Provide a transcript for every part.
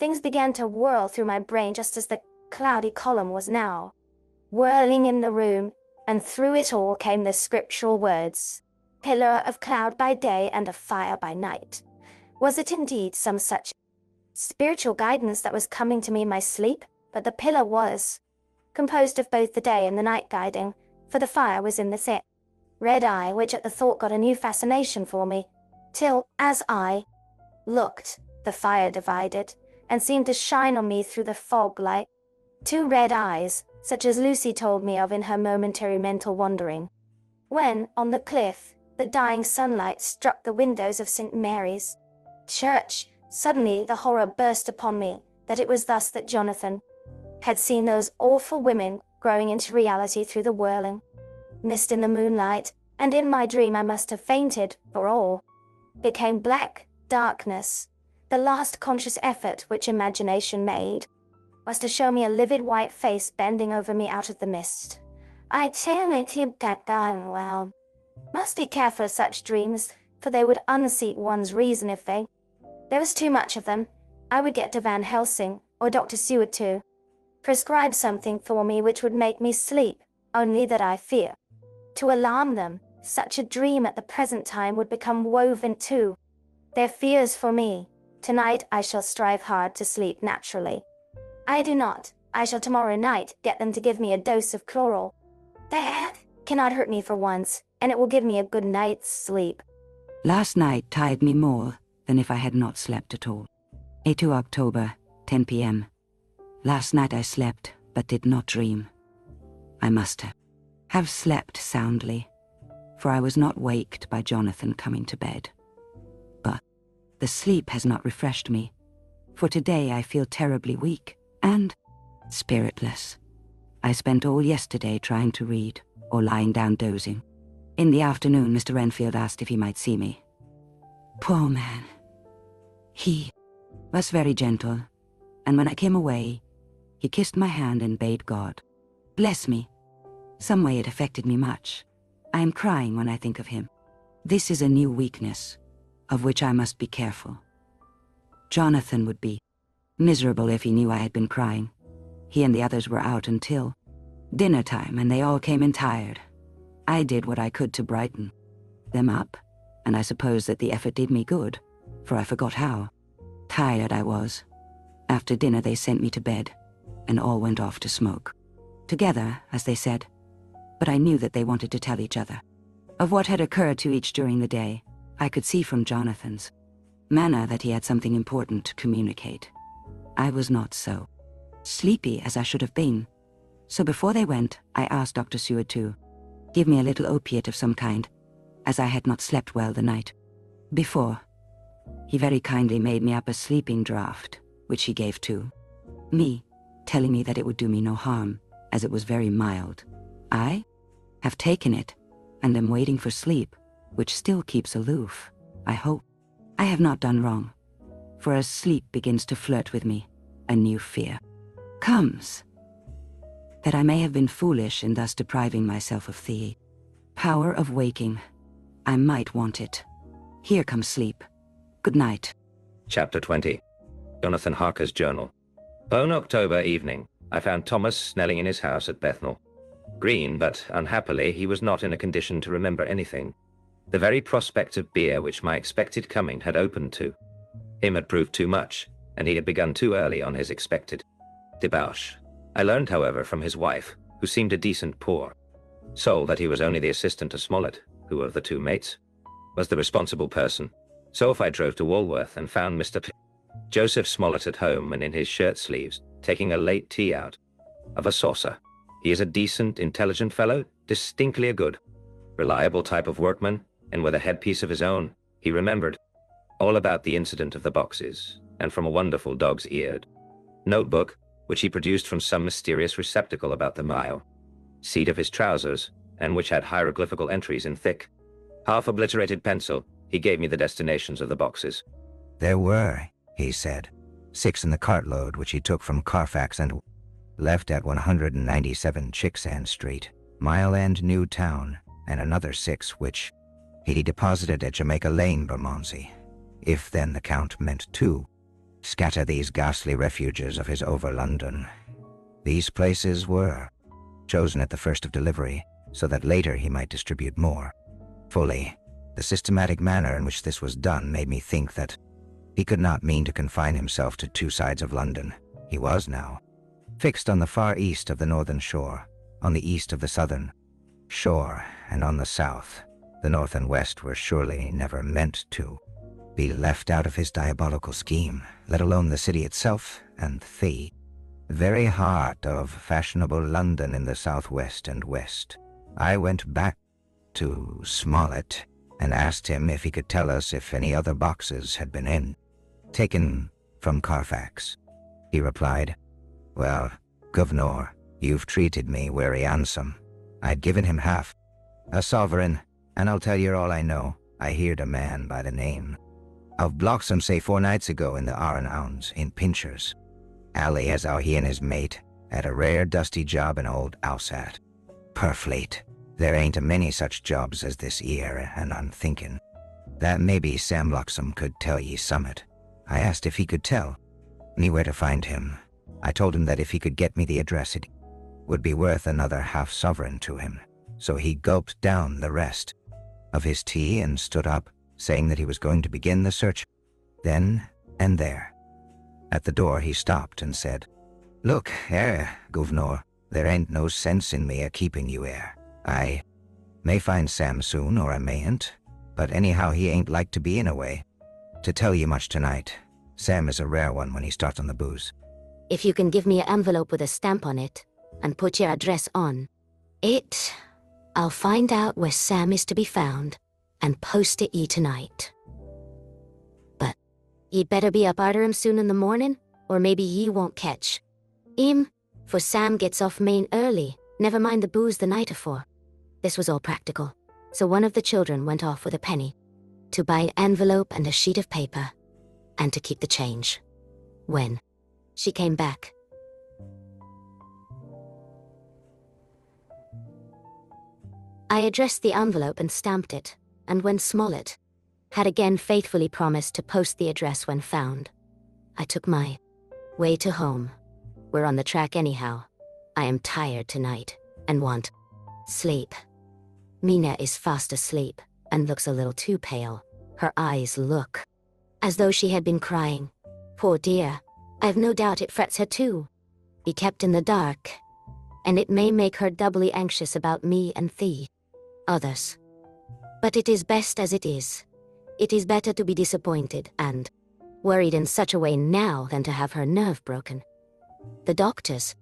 Things began to whirl through my brain just as the cloudy column was now whirling in the room, and through it all came the scriptural words, "Pillar of cloud by day and of fire by night." Was it indeed some such spiritual guidance that was coming to me in my sleep? But the pillar was composed of both the day and the night guiding, for the fire was in the set red eye, which at the thought got a new fascination for me, till, as I looked, the fire divided, and seemed to shine on me through the fog like two red eyes, such as Lucy told me of in her momentary mental wandering, when, on the cliff, the dying sunlight struck the windows of St. Mary's Church. Suddenly the horror burst upon me, that it was thus that Jonathan had seen those awful women growing into reality through the whirling mist in the moonlight, and in my dream I must have fainted, for all became black darkness. The last conscious effort which imagination made was to show me a livid white face bending over me out of the mist. I tell it him that darn well. Must be careful of such dreams, for they would unseat one's reason if there was too much of them. I would get to Van Helsing, or Dr. Seward to prescribe something for me which would make me sleep, only that I fear to alarm them. Such a dream at the present time would become woven to their fears for me. Tonight I shall strive hard to sleep naturally. I do not. I shall tomorrow night get them to give me a dose of chloral. That cannot hurt me for once, and it will give me a good night's sleep. Last night tired me more than if I had not slept at all. 2 October, 10 p.m. Last night I slept, but did not dream. I must have slept soundly, for I was not waked by Jonathan coming to bed. But the sleep has not refreshed me, for today I feel terribly weak and spiritless. I spent all yesterday trying to read, or lying down dozing. In the afternoon, Mr. Renfield asked if he might see me. Poor man. He was very gentle, and when I came away, he kissed my hand and bade God bless me. Some way it affected me much. I am crying when I think of him. This is a new weakness, of which I must be careful. Jonathan would be miserable if he knew I had been crying. He and the others were out until dinner time, and they all came in tired. I did what I could to brighten them up, and I suppose that the effort did me good, for I forgot how tired I was. After dinner they sent me to bed, and all went off to smoke. Together, as they said, but I knew that they wanted to tell each other of what had occurred to each during the day. I could see from Jonathan's manner that he had something important to communicate. I was not so sleepy as I should have been, so before they went, I asked Dr. Seward to give me a little opiate of some kind, as I had not slept well the night before. He very kindly made me up a sleeping draught, which he gave to me, telling me that it would do me no harm, as it was very mild. I have taken it, and am waiting for sleep, which still keeps aloof. I hope I have not done wrong, for as sleep begins to flirt with me, a new fear comes, that I may have been foolish in thus depriving myself of the power of waking. I might want it. Here comes sleep. Good night. Chapter 20. Jonathan Harker's Journal. On October evening, I found Thomas Snelling in his house at Bethnal Green, but unhappily he was not in a condition to remember anything. The very prospect of beer which my expected coming had opened to him had proved too much, and he had begun too early on his expected debauch. I learned, however, from his wife, who seemed a decent poor soul, that he was only the assistant to Smollett, who of the two mates was the responsible person. So off I drove to Walworth and found Mr. Joseph Smollett at home and in his shirt sleeves, taking a late tea out of a saucer. He is a decent, intelligent fellow, distinctly a good, reliable type of workman, and with a headpiece of his own. He remembered all about the incident of the boxes, and from a wonderful dog's-eared notebook, which he produced from some mysterious receptacle about the mile seat of his trousers, and which had hieroglyphical entries in thick, half-obliterated pencil, he gave me the destinations of the boxes. There were, he said, 6 in the cartload which he took from Carfax and left at 197 Chicksand Street, Mile End, New Town, and another 6 which he deposited at Jamaica Lane, Bermondsey. If then the Count meant 2, scatter these ghastly refuges of his over London. These places were chosen at the first of delivery, so that later he might distribute more. Fully, the systematic manner in which this was done made me think that he could not mean to confine himself to two sides of London. He was now fixed on the far east of the northern shore, on the east of the southern shore, and on the south. The north and west were surely never meant to be left out of his diabolical scheme, let alone the city itself and the very heart of fashionable London in the southwest and west. I went back to Smollett and asked him if he could tell us if any other boxes had been taken from Carfax. He replied, "Well, Governor, you've treated me wery handsome. I'd given him half a sovereign, and I'll tell you all I know. I heard a man by the name of Bloxham say 4 nights ago in the Iron Hounds in Pincher's alley as how he and his mate had a rare dusty job in old house at Purfleet. There ain't a many such jobs as this 'ere, and I'm thinking that maybe Sam Bloxham could tell ye summat." I asked if he could tell me where to find him. I told him that if he could get me the address, it would be worth another half sovereign to him. So he gulped down the rest of his tea and stood up, saying that he was going to begin the search then and there. At the door he stopped and said, "Look, Governor, there ain't no sense in me a-keeping you here. I may find Sam soon, or I mayn't, but anyhow he ain't like to be in a way to tell you much tonight. Sam is a rare one when he starts on the booze." If you can give me an envelope with a stamp on it, and put your address on it, I'll find out where Sam is to be found, and post it ye tonight. But ye better be up arter him soon in the morning, or maybe ye won't catch him, for Sam gets off main early, never mind the booze the night afore. This was all practical, so one of the children went off with a penny to buy an envelope and a sheet of paper, and to keep the change. When she came back, I addressed the envelope and stamped it, and when Smollett had again faithfully promised to post the address when found, I took my way to home. We're on the track anyhow. I am tired tonight, and want sleep. Mina is fast asleep, and looks a little too pale. Her eyes look as though she had been crying. Poor dear, I've no doubt it frets her too. Be kept in the dark, and it may make her doubly anxious about me and the others. But it is best as it is. It is better to be disappointed and worried in such a way now than to have her nerve broken. The doctors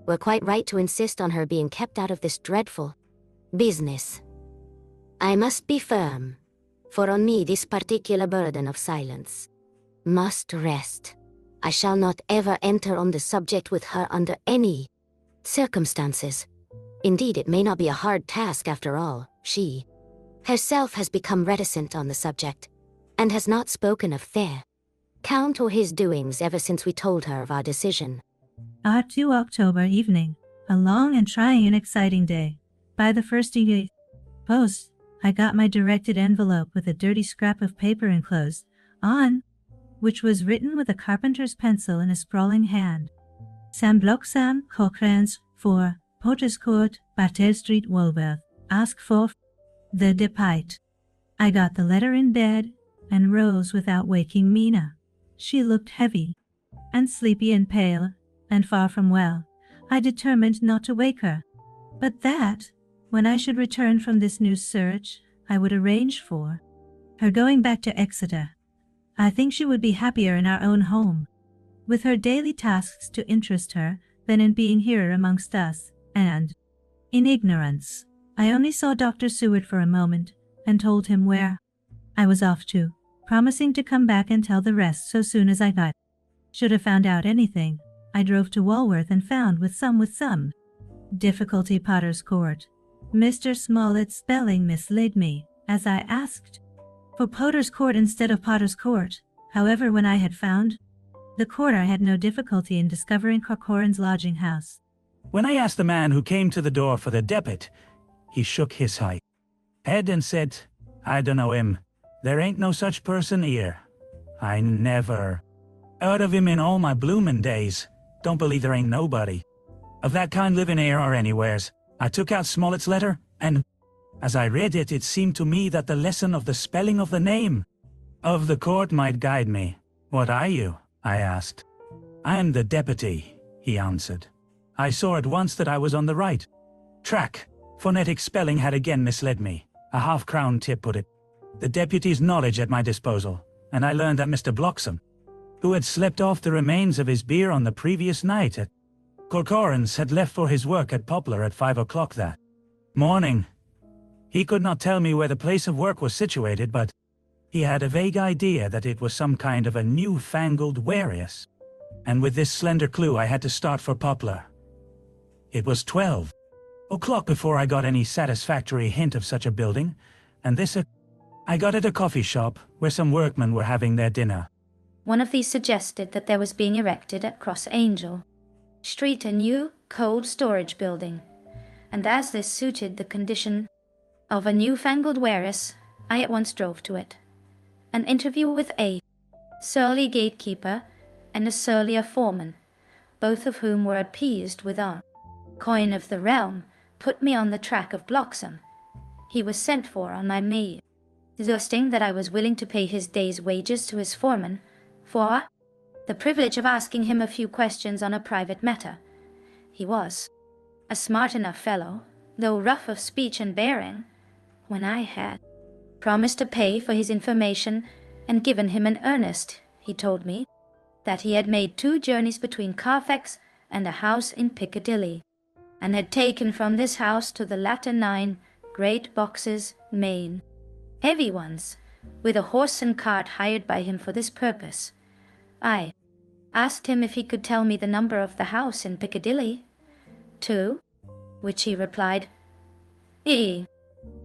were quite right to insist on her being kept out of this dreadful business. I must be firm, for on me this particular burden of silence must rest. I shall not ever enter on the subject with her under any circumstances. Indeed, it may not be a hard task after all. She herself has become reticent on the subject, and has not spoken of the Count or his doings ever since we told her of our decision. 2 October evening, a long and trying and exciting day. By the first post, I got my directed envelope with a dirty scrap of paper enclosed on, which was written with a carpenter's pencil in a sprawling hand. Sam Bloxham, Cochrane's, 4, Potters Court, Bartel Street, Walworth. Ask for the depite. I got the letter in bed, and rose without waking Mina. She looked heavy, and sleepy and pale, and far from well. I determined not to wake her, but that, when I should return from this new search, I would arrange for her going back to Exeter. I think she would be happier in our own home, with her daily tasks to interest her, than in being here amongst us, and in ignorance. I only saw Dr. Seward for a moment, and told him where I was off to, promising to come back and tell the rest so soon as I got. Should have found out anything, I drove to Walworth and found with some difficulty Potter's Court. Mr. Smollett's spelling misled me, as I asked for Potter's Court instead of Potter's Court. However, when I had found the court, I had no difficulty in discovering Corcoran's lodging house. When I asked the man who came to the door for the debit, he shook his head and said, "I dunno him. There ain't no such person here. I never Heard of him in all my bloomin' days. Don't believe there ain't nobody of that kind living here or anywheres. I took out Smollett's letter, and as I read it, it seemed to me that the lesson of the spelling of the name of the court might guide me. What are you? I asked. I am the deputy, he answered. I saw at once that I was on the right track. Phonetic spelling had again misled me. A half-crown tip put it. The deputy's knowledge at my disposal, and I learned that Mr. Bloxham, who had slept off the remains of his beer on the previous night at Corcoran's, had left for his work at Poplar at 5 o'clock that morning. He could not tell me where the place of work was situated, but he had a vague idea that it was some kind of a newfangled warehouse. And with this slender clue I had to start for Poplar. It was 12 o'clock before I got any satisfactory hint of such a building, and this I got at a coffee shop where some workmen were having their dinner. One of these suggested that there was being erected at Cross Angel Street a new cold storage building, and as this suited the condition of a newfangled warehouse, I at once drove to it. An interview with a surly gatekeeper and a surlier foreman, both of whom were appeased with our coin of the realm, put me on the track of Bloxham. He was sent for on my maid, suggesting that I was willing to pay his day's wages to his foreman for the privilege of asking him a few questions on a private matter. He was a smart enough fellow, though rough of speech and bearing. When I had promised to pay for his information and given him an earnest, he told me that he had made 2 journeys between Carfax and a house in Piccadilly, and had taken from this house to the latter 9 great boxes, main, heavy ones, with a horse and cart hired by him for this purpose. I asked him if he could tell me the number of the house in Piccadilly. 2, which he replied,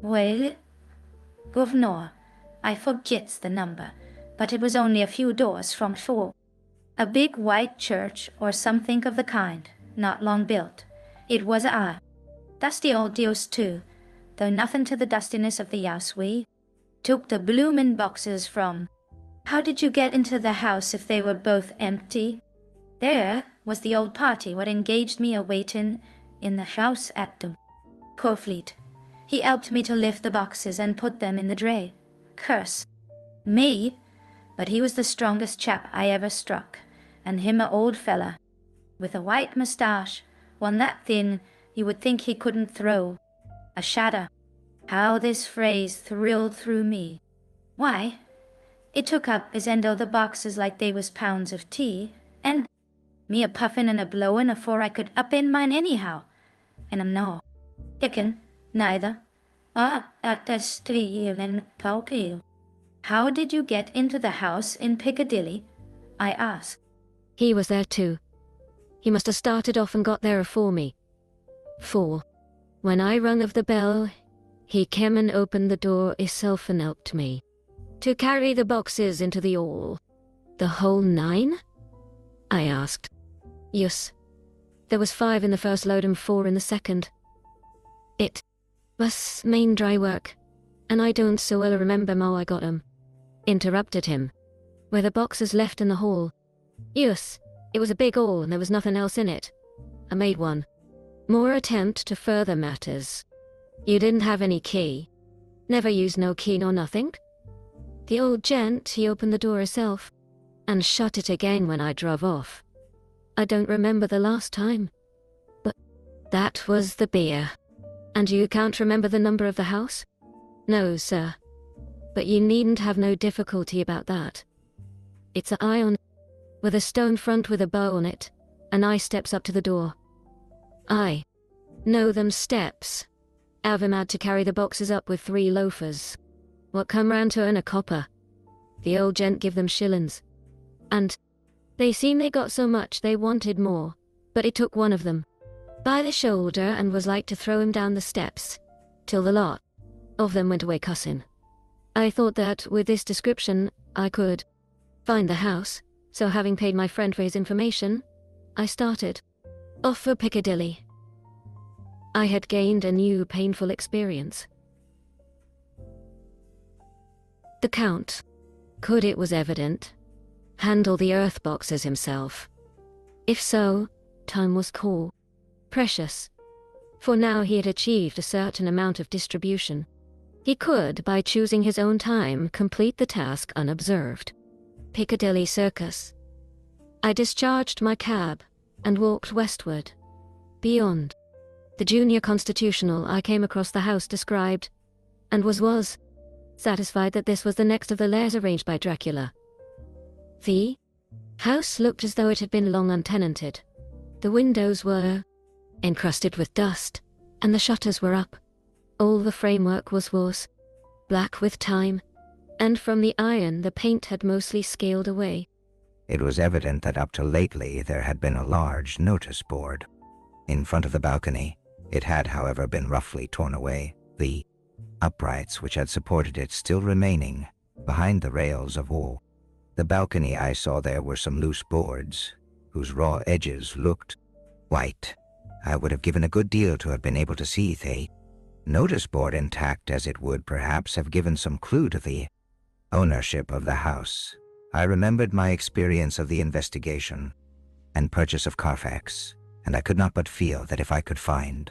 well, governor, I forgets the number, but it was only a few doors from 4. A big white church or something of the kind, not long built. It was a dusty old house too, though nothing to the dustiness of the house we took the bloomin' boxes from. How did you get into the house if they were both empty? There was the old party what engaged me a waitin' in the house at the Corfleet. He helped me to lift the boxes and put them in the dray. Curse me, but he was the strongest chap I ever struck, and him a old fella, with a white moustache, one that thin you would think he couldn't throw a shadder. How this phrase thrilled through me. Why, it took up his end o' the boxes like they was pounds of tea, and me a puffin' and a blowin' afore I could up in mine anyhow. And I'm no hickin' neither. At the street and Paupil. How did you get into the house in Piccadilly? I asked. He was there too. He must have started off and got there afore me. For, when I rung of the bell, he came and opened the door hisself and helped me to carry the boxes into the hall. The whole 9? I asked. Yes. There was 5 in the first load and 4 in the second. It was main dry work, and I don't so well remember how I got 'em. Interrupted him. Were the boxes left in the hall? Yes. It was a big hall and there was nothing else in it. I made one more attempt to further matters. You didn't have any key? Never used no key nor nothing? The old gent, he opened the door herself, and shut it again when I drove off. I don't remember the last time, but that was the beer. And you can't remember the number of the house? No, sir. But you needn't have no difficulty about that. It's a iron, with a stone front with a bow on it, and I steps up to the door. I know them steps. Have him had to carry the boxes up with 3 loafers, what come round to earn a copper. The old gent give them shillings, and they seen they got so much they wanted more, but he took one of them by the shoulder and was like to throw him down the steps, till the lot of them went away cussing. I thought that with this description I could find the house, so having paid my friend for his information, I started off for Piccadilly. I had gained a new painful experience. The Count could, it was evident, handle the earth boxes himself? If so, time was cool, precious. For now he had achieved a certain amount of distribution. He could, by choosing his own time, complete the task unobserved. Piccadilly Circus. I discharged my cab and walked westward. Beyond the Junior Constitutional, I came across the house described, and was satisfied that this was the next of the lairs arranged by Dracula. The house looked as though it had been long untenanted. The windows were encrusted with dust, and the shutters were up. All the framework was black with time, and from the iron the paint had mostly scaled away. It was evident that up to lately there had been a large notice board in front of the balcony. It had, however, been roughly torn away, the uprights which had supported it still remaining behind the rails of wool. The balcony I saw there were some loose boards, whose raw edges looked white. I would have given a good deal to have been able to see the notice board intact, as it would perhaps have given some clue to the ownership of the house. I remembered my experience of the investigation and purchase of Carfax, and I could not but feel that if I could find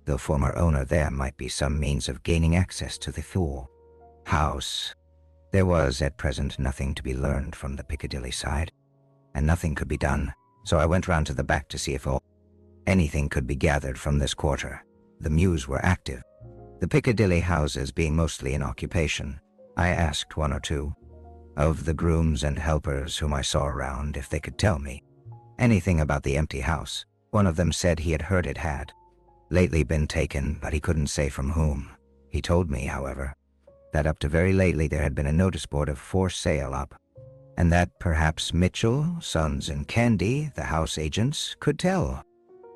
the former owner, there might be some means of gaining access to the full house. There was at present nothing to be learned from the Piccadilly side, and nothing could be done, so I went round to the back to see if anything could be gathered from this quarter. The mews were active, the Piccadilly houses being mostly in occupation. I asked one or two of the grooms and helpers whom I saw around if they could tell me anything about the empty house. One of them said he had heard it had lately been taken, but he couldn't say from whom. He told me, however, that up to very lately there had been a notice board of for sale up, and that perhaps Mitchell, Sons and Candy, the house agents, could tell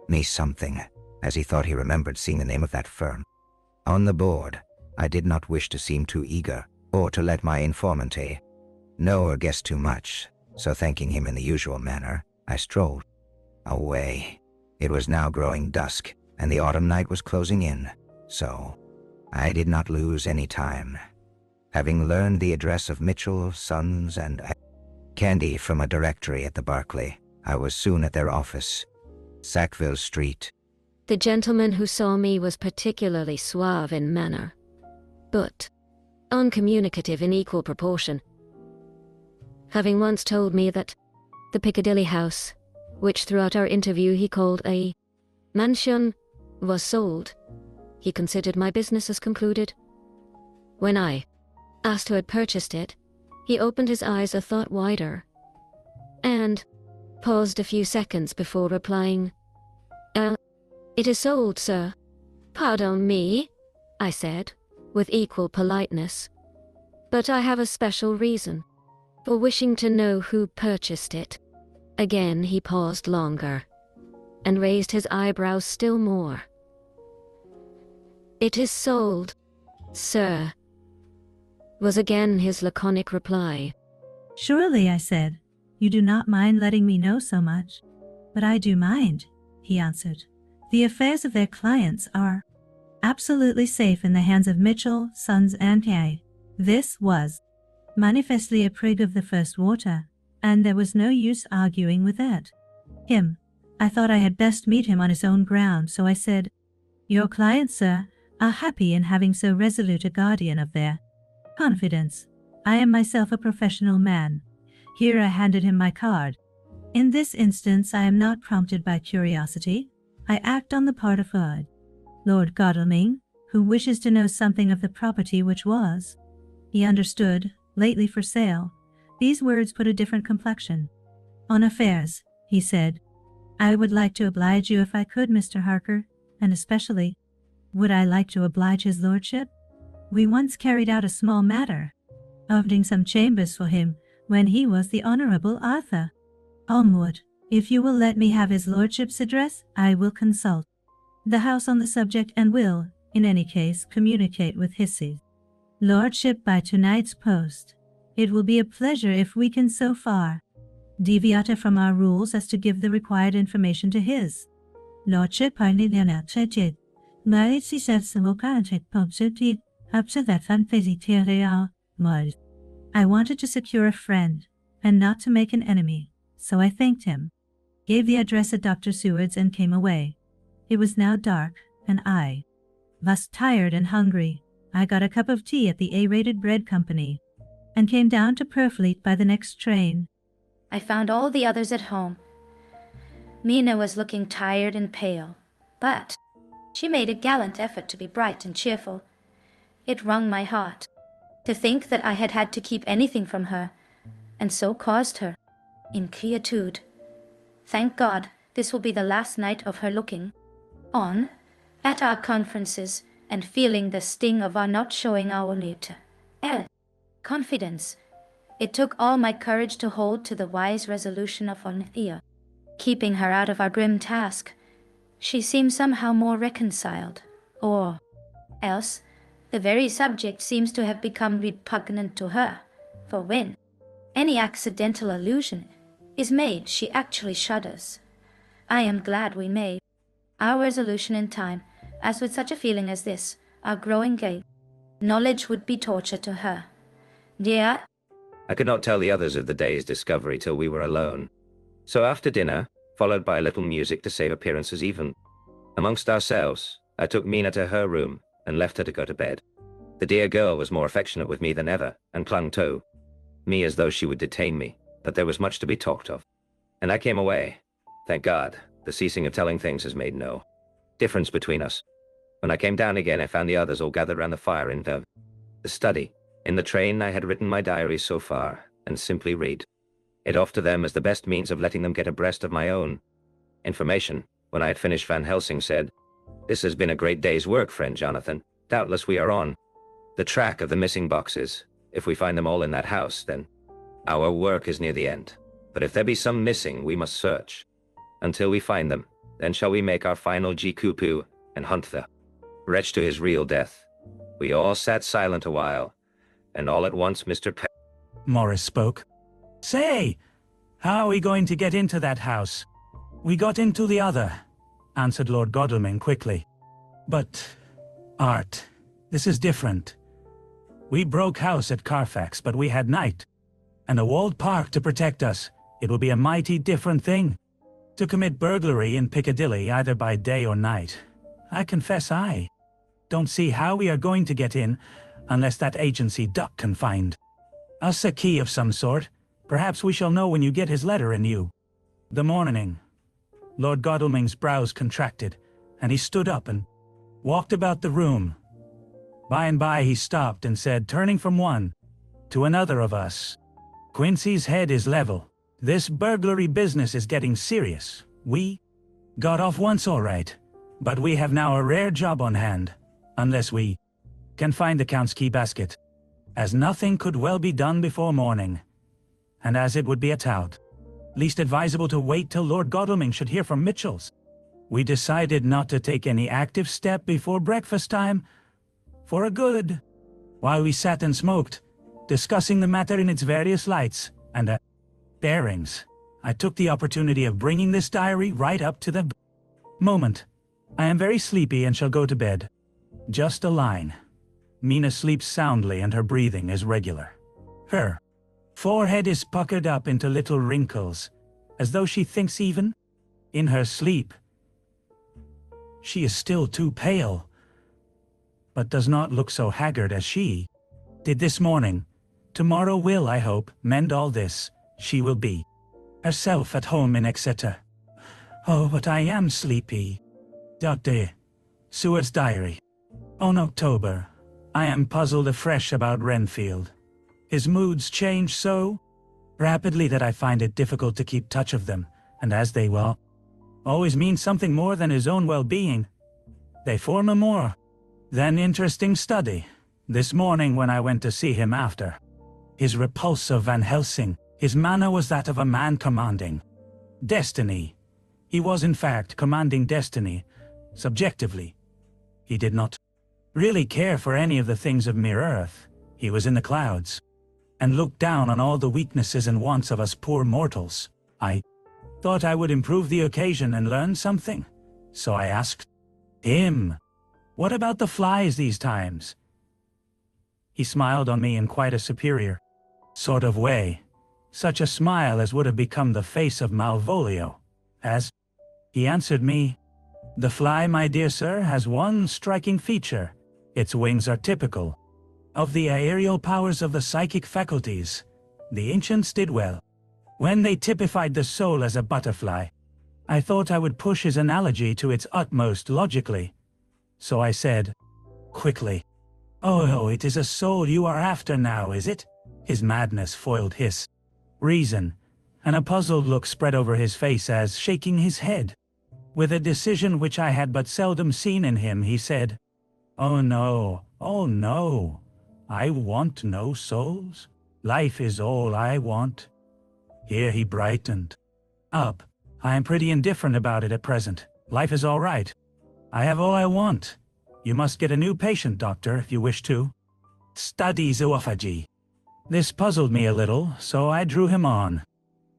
me something, as he thought he remembered seeing the name of that firm on the board. I did not wish to seem too eager, or to let my informant know or guess too much, so thanking him in the usual manner, I strolled away. It was now growing dusk, and the autumn night was closing in, so I did not lose any time. Having learned the address of Mitchell, Sons, and Candy from a directory at the Barclay, I was soon at their office, Sackville Street. The gentleman who saw me was particularly suave in manner, but uncommunicative in equal proportion. Having once told me that the Piccadilly house, which throughout our interview he called a mansion, was sold, he considered my business as concluded. When I asked who had purchased it, he opened his eyes a thought wider, and paused a few seconds before replying, "It is sold, sir." "Pardon me," I said, with equal politeness, "but I have a special reason for wishing to know who purchased it." Again he paused longer, and raised his eyebrows still more. "It is sold, sir," was again his laconic reply. Surely, I said, you do not mind letting me know so much. But I do mind, he answered. The affairs of their clients are absolutely safe in the hands of Mitchell, Sons and Candy. This was manifestly a prig of the first water, and there was no use arguing with that. I thought I had best meet him on his own ground, so I said, "Your clients, sir, are happy in having so resolute a guardian of their confidence. I am myself a professional man." Here I handed him my card. In this instance I am not prompted by curiosity. I act on the part of Lord Godalming, who wishes to know something of the property which was, he understood, lately for sale. These words put a different complexion on affairs, he said. "I would like to oblige you if I could, Mr. Harker, and especially would I like to oblige his lordship. We once carried out a small matter, opening some chambers for him when he was the Honourable Arthur Almwood. If you will let me have his lordship's address, I will consult the house on the subject and will, in any case, communicate with his lordship by tonight's post. It will be a pleasure if we can so far deviate from our rules as to give the required information to his lordship." Up to that I wanted to secure a friend, and not to make an enemy, so I thanked him, gave the address at Dr. Seward's and came away. It was now dark, and I was tired and hungry. I got a cup of tea at the A-rated bread company, and came down to Purfleet by the next train. I found all the others at home. Mina was looking tired and pale, but she made a gallant effort to be bright and cheerful. It wrung my heart to think that I had had to keep anything from her, and so caused her inquietude. Thank God, this will be the last night of her looking on at our conferences and feeling the sting of our not showing our later confidence. It took all my courage to hold to the wise resolution of MvIiIaX, keeping her out of our grim task. She seemed somehow more reconciled, or else the very subject seems to have become repugnant to her, for when any accidental allusion is made, she actually shudders. I am glad we made our resolution in time, as with such a feeling as this, our growing gait, knowledge would be torture to her. Dear, I could not tell the others of the day's discovery till we were alone. So after dinner, followed by a little music to save appearances even, amongst ourselves, I took Mina to her room and left her to go to bed. The dear girl was more affectionate with me than ever, and clung to me as though she would detain me, but there was much to be talked of. And I came away. Thank God, the ceasing of telling things has made no difference between us. When I came down again, I found the others all gathered round the fire in the study. In the train, I had written my diary so far, and simply read it off to them as the best means of letting them get abreast of my own information. When I had finished, Van Helsing said, "This has been a great day's work, friend Jonathan. Doubtless we are on the track of the missing boxes. If we find them all in that house, then our work is near the end. But if there be some missing, we must search until we find them. Then shall we make our final G-Kupu and hunt the wretch to his real death." We all sat silent a while, and all at once Mr. Morris spoke. "Say, how are we going to get into that house?" "We got into the other," answered Lord Godalming quickly. "But, Art, this is different. We broke house at Carfax, but we had night, and a walled park to protect us. It will be a mighty different thing to commit burglary in Piccadilly either by day or night. I confess I don't see how we are going to get in unless that agency Duck can find us a key of some sort. Perhaps we shall know when you get his letter in you." The morning. Lord Godalming's brows contracted, and he stood up and walked about the room. By and by he stopped and said, turning from one to another of us, "Quincy's head is level. This burglary business is getting serious. We got off once all right, but we have now a rare job on hand, unless we can find the Count's key basket, as nothing could well be done before morning, and as it would be a tout least advisable to wait till Lord Godalming should hear from Mitchell's. We decided not to take any active step before breakfast time, for a good while we sat and smoked, discussing the matter in its various lights and bearings. I took the opportunity of bringing this diary right up to the moment. I am very sleepy and shall go to bed. Just a line. Mina sleeps soundly and her breathing is regular. Her forehead is puckered up into little wrinkles, as though she thinks even in her sleep. She is still too pale, but does not look so haggard as she did this morning. Tomorrow will, I hope, mend all this. She will be herself at home in Exeter. Oh, but I am sleepy. Dr. Seward's diary. On October, I am puzzled afresh about Renfield. His moods change so rapidly that I find it difficult to keep touch of them, and as they will always mean something more than his own well-being, they form a more than interesting study. This morning when I went to see him after his repulse of Van Helsing, his manner was that of a man commanding destiny. He was in fact commanding destiny, subjectively. He did not really care for any of the things of mere earth. He was in the clouds, and looked down on all the weaknesses and wants of us poor mortals. I thought I would improve the occasion and learn something, so I asked him, "What about the flies these times?" He smiled on me in quite a superior sort of way, such a smile as would have become the face of Malvolio, as he answered me, "The fly, my dear sir, has one striking feature. Its wings are typical of the aerial powers of the psychic faculties. The ancients did well when they typified the soul as a butterfly." I thought I would push his analogy to its utmost logically. So I said, quickly, "Oh, it is a soul you are after now, is it?" His madness foiled his reason, and a puzzled look spread over his face as, shaking his head, with a decision which I had but seldom seen in him, he said, oh no, I want no souls. Life is all I want." Here he brightened up. "I am pretty indifferent about it at present. Life is all right. I have all I want. You must get a new patient, doctor, if you wish to study zoophagy." This puzzled me a little, so I drew him on.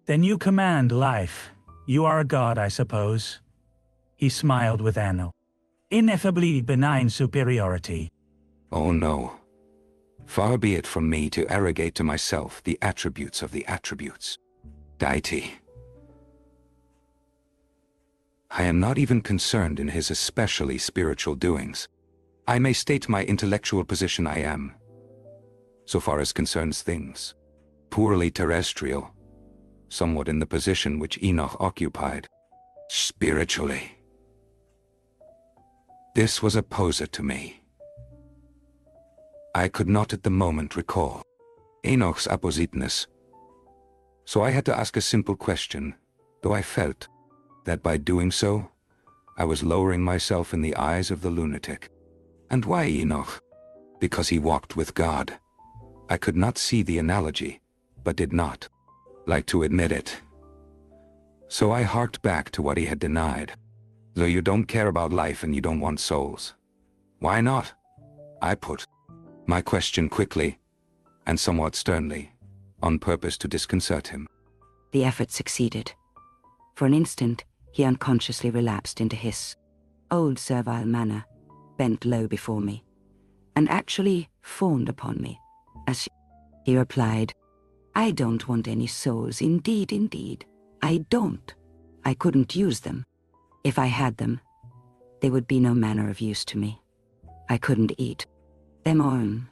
"Then you command life. You are a god, I suppose." He smiled with an ineffably benign superiority. "Oh no. Far be it from me to arrogate to myself the attributes of the attributes. Deity. I am not even concerned in his especially spiritual doings. I may state my intellectual position I am, so far as concerns things, poorly terrestrial, somewhat in the position which Enoch occupied, spiritually. This was a poser to me. I could not at the moment recall Enoch's appositeness, so I had to ask a simple question, though I felt that by doing so, I was lowering myself in the eyes of the lunatic. And why Enoch? Because he walked with God. I could not see the analogy, but did not like to admit it. So I harked back to what he had denied. Though you don't care about life and you don't want souls. Why not? I put my question quickly and somewhat sternly, on purpose to disconcert him. The effort succeeded. For an instant, he unconsciously relapsed into his old servile manner, bent low before me, and actually fawned upon me, as he replied, "I don't want any souls, indeed, I don't. I couldn't use them. If I had them, they would be no manner of use to me. I couldn't eat them or..."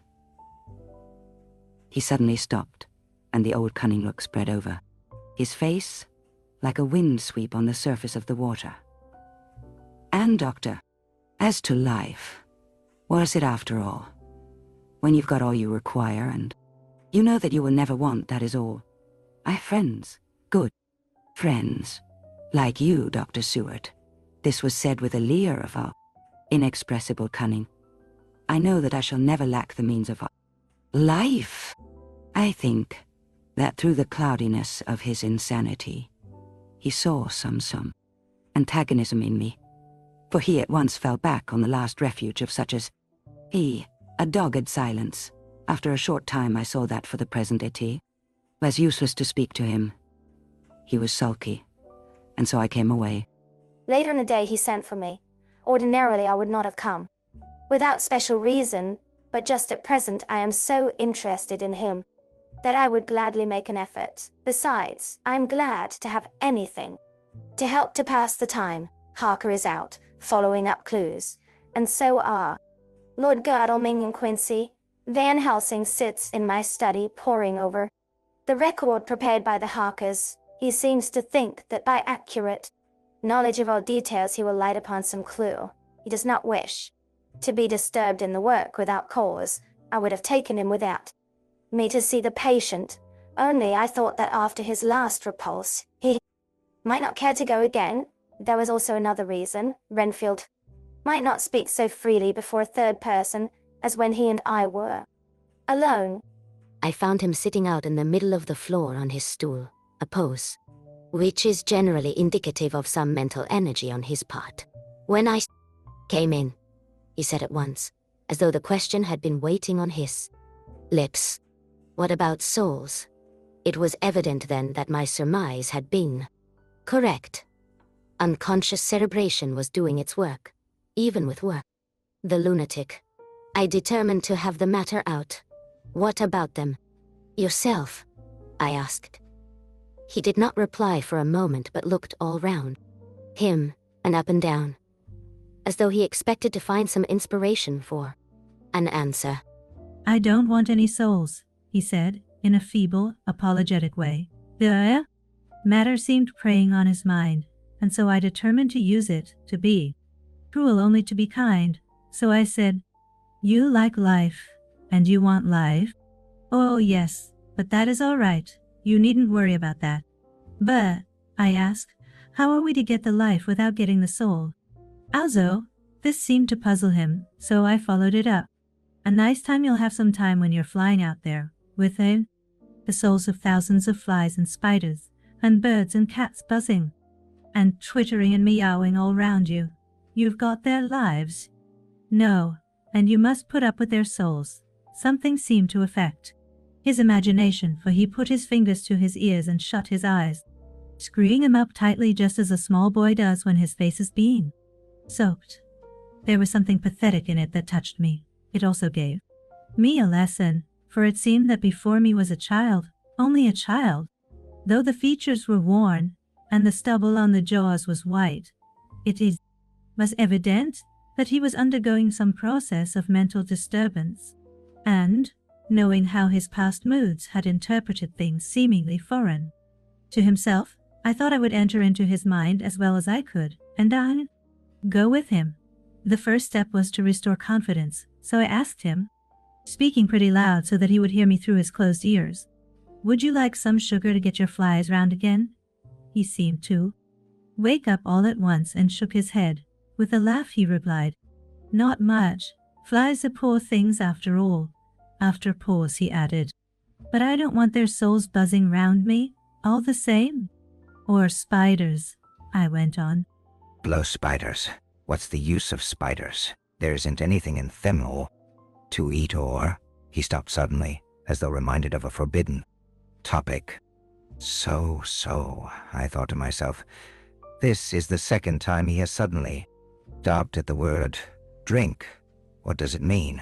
He suddenly stopped, and the old cunning look spread over his face like a wind sweep on the surface of the water. "And, Doctor, as to life, was it after all? When you've got all you require, and you know that you will never want, that is all. I have friends, good friends, like you, Dr. Seward." This was said with a leer of our inexpressible cunning. "I know that I shall never lack the means of life." I think that through the cloudiness of his insanity, he saw some antagonism in me, for he at once fell back on the last refuge of such as he, a dogged silence. After a short time I saw that for the present it was useless to speak to him. He was sulky, and so I came away. Later in the day he sent for me. Ordinarily I would not have come, without special reason, but just at present I am so interested in him that I would gladly make an effort. Besides, I am glad to have anything to help to pass the time. Harker is out, following up clues, and so are Lord Godalming and Quincy. Van Helsing sits in my study poring over the record prepared by the Harkers. He seems to think that by accurate knowledge of all details he will light upon some clue. He does not wish to be disturbed in the work without cause. I would have taken him without me to see the patient, only I thought that after his last repulse, he might not care to go again. There was also another reason. Renfield might not speak so freely before a third person as when he and I were alone. I found him sitting out in the middle of the floor on his stool, a pose which is generally indicative of some mental energy on his part. When I came in, he said at once, as though the question had been waiting on his lips, "What about souls?" It was evident then that my surmise had been correct. Unconscious cerebration was doing its work, even with work. The lunatic. I determined to have the matter out. "What about them?" "Yourself?" I asked. He did not reply for a moment but looked all round him and up and down, as though he expected to find some inspiration for an answer. I don't want any souls, he said, in a feeble, apologetic way. The matter seemed preying on his mind, and so I determined to use it, to be cruel only to be kind. So I said, you like life, and you want life? Oh yes, but that is all right. You needn't worry about that. But, I asked, how are we to get the life without getting the soul? Also, this seemed to puzzle him, so I followed it up. A nice time you'll have some time when you're flying out there, with the souls of thousands of flies and spiders, and birds and cats buzzing, and twittering and meowing all round you. You've got their lives. No, and you must put up with their souls. Something seemed to affect his imagination, for he put his fingers to his ears and shut his eyes, screwing them up tightly just as a small boy does when his face is being soaked. There was something pathetic in it that touched me. It also gave me a lesson, for it seemed that before me was a child, only a child. Though the features were worn, and the stubble on the jaws was white, was evident that he was undergoing some process of mental disturbance, and, knowing how his past moods had interpreted things seemingly foreign to himself, I thought I would enter into his mind as well as I could, and I'd go with him. The first step was to restore confidence, so I asked him, speaking pretty loud so that he would hear me through his closed ears, would you like some sugar to get your flies round again? He seemed to wake up all at once and shook his head. With a laugh he replied, not much. Flies are poor things after all. After a pause he added, but I don't want their souls buzzing round me, all the same. Or spiders, I went on. Blow spiders. What's the use of spiders? There isn't anything in them to eat or... He stopped suddenly, as though reminded of a forbidden topic. So, I thought to myself, this is the second time he has suddenly stopped at the word drink. What does it mean?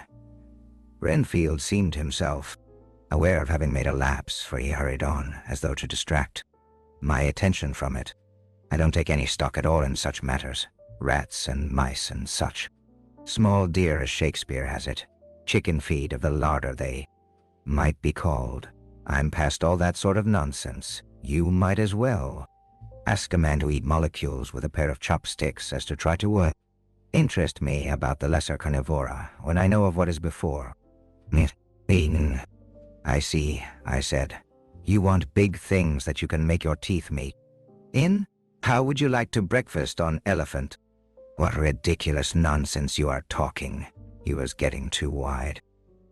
Renfield seemed himself aware of having made a lapse, for he hurried on, as though to distract my attention from it. I don't take any stock at all in such matters. Rats and mice and such. Small deer, as Shakespeare has it. Chicken feed of the larder they might be called. I'm past all that sort of nonsense. You might as well ask a man to eat molecules with a pair of chopsticks as to try to interest me about the lesser carnivora when I know of what is before it eaten. I see, I said. You want big things that you can make your teeth meet in? How would you like to breakfast on elephant? What ridiculous nonsense you are talking. He was getting too wide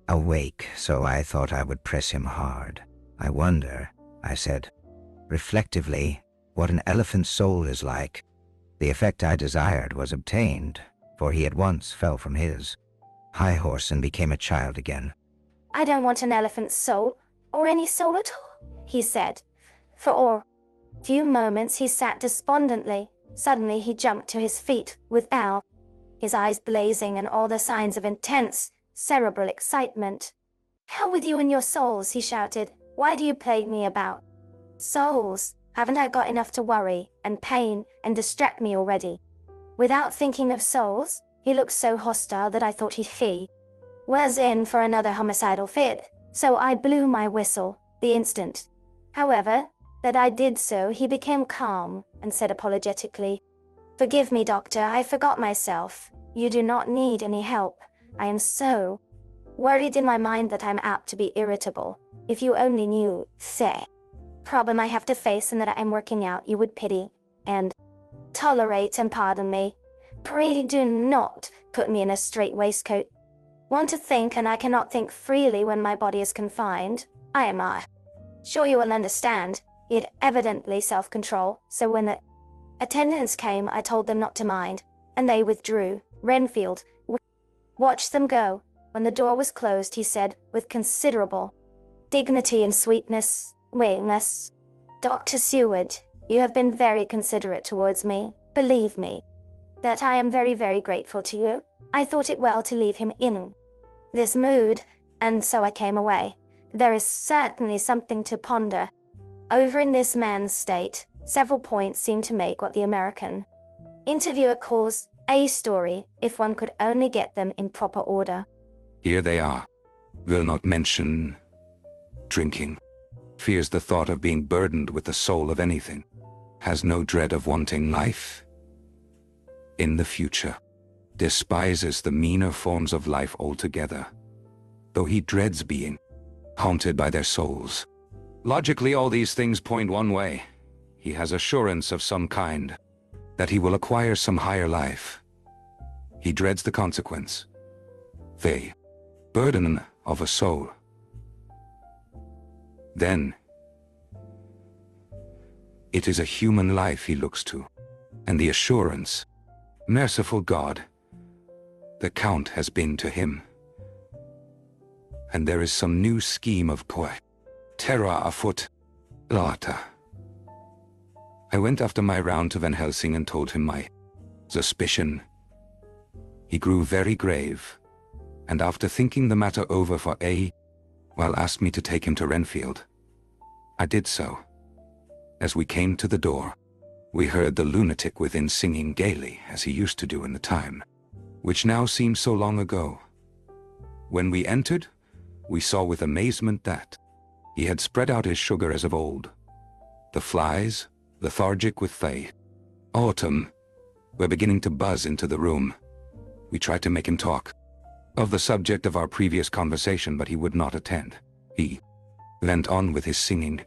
awake, so I thought I would press him hard. I wonder, I said, reflectively, what an elephant's soul is like. The effect I desired was obtained, for he at once fell from his high horse and became a child again. I don't want an elephant's soul, or any soul at all, he said. For a few moments he sat despondently. Suddenly he jumped to his feet, his eyes blazing and all the signs of intense, cerebral excitement. Hell with you and your souls, he shouted. Why do you plague me about souls? Haven't I got enough to worry, and pain, and distract me already? Without thinking of souls, he looked so hostile that I thought he was in for another homicidal fit, so I blew my whistle, the instant, however, that I did so, he became calm, and said apologetically, forgive me, doctor, I forgot myself. You do not need any help. I am so worried in my mind that I'm apt to be irritable. If you only knew, problem I have to face and that I am working out, you would pity, and tolerate and pardon me. Pray do not put me in a strait waistcoat. Want to think, and I cannot think freely when my body is confined. I am sure you will understand. He had evidently self-control, so when the attendants came, I told them not to mind, and they withdrew. Renfield watched them go. When the door was closed, he said, with considerable dignity and sweetness, Dr. Seward, you have been very considerate towards me. Believe me, that I am very, very grateful to you. I thought it well to leave him in this mood, and so I came away. There is certainly something to ponder Over in this man's state, several points seem to make what the American interviewer calls a story, if one could only get them in proper order. Here they are. Will not mention drinking. Fears the thought of being burdened with the soul of anything. Has no dread of wanting life in the future. Despises the meaner forms of life altogether, though he dreads being haunted by their souls. Logically, all these things point one way. He has assurance of some kind, that he will acquire some higher life. He dreads the consequence. The burden of a soul. Then, it is a human life he looks to, and the assurance, merciful God, the Count has been to him. And there is some new scheme of terror afoot. Later. I went after my round to Van Helsing and told him my suspicion. He grew very grave, and after thinking the matter over for a while asked me to take him to Renfield. I did so. As we came to the door, we heard the lunatic within singing gaily as he used to do in the time, which now seems so long ago. When we entered, we saw with amazement that he had spread out his sugar as of old. The flies, lethargic with the autumn, were beginning to buzz into the room. We tried to make him talk of the subject of our previous conversation, but he would not attend. He went on with his singing,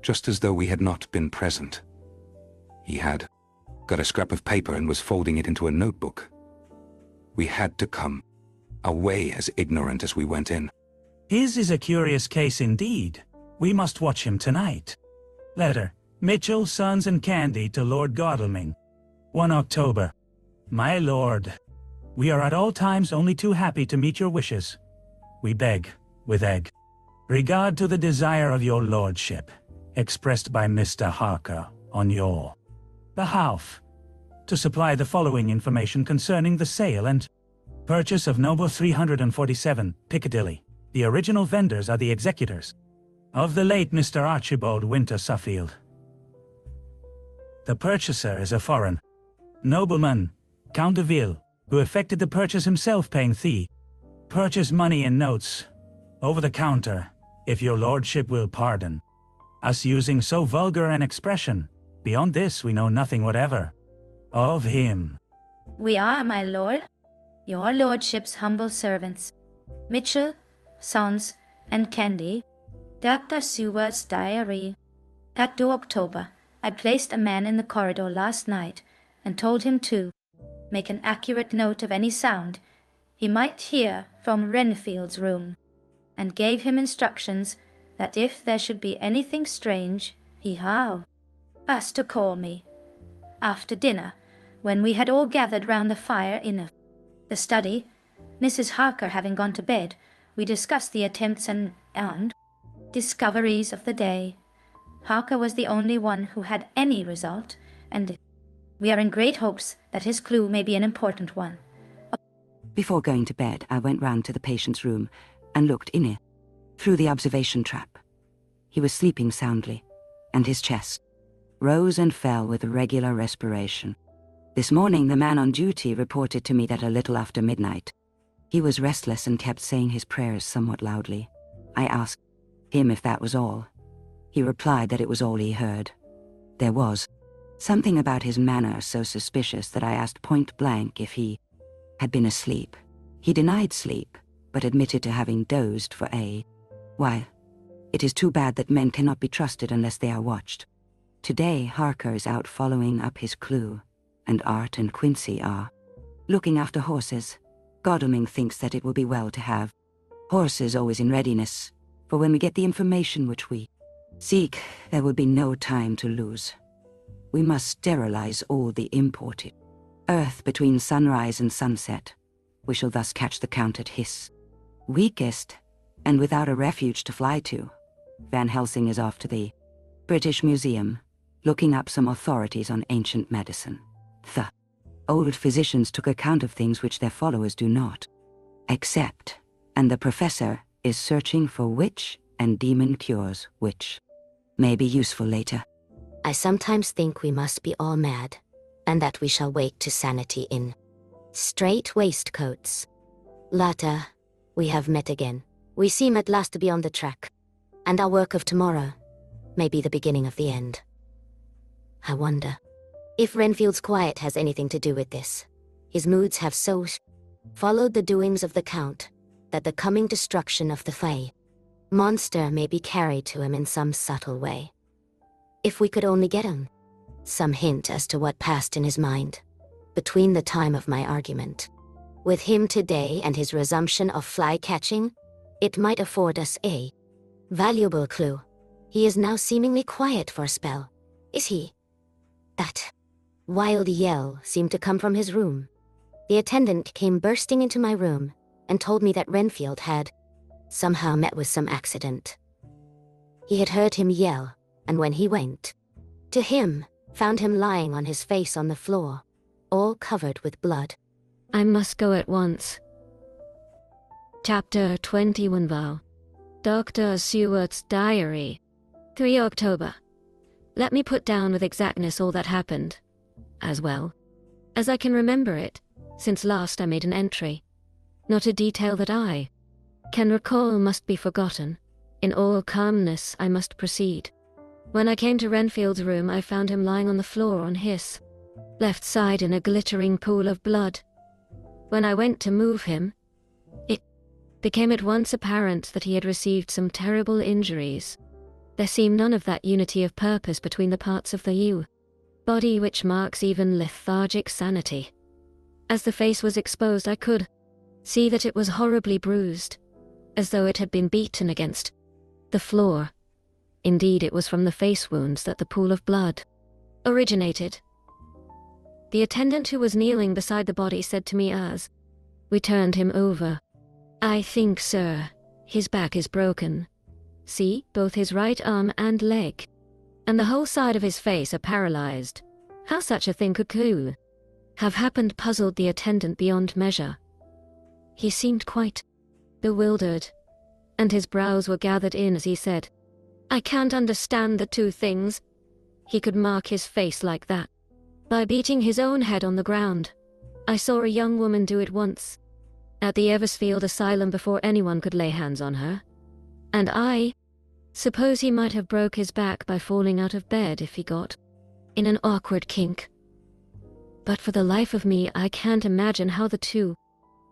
just as though we had not been present. He had got a scrap of paper and was folding it into a notebook. We had to come away as ignorant as we went in. His is a curious case indeed. We must watch him tonight. Letter, Mitchell, Sons and Candy to Lord Godalming. 1 October. My lord, we are at all times only too happy to meet your wishes. We beg, with regard to the desire of your lordship, expressed by Mr. Harker on your behalf, to supply the following information concerning the sale and purchase of Noble 347, Piccadilly. The original vendors are the executors of the late Mr. Archibald Winter Suffield. The purchaser is a foreign nobleman, Count de Ville, who effected the purchase himself, paying the purchase money in notes, over the counter, if your lordship will pardon us using so vulgar an expression. Beyond this we know nothing whatever of him. We are, my lord, your lordship's humble servants, Mitchell, Sons, and Candy. Dr. Seward's diary. At 2 October, I placed a man in the corridor last night and told him to make an accurate note of any sound he might hear from Renfield's room, and gave him instructions that if there should be anything strange, he asked to call me. After dinner, when we had all gathered round the fire in the study, Mrs. Harker having gone to bed, we discussed the attempts and discoveries of the day. Harker was the only one who had any result, and we are in great hopes that his clue may be an important one. Before going to bed, I went round to the patient's room and looked in it, through the observation trap. He was sleeping soundly, and his chest rose and fell with regular respiration. This morning the man on duty reported to me that a little after midnight, he was restless and kept saying his prayers somewhat loudly. I asked him if that was all. He replied that it was all he heard. There was something about his manner so suspicious that I asked point blank if he had been asleep. He denied sleep, but admitted to having dozed for a while. It is too bad that men cannot be trusted unless they are watched. Today Harker is out following up his clue, and Art and Quincy are looking after horses. Godalming thinks that it will be well to have horses always in readiness, for when we get the information which we seek, there will be no time to lose. We must sterilize all the imported earth between sunrise and sunset. We shall thus catch the Count at his weakest, and without a refuge to fly to. Van Helsing is off to the British Museum, looking up some authorities on ancient medicine. The old physicians took account of things which their followers do not accept, and the professor is searching for witch and demon cures which May be useful later. I sometimes think we must be all mad, and that we shall wake to sanity in straight waistcoats. Lata, we have met again. We seem at last to be on the track, and our work of tomorrow may be the beginning of the end. I wonder if Renfield's quiet has anything to do with this. His moods have so followed the doings of the Count that the coming destruction of the Fae monster may be carried to him in some subtle way. If we could only get him some hint as to what passed in his mind between the time of my argument with him today and his resumption of fly-catching, it might afford us a valuable clue. He is now seemingly quiet for a spell. Is he? That wild yell seemed to come from his room. The attendant came bursting into my room and told me that Renfield had somehow met with some accident. He had heard him yell, and when he went to him, found him lying on his face on the floor, all covered with blood. I must go at once. Chapter 21 Vow. Dr. Seward's Diary. 3 October. Let me put down with exactness all that happened, as well as I can remember it, since last I made an entry. Not a detail that I can recall must be forgotten. In all calmness I must proceed. When I came to Renfield's room, I found him lying on the floor on his left side in a glittering pool of blood. When I went to move him, it became at once apparent that he had received some terrible injuries. There seemed none of that unity of purpose between the parts of the body which marks even lethargic sanity. As the face was exposed, I could see that it was horribly bruised, as though it had been beaten against the floor. Indeed, it was from the face wounds that the pool of blood originated. The attendant who was kneeling beside the body said to me as we turned him over, "I think, sir, his back is broken. See, both his right arm and leg, and the whole side of his face are paralyzed. How such a thing could have happened puzzled the attendant beyond measure. He seemed quite bewildered, and his brows were gathered in as he said, 'I can't understand the two things. He could mark his face like that by beating his own head on the ground. I saw a young woman do it once at the Eversfield Asylum before anyone could lay hands on her. And I suppose he might have broke his back by falling out of bed if he got in an awkward kink. But for the life of me, I can't imagine how the two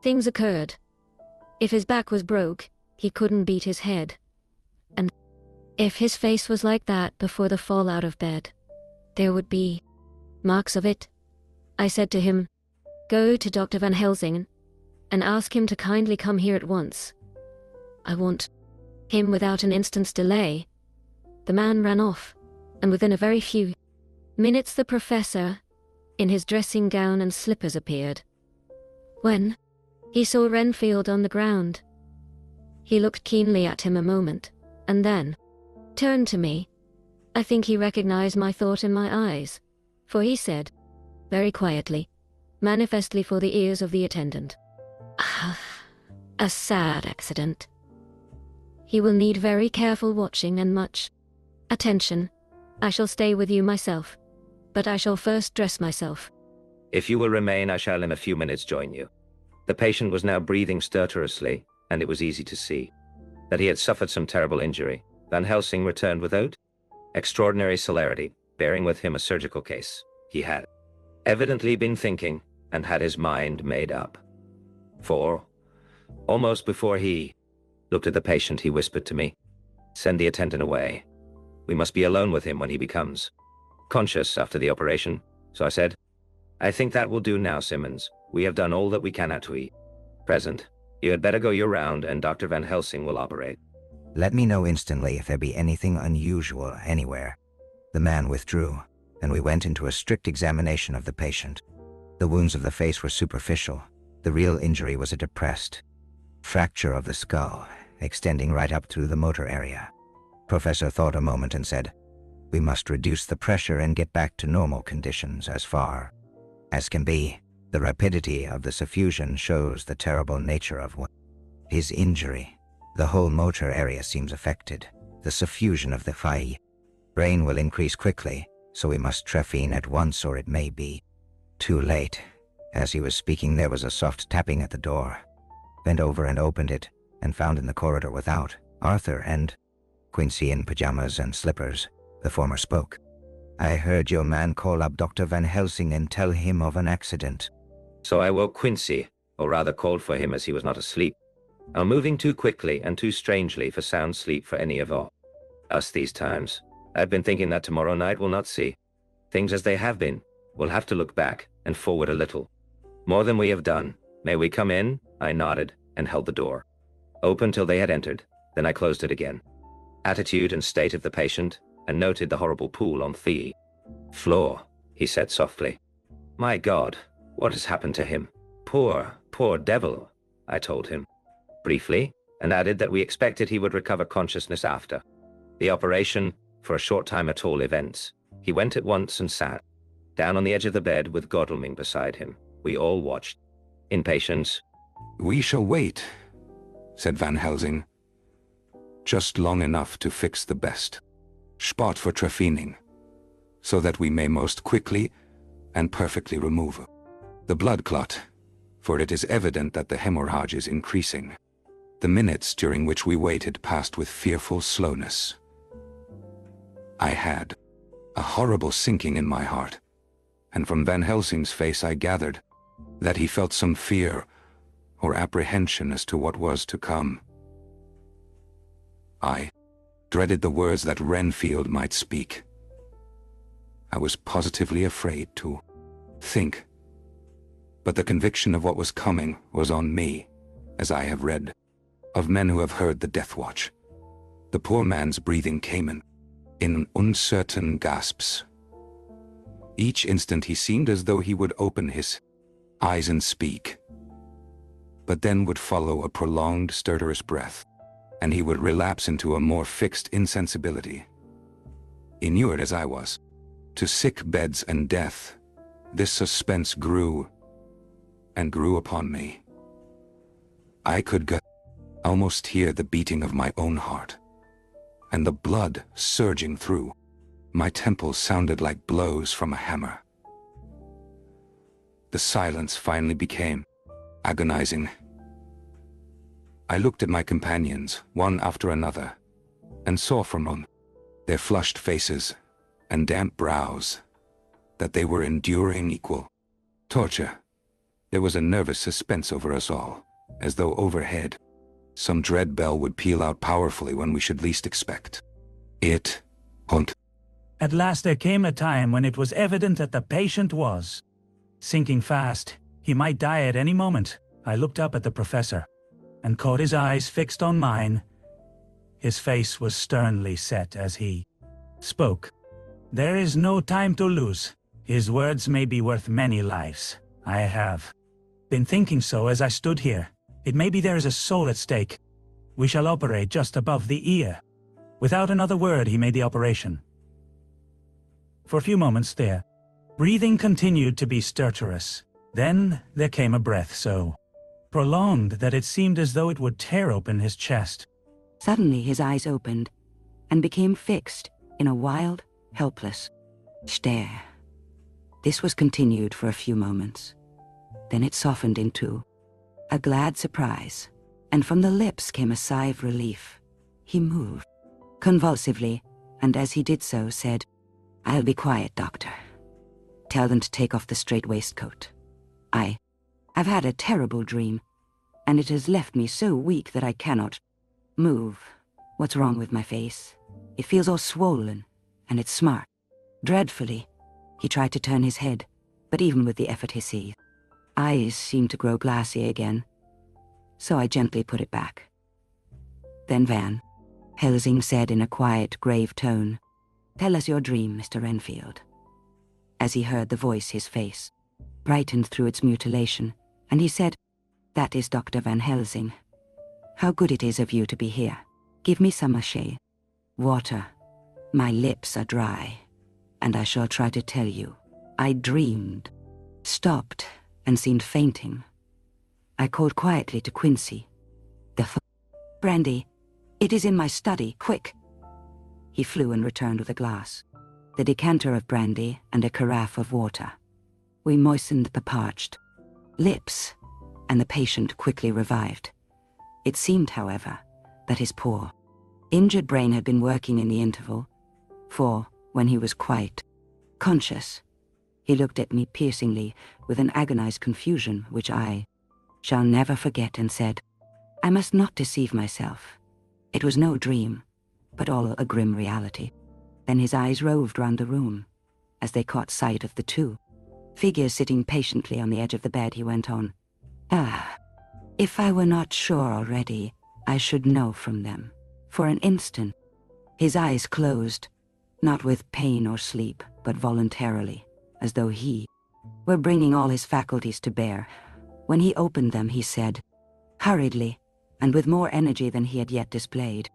things occurred. If his back was broke, he couldn't beat his head. And if his face was like that before the fall out of bed, there would be marks of it. I said to him, 'Go to Dr. Van Helsing and ask him to kindly come here at once. I want him without an instant's delay.' The man ran off, and within a very few minutes the professor, in his dressing gown and slippers, appeared. When he saw Renfield on the ground, he looked keenly at him a moment, and then turned to me. I think he recognized my thought in my eyes, for he said, very quietly, manifestly for the ears of the attendant, 'A sad accident. He will need very careful watching and much attention. I shall stay with you myself, but I shall first dress myself.' If you will remain, I shall in a few minutes join you. The patient was now breathing stertorously, and it was easy to see that he had suffered some terrible injury. Van Helsing returned without extraordinary celerity, bearing with him a surgical case. He had evidently been thinking and had his mind made up. For, almost before he looked at the patient, he whispered to me, 'Send the attendant away. We must be alone with him when he becomes conscious after the operation.' So I said, 'I think that will do now, Simmons. We have done all that we can at present. You had better go your round, and Dr. Van Helsing will operate.' Let me know instantly if there be anything unusual anywhere." The man withdrew, and we went into a strict examination of the patient. The wounds of the face were superficial. The real injury was a depressed fracture of the skull, extending right up through the motor area. Professor thought a moment and said, "We must reduce the pressure and get back to normal conditions as far as can be. The rapidity of the suffusion shows the terrible nature of his injury. The whole motor area seems affected. The suffusion of the Fae Rain will increase quickly, so we must trephine at once or it may be too late. As he was speaking, there was a soft tapping at the door. Bent over and opened it, and found in the corridor without Arthur and Quincy in pajamas and slippers. The former spoke. "I heard your man call up Dr. Van Helsing and tell him of an accident." So I woke Quincy, or rather called for him as he was not asleep. I'm moving too quickly and too strangely for sound sleep for any of us these times. I've been thinking that tomorrow night we'll not see things as they have been. We'll have to look back and forward a little. More than we have done. May we come in? I nodded and held the door open till they had entered. Then I closed it again. Attitude and state of the patient, and noted the horrible pool on the floor, he said softly. My God, what has happened to him? Poor, poor devil, I told him briefly, and added that we expected he would recover consciousness after the operation, for a short time at all events. He went at once and sat down on the edge of the bed with Godalming beside him. We all watched in patience. "We shall wait," said Van Helsing. "Just long enough to fix the best spot for trephining, so that we may most quickly and perfectly remove the blood clot, for it is evident that the hemorrhage is increasing." The minutes during which we waited passed with fearful slowness. I had a horrible sinking in my heart, and from Van Helsing's face I gathered that he felt some fear or apprehension as to what was to come. I dreaded the words that Renfield might speak. I was positively afraid to think, but the conviction of what was coming was on me, as I have read of men who have heard the death watch. The poor man's breathing came in uncertain gasps. Each instant he seemed as though he would open his eyes and speak, but then would follow a prolonged stertorous breath, and he would relapse into a more fixed insensibility. Inured as I was to sick beds and death, this suspense grew and grew upon me. I could almost hear the beating of my own heart, and the blood surging through my temples sounded like blows from a hammer. The silence finally became agonizing. I looked at my companions, one after another, and saw from their flushed faces and damp brows that they were enduring equal torture. There was a nervous suspense over us all, as though overhead some dread bell would peal out powerfully when we should least expect it. At last there came a time when it was evident that the patient was sinking fast. He might die at any moment. I looked up at the professor and caught his eyes fixed on mine. His face was sternly set as he spoke. "There is no time to lose. His words may be worth many lives. I have been thinking so as I stood here. It may be there is a soul at stake. We shall operate just above the ear." Without another word, he made the operation. For a few moments their breathing continued to be stertorous. Then there came a breath so prolonged that it seemed as though it would tear open his chest. Suddenly his eyes opened and became fixed in a wild, helpless stare. This was continued for a few moments. Then it softened into a glad surprise, and from the lips came a sigh of relief. He moved convulsively, and as he did so said, "I'll be quiet, doctor. Tell them to take off the straight waistcoat. I've had a terrible dream, and it has left me so weak that I cannot move. What's wrong with my face? It feels all swollen, and it's smart. Dreadfully." He tried to turn his head, but even with the effort his eyes seemed to grow glassy again, so I gently put it back. Then Van Helsing said in a quiet, grave tone, "Tell us your dream, Mr. Renfield." As he heard the voice, his face brightened through its mutilation, and he said, "That is Dr. Van Helsing. How good it is of you to be here. Give me some water. My lips are dry, and I shall try to tell you. I dreamed." Stopped and seemed fainting. I called quietly to Quincy. "Brandy, it is in my study, quick." He flew and returned with a glass, the decanter of brandy and a carafe of water. We moistened the parched lips, and the patient quickly revived. It seemed, however, that his poor, injured brain had been working in the interval, for, when he was quite conscious, he looked at me piercingly with an agonized confusion which I shall never forget, and said, "I must not deceive myself. It was no dream, but all a grim reality." Then his eyes roved round the room. As they caught sight of the two figures sitting patiently on the edge of the bed, he went on, If I were not sure already, I should know from them." For an instant, his eyes closed, not with pain or sleep, but voluntarily, as though he were bringing all his faculties to bear. When he opened them, he said, hurriedly, and with more energy than he had yet displayed,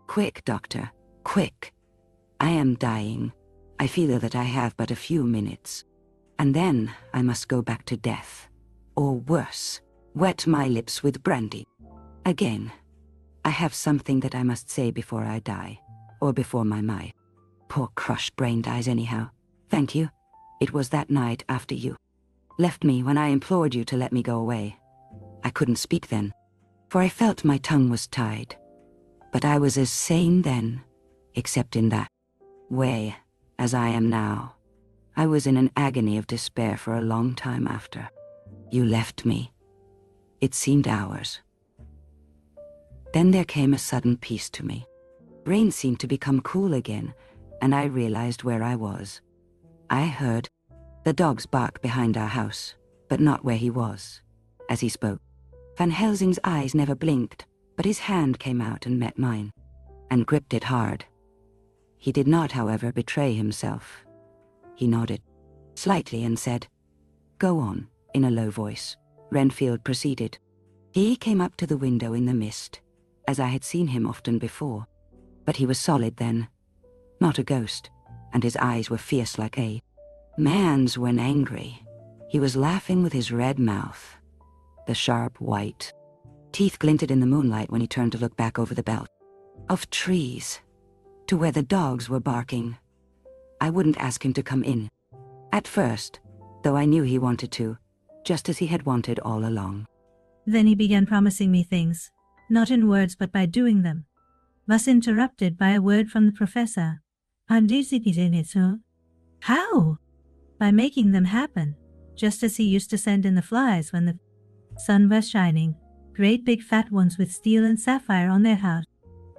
"Quick, doctor, quick. I am dying. I feel that I have but a few minutes. And then I must go back to death. Or worse, wet my lips with brandy. Again, I have something that I must say before I die, or before my poor crushed brain dies anyhow. Thank you. It was that night after you left me when I implored you to let me go away. I couldn't speak then, for I felt my tongue was tied. But I was as sane then, except in that way, as I am now. I was in an agony of despair for a long time after you left me. It seemed hours. Then there came a sudden peace to me. Brain seemed to become cool again, and I realized where I was. I heard the dogs bark behind our house, but not where he was. As he spoke, Van Helsing's eyes never blinked, but his hand came out and met mine, and gripped it hard. He did not, however, betray himself. He nodded slightly and said, "Go on," in a low voice. Renfield proceeded. He came up to the window in the mist, as I had seen him often before, but he was solid then, not a ghost, and his eyes were fierce like a man's when angry. He was laughing with his red mouth. The sharp white teeth glinted in the moonlight when he turned to look back over the belt of trees to where the dogs were barking. I wouldn't ask him to come in at first, though I knew he wanted to, just as he had wanted all along. Then he began promising me things, not in words but by doing them. Was interrupted by a word from the professor. How? By making them happen, just as he used to send in the flies when the sun was shining, great big fat ones with steel and sapphire on their house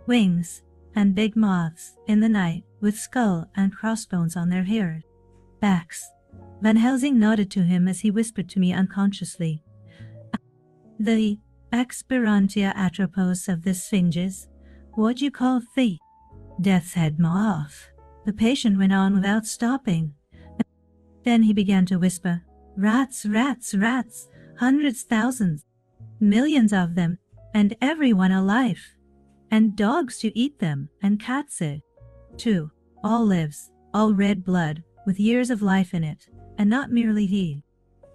wings, and big moths in the night with skull and crossbones on their hairs backs. Van Helsing nodded to him as he whispered to me unconsciously, "The Experantia atropos of the Sphinges, what you call the death's head moth." The patient went on without stopping. Then he began to whisper, "Rats, rats, rats, hundreds, thousands, millions of them, and everyone alive. And dogs to eat them, and cats too. All lives, all red blood, with years of life in it, and not merely he.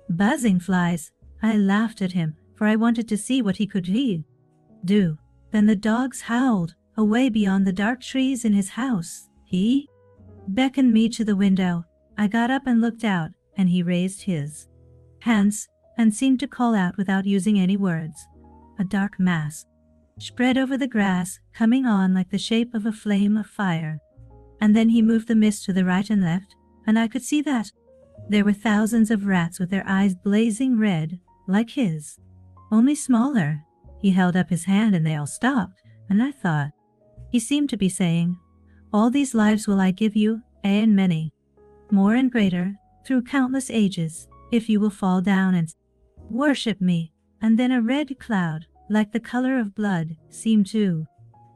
Buzzing flies." I laughed at him, for I wanted to see what he could do. Then the dogs howled, away beyond the dark trees in his house. He beckoned me to the window. I got up and looked out, and he raised his hands and seemed to call out without using any words. A dark mass spread over the grass, coming on like the shape of a flame of fire. And then he moved the mist to the right and left, and I could see that there were thousands of rats with their eyes blazing red, like his, only smaller. He held up his hand and they all stopped, and I thought, he seemed to be saying, "All these lives will I give you, and many more and greater, through countless ages, if you will fall down and worship me." And then a red cloud, like the color of blood, seemed to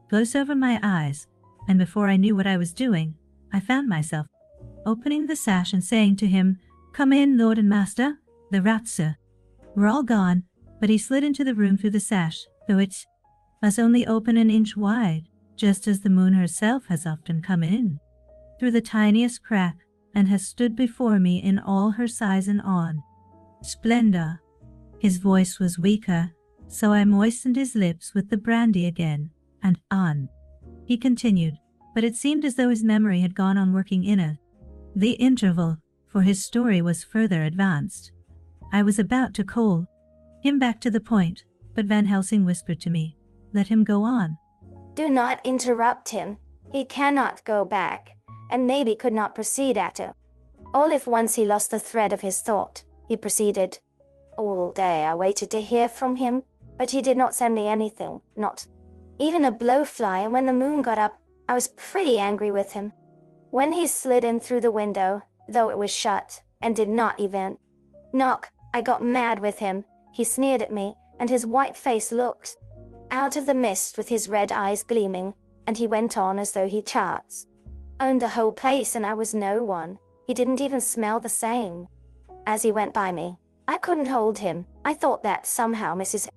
close over my eyes, and before I knew what I was doing, I found myself opening the sash and saying to him, "Come in, Lord and Master." The rats were all gone, but he slid into the room through the sash, though it was only open an inch wide, just as the moon herself has often come in through the tiniest crack, and has stood before me in all her size and splendor. His voice was weaker, so I moistened his lips with the brandy again, and on he continued, but it seemed as though his memory had gone on working in the interval, for his story was further advanced. I was about to call him back to the point, but Van Helsing whispered to me, "Let him go on." Do not interrupt him. He cannot go back, and maybe could not proceed at all. All if once he lost the thread of his thought, he proceeded. All day I waited to hear from him, but he did not send me anything, not even a blowfly, and when the moon got up, I was pretty angry with him. When he slid in through the window, though it was shut, and did not even knock, I got mad with him. He sneered at me, and his white face looked out of the mist with his red eyes gleaming, and he went on as though he owned the whole place and I was no one. He didn't even smell the same. As he went by me, I couldn't hold him. I thought that somehow Mrs.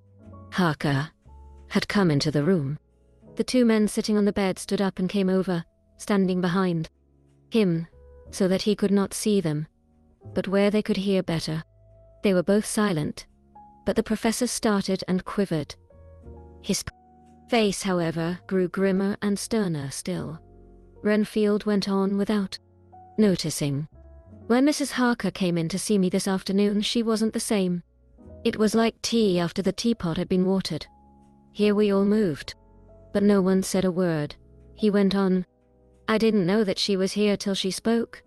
Harker had come into the room. The two men sitting on the bed stood up and came over, standing behind him, so that he could not see them, but where they could hear better. They were both silent, but the professor started and quivered. His face, however, grew grimmer and sterner still. Renfield went on without noticing. When Mrs. Harker came in to see me this afternoon, she wasn't the same. It was like tea after the teapot had been watered. Here we all moved, but no one said a word. He went on. I didn't know that she was here till she spoke,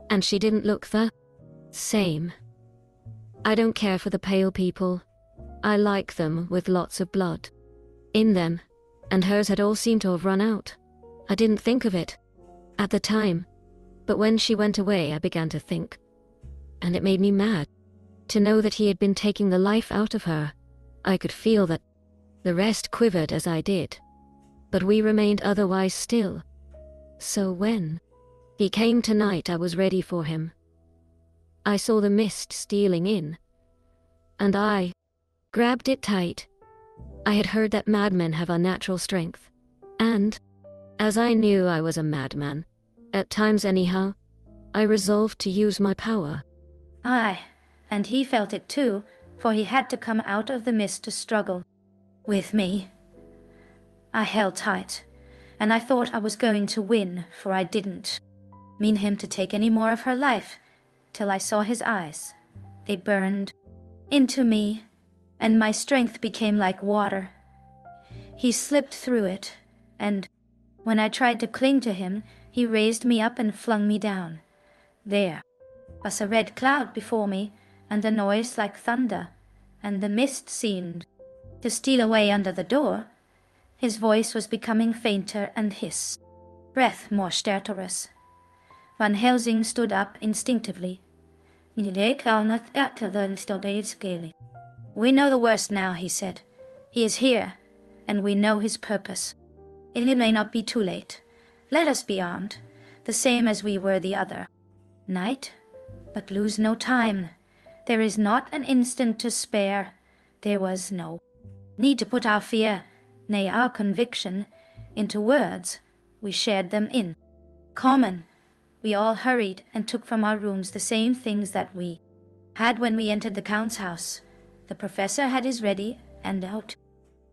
and she didn't look the same. I don't care for the pale people. I like them with lots of blood in them, and hers had all seemed to have run out. I didn't think of it at the time, but when she went away I began to think, and it made me mad to know that he had been taking the life out of her. I could feel that. The rest quivered as I did, but we remained otherwise still. So when he came tonight, I was ready for him. I saw the mist stealing in, and I grabbed it tight. I had heard that madmen have unnatural strength, and, as I knew I was a madman, at times anyhow, I resolved to use my power. Aye, and he felt it too, for he had to come out of the mist to struggle with me. I held tight, and I thought I was going to win, for I didn't mean him to take any more of her life, till I saw his eyes. They burned into me, and my strength became like water. He slipped through it, and when I tried to cling to him, he raised me up and flung me down. There was a red cloud before me, and a noise like thunder, and the mist seemed to steal away under the door. His voice was becoming fainter, and his breath more stertorous. Van Helsing stood up instinctively. We know the worst now, he said. He is here, and we know his purpose. It may not be too late. Let us be armed, the same as we were the other night, but lose no time. There is not an instant to spare. There was no need to put our fear, nay, our conviction, into words. We shared them in common. We all hurried and took from our rooms the same things that we had when we entered the Count's house. The professor had his ready and out.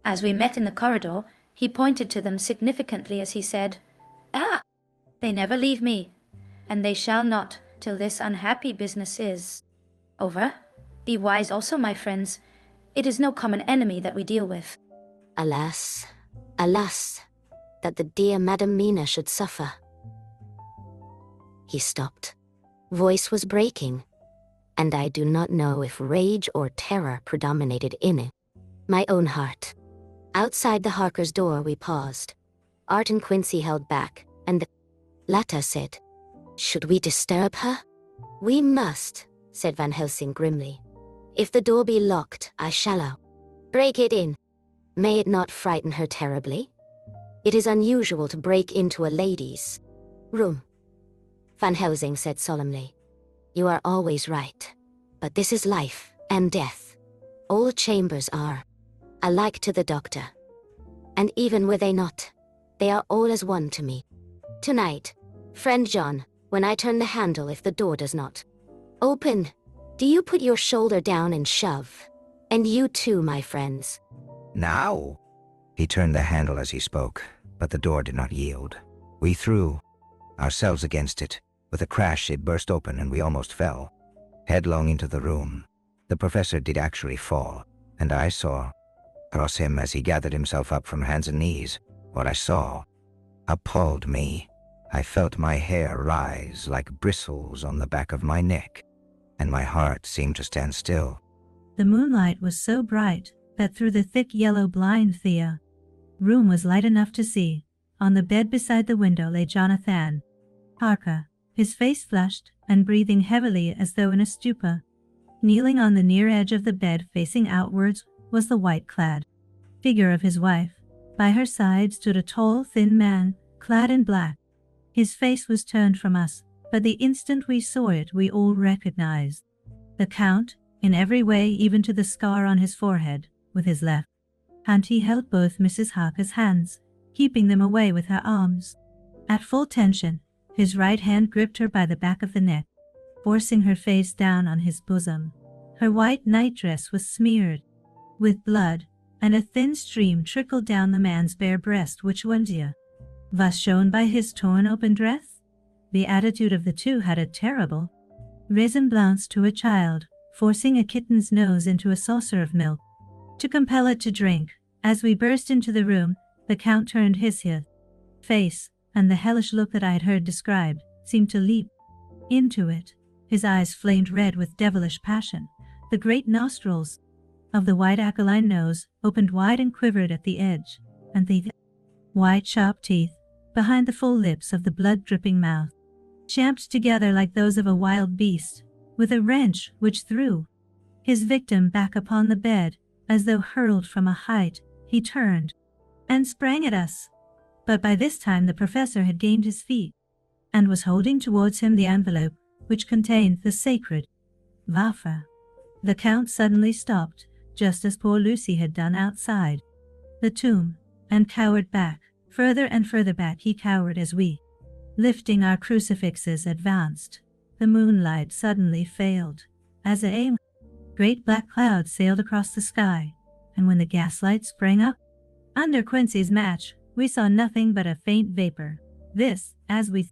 As we met in the corridor, he pointed to them significantly as he said, "Ah! They never leave me, and they shall not till this unhappy business is over. Be wise also, my friends. It is no common enemy that we deal with." Alas, alas, that the dear Madam Mina should suffer. He stopped. Voice was breaking, and I do not know if rage or terror predominated in it. My own heart. Outside the Harkers' door we paused. Art and Quincy held back, and the latter said, "Should we disturb her?" "We must," said Van Helsing grimly. "If the door be locked, I shall break it in. May it not frighten her terribly? It is unusual to break into a lady's room." Van Helsing said solemnly, "You are always right, but this is life and death. All chambers are alike to the doctor, and even were they not, they are all as one to me. Tonight, friend John, when I turn the handle, if the door does not open, do you put your shoulder down and shove? And you too, my friends." Now? He turned the handle as he spoke, but the door did not yield. We threw ourselves against it. With a crash, it burst open and we almost fell headlong into the room. The professor did actually fall, and I saw across him as he gathered himself up from hands and knees. What I saw appalled me. I felt my hair rise like bristles on the back of my neck, and my heart seemed to stand still. The moonlight was so bright that through the thick yellow blind the room was light enough to see. On the bed beside the window lay Jonathan Harker, his face flushed and breathing heavily as though in a stupor. Kneeling on the near edge of the bed facing outwards was the white-clad figure of his wife. By her side stood a tall, thin man, clad in black. His face was turned from us, but the instant we saw it we all recognized the Count, in every way, even to the scar on his forehead. With his left hand he held both Mrs. Harker's hands, keeping them away with her arms. At full tension, his right hand gripped her by the back of the neck, forcing her face down on his bosom. Her white nightdress was smeared with blood, and a thin stream trickled down the man's bare breast, which was shown by his torn open dress. The attitude of the two had a terrible resemblance to a child forcing a kitten's nose into a saucer of milk to compel it to drink. As we burst into the room, the Count turned his face, and the hellish look that I had heard described seemed to leap into it. His eyes flamed red with devilish passion. The great nostrils of the white aquiline nose opened wide and quivered at the edge, and the white sharp teeth behind the full lips of the blood-dripping mouth champed together like those of a wild beast. With a wrench which threw his victim back upon the bed as though hurled from a height, he turned and sprang at us. But by this time the professor had gained his feet and was holding towards him the envelope which contained the sacred Waffe. The Count suddenly stopped, just as poor Lucy had done outside the tomb, and cowered back. Further and further back he cowered as we, lifting our crucifixes, advanced. The moonlight suddenly failed, as a great black cloud sailed across the sky, and when the gaslight sprang up under Quincy's match, we saw nothing but a faint vapor. This, as we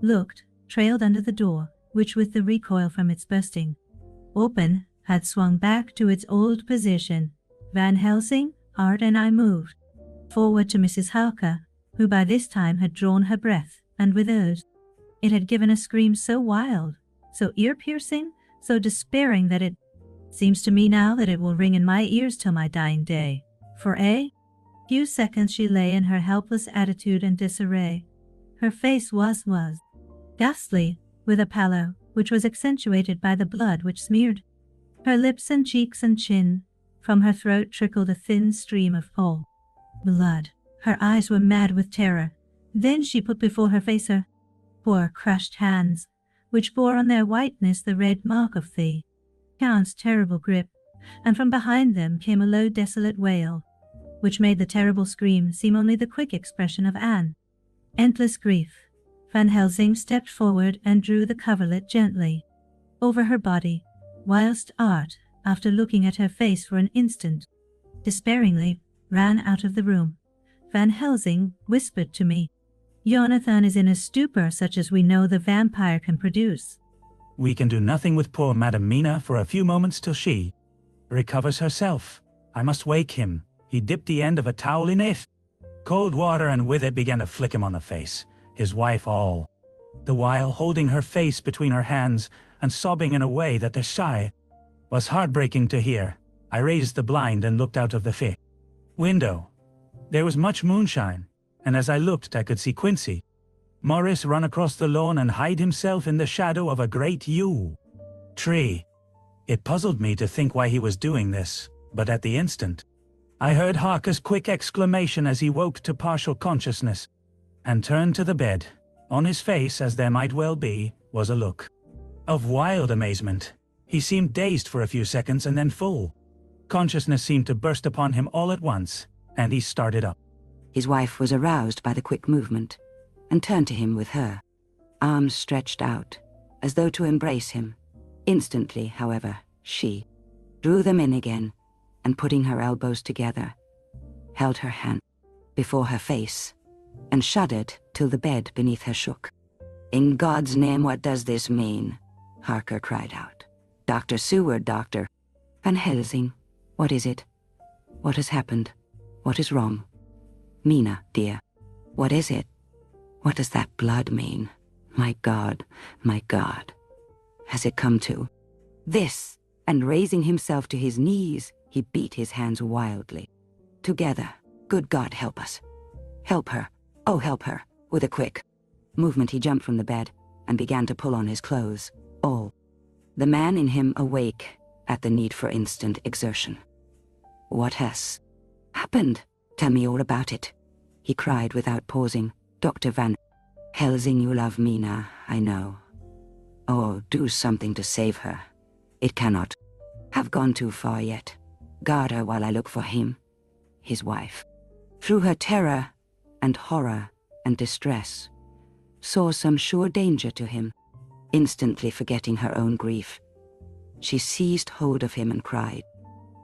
looked, trailed under the door, which with the recoil from its bursting open, had swung back to its old position. Van Helsing, Art and I moved forward to Mrs. Harker, who by this time had drawn her breath, and with hers, it had given a scream so wild, so ear-piercing, so despairing that it seems to me now that it will ring in my ears till my dying day. For a few seconds she lay in her helpless attitude and disarray. Her face was ghastly, with a pallor which was accentuated by the blood which smeared her lips and cheeks and chin. From her throat trickled a thin stream of pale blood. Her eyes were mad with terror. Then she put before her face her poor crushed hands, which bore on their whiteness the red mark of the Count's terrible grip, and from behind them came a low desolate wail, which made the terrible scream seem only the quick expression of an endless grief. Van Helsing stepped forward and drew the coverlet gently over her body, whilst Art, after looking at her face for an instant, despairingly, ran out of the room. Van Helsing whispered to me, "Jonathan is in a stupor such as we know the vampire can produce. We can do nothing with poor Madam Mina for a few moments till she recovers herself. I must wake him." He dipped the end of a towel in it, cold water, and with it began to flick him on the face, his wife all the while holding her face between her hands and sobbing in a way that the sigh was heartbreaking to hear. I raised the blind and looked out of the window. There was much moonshine, and as I looked I could see Quincy Morris run across the lawn and hide himself in the shadow of a great yew tree. It puzzled me to think why he was doing this, but at the instant, I heard Harker's quick exclamation as he woke to partial consciousness and turned to the bed. On his face, as there might well be, was a look of wild amazement. He seemed dazed for a few seconds, and then full consciousness seemed to burst upon him all at once, and he started up. His wife was aroused by the quick movement, and turned to him with her arms stretched out, as though to embrace him. Instantly, however, she drew them in again, and putting her elbows together, held her hand before her face, and shuddered till the bed beneath her shook. "In God's name, what does this mean?" Harker cried out. "Dr. Seward, Dr. Van Helsing, what is it? What has happened? What is wrong? Mina, dear, what is it? What does that blood mean? My God, my God. Has it come to this?" And raising himself to his knees, he beat his hands wildly. "Together, good God, help us. Help her. Oh, help her." With a quick movement, he jumped from the bed and began to pull on his clothes. All the man in him awake at the need for instant exertion. "What has happened? Tell me all about it," he cried without pausing. "Dr. Van Helsing, you love Mina, I know. Oh, do something to save her. It cannot have gone too far yet. Guard her while I look for him." His wife, through her terror and horror and distress, saw some sure danger to him. Instantly forgetting her own grief, she seized hold of him and cried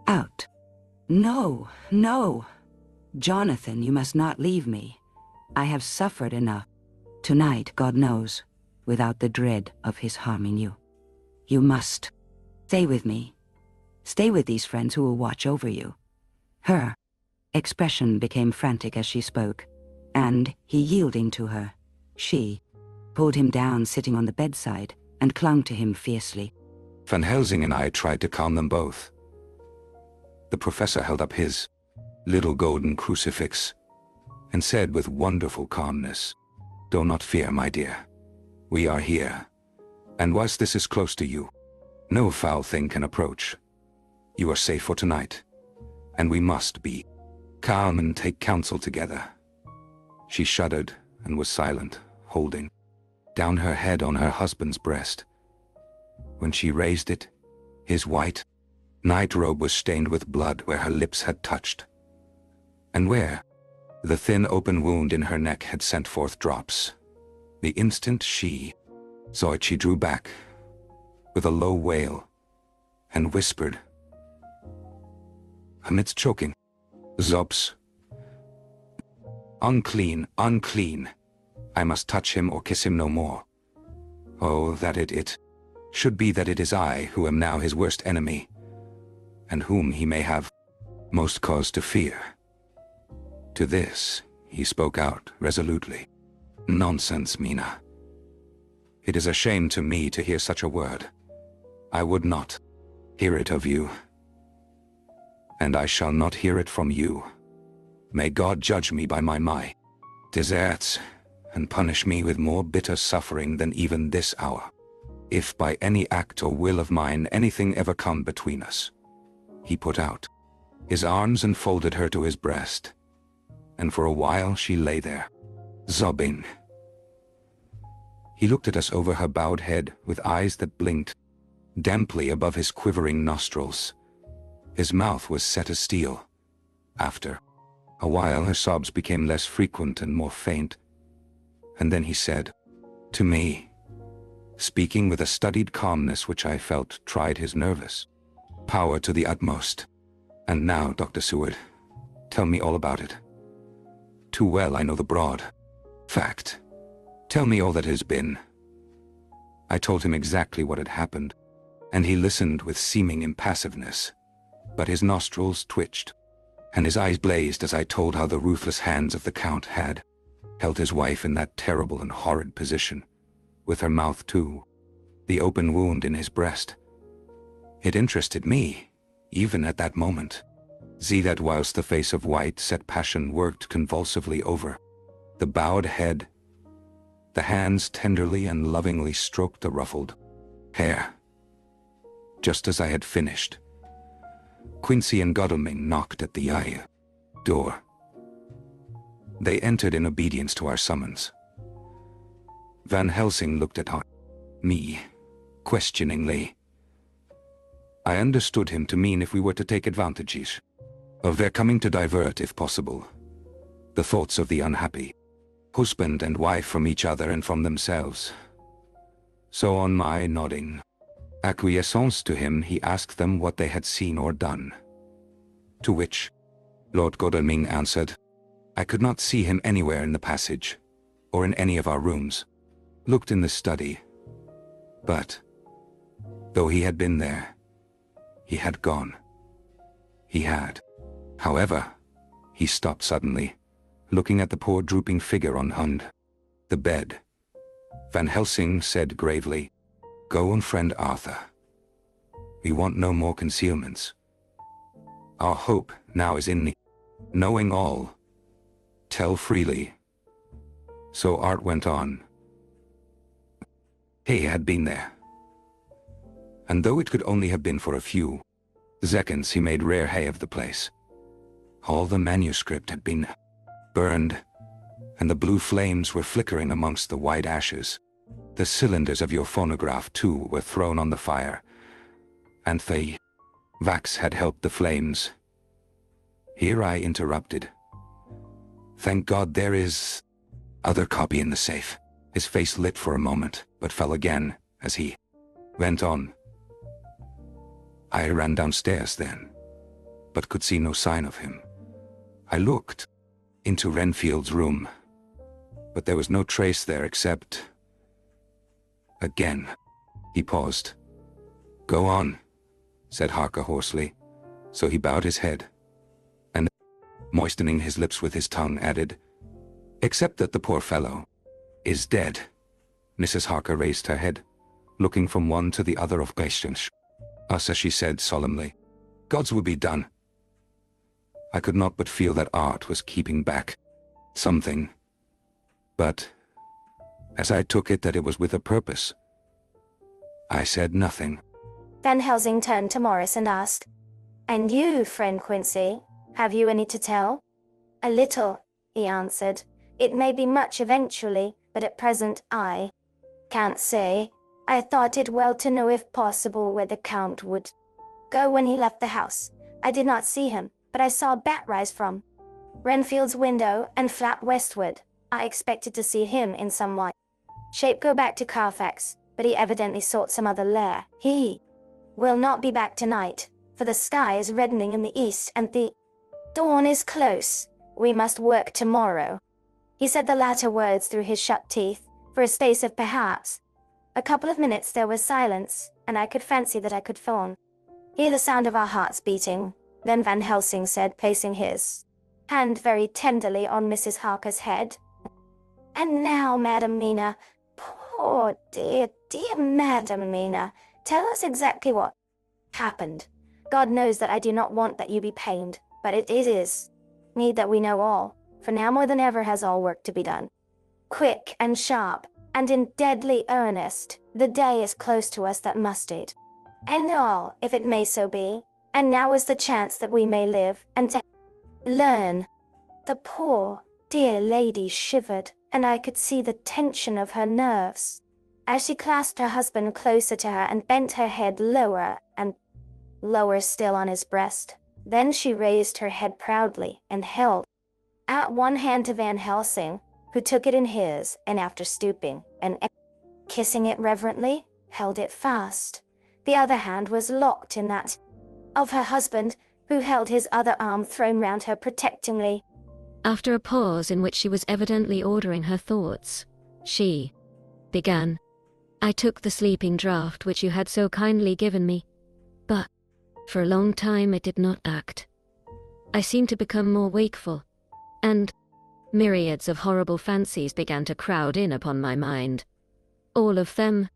out, "No, no! Jonathan, you must not leave me. I have suffered enough tonight, God knows, without the dread of his harming you. You must stay with me. Stay with these friends who will watch over you." Her expression became frantic as she spoke, and he yielding to her, she pulled him down sitting on the bedside and clung to him fiercely. Van Helsing and I tried to calm them both. The professor held up his little golden crucifix and said with wonderful calmness, "Do not fear, my dear. We are here, and whilst this is close to you, no foul thing can approach. You are safe for tonight, and we must be calm and take counsel together." She shuddered and was silent, holding down her head on her husband's breast. When she raised it, his white night robe was stained with blood where her lips had touched, and where the thin open wound in her neck had sent forth drops. The instant she saw it, she drew back with a low wail and whispered, amidst choking sobs, "Unclean, unclean. I must touch him or kiss him no more. Oh, that it should be that it is I who am now his worst enemy, and whom he may have most cause to fear." To this, he spoke out resolutely, "Nonsense, Mina. It is a shame to me to hear such a word. I would not hear it of you, and I shall not hear it from you. May God judge me by my deserts, and punish me with more bitter suffering than even this hour, if by any act or will of mine anything ever come between us." He put out his arms and folded her to his breast, and for a while she lay there, sobbing. He looked at us over her bowed head with eyes that blinked damply above his quivering nostrils. His mouth was set as steel. After a while her sobs became less frequent and more faint, and then he said to me, speaking with a studied calmness which I felt tried his nervous power to the utmost, "And now, Dr. Seward, tell me all about it. Too well I know the broad fact. Tell me all that has been." I told him exactly what had happened, and he listened with seeming impassiveness, but his nostrils twitched, and his eyes blazed as I told how the ruthless hands of the Count had held his wife in that terrible and horrid position, with her mouth too, the open wound in his breast. It interested me, even at that moment. See that whilst the face of white set passion worked convulsively over the bowed head, the hands tenderly and lovingly stroked the ruffled hair. Just as I had finished, Quincy and Godalming knocked at the door. They entered in obedience to our summons. Van Helsing looked at me questioningly. I understood him to mean if we were to take advantages of their coming to divert, if possible, the thoughts of the unhappy husband and wife from each other and from themselves. So on my nodding acquiescence to him, he asked them what they had seen or done. To which Lord Godalming answered, I could not see him anywhere in the passage, or in any of our rooms. Looked in the study, but, though he had been there, he had gone. He had. However, he stopped suddenly, looking at the poor drooping figure on the bed. Van Helsing said gravely, "Go on, friend Arthur. We want no more concealments. Our hope now is in knowing all. Tell freely." So Art went on. He had been there. And though it could only have been for a few seconds, he made rare hay of the place. All the manuscript had been burned, and the blue flames were flickering amongst the white ashes. The cylinders of your phonograph, too, were thrown on the fire, and the wax had helped the flames. Here I interrupted. "Thank God there is other copy in the safe." His face lit for a moment, but fell again as he went on. I ran downstairs then, but could see no sign of him. I looked into Renfield's room, but there was no trace there except... Again, he paused. "Go on," said Harker hoarsely. So he bowed his head, and, moistening his lips with his tongue, added, "Except that the poor fellow is dead." Mrs. Harker raised her head, looking from one to the other of patience. Us, as she said solemnly, "God's will be done." I could not but feel that Art was keeping back something, but, as I took it that it was with a purpose, I said nothing. Van Helsing turned to Morris and asked, "And you, friend Quincy, have you any to tell?" "A little," he answered. "It may be much eventually, but at present I can't say. I thought it well to know if possible where the Count would go when he left the house. I did not see him, but I saw a bat rise from Renfield's window and flap westward. I expected to see him in some way shape go back to Carfax, but he evidently sought some other lair. He will not be back tonight, for the sky is reddening in the east and the dawn is close. We must work tomorrow." He said the latter words through his shut teeth. For a space of perhaps a couple of minutes there was silence, and I could fancy that I could hear the sound of our hearts beating. Then Van Helsing said, placing his hand very tenderly on Mrs. Harker's head, "And now, Madam Mina, poor dear Madam Mina, tell us exactly what happened. God knows that I do not want that you be pained, but it is need that we know all, for now more than ever has all work to be done. Quick and sharp, and in deadly earnest. The day is close to us that must it. And all, if it may so be. And now is the chance that we may live, and to learn." The poor, dear lady shivered, and I could see the tension of her nerves, as she clasped her husband closer to her and bent her head lower and lower still on his breast. Then she raised her head proudly and held out one hand to Van Helsing, who took it in his, and after stooping and kissing it reverently, held it fast. The other hand was locked in that of her husband, who held his other arm thrown round her protectingly. After a pause in which she was evidently ordering her thoughts, she began. "I took the sleeping draught which you had so kindly given me, but for a long time it did not act. I seemed to become more wakeful, and myriads of horrible fancies began to crowd in upon my mind, all of them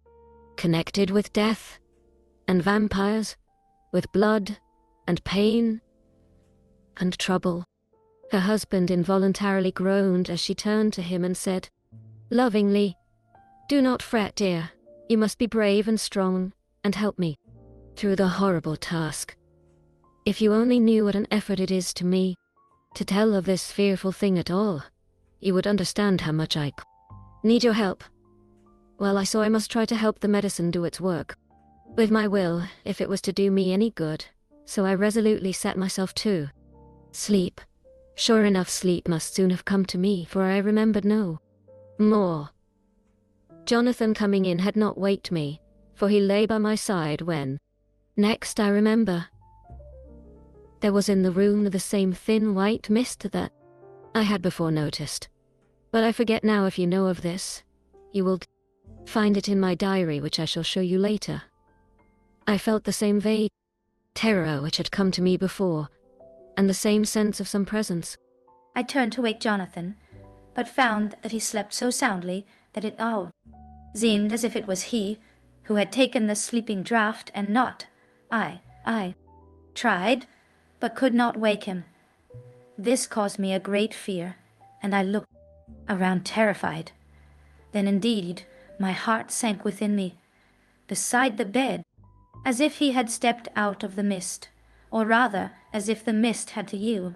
connected with death, and vampires, with blood, and pain, and trouble." Her husband involuntarily groaned as she turned to him and said, lovingly, "Do not fret, dear. You must be brave and strong, and help me through the horrible task. If you only knew what an effort it is to me to tell of this fearful thing at all, you would understand how much I need your help." Well, I saw I must try to help the medicine do its work with my will, if it was to do me any good, so I resolutely set myself to sleep. Sure enough, sleep must soon have come to me, for I remembered no more. Jonathan coming in had not waked me, for he lay by my side when next I remember there was in the room the same thin white mist that I had before noticed. But I forget now if you know of this. You will find it in my diary, which I shall show you later. I felt the same vague terror which had come to me before, and the same sense of some presence. I turned to wake Jonathan, but found that he slept so soundly that it all seemed as if it was he who had taken the sleeping draught and not I. I tried, but could not wake him. This caused me a great fear, and I looked around terrified. Then indeed my heart sank within me, beside the bed, as if he had stepped out of the mist, or rather as if the mist had to yield.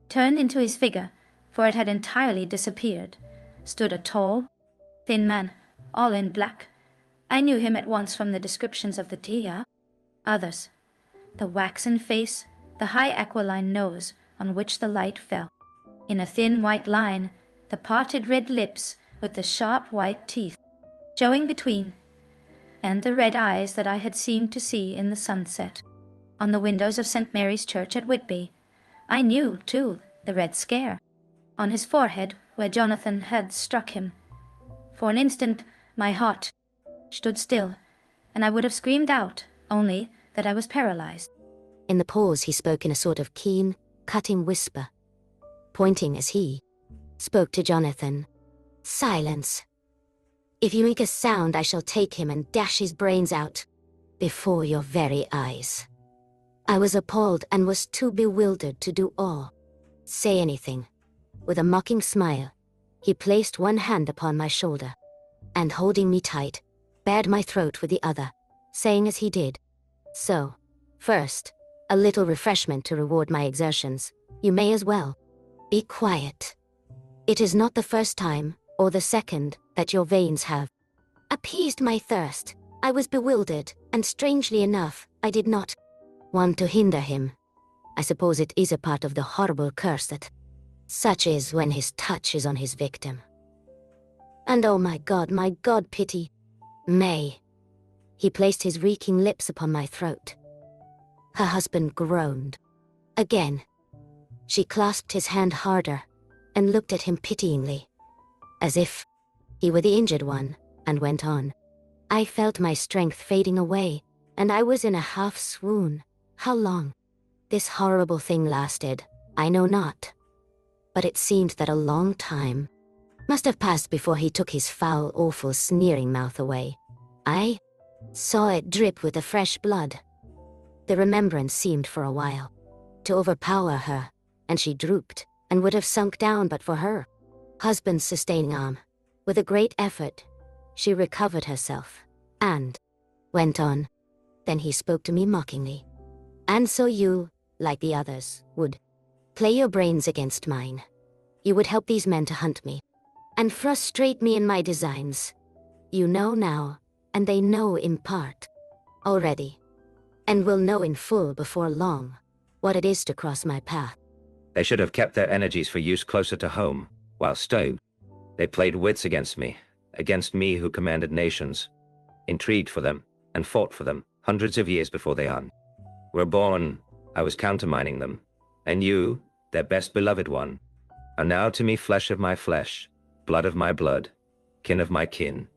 Turned into his figure, for it had entirely disappeared, stood a tall, thin man, all in black. I knew him at once from the descriptions of the Diez. Others, the waxen face, the high aquiline nose on which the light fell, in a thin white line, the parted red lips with the sharp white teeth showing between, and the red eyes that I had seemed to see in the sunset on the windows of St. Mary's Church at Whitby. I knew, too, the red scare on his forehead where Jonathan had struck him. For an instant my heart stood still, and I would have screamed out, only that I was paralyzed. In the pause he spoke in a sort of keen, cutting whisper, pointing as he spoke to Jonathan. "Silence. If you make a sound, I shall take him and dash his brains out, before your very eyes." I was appalled and was too bewildered to do or say anything. With a mocking smile, he placed one hand upon my shoulder, and holding me tight, bared my throat with the other, saying as he did, "So, first, a little refreshment to reward my exertions. You may as well be quiet. It is not the first time, or the second, that your veins have appeased my thirst." I was bewildered, and strangely enough, I did not want to hinder him. I suppose it is a part of the horrible curse that such is when his touch is on his victim. And oh my God, pity May. He placed his reeking lips upon my throat. Her husband groaned. Again. She clasped his hand harder, and looked at him pityingly, as if he were the injured one, and went on. I felt my strength fading away, and I was in a half swoon. How long this horrible thing lasted, I know not. But it seemed that a long time must have passed before he took his foul, awful, sneering mouth away. I saw it drip with the fresh blood. The remembrance seemed for a while to overpower her, and she drooped, and would have sunk down but for her husband's sustaining arm. With a great effort, she recovered herself, and went on. Then he spoke to me mockingly. "And so you, like the others, would play your brains against mine. You would help these men to hunt me, and frustrate me in my designs. You know now, and they know in part already, and will know in full before long, what it is to cross my path." They should have kept their energies for use closer to home, while stowed. They played wits against me who commanded nations, intrigued for them, and fought for them hundreds of years before they were born. I was countermining them, and you, their best beloved one, are now to me flesh of my flesh, blood of my blood, kin of my kin,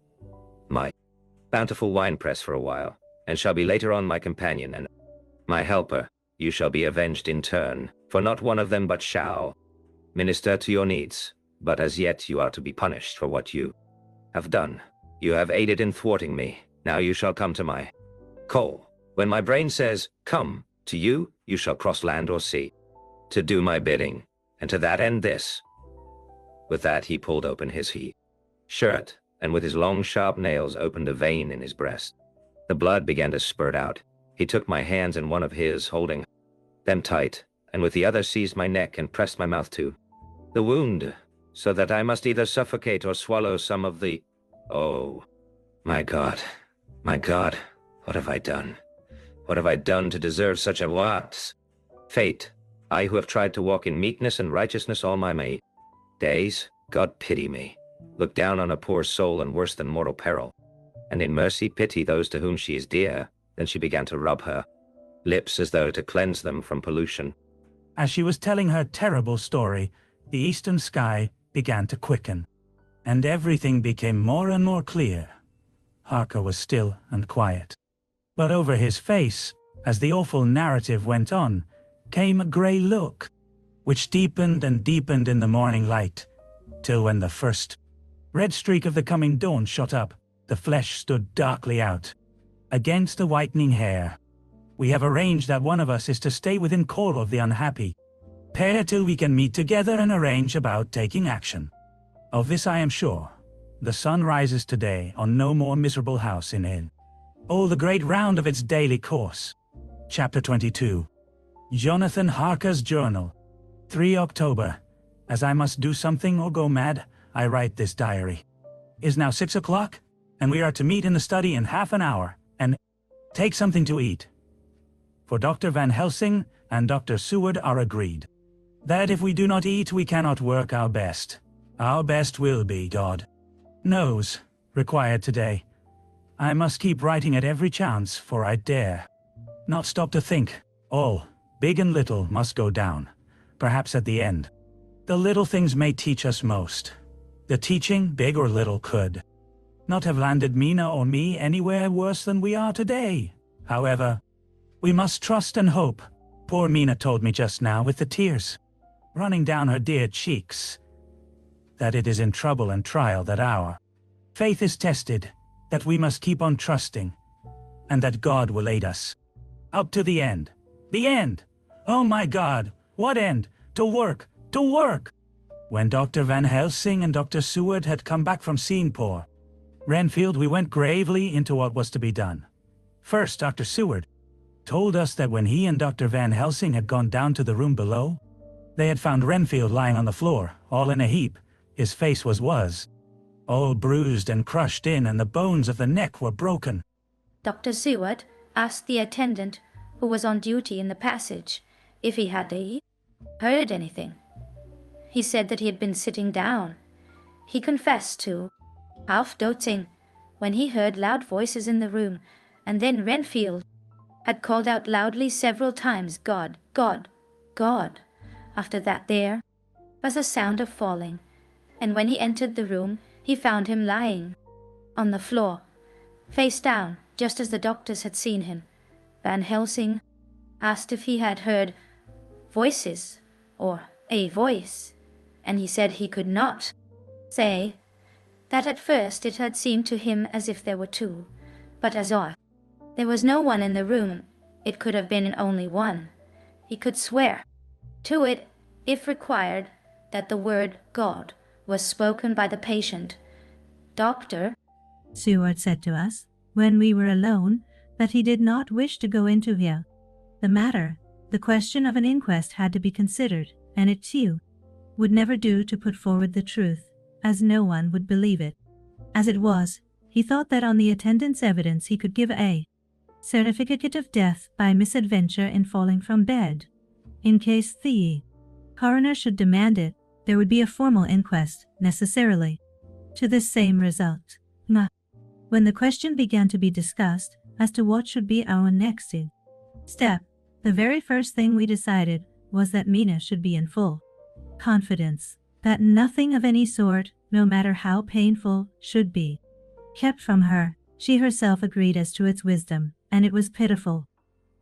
my bountiful winepress for a while, and shall be later on my companion and my helper. You shall be avenged in turn, for not one of them but shall minister to your needs, but as yet you are to be punished for what you have done. You have aided in thwarting me, now you shall come to my call. When my brain says, come, to you, you shall cross land or sea, to do my bidding, and to that end this. With that he pulled open his shirt, and with his long sharp nails opened a vein in his breast. The blood began to spurt out. He took my hands in one of his, holding them tight, and with the other seized my neck and pressed my mouth to the wound, so that I must either suffocate or swallow some of the... Oh, my God, what have I done? What have I done to deserve such a fate? I who have tried to walk in meekness and righteousness all my days, God pity me. Look down on a poor soul in worse than mortal peril, and in mercy pity those to whom she is dear. Then she began to rub her lips as though to cleanse them from pollution. As she was telling her terrible story, The eastern sky began to quicken, and everything became more and more clear. Harker was still and quiet. But over his face, as the awful narrative went on, came a grey look, which deepened and deepened in the morning light, till when the first red streak of the coming dawn shot up, the flesh stood darkly out against the whitening hair. We have arranged that one of us is to stay within call of the unhappy pair till we can meet together and arrange about taking action. Of this I am sure. The sun rises today on no more miserable house in inn. All the great round of its daily course. Chapter 22. Jonathan Harker's Journal. 3 October. As I must do something or go mad, I write this diary. Is now 6 o'clock, and we are to meet in the study in half an hour, and take something to eat. For Dr. Van Helsing and Dr. Seward are agreed that if we do not eat, we cannot work our best. Our best will be, God knows, required today. I must keep writing at every chance, for I dare not stop to think. All, big and little, must go down, perhaps at the end. The little things may teach us most. The teaching, big or little, could not have landed Mina or me anywhere worse than we are today. However, we must trust and hope. Poor Mina told me just now, with the tears running down her dear cheeks, that it is in trouble and trial that our faith is tested, that we must keep on trusting, and that God will aid us up to the end. The end! Oh my God, what end? To work! To work! When Dr. Van Helsing and Dr. Seward had come back from seeing poor Renfield, we went gravely into what was to be done. First, Dr. Seward told us that when he and Dr. Van Helsing had gone down to the room below, they had found Renfield lying on the floor, all in a heap. His face was all bruised and crushed in, and the bones of the neck were broken. Dr. Seward asked the attendant, who was on duty in the passage, if he had heard anything. He said that he had been sitting down. He confessed to half doting when he heard loud voices in the room, and then Renfield had called out loudly several times, God, God, God. After that there was a sound of falling, and when he entered the room, he found him lying on the floor, face down, just as the doctors had seen him. Van Helsing asked if he had heard voices, or a voice, and he said he could not say that at first it had seemed to him as if there were two, but as there was no one in the room, it could have been only one. He could swear to it, if required, that the word God was spoken by the patient. Dr. Seward said to us, when we were alone, that he did not wish to go into the matter. The question of an inquest had to be considered, and it too would never do to put forward the truth, as no one would believe it. As it was, he thought that on the attendant's evidence he could give a certificate of death by misadventure in falling from bed. In case the coroner should demand it, there would be a formal inquest, necessarily, to the same result. When the question began to be discussed as to what should be our next step, the very first thing we decided was that Mina should be in full confidence, that nothing of any sort, no matter how painful, should be kept from her. She herself agreed as to its wisdom, and it was pitiful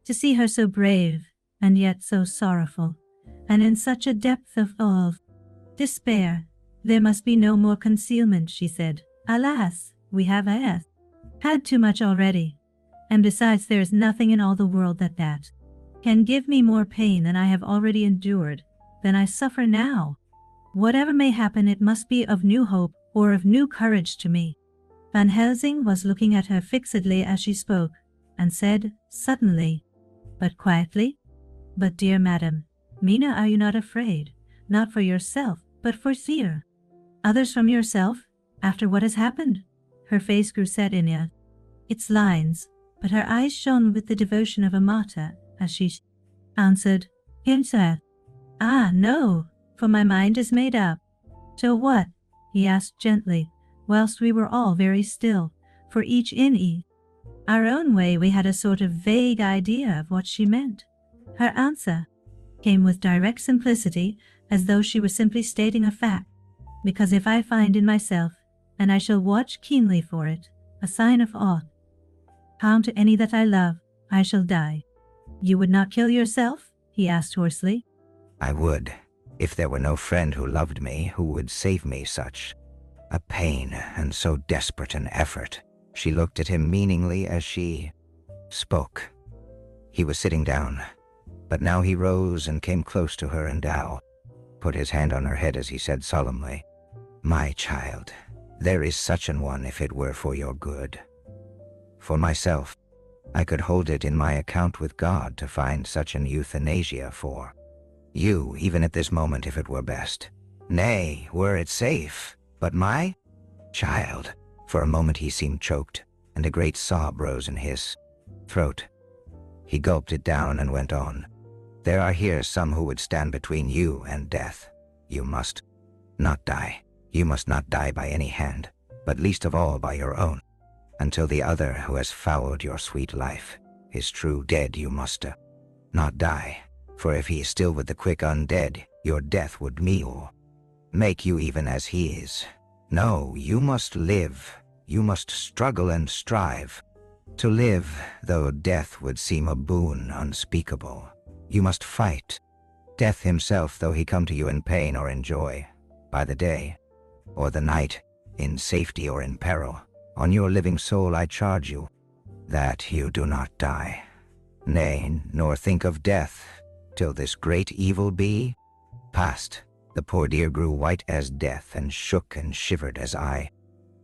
to see her so brave, and yet so sorrowful, and in such a depth of despair. There must be no more concealment, she said. Alas, we have had too much already, and besides there is nothing in all the world that can give me more pain than I have already endured, than I suffer now. Whatever may happen, it must be of new hope or of new courage to me. Van Helsing was looking at her fixedly as she spoke, and said suddenly, but quietly, "But dear madam, Mina, are you not afraid, not for yourself, but for fear? Others from yourself, after what has happened?" Her face grew set in its lines, but her eyes shone with the devotion of a martyr as she answered, "Sir, no, for my mind is made up." "So what?" he asked gently, whilst we were all very still, for each in our own way we had a sort of vague idea of what she meant. Her answer came with direct simplicity, as though she were simply stating a fact. Because if I find in myself, and I shall watch keenly for it, a sign of aught, harm to any that I love, I shall die. You would not kill yourself? He asked hoarsely. I would, if there were no friend who loved me, who would save me such a pain and so desperate an effort. She looked at him meaningly as she spoke. He was sitting down, but now he rose and came close to her and put his hand on her head as he said solemnly, "My child, there is such an one if it were for your good. For myself, I could hold it in my account with God to find such an euthanasia for you, even at this moment if it were best. Nay, were it safe, but my child." For a moment he seemed choked, and a great sob rose in his throat. He gulped it down and went on. "There are here some who would stand between you and death. You must not die. You must not die by any hand, but least of all by your own. Until the other who has fouled your sweet life is true dead, you must not die. For if he is still with the quick undead, your death would make you even as he is. No, you must live. You must struggle and strive. To live, though death would seem a boon unspeakable. You must fight. Death himself, though he come to you in pain or in joy, by the day or the night, in safety or in peril, on your living soul I charge you, that you do not die. Nay, nor think of death, till this great evil be past." The poor dear grew white as death and shook and shivered as I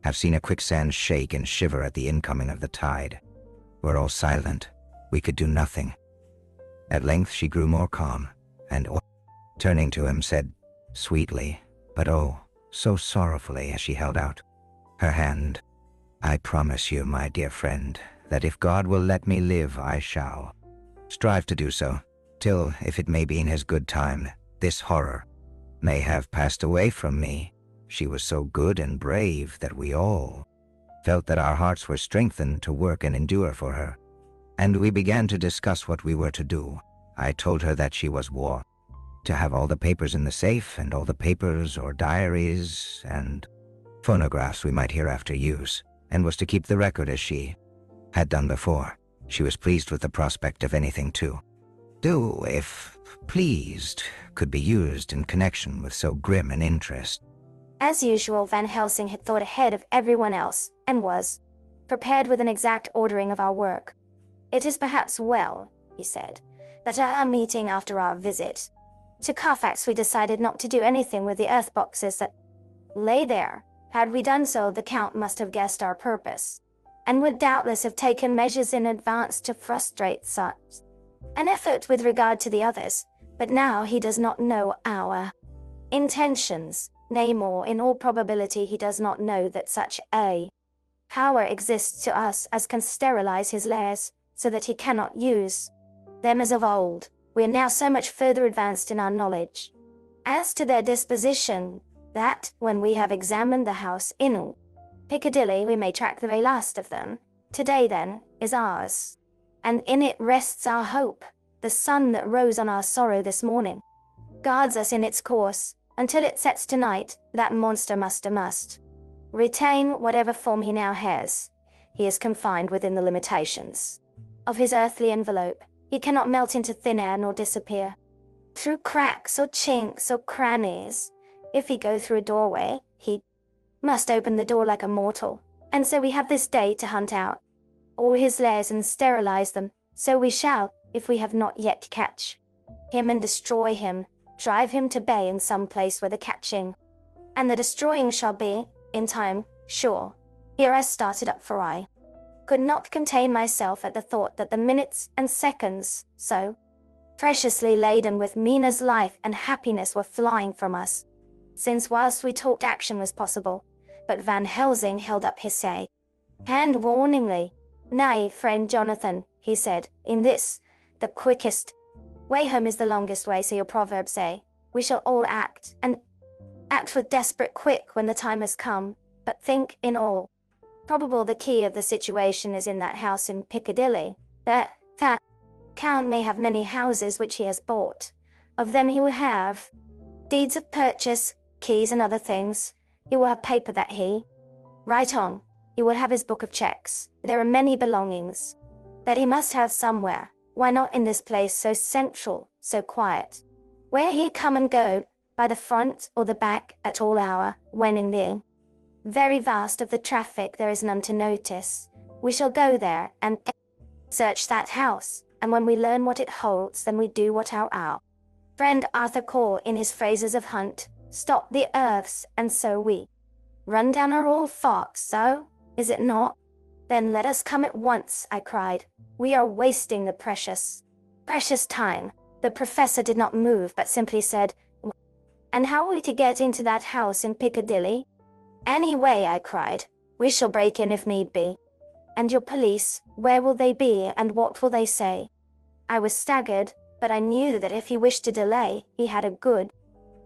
have seen a quicksand shake and shiver at the incoming of the tide. We're all silent. We could do nothing. At length she grew more calm, and turning to him said sweetly, but oh, so sorrowfully as she held out her hand, "I promise you, my dear friend, that if God will let me live, I shall strive to do so, till, if it may be in his good time, this horror may have passed away from me." She was so good and brave that we all felt that our hearts were strengthened to work and endure for her. And we began to discuss what we were to do. I told her that she was to have all the papers in the safe, and all the papers or diaries and phonographs we might hereafter use, and was to keep the record as she had done before. She was pleased with the prospect of anything to do, if pleased, could be used in connection with so grim an interest. As usual, Van Helsing had thought ahead of everyone else, and was prepared with an exact ordering of our work. "It is perhaps well," he said, "that at our meeting after our visit to Carfax we decided not to do anything with the earth boxes that lay there. Had we done so, the Count must have guessed our purpose, and would doubtless have taken measures in advance to frustrate such an effort with regard to the others. But now he does not know our intentions. Nay, more, in all probability he does not know that such a power exists to us as can sterilize his lairs, so that he cannot use them as of old. We are now so much further advanced in our knowledge as to their disposition, that, when we have examined the house in Piccadilly, we may track the very last of them. Today, then, is ours, and in it rests our hope. The sun that rose on our sorrow this morning guards us in its course. Until it sets tonight, that monster must retain whatever form he now has. He is confined within the limitations of his earthly envelope. He cannot melt into thin air nor disappear through cracks or chinks or crannies. If he go through a doorway, he must open the door like a mortal. And so we have this day to hunt out all his lairs and sterilize them. So we shall, if we have not yet catch him and destroy him, drive him to bay in some place where the catching and the destroying shall be, in time, sure. Here I started up, for I could not contain myself at the thought that the minutes and seconds, so preciously laden with Mina's life and happiness, were flying from us, since whilst we talked action was possible. But Van Helsing held up his hand warningly. "Nay, friend Jonathan," he said, "in this, the quickest way home is the longest way, so your proverbs say. We shall all act, and act with desperate quick when the time has come. But think, in all probable the key of the situation is in that house in Piccadilly. That Count may have many houses which he has bought. Of them he will have deeds of purchase, keys and other things. He will have paper that he. Right on. He will have his book of checks. There are many belongings that he must have somewhere. Why not in this place so central, so quiet? Where he come and go, by the front or the back at all hour, when in the very vast of the traffic there is none to notice. We shall go there and search that house, and when we learn what it holds, then we do what our friend Arthur Core in his phrases of hunt, stop the earths, and so we run down our old fox, so, is it not? Then let us come at once, I cried. We are wasting the precious time. The professor did not move, but simply said, and how are we to get into that house in Piccadilly? Any way, I cried. We shall break in if need be. And your police, where will they be and what will they say? I was staggered, but I knew that if he wished to delay, he had a good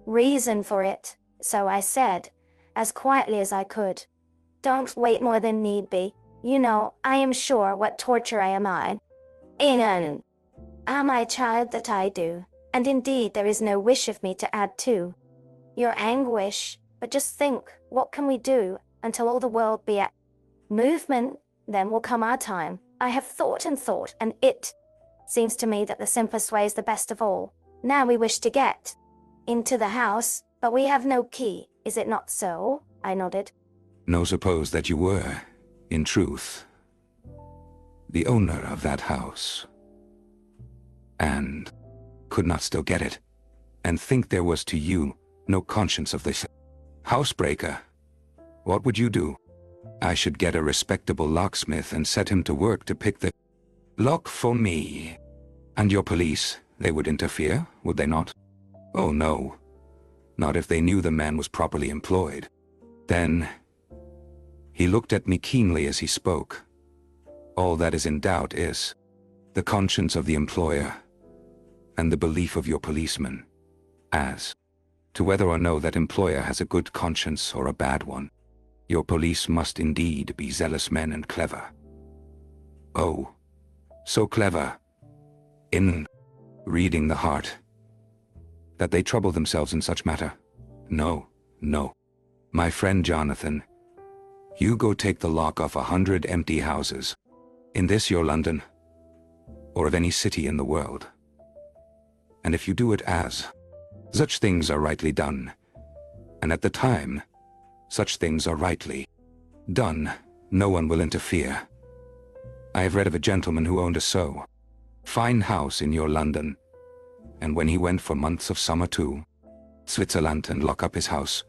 reason for it, so I said, as quietly as I could, don't wait more than need be. You know, I am sure what torture I am in. Am I, child, that I do, and indeed there is no wish of me to add to your anguish, but just think, what can we do until all the world be at movement? Then will come our time. I have thought, and it seems to me that the simplest way is the best of all. Now we wish to get into the house, but we have no key, is it not so? I nodded. No, suppose that you were, in truth, the owner of that house, and could not still get it, and think there was to you no conscience of this housebreaker. What would you do? I should get a respectable locksmith and set him to work to pick the lock for me. And your police, they would interfere, would they not? Oh no, not if they knew the man was properly employed. Then, he looked at me keenly as he spoke. All that is in doubt is the conscience of the employer and the belief of your policeman, as to whether or no that employer has a good conscience or a bad one. Your police must indeed be zealous men and clever. Oh, so clever in reading the heart that they trouble themselves in such matter. No, no. My friend Jonathan, you go take the lock off 100 empty houses, in this your London, or of any city in the world. And if you do it as such things are rightly done, and at the time such things are rightly done, no one will interfere. I have read of a gentleman who owned a so fine house in your London, and when he went for months of summer to Switzerland and lock up his house,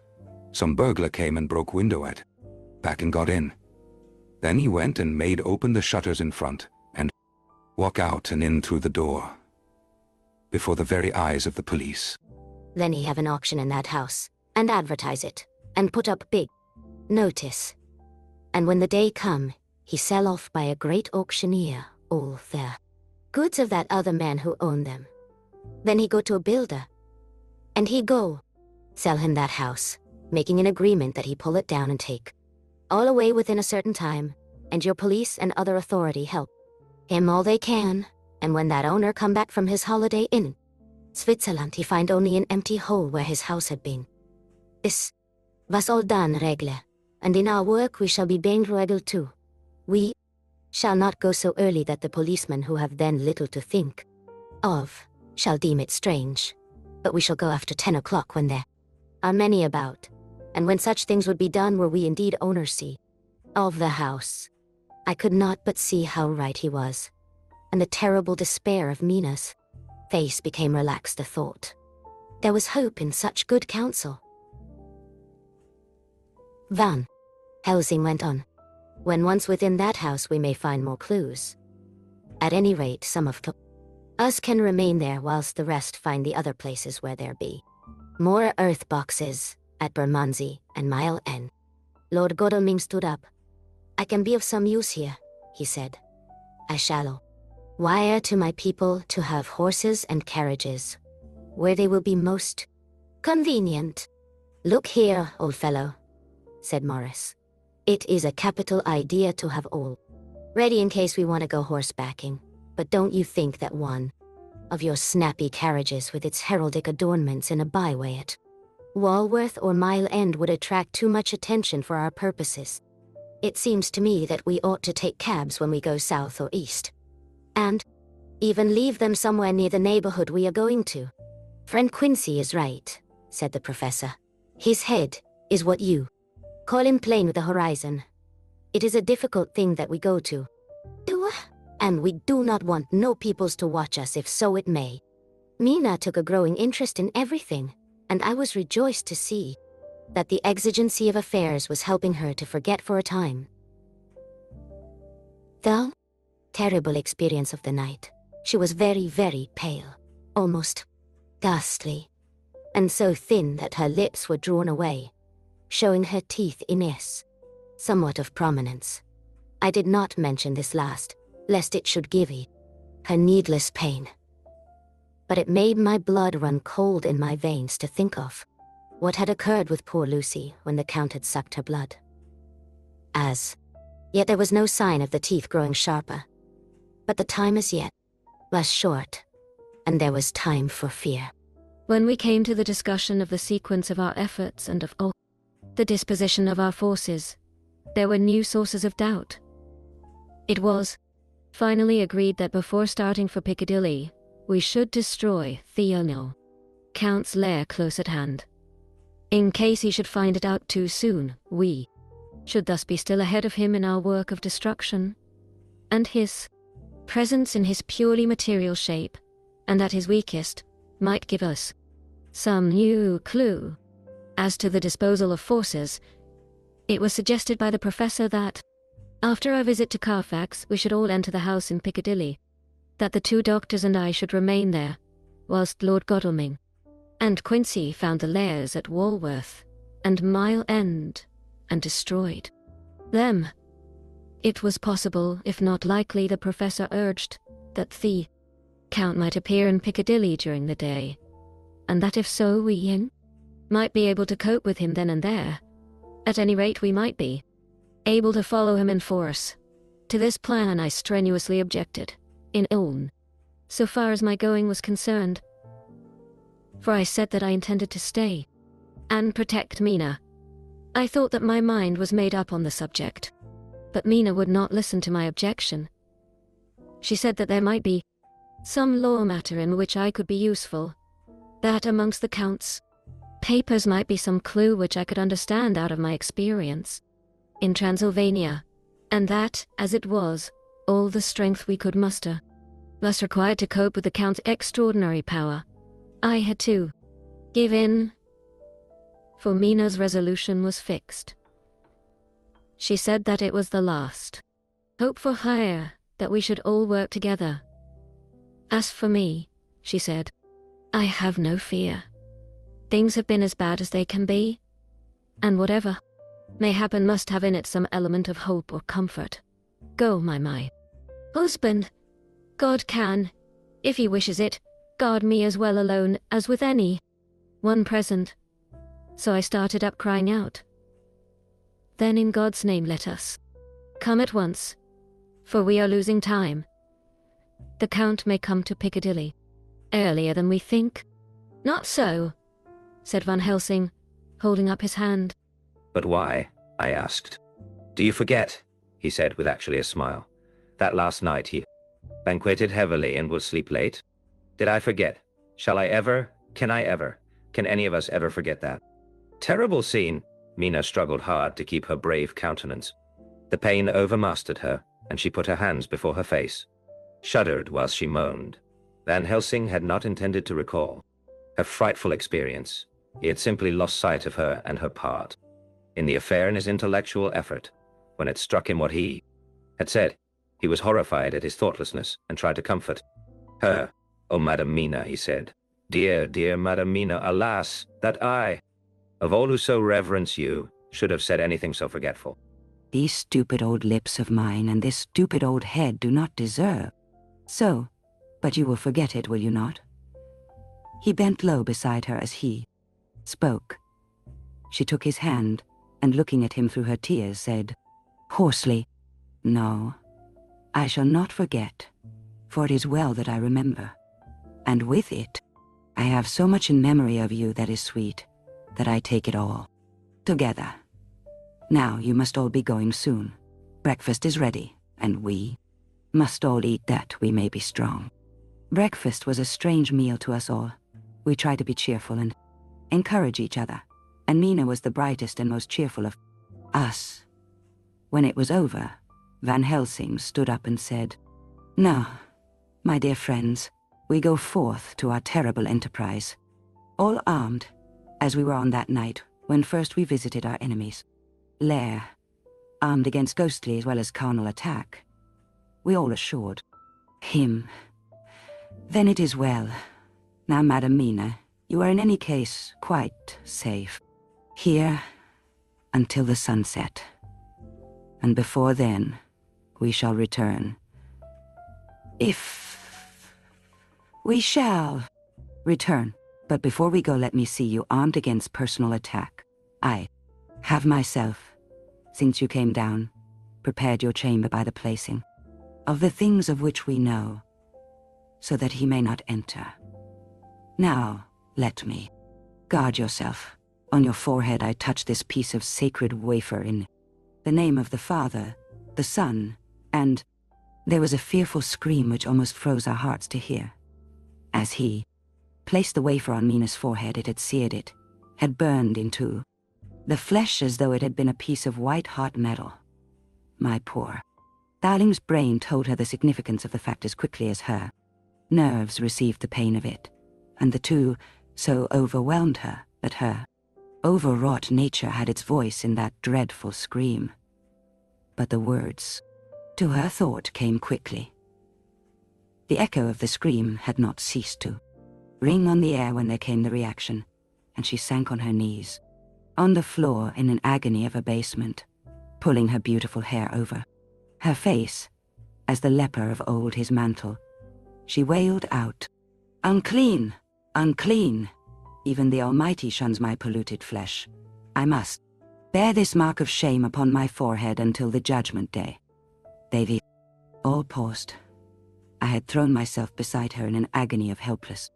some burglar came and broke window at back and got in. Then he went and made open the shutters in front, and walk out and in through the door, before the very eyes of the police. Then he have an auction in that house, and advertise it, and put up big notice. And when the day come, he sell off by a great auctioneer all their goods of that other man who owned them. Then he go to a builder, and he go sell him that house, making an agreement that he pull it down and take all away within a certain time, and your police and other authority help him all they can, and when that owner come back from his holiday in Switzerland, he find only an empty hole where his house had been. This was all done regle, and in our work we shall be being regel too. We shall not go so early that the policemen who have then little to think of shall deem it strange, but we shall go after 10 o'clock when there are many about, and when such things would be done were we indeed owners of the house. I could not but see how right he was, and the terrible despair of Mina's face became relaxed a thought. There was hope in such good counsel. Van Helsing went on. When once within that house we may find more clues. At any rate, some of us can remain there whilst the rest find the other places where there be more earth boxes at Bermondsey and Mile End. Lord Godalming stood up. I can be of some use here, he said. I shall wire to my people to have horses and carriages, where they will be most convenient. Look here, old fellow, said Morris. It is a capital idea to have all ready in case we want to go horsebacking, but don't you think that one of your snappy carriages with its heraldic adornments in a byway at Walworth or Mile End would attract too much attention for our purposes. It seems to me that we ought to take cabs when we go south or east. And even leave them somewhere near the neighborhood we are going to. Friend Quincy is right, said the professor. His head is what you call in plane with the horizon. It is a difficult thing that we go to. And we do not want no peoples to watch us if so it may. Mina took a growing interest in everything, and I was rejoiced to see that the exigency of affairs was helping her to forget for a time. The terrible experience of the night. She was very, very pale, almost ghastly, and so thin that her lips were drawn away, showing her teeth in somewhat of prominence. I did not mention this last, lest it should give her needless pain. But it made my blood run cold in my veins to think of what had occurred with poor Lucy when the Count had sucked her blood. Yet there was no sign of the teeth growing sharper. But the time as yet was short, and there was time for fear. When we came to the discussion of the sequence of our efforts and of the disposition of our forces, there were new sources of doubt. It was finally agreed that before starting for Piccadilly, we should destroy Theonil, Count's lair close at hand. In case he should find it out too soon, we should thus be still ahead of him in our work of destruction, and his presence in his purely material shape, and at his weakest, might give us some new clue as to the disposal of forces. It was suggested by the professor that, after our visit to Carfax, we should all enter the house in Piccadilly, that the two doctors and I should remain there, whilst Lord Godalming and Quincy found the lairs at Walworth and Mile End and destroyed them. It was possible, if not likely, the professor urged, that the Count might appear in Piccadilly during the day, and that if so, we might be able to cope with him then and there. At any rate, we might be able to follow him in force. To this plan I strenuously objected, so far as my going was concerned, for I said that I intended to stay and protect Mina. I thought that my mind was made up on the subject, but Mina would not listen to my objection. She said that there might be some law matter in which I could be useful, that amongst the Count's papers might be some clue which I could understand out of my experience in Transylvania, and that, as it was, all the strength we could muster, thus required to cope with the Count's extraordinary power, I had to give in, for Mina's resolution was fixed. She said that it was the last hope for her that we should all work together. As for me, she said, I have no fear. Things have been as bad as they can be, and whatever may happen must have in it some element of hope or comfort. Go, my husband. God can, if he wishes it, guard me as well alone as with any one present. So I started up crying out, then in God's name let us come at once, for we are losing time. The Count may come to Piccadilly earlier than we think. Not so, said Van Helsing, holding up his hand. But why? I asked. Do you forget, he said with actually a smile, that last night he banqueted heavily and will sleep late? Did I forget? Shall I ever? Can I ever? Can any of us ever forget that? Terrible scene. Mina struggled hard to keep her brave countenance. The pain overmastered her, and she put her hands before her face, shuddered whilst she moaned. Van Helsing had not intended to recall her frightful experience. He had simply lost sight of her and her part in the affair in his intellectual effort. When it struck him what he had said, he was horrified at his thoughtlessness and tried to comfort her. Oh, Madam Mina, he said. Dear, dear Madam Mina, alas, that I, of all who so reverence you, should have said anything so forgetful. These stupid old lips of mine and this stupid old head do not deserve. So, but you will forget it, will you not? He bent low beside her as he spoke. She took his hand, and looking at him through her tears, said hoarsely, No, I shall not forget, for it is well that I remember. and with it, I have so much in memory of you that is sweet, that I take it all together. Now you must all be going soon. Breakfast is ready, and we must all eat that we may be strong. Breakfast was a strange meal to us all. We tried to be cheerful and encourage each other, and Mina was the brightest and most cheerful of us. When it was over, Van Helsing stood up and said, "Now, my dear friends, we go forth to our terrible enterprise, all armed, as we were on that night when first we visited our enemy's lair, armed against ghostly as well as carnal attack. We all assured him. Then it is well. Now, Madam Mina, you are in any case quite safe here until the sunset. And before then, we shall return. If we shall return. But before we go, let me see you armed against personal attack. I have myself, since you came down, prepared your chamber by the placing of the things of which we know, so that he may not enter. Now, let me guard yourself. On your forehead I touch this piece of sacred wafer in the name of the Father, the Son, and..." There was a fearful scream which almost froze our hearts to hear. As he placed the wafer on Mina's forehead, it had seared it, had burned into the flesh as though it had been a piece of white-hot metal. My poor darling's brain told her the significance of the fact as quickly as her nerves received the pain of it, and the two so overwhelmed her that her overwrought nature had its voice in that dreadful scream. But the words to her thought came quickly. The echo of the scream had not ceased to ring on the air when there came the reaction, and she sank on her knees, on the floor in an agony of abasement, pulling her beautiful hair over her face, as the leper of old his mantle. She wailed out, "Unclean! Unclean! Even the Almighty shuns my polluted flesh. I must bear this mark of shame upon my forehead until the judgment day." They all paused. I had thrown myself beside her in an agony of helpless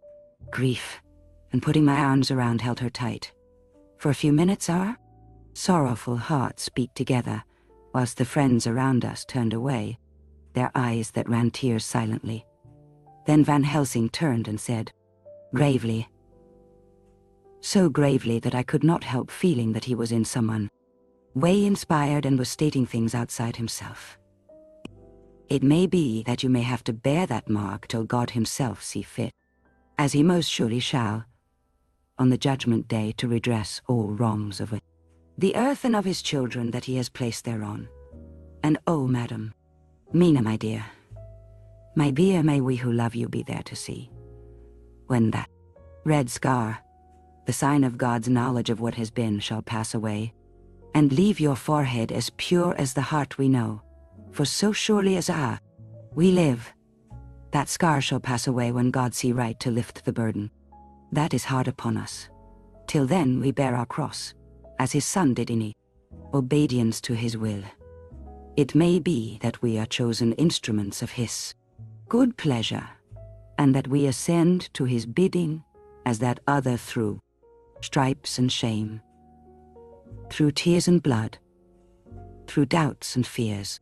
grief, and putting my arms around held her tight. For a few minutes our sorrowful hearts beat together, whilst the friends around us turned away, their eyes that ran tears silently. Then Van Helsing turned and said, gravely, so gravely that I could not help feeling that he was in some way inspired and was stating things outside himself. "It may be that you may have to bear that mark till God himself see fit, as he most surely shall, on the judgment day to redress all wrongs of the earth and of his children that he has placed thereon. And oh, madam, Mina, my dear, may we who love you be there to see, when that red scar, the sign of God's knowledge of what has been, shall pass away, and leave your forehead as pure as the heart we know. For so surely as we live, that scar shall pass away when God see right to lift the burden that is hard upon us. Till then we bear our cross, as his Son did in obedience to his will. It may be that we are chosen instruments of his good pleasure, and that we ascend to his bidding as that other through stripes and shame, through tears and blood, through doubts and fears.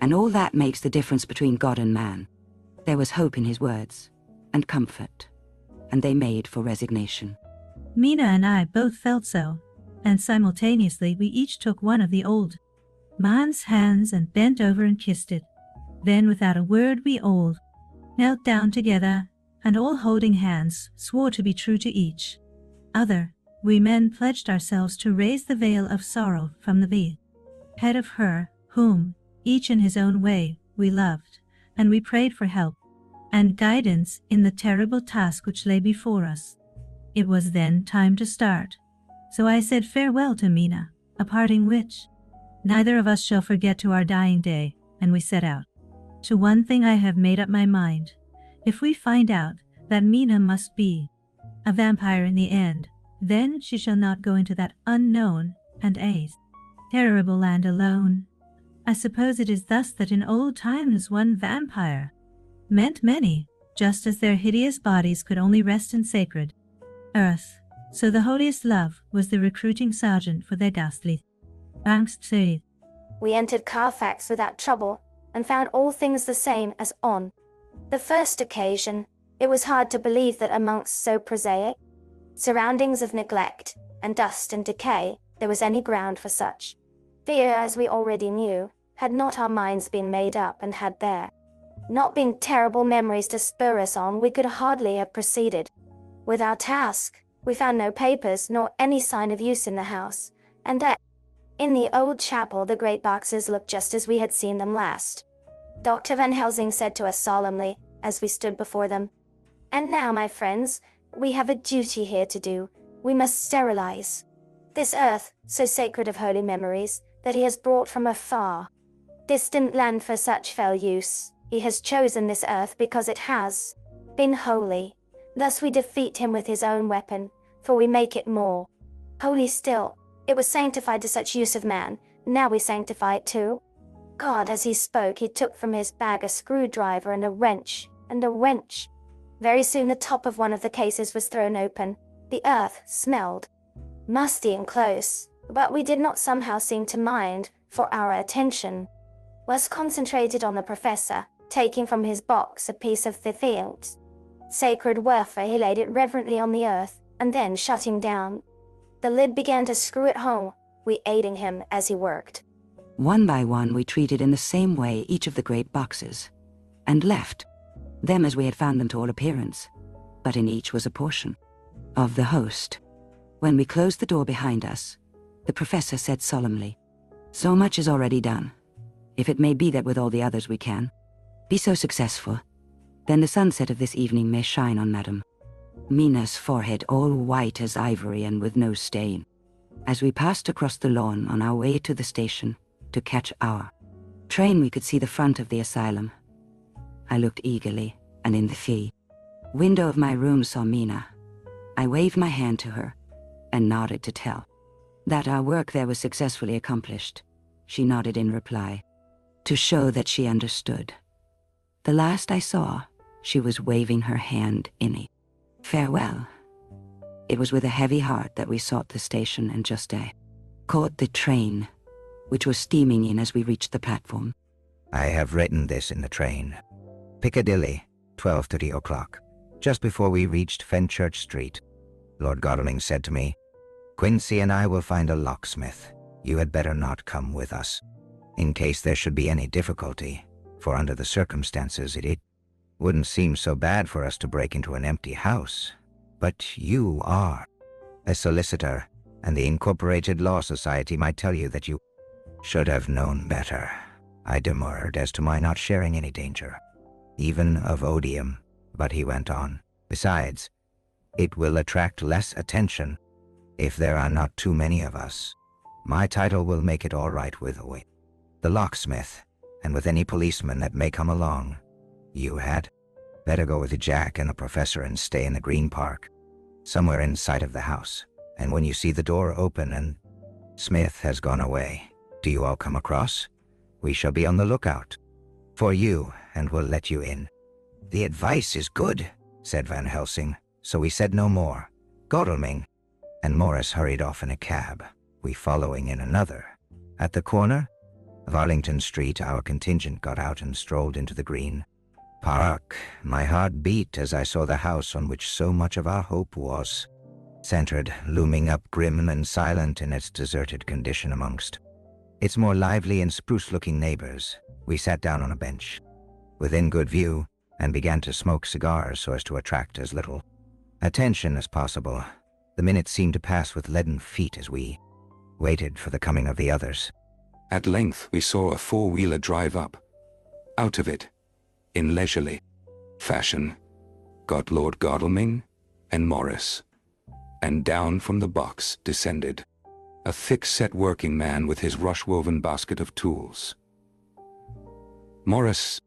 And all that makes the difference between God and man. There was hope in his words, and comfort, and they made for resignation. Mina and I both felt so, and simultaneously we each took one of the old man's hands and bent over and kissed it. Then without a word we all knelt down together, and all holding hands swore to be true to each other. We men pledged ourselves to raise the veil of sorrow from the head of her whom, each in his own way, we loved, and we prayed for help and guidance in the terrible task which lay before us. It was then time to start, so I said farewell to Mina, a parting which neither of us shall forget to our dying day, and we set out. To one thing I have made up my mind. If we find out that Mina must be a vampire in the end, then she shall not go into that unknown and terrible land alone. I suppose it is thus that in old times one vampire meant many, just as their hideous bodies could only rest in sacred earth. So the holiest love was the recruiting sergeant for their ghastly angst. We entered Carfax without trouble and found all things the same as on the first occasion. It was hard to believe that amongst so prosaic surroundings of neglect and dust and decay, there was any ground for such fear as we already knew, had not our minds been made up, and had there not been terrible memories to spur us on, we could hardly have proceeded with our task. We found no papers nor any sign of use in the house, and in the old chapel the great boxes looked just as we had seen them last. Dr. Van Helsing said to us solemnly, as we stood before them, "And now, my friends, we have a duty here to do. We must sterilize this earth, so sacred of holy memories, that he has brought from a far distant land for such fell use. He has chosen this earth because it has been holy. Thus we defeat him with his own weapon, for we make it more holy still. It was sanctified to such use of man, now we sanctify it too." God, as he spoke, he took from his bag a screwdriver and a wrench. Very soon the top of one of the cases was thrown open. The earth smelled musty and close, but we did not somehow seem to mind, for our attention was concentrated on the professor. Taking from his box a piece of the sacred wafer, he laid it reverently on the earth, and then shutting down the lid began to screw it home, we aiding him as he worked. One by one we treated in the same way each of the great boxes, and left them as we had found them to all appearance, but in each was a portion of the host. When we closed the door behind us, the professor said solemnly, "So much is already done. If it may be that with all the others we can be so successful, then the sunset of this evening may shine on Madame Mina's forehead all white as ivory and with no stain." As we passed across the lawn on our way to the station to catch our train, we could see the front of the asylum. I looked eagerly, and in the window of my room saw Mina. I waved my hand to her and nodded to tell that our work there was successfully accomplished. She nodded in reply, to show that she understood. The last I saw, she was waving her hand in a farewell. It was with a heavy heart that we sought the station and just caught the train, which was steaming in as we reached the platform. I have written this in the train. Piccadilly, 12:30 o'clock. Just before we reached Fenchurch Street, Lord Godalming said to me, "Quincy and I will find a locksmith. You had better not come with us, in case there should be any difficulty, for under the circumstances it wouldn't seem so bad for us to break into an empty house. But you are a solicitor, and the Incorporated Law Society might tell you that you should have known better." I demurred as to my not sharing any danger, even of odium, but he went on, "Besides, it will attract less attention if there are not too many of us. My title will make it all right with the locksmith, and with any policeman that may come along. You had better go with Jack and the professor and stay in the Green Park, somewhere in sight of the house. And when you see the door open and Smith has gone away, do you all come across? We shall be on the lookout for you, and we'll let you in." "The advice is good," said Van Helsing, so we said no more. Godalming and Morris hurried off in a cab, we following in another. At the corner of Arlington Street, our contingent got out and strolled into the Green Park. My heart beat as I saw the house on which so much of our hope was centered, looming up grim and silent in its deserted condition amongst its more lively and spruce-looking neighbors. We sat down on a bench within good view and began to smoke cigars so as to attract as little attention as possible. The minutes seemed to pass with leaden feet as we waited for the coming of the others. At length we saw a four-wheeler drive up. Out of it, in leisurely fashion, got Lord Godalming and Morris, and down from the box descended a thick-set working man with his rush-woven basket of tools. Morris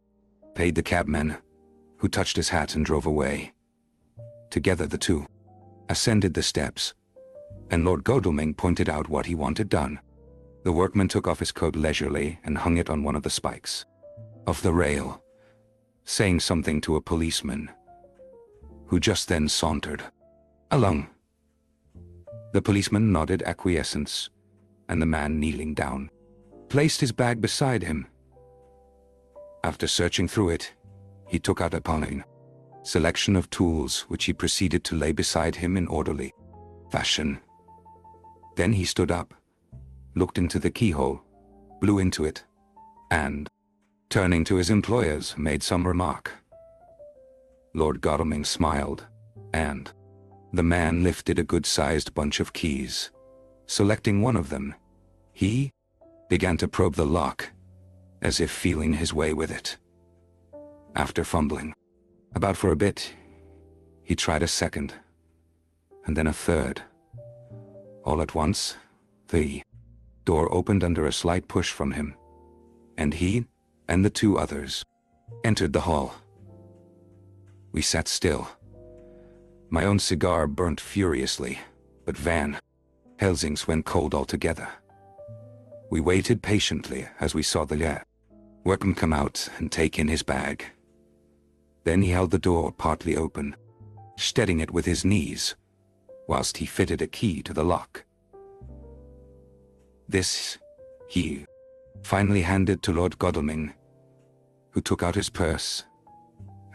paid the cabman, who touched his hat and drove away. Together the two ascended the steps, and Lord Godalming pointed out what he wanted done. The workman took off his coat leisurely and hung it on one of the spikes of the rail, saying something to a policeman who just then sauntered along. The policeman nodded acquiescence, and the man kneeling down placed his bag beside him. After searching through it, he took out a pawning selection of tools which he proceeded to lay beside him in orderly fashion. Then he stood up, looked into the keyhole, blew into it, and, turning to his employers, made some remark. Lord Godalming smiled, and the man lifted a good-sized bunch of keys. Selecting one of them, he began to probe the lock, as if feeling his way with it. After fumbling about for a bit, he tried a second, and then a third. All at once, the door opened under a slight push from him, and he and the two others entered the hall. We sat still. My own cigar burnt furiously, but Van Helsing's went cold altogether. We waited patiently as we saw the workman come out and take in his bag. Then he held the door partly open, steadying it with his knees, whilst he fitted a key to the lock. This he finally handed to Lord Godalming, who took out his purse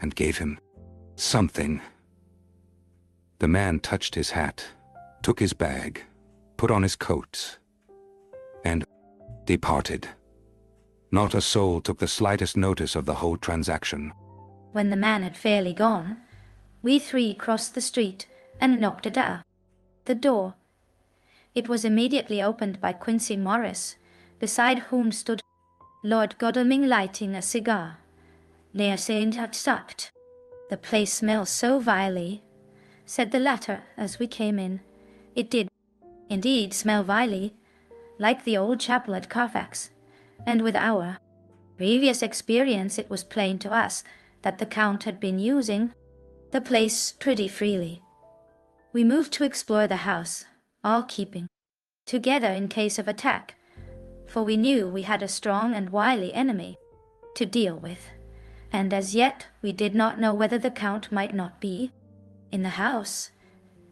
and gave him something. The man touched his hat, took his bag, put on his coat, and departed. Not a soul took the slightest notice of the whole transaction. When the man had fairly gone, we three crossed the street and knocked at the door. It was immediately opened by Quincy Morris, beside whom stood Lord Godalming lighting a cigar. Near Saint had sucked. "The place smells so vilely," said the latter as we came in. It did indeed smell vilely, like the old chapel at Carfax, and with our previous experience it was plain to us that the Count had been using the place pretty freely. We moved to explore the house, all keeping together in case of attack, for we knew we had a strong and wily enemy to deal with, and as yet we did not know whether the Count might not be in the house.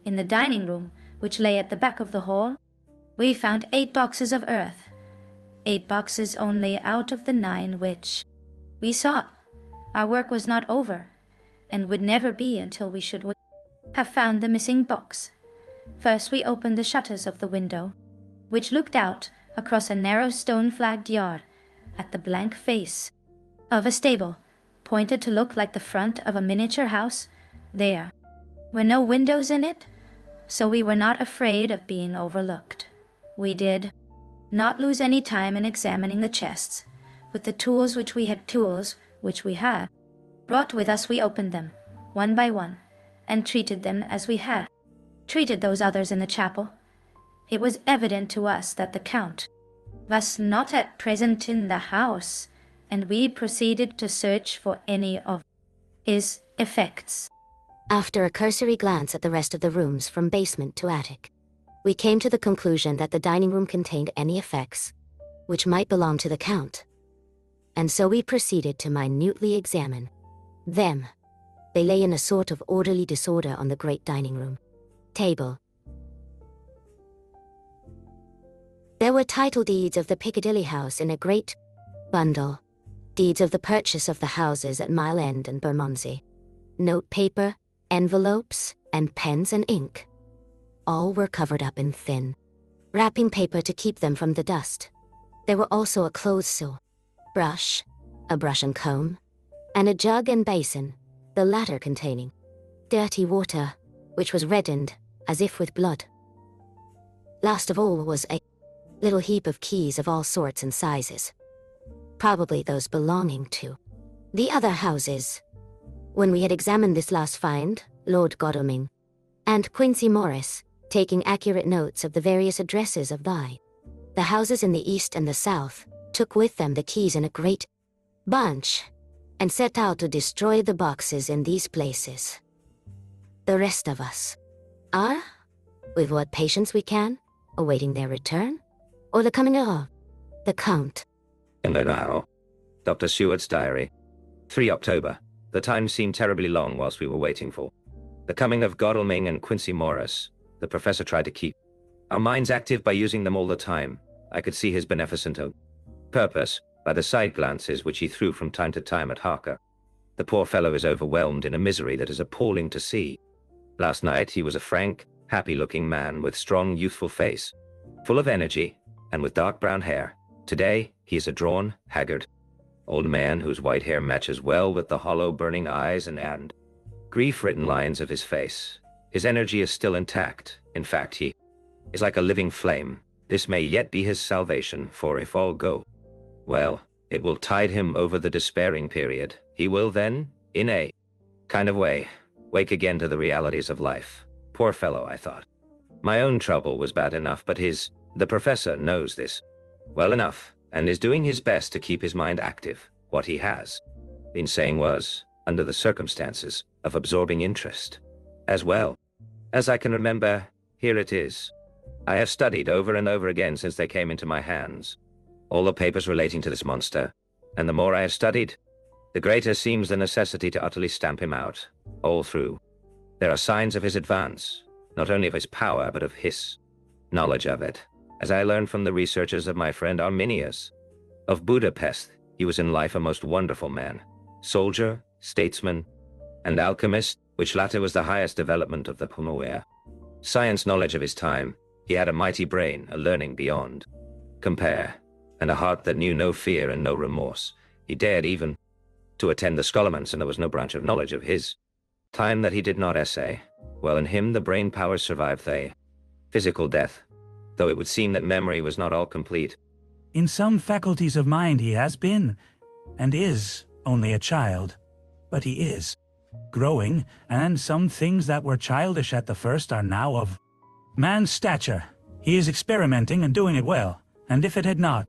In the dining room, which lay at the back of the hall, we found 8 boxes of earth, 8 boxes only out of the 9 which we sought. Our work was not over, and would never be until we should have found the missing box. First we opened the shutters of the window, which looked out across a narrow stone-flagged yard at the blank face of a stable, pointed to look like the front of a miniature house. There were no windows in it, so we were not afraid of being overlooked. We did not lose any time in examining the chests. With the tools which we had brought with us, we opened them, one by one, and treated them as we had treated those others in the chapel. It was evident to us that the Count was not at present in the house, and we proceeded to search for any of his effects. After a cursory glance at the rest of the rooms from basement to attic, we came to the conclusion that the dining room contained any effects which might belong to the Count, and so we proceeded to minutely examine them. They lay in a sort of orderly disorder on the great dining room table. There were title deeds of the Piccadilly house in a great bundle, deeds of the purchase of the houses at Mile End and Bermondsey, note paper, envelopes, and pens and ink. All were covered up in thin wrapping paper to keep them from the dust. There were also a clothesstool, a brush and comb, and a jug and basin, the latter containing dirty water, which was reddened as if with blood. Last of all was a little heap of keys of all sorts and sizes, probably those belonging to the other houses. When we had examined this last find, Lord Godalming and Quincy Morris, taking accurate notes of the various addresses of the houses in the east and the south, took with them the keys in a great bunch, and set out to destroy the boxes in these places. The rest of us are, with what patience we can, awaiting their return, or the coming of the Count. And now, Dr. Seward's diary. 3 October. The time seemed terribly long whilst we were waiting for The coming of Godalming and Quincy Morris, the professor tried to keep our minds active by using them all the time. I could see his beneficent purpose by the side glances which he threw from time to time at Harker. The poor fellow is overwhelmed in a misery that is appalling to see. Last night he was a frank, happy-looking man with strong, youthful face, full of energy, and with dark brown hair. Today he is a drawn, haggard old man whose white hair matches well with the hollow, burning eyes and grief-written lines of his face. His energy is still intact. In fact, he is like a living flame. This may yet be his salvation, for if all go well, it will tide him over the despairing period. He will then, in a kind of way, wake again to the realities of life. Poor fellow, I thought. My own trouble was bad enough, but the professor knows this well enough, and is doing his best to keep his mind active. What he has been saying was, under the circumstances, of absorbing interest. As well as I can remember, here it is. I have studied over and over again since they came into my hands all the papers relating to this monster, and the more I have studied, the greater seems the necessity to utterly stamp him out, all through. There are signs of his advance, not only of his power, but of his knowledge of it. As I learned from the researches of my friend Arminius of Budapest, he was in life a most wonderful man, soldier, statesman, and alchemist, which latter was the highest development of the Pumaware science knowledge of his time. He had a mighty brain, a learning beyond compare, and a heart that knew no fear and no remorse. He dared even to attend the scholarments, and there was no branch of knowledge of his time that he did not essay. Well, in him the brain powers survived the physical death, though it would seem that memory was not all complete. In some faculties of mind he has been, and is, only a child. But he is growing, and some things that were childish at the first are now of man's stature. He is experimenting and doing it well, and if it had not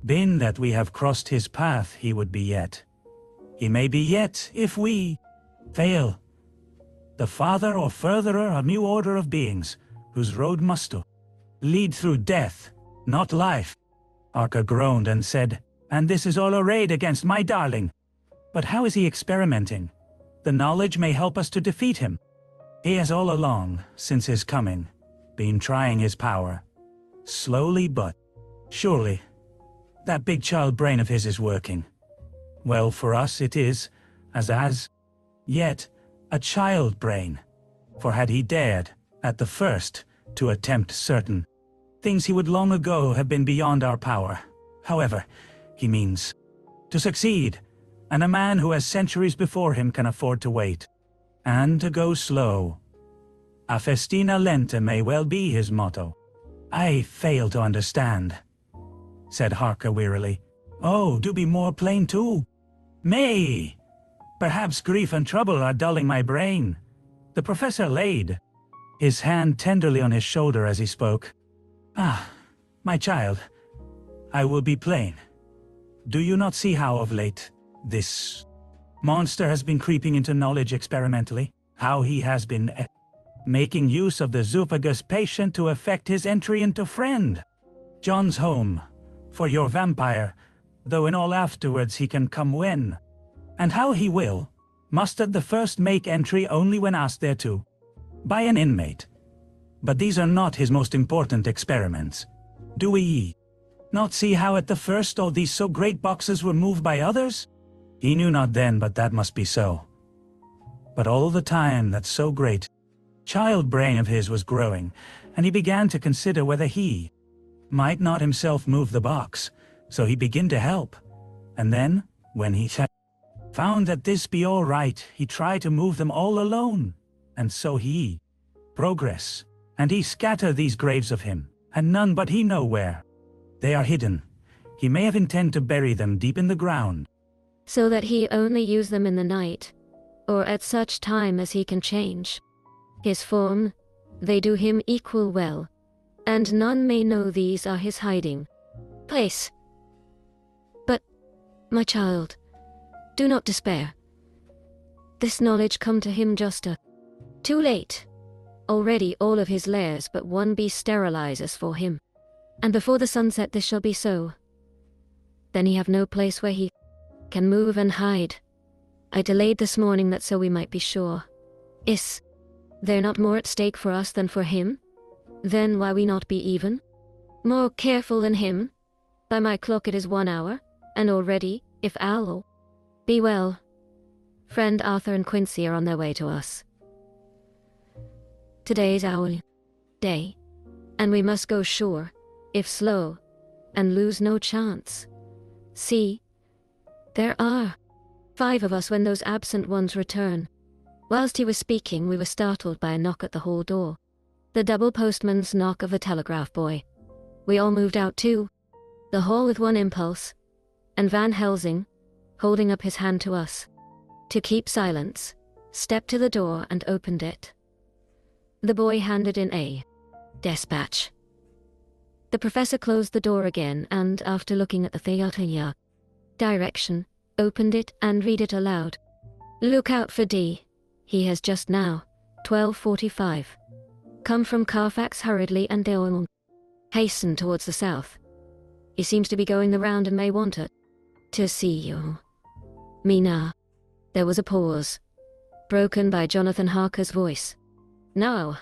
been that we have crossed his path, he would be yet. He may be yet, if we fail, the father or furtherer of a new order of beings, whose road must lead through death, not life. Arca groaned and said, "And this is all arrayed against my darling. But how is he experimenting? The knowledge may help us to defeat him. He has all along, since his coming, been trying his power. Slowly but surely, that big child brain of his is working. Well, for us it is, as yet, a child brain. For had he dared, at the first, to attempt certain things, he would long ago have been beyond our power. However, he means to succeed, and a man who has centuries before him can afford to wait, and to go slow. A festina lenta may well be his motto." "I fail to understand," said Harker wearily. "Oh, do be more plain too." "May! Perhaps grief and trouble are dulling my brain." The professor laid his hand tenderly on his shoulder as he spoke. "Ah, my child, I will be plain. Do you not see how of late this monster has been creeping into knowledge experimentally? How he has been making use of the zoophagous patient to effect his entry into Friend John's home for your vampire, though in all afterwards he can come when and how he will, must at the first make entry only when asked thereto by an inmate. But these are not his most important experiments. Do we not see how at the first all these so great boxes were moved by others? He knew not then, but that must be so. But all the time that so great child brain of his was growing, and he began to consider whether he might not himself move the box, so he began to help. And then, when he found that this be all right, he tried to move them all alone, and so he progress, and he scatter these graves of him, and none but he know where they are hidden. He may have intend to bury them deep in the ground, so that he only use them in the night, or at such time as he can change his form. They do him equal well, and none may know these are his hiding place. But, my child, do not despair. This knowledge come to him just too late. Already all of his lairs but one be sterilizers for him, and before the sunset this shall be so. Then he have no place where he can move and hide. I delayed this morning that so we might be sure. There not more at stake for us than for him? Then why we not be even? More careful than him? By my clock it is 1 hour, and already, if I'll be well. Friend Arthur and Quincy are on their way to us. Today's our day, and we must go sure, if slow, and lose no chance. See, there are 5 of us when those absent ones return. Whilst he was speaking, we were startled by a knock at the hall door. The double postman's knock of the telegraph boy. We all moved out too, the hall with one impulse, and Van Helsing, holding up his hand to us, to keep silence, stepped to the door and opened it. The boy handed in a dispatch. The professor closed the door again and, after looking at the theater direction, opened it and read it aloud. Look out for D. He has just now, 12:45. Come from Carfax hurriedly and they'll hasten towards the south. He seems to be going the round and may want it. To see you. Mina. There was a pause, broken by Jonathan Harker's voice. Now,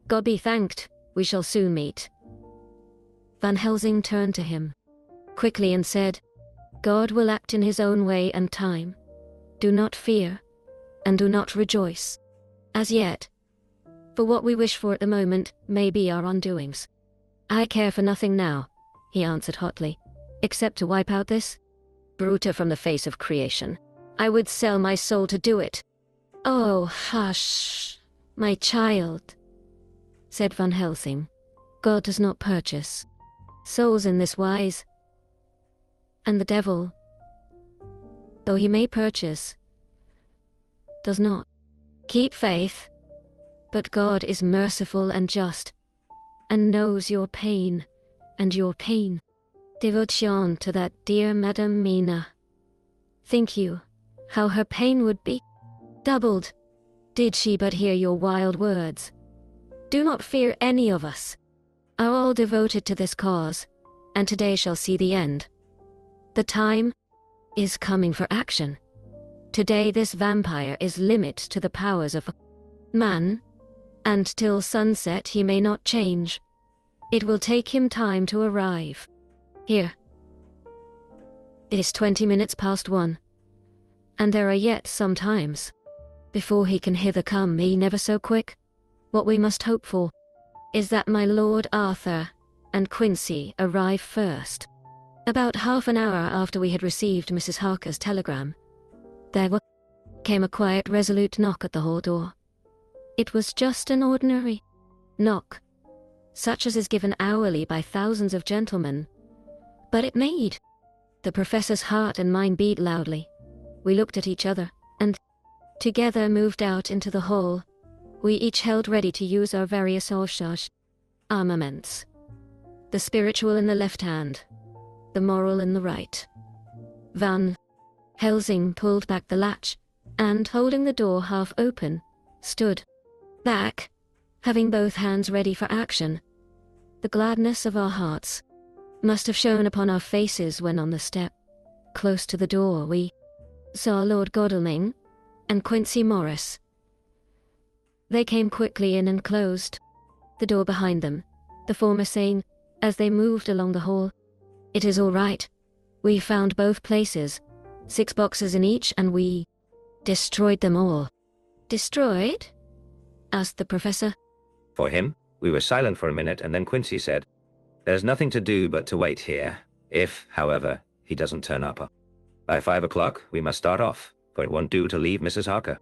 God be thanked, we shall soon meet. Van Helsing turned to him quickly and said, God will act in his own way and time. Do not fear, and do not rejoice. As yet. For what we wish for at the moment may be our undoings. I care for nothing now, he answered hotly, except to wipe out this bruta from the face of creation. I would sell my soul to do it. Oh, hush, my child, said Van Helsing. God does not purchase souls in this wise. And the devil, though he may purchase, does not. Keep faith, but God is merciful and just, and knows your pain and your pain. Devotion to that dear Madame Mina. Think you how her pain would be doubled did she but hear your wild words? Do not fear, any of us are all devoted to this cause, and today shall see the end. The time is coming for action. Today this vampire is limit to the powers of man, and till sunset he may not change. It will take him time to arrive. Here. It is 20 minutes past 1, and there are yet some times before he can hither come, me never so quick. What we must hope for is that my Lord Arthur and Quincy arrive first. About half an hour after we had received Mrs. Harker's telegram, there came a quiet, resolute knock at the hall door. It was just an ordinary knock, such as is given hourly by thousands of gentlemen, but it made the professor's heart and mine beat loudly. We looked at each other, and together moved out into the hall. We each held ready to use our various armaments. The spiritual in the left hand, the moral in the right. Van Helsing pulled back the latch, and holding the door half open, stood back, having both hands ready for action. The gladness of our hearts must have shown upon our faces when on the step, close to the door, we saw Lord Godalming and Quincy Morris. They came quickly in and closed the door behind them, the former saying, as they moved along the hall, "It is all right. We found both places, 6 boxes in each, and we destroyed them all." Destroyed? Asked the professor. For him, we were silent for a minute, and then Quincy said, "There's nothing to do but to wait here, if, however, he doesn't turn up. By 5 o'clock, we must start off, for it won't do to leave Mrs. Harker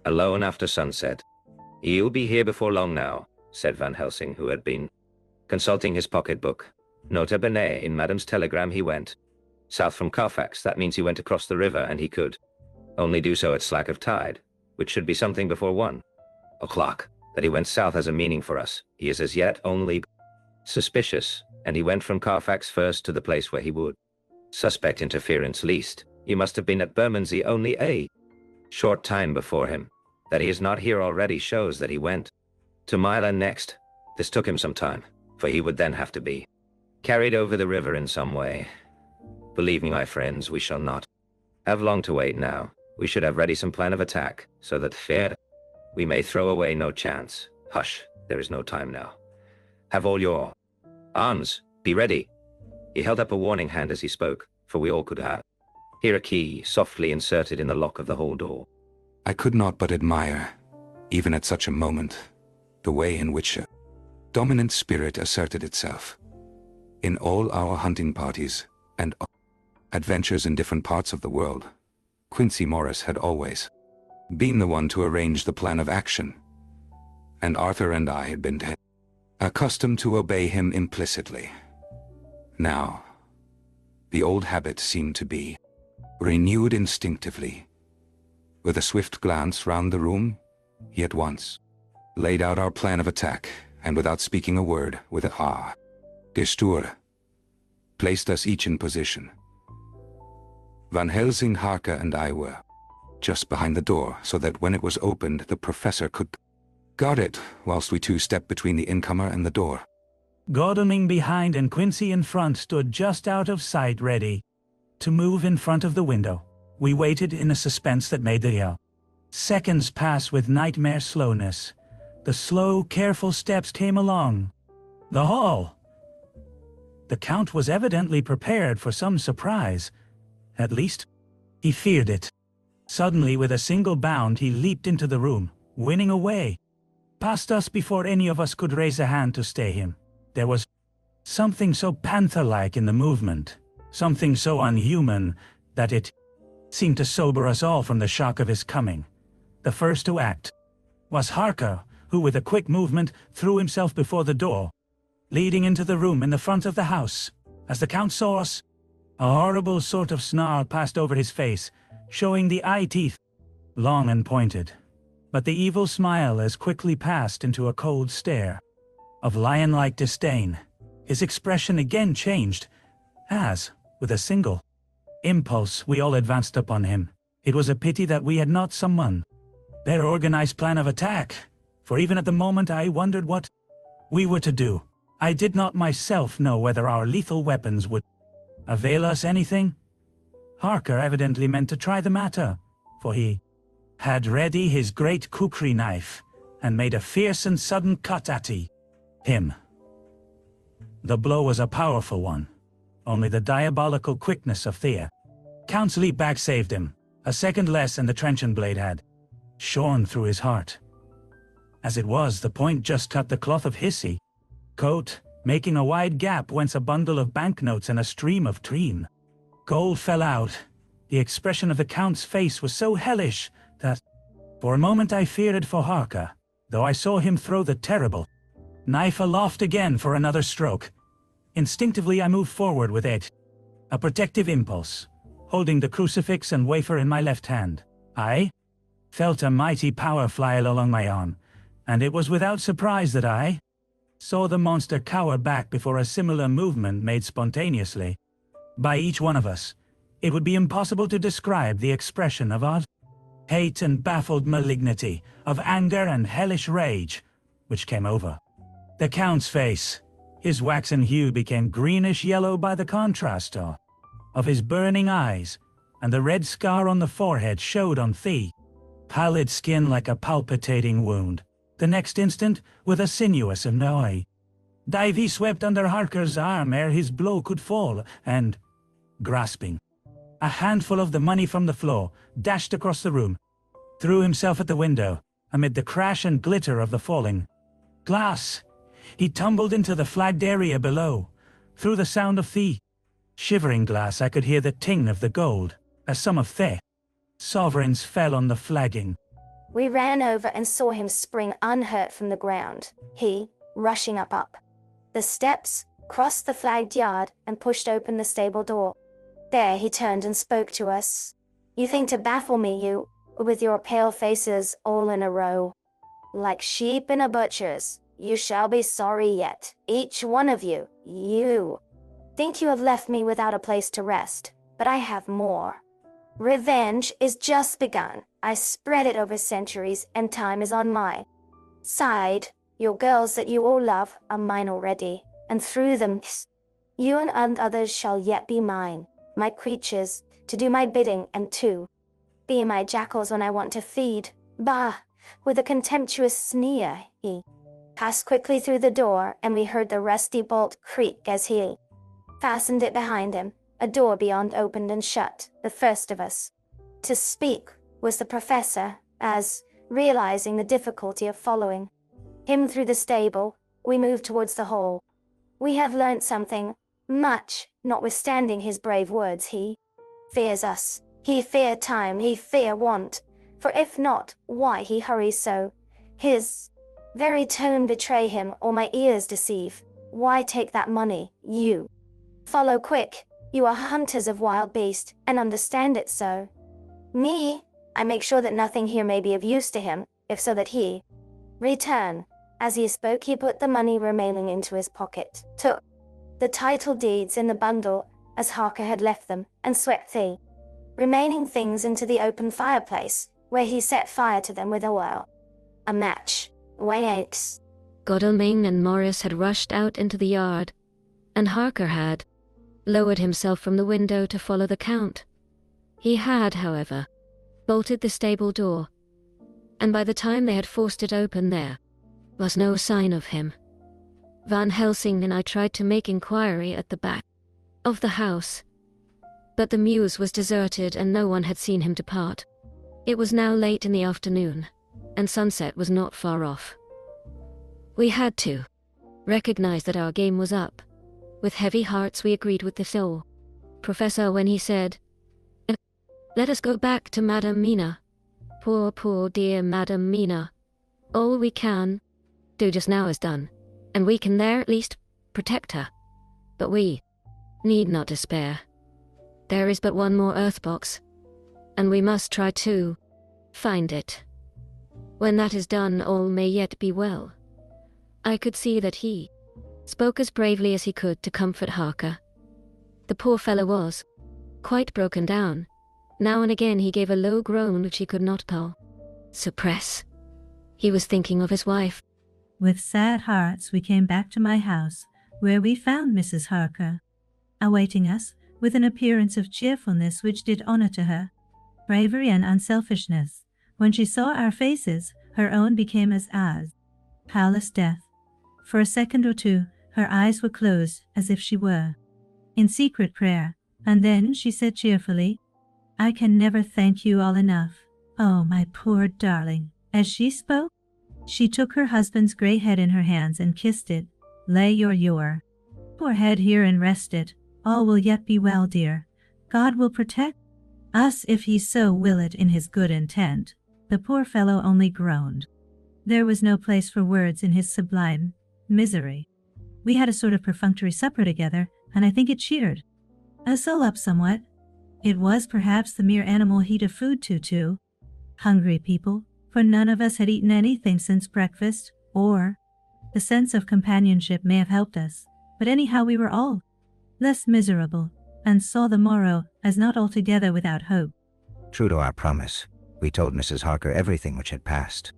alone after sunset." "He'll be here before long now," said Van Helsing, who had been consulting his pocketbook. "Nota bene, in Madam's telegram he went south from Carfax. That means he went across the river, and he could only do so at slack of tide, which should be something before 1 o'clock. That he went south has a meaning for us. He is as yet only suspicious, and he went from Carfax first to the place where he would suspect interference least. He must have been at Bermondsey only a short time before him. That he is not here already shows that he went to Milan next. This took him some time, for he would then have to be carried over the river in some way. Believe me, my friends, we shall not have long to wait now. We should have ready some plan of attack, so that We may throw away no chance. Hush, there is no time now. Have all your arms, be ready. He held up a warning hand as he spoke, for we all could have. Here a key, softly inserted in the lock of the hall door. I could not but admire, even at such a moment, the way in which a dominant spirit asserted itself. In all our hunting parties and adventures in different parts of the world, Quincy Morris had always been the one to arrange the plan of action, and Arthur and I had been accustomed to obey him implicitly. Now, the old habit seemed to be renewed instinctively. With a swift glance round the room, he at once laid out our plan of attack, and without speaking a word, with a gesture, placed us each in position. Van Helsing, Harker, and I were just behind the door, so that when it was opened, the professor could guard it, whilst we two stepped between the incomer and the door. Godalming behind and Quincy in front stood just out of sight, ready to move in front of the window. We waited in a suspense that made the seconds pass with nightmare slowness. The slow, careful steps came along the hall. The Count was evidently prepared for some surprise. At least, he feared it. Suddenly, with a single bound, he leaped into the room, winning away, past us before any of us could raise a hand to stay him. There was something so panther-like in the movement, something so unhuman, that it seemed to sober us all from the shock of his coming. The first to act was Harker, who with a quick movement threw himself before the door, leading into the room in the front of the house. As the Count saw us, a horrible sort of snarl passed over his face, showing the eye teeth, long and pointed. But the evil smile as quickly passed into a cold stare of lion-like disdain. His expression again changed, as, with a single impulse, we all advanced upon him. It was a pity that we had not someone better organized plan of attack, for even at the moment I wondered what we were to do. I did not myself know whether our lethal weapons would avail us anything. Harker evidently meant to try the matter, for he had ready his great kukri knife, and made a fierce and sudden cut at him. The blow was a powerful one. Only the diabolical quickness of the Count's leap back saved him. A second less and the truncheon blade had shorn through his heart. As it was, the point just cut the cloth of his coat, making a wide gap whence a bundle of banknotes and a stream of clean gold fell out. The expression of the Count's face was so hellish that, for a moment, I feared for Harker, though I saw him throw the terrible knife aloft again for another stroke. Instinctively, I moved forward with it, a protective impulse, holding the crucifix and wafer in my left hand. I felt a mighty power fly along my arm, and it was without surprise that I saw the monster cower back before a similar movement made spontaneously by each one of us. It would be impossible to describe the expression of our hate and baffled malignity, of anger and hellish rage, which came over the Count's face. His waxen hue became greenish-yellow by the contrast of his burning eyes, and the red scar on the forehead showed on the pallid skin like a palpitating wound. The next instant, with a sinuous annoy, Diez swept under Harker's arm ere his blow could fall, and, grasping a handful of the money from the floor, dashed across the room, threw himself at the window. Amid the crash and glitter of the falling glass, he tumbled into the flagged area below. Through the sound of the shivering glass, I could hear the ting of the gold, as some of the sovereigns fell on the flagging. We ran over and saw him spring unhurt from the ground. He, rushing up the steps, crossed the flagged yard, and pushed open the stable door. There he turned and spoke to us. "You think to baffle me, you, with your pale faces all in a row, like sheep in a butcher's. You shall be sorry yet, each one of you. You think you have left me without a place to rest, but I have more. Revenge is just begun. I spread it over centuries, and time is on my side. Your girls that you all love are mine already, and through them, you and others shall yet be mine, my creatures, to do my bidding and to be my jackals when I want to feed. Bah, with a contemptuous sneer, he passed quickly through the door, and we heard the rusty bolt creak as he fastened it behind him. A door beyond opened and shut. The first of us to speak was the professor, as, realizing the difficulty of following him through the stable, we moved towards the hall. We have learnt something, much, notwithstanding his brave words. He fears us. He fear time. He fear want. For if not, why he hurries so? His very tone betray him, or my ears deceive. Why take that money, you? Follow quick. You are hunters of wild beast, and understand it so. Me, I make sure that nothing here may be of use to him, if so that he return. As he spoke, he put the money remaining into his pocket, took the title deeds in the bundle, as Harker had left them, and swept the remaining things into the open fireplace, where he set fire to them with a match. M8AX. Godalming and Morris had rushed out into the yard, and Harker had lowered himself from the window to follow the Count. He had, however, bolted the stable door, and by the time they had forced it open there was no sign of him. Van Helsing and I tried to make inquiry at the back of the house, but the mews was deserted and no one had seen him depart. It was now late in the afternoon, and sunset was not far off. We had to recognize that our game was up. With heavy hearts we agreed with the soul professor when he said, "Let us go back to Madame Mina. Poor dear Madame Mina. All we can do just now is done, and we can there at least protect her. But we need not despair. There is but one more earth box, and we must try to find it. When that is done, all may yet be well." I could see that he spoke as bravely as he could to comfort Harker. The poor fellow was quite broken down. Now and again he gave a low groan which he could not suppress. He was thinking of his wife. With sad hearts we came back to my house, where we found Mrs. Harker awaiting us with an appearance of cheerfulness which did honor to her bravery and unselfishness. When she saw our faces, her own became as pale as death. For a second or two her eyes were closed as if she were in secret prayer, and then she said cheerfully, "I can never thank you all enough. Oh, my poor darling." As she spoke, she took her husband's grey head in her hands and kissed it. "Lay your poor head here and rest it. All will yet be well, dear. God will protect us if he so will it in his good intent." The poor fellow only groaned. There was no place for words in his sublime misery. We had a sort of perfunctory supper together, and I think it cheered us all up somewhat. It was perhaps the mere animal heat of food too hungry people, for none of us had eaten anything since breakfast, or the sense of companionship may have helped us, but anyhow we were all less miserable, and saw the morrow as not altogether without hope. True to our promise, we told Mrs. Harker everything which had passed,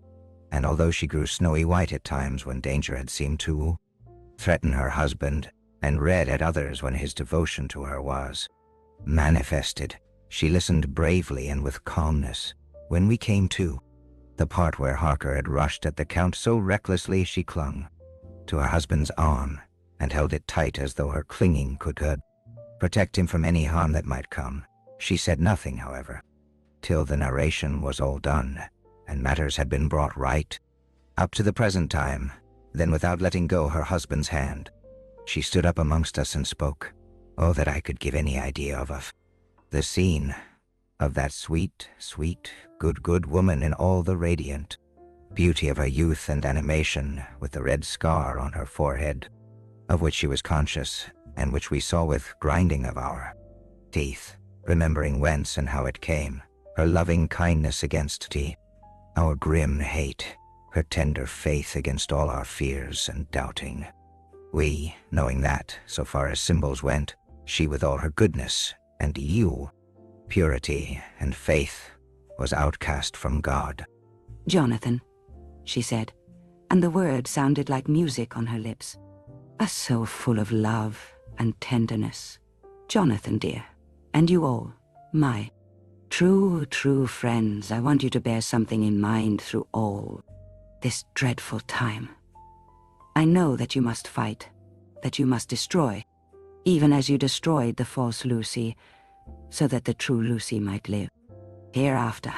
and although she grew snowy white at times when danger had seemed to threaten her husband, and red at others when his devotion to her was manifested, she listened bravely and with calmness. When we came to the part where Harker had rushed at the Count so recklessly, she clung to her husband's arm and held it tight as though her clinging could protect him from any harm that might come. She said nothing, however, till the narration was all done and matters had been brought right up to the present time. Then, without letting go her husband's hand, she stood up amongst us and spoke. Oh, that I could give any idea of the scene, of that sweet, good woman in all the radiant beauty of her youth and animation, with the red scar on her forehead, of which she was conscious, and which we saw with grinding of our teeth, remembering whence and how it came, her loving kindness against our grim hate, her tender faith against all our fears and doubting. We, knowing that, so far as symbols went, she with all her goodness, and you, purity and faith, was outcast from God. "Jonathan," she said, and the word sounded like music on her lips. "Us so full of love and tenderness. Jonathan, dear, and you all, my True, true friends, I want you to bear something in mind through all this dreadful time. I know that you must fight, that you must destroy, even as you destroyed the false Lucy, so that the true Lucy might live hereafter.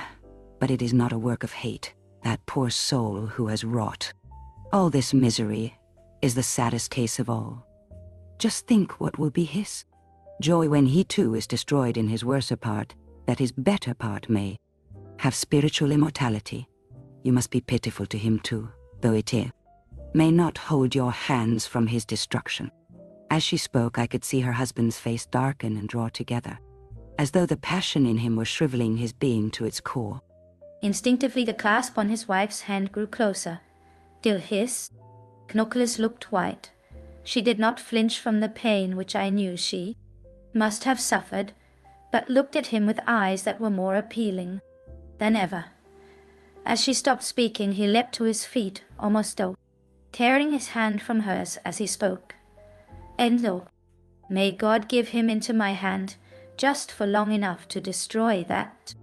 But it is not a work of hate, that poor soul who has wrought all this misery is the saddest case of all. Just think what will be his joy when he too is destroyed in his worser part, that his better part may have spiritual immortality. You must be pitiful to him too, though it may not hold your hands from his destruction. As she spoke, I could see her husband's face darken and draw together, as though the passion in him were shriveling his being to its core. Instinctively the clasp on his wife's hand grew closer, till his knuckles looked white. She did not flinch from the pain which I knew she must have suffered, but looked at him with eyes that were more appealing than ever. As she stopped speaking, he leapt to his feet, almost tearing his hand from hers as he spoke. And lo, may God give him into my hand, just for long enough to destroy that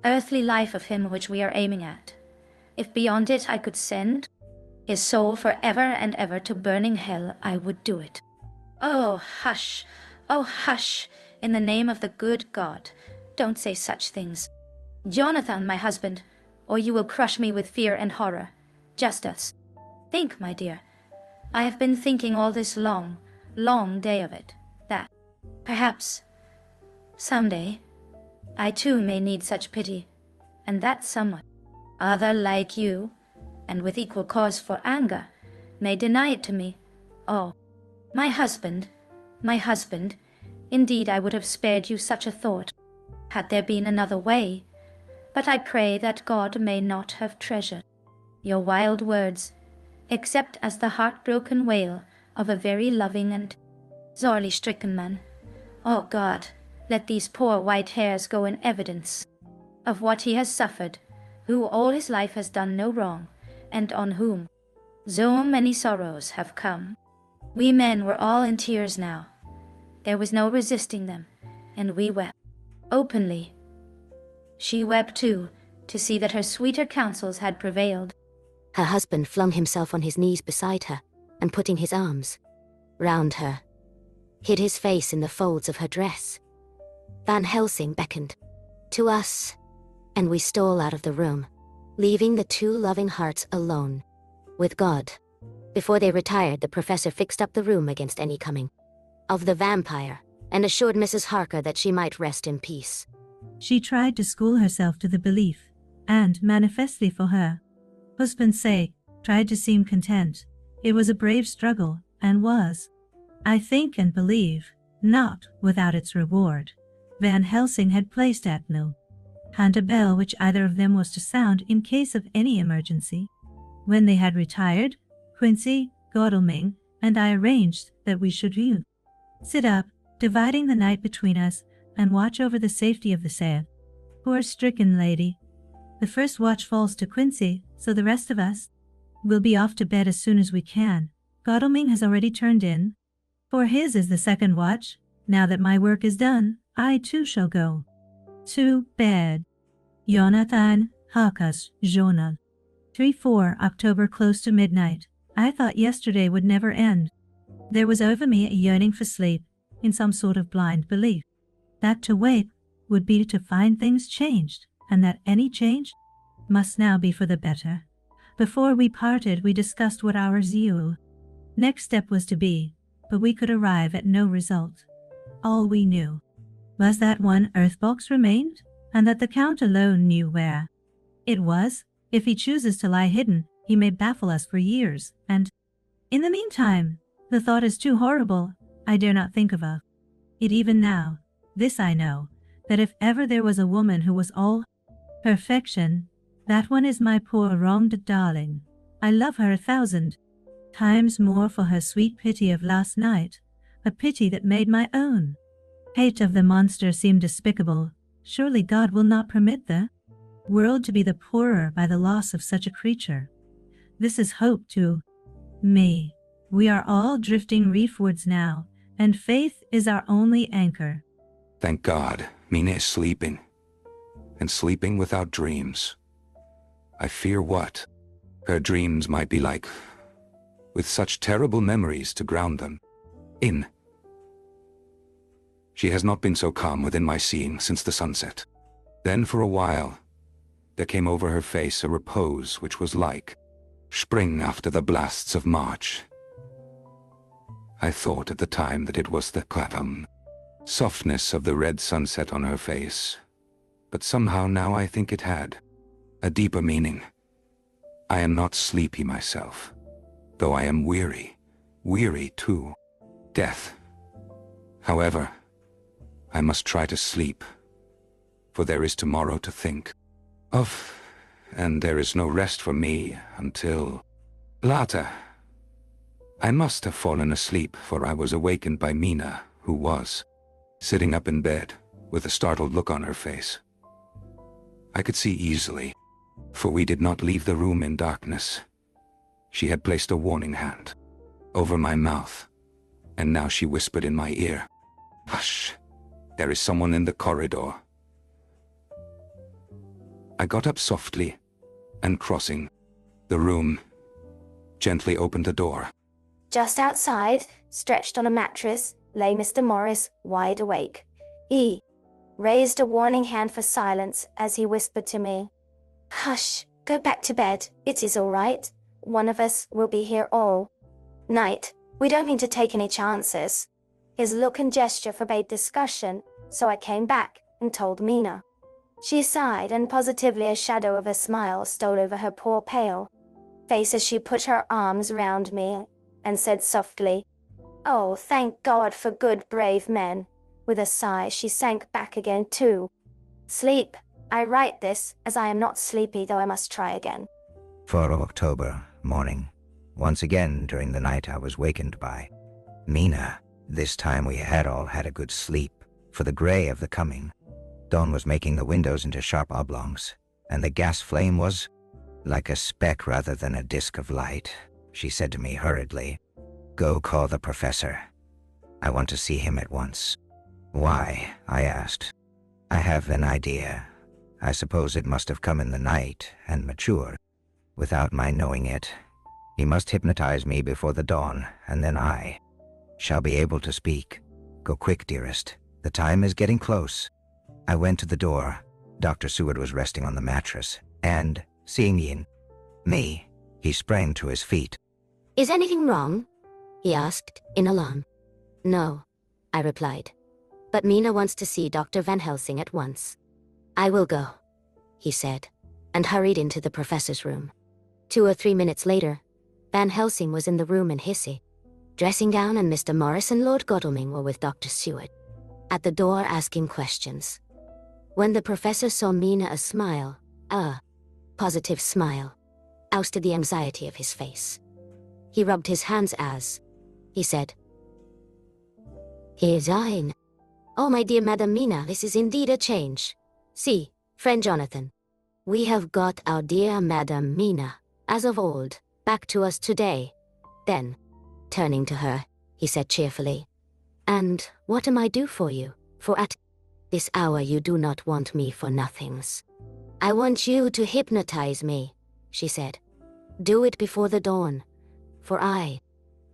earthly life of him which we are aiming at. If beyond it I could send his soul for ever and ever to burning hell, I would do it. Oh, hush! Oh, hush! In the name of the good God, don't say such things. Jonathan, my husband, or you will crush me with fear and horror. Justice. Think, my dear. I have been thinking all this long, long day of it, that perhaps someday I too may need such pity, and that someone, other like you, and with equal cause for anger, may deny it to me. Oh, my husband, indeed I would have spared you such a thought, had there been another way, but I pray that God may not have treasured your wild words, except as the heartbroken wail of a very loving and sorely stricken man. Oh God, let these poor white hairs go in evidence of what he has suffered, who all his life has done no wrong, and on whom so many sorrows have come. We men were all in tears now. There was no resisting them, and we wept openly. She wept too, to see that her sweeter counsels had prevailed. Her husband flung himself on his knees beside her, and putting his arms round her, hid his face in the folds of her dress. Van Helsing beckoned to us, and we stole out of the room, leaving the two loving hearts alone with God. Before they retired, the professor fixed up the room against any coming of the vampire, and assured Mrs. Harker that she might rest in peace. She tried to school herself to the belief, and, manifestly for her husband's sake, tried to seem content. It was a brave struggle, and was, I think and believe, not without its reward. Van Helsing had placed at no hand a bell which either of them was to sound in case of any emergency. When they had retired, Quincy, Godalming, and I arranged that we should sit up, dividing the night between us, and watch over the safety of the sail. Poor stricken lady. The first watch falls to Quincy, so the rest of us will be off to bed as soon as we can. Godalming has already turned in, for his is the second watch. Now that my work is done, I too shall go to bed. Jonathan Harker's Journal. 3-4 October, close to midnight. I thought yesterday would never end. There was over me a yearning for sleep, in some sort of blind belief that to wake would be to find things changed, and that any change must now be for the better. Before we parted, we discussed what our next step was to be, but we could arrive at no result. All we knew was that one earth box remained, and that the Count alone knew where it was. If he chooses to lie hidden, he may baffle us for years, and in the meantime, the thought is too horrible, I dare not think of it even now. This I know, that if ever there was a woman who was all perfection, that one is my poor wronged darling. I love her 1,000 times more for her sweet pity of last night, a pity that made my own hate of the monster seem despicable. Surely God will not permit the world to be the poorer by the loss of such a creature. This is hope to me. We are all drifting reefwards now, and faith is our only anchor. Thank God, Mina is sleeping. and sleeping without dreams. I fear what her dreams might be like, with such terrible memories to ground them in. She has not been so calm within my seeing since the sunset. Then for a while, there came over her face a repose which was like spring after the blasts of March. I thought at the time that it was the softness of the red sunset on her face, but somehow now I think it had a deeper meaning. I am not sleepy myself, though I am weary too. Death. However, I must try to sleep, for there is tomorrow to think of, and there is no rest for me until later. I must have fallen asleep, for I was awakened by Mina, who was sitting up in bed with a startled look on her face. I could see easily, for we did not leave the room in darkness. She had placed a warning hand over my mouth, and now she whispered in my ear, "Hush, there is someone in the corridor." I got up softly, and crossing the room, gently opened the door. Just outside, stretched on a mattress, lay Mr. Morris, wide awake. He raised a warning hand for silence as he whispered to me, "Hush, go back to bed, it is all right. One of us will be here all night. We don't mean to take any chances." His look and gesture forbade discussion, so I came back and told Mina. She sighed, and positively a shadow of a smile stole over her poor pale face as she put her arms round me and said softly, "Oh, thank God for good, brave men." With a sigh, she sank back again to sleep. I write this as I am not sleepy, though I must try again. 4 October morning. Once again during the night I was wakened by Mina. This time we had all had a good sleep, for the gray of the coming dawn was making the windows into sharp oblongs, and the gas flame was like a speck rather than a disk of light. She said to me hurriedly, "Go call the professor. I want to see him at once." "Why?" I asked. "I have an idea. I suppose it must have come in the night and matured without my knowing it. He must hypnotize me before the dawn, and then I shall be able to speak. Go quick, dearest. The time is getting close." I went to the door. Dr. Seward was resting on the mattress, and, seeing me, he sprang to his feet. Is anything wrong? He asked, in alarm. No, I replied. But Mina wants to see Dr. Van Helsing at once. I will go, he said, and hurried into the professor's room. 2 or 3 minutes later, Van Helsing was in the room in his dressing gown, and Mr. Morris and Lord Godalming were with Dr. Seward at the door asking questions. When the professor saw Mina, a smile, a positive smile, ousted the anxiety of his face. He rubbed his hands as he said, "He is dying. Oh, my dear Madam Mina, this is indeed a change. See, friend Jonathan, we have got our dear Madam Mina, as of old, back to us today." Then, turning to her, he said cheerfully, "And what am I do for you? For at this hour you do not want me for nothings. I want you to hypnotize me," she said. "Do it before the dawn, for I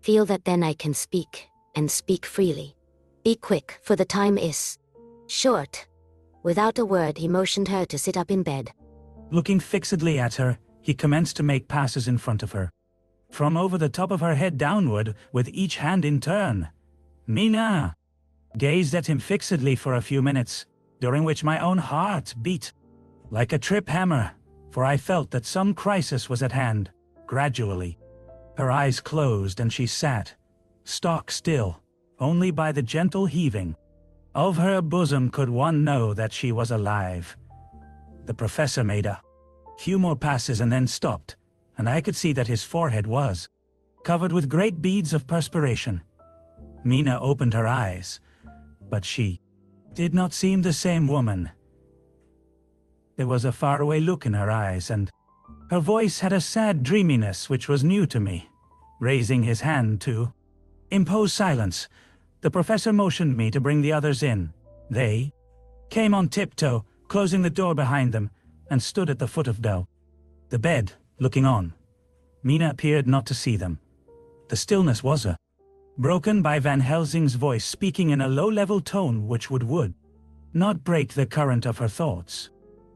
feel that then I can speak, and speak freely. Be quick, for the time is short." Without a word, he motioned her to sit up in bed. Looking fixedly at her, he commenced to make passes in front of her, from over the top of her head downward, with each hand in turn. Mina gazed at him fixedly for a few minutes, during which my own heart beat like a trip hammer, for I felt that some crisis was at hand. Gradually, her eyes closed and she sat, stock still. Only by the gentle heaving of her bosom could one know that she was alive. The professor made a few more passes and then stopped, and I could see that his forehead was covered with great beads of perspiration. Mina opened her eyes, but she did not seem the same woman. There was a faraway look in her eyes, and her voice had a sad dreaminess which was new to me. Raising his hand to impose silence, the professor motioned me to bring the others in. They came on tiptoe, closing the door behind them, and stood at the foot of the bed, looking on. Mina appeared not to see them. The stillness was broken by Van Helsing's voice speaking in a low-level tone which would not break the current of her thoughts.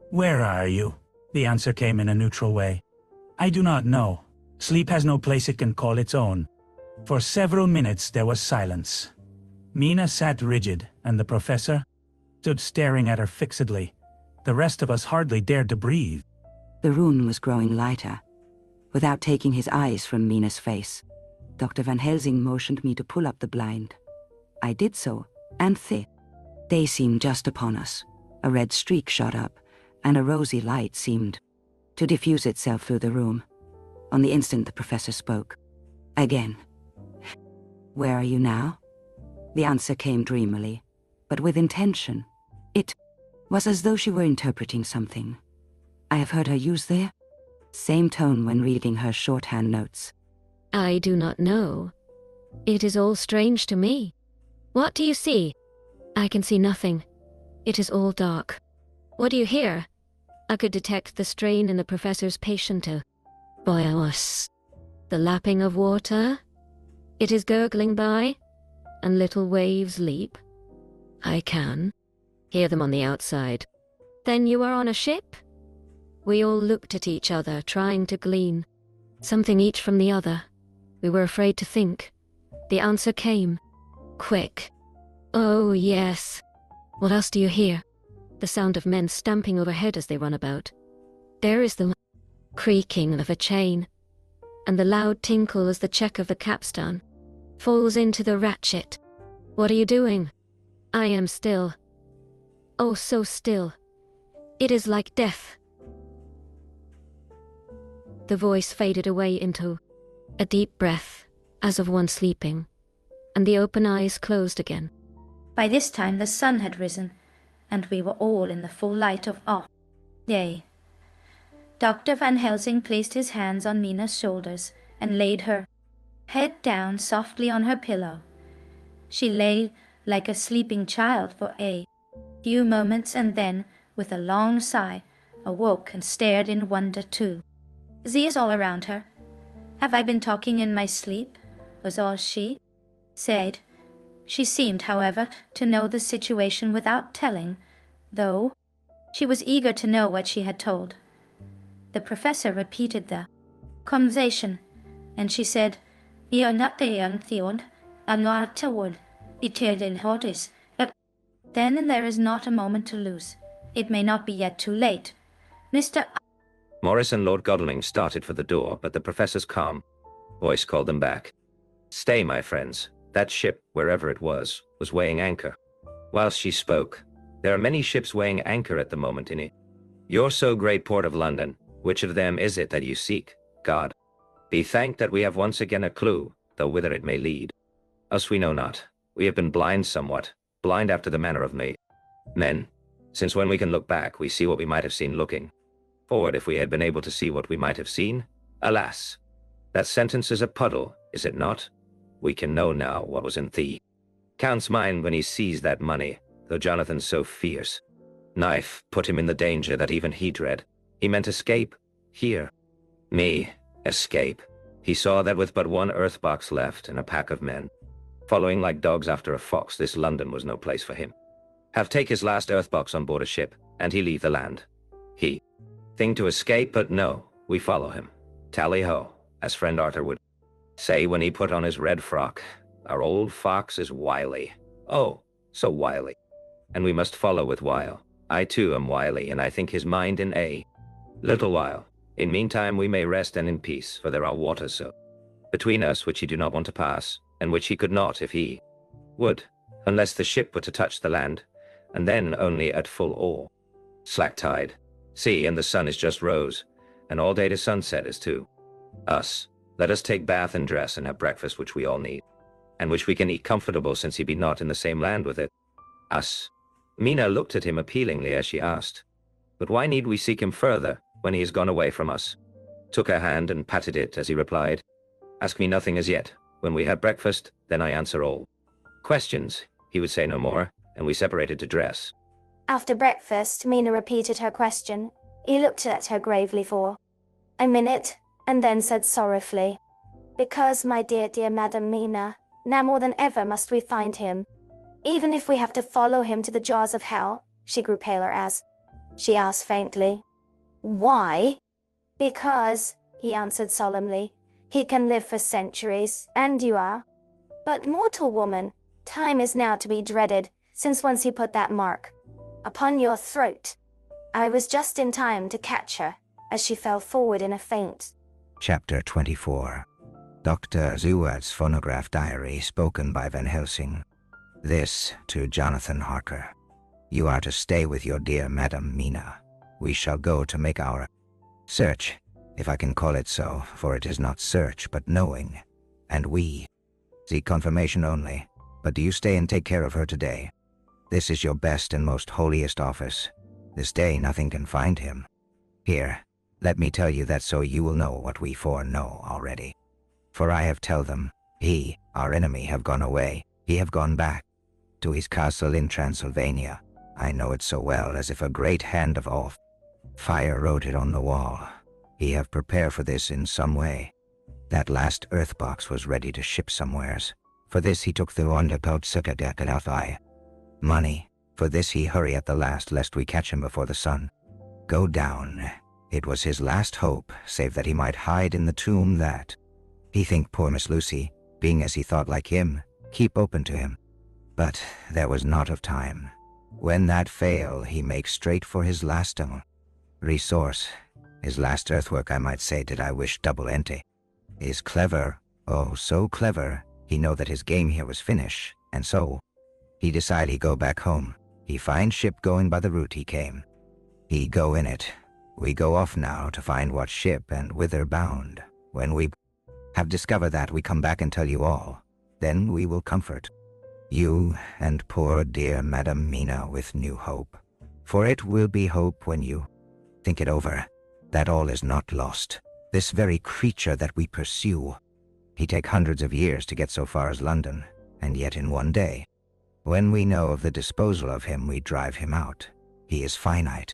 "Where are you?" The answer came in a neutral way. "I do not know. Sleep has no place it can call its own." For several minutes there was silence. Mina sat rigid, and the professor stood staring at her fixedly. The rest of us hardly dared to breathe. The room was growing lighter. Without taking his eyes from Mina's face, Dr. Van Helsing motioned me to pull up the blind. I did so, and day seemed just upon us. A red streak shot up, and a rosy light seemed to diffuse itself through the room. On the instant the professor spoke. Again. "Where are you now?" The answer came dreamily, but with intention. It was as though she were interpreting something. I have heard her use there. Same tone when reading her shorthand notes. I do not know. It is all strange to me. What do you see? I can see nothing. It is all dark. What do you hear? I could detect the strain in the professor's patient voice. The lapping of water. It is gurgling by, and little waves leap. I can hear them on the outside. Then you are on a ship? We all looked at each other, trying to glean something each from the other. We were afraid to think. The answer came. Quick. Oh, yes. What else do you hear? The sound of men stamping overhead as they run about. There is the creaking of a chain, and the loud tinkle as the check of the capstan falls into the ratchet. What are you doing? I am still. Oh, so still. It is like death. The voice faded away into a deep breath, as of one sleeping, and the open eyes closed again. By this time the sun had risen, and we were all in the full light of day. Dr. Van Helsing placed his hands on Mina's shoulders and laid her head down softly on her pillow. She lay like a sleeping child for a few moments, and then, with a long sigh, awoke and stared in wonder too. Diez all around her. "Have I been talking in my sleep?" was all she said. She seemed, however, to know the situation without telling, though she was eager to know what she had told. The professor repeated the conversation, and she said, "You're not the young Theon, I'm not toward it in Hodis. Then there is not a moment to lose. It may not be yet too late. Mr. Morris and Lord Godalming started for the door, but the professor's calm voice called them back. "Stay, my friends. That ship, wherever it was weighing anchor." Whilst she spoke, "There are many ships weighing anchor at the moment in your so great port of London. Which of them is it that you seek? God be thanked that we have once again a clue, though whither it may lead us we know not. We have been blind somewhat, blind after the manner of men, since when we can look back, we see what we might have seen looking forward. If we had been able to see what we might have seen, alas, that sentence is a puddle, is it not? We can know now what was in the Count's mind when he seized that money, though Jonathan's so fierce knife put him in the danger that even he dread. He meant escape. Here. Me. Escape. He saw that with but one earth box left and a pack of men following like dogs after a fox, this London was no place for him. Have take his last earth box on board a ship, and he leave the land. He think to escape, but no, we follow him. Tally-ho, as friend Arthur would say when he put on his red frock. Our old fox is wily. Oh, so wily. And we must follow with wile. I too am wily, and I think his mind in a little while. In meantime we may rest and in peace, for there are waters so between us which he do not want to pass, and which he could not if he would, unless the ship were to touch the land, and then only at full oar. Slack tide. See, and the sun is just rose, and all day to sunset is to us. Let us take bath and dress and have breakfast which we all need, and which we can eat comfortable, since he be not in the same land with it. Us. Mina looked at him appealingly as she asked, "But why need we seek him further, when he has gone away from us?" Took her hand and patted it as he replied, "Ask me nothing as yet. When we have breakfast, then I answer all questions." He would say no more, and we separated to dress. After breakfast, Mina repeated her question. He looked at her gravely for a minute, and then said sorrowfully, "Because, my dear, dear Madam Mina, now more than ever must we find him. Even if we have to follow him to the jaws of hell." She grew paler as she asked faintly, "Why?" "Because," he answered solemnly, "he can live for centuries, and you are. But, mortal woman, time is now to be dreaded, since once he put that mark upon your throat." I was just in time to catch her, as she fell forward in a faint. Chapter 24. Dr. Zewart's phonograph diary spoken by Van Helsing. This to Jonathan Harker. You are to stay with your dear Madam Mina. We shall go to make our search, if I can call it so, for it is not search, but knowing. And we seek confirmation only. But do you stay and take care of her today? This is your best and most holiest office. This day nothing can find him. Here, let me tell you that so you will know what we foreknow already. For I have tell them, he, our enemy, have gone away. He have gone back to his castle in Transylvania. I know it so well, as if a great hand of off fire wrote it on the wall. He have prepared for this in some way. That last earth box was ready to ship somewheres. For this he took the AudioBook Dracula money. For this he hurry at the last, lest we catch him before the sun go down. It was his last hope, save that he might hide in the tomb that he think poor Miss Lucy, being as he thought like him, keep open to him. But there was not of time. When that fail, he makes straight for his last resource. His last earthwork, I might say, did I wish double ente. Is clever, oh so clever, he know that his game here was finish, and so he decide he go back home. He find ship going by the route he came. He go in it. We go off now to find what ship and whither bound. When we have discovered that, we come back and tell you all. Then we will comfort you and poor dear Madam Mina with new hope. For it will be hope when you think it over, that all is not lost. This very creature that we pursue, he take hundreds of years to get so far as London, and yet in one day, when we know of the disposal of him, we drive him out. He is finite,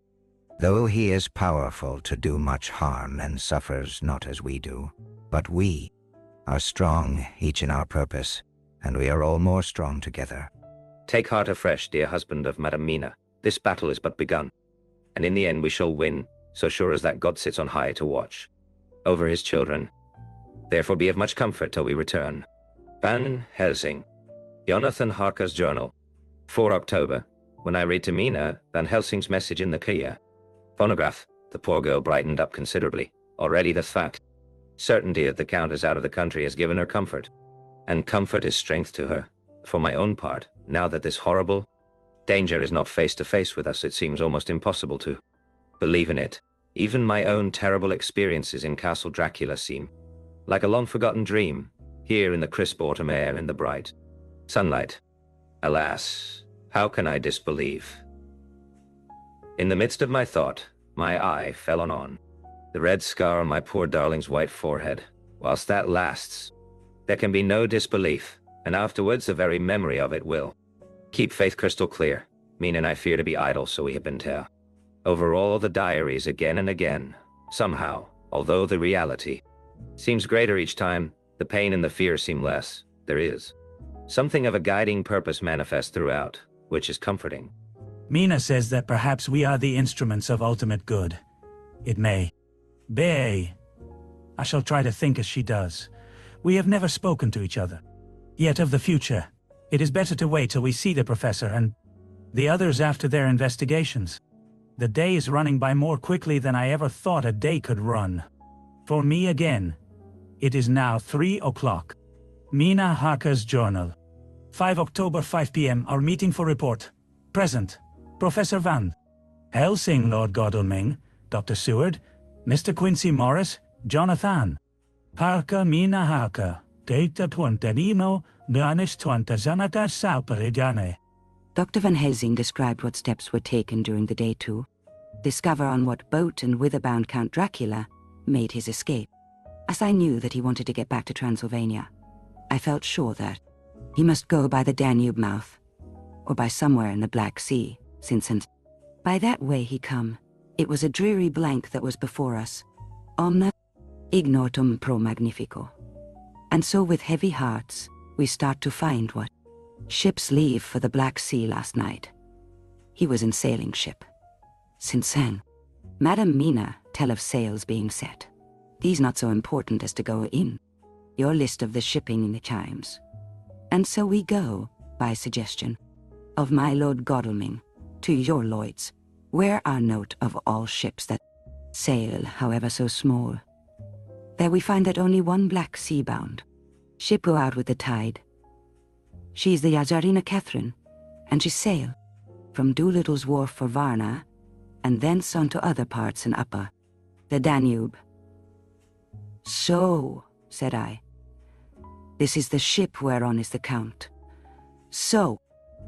though he is powerful to do much harm and suffers not as we do. But we are strong, each in our purpose, and we are all more strong together. Take heart afresh, dear husband of Madam Mina. This battle is but begun, and in the end we shall win, so sure as that God sits on high to watch over his children. Therefore be of much comfort till we return. Van Helsing. Jonathan Harker's journal. 4 October. When I read to Mina Van Helsing's message in the Kia phonograph, the poor girl brightened up considerably. Already the fact, certainty that the Count is out of the country has given her comfort, and comfort is strength to her. For my own part, now that this horrible danger is not face to face with us, it seems almost impossible to believe in it. Even my own terrible experiences in Castle Dracula seem like a long-forgotten dream, here in the crisp autumn air and the bright sunlight. Alas, how can I disbelieve? In the midst of my thought, my eye fell on the red scar on my poor darling's white forehead. Whilst that lasts, there can be no disbelief, and afterwards the very memory of it will keep faith crystal clear. Mina and I fear to be idle, so we have been tell over all the diaries again and again. Somehow, although the reality seems greater each time, the pain and the fear seem less. There is something of a guiding purpose manifest throughout, which is comforting. Mina says that perhaps we are the instruments of ultimate good. It may be. I shall try to think as she does. We have never spoken to each other. Yet of the future, it is better to wait till we see the professor and the others after their investigations. The day is running by more quickly than I ever thought a day could run. For me again, it is now 3 o'clock. Mina Harker's journal. 5 October 5 p.m. Our meeting for report. Present. Professor Van Helsing, Lord Godalming, Dr. Seward, Mr. Quincy Morris, Jonathan Harker, Mina Harker. Data 20 Danis 20 Zanata Salperidane. Dr. Van Helsing described what steps were taken during the day to discover on what boat and whither-bound Count Dracula made his escape. As I knew that he wanted to get back to Transylvania, I felt sure that he must go by the Danube mouth, or by somewhere in the Black Sea, since By that way he come, it was a dreary blank that was before us. Omne ignotum pro magnifico. And so with heavy hearts, we start to find what ships leave for the Black Sea last night. He was in sailing ship. Since then, Madam Mina tell of sails being set. These not so important as to go in your list of the shipping in the chimes. And so we go, by suggestion, of my Lord Godalming, to your Lloyd's, where our note of all ships that sail, however so small. There we find that only one Black Sea bound ship go out with the tide. She's the Tsarina Catherine, and she sail from Doolittle's wharf for Varna, and thence on to other parts in Upper, the Danube. So, said I, this is the ship whereon is the Count. So,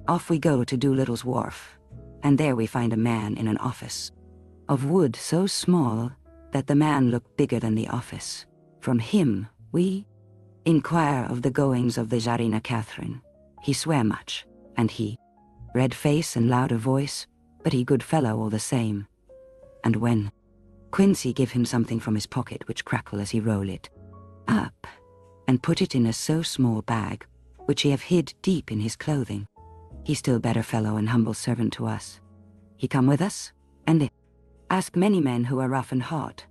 off we go to Doolittle's wharf, and there we find a man in an office, of wood so small that the man looked bigger than the office. From him we inquire of the goings of the Tsarina Catherine. He swear much, and he red face and louder voice, but he good fellow all the same. And when Quincy give him something from his pocket which crackle as he roll it up, and put it in a so small bag, which he have hid deep in his clothing, he still better fellow and humble servant to us. He come with us, and ask many men who are rough and hot.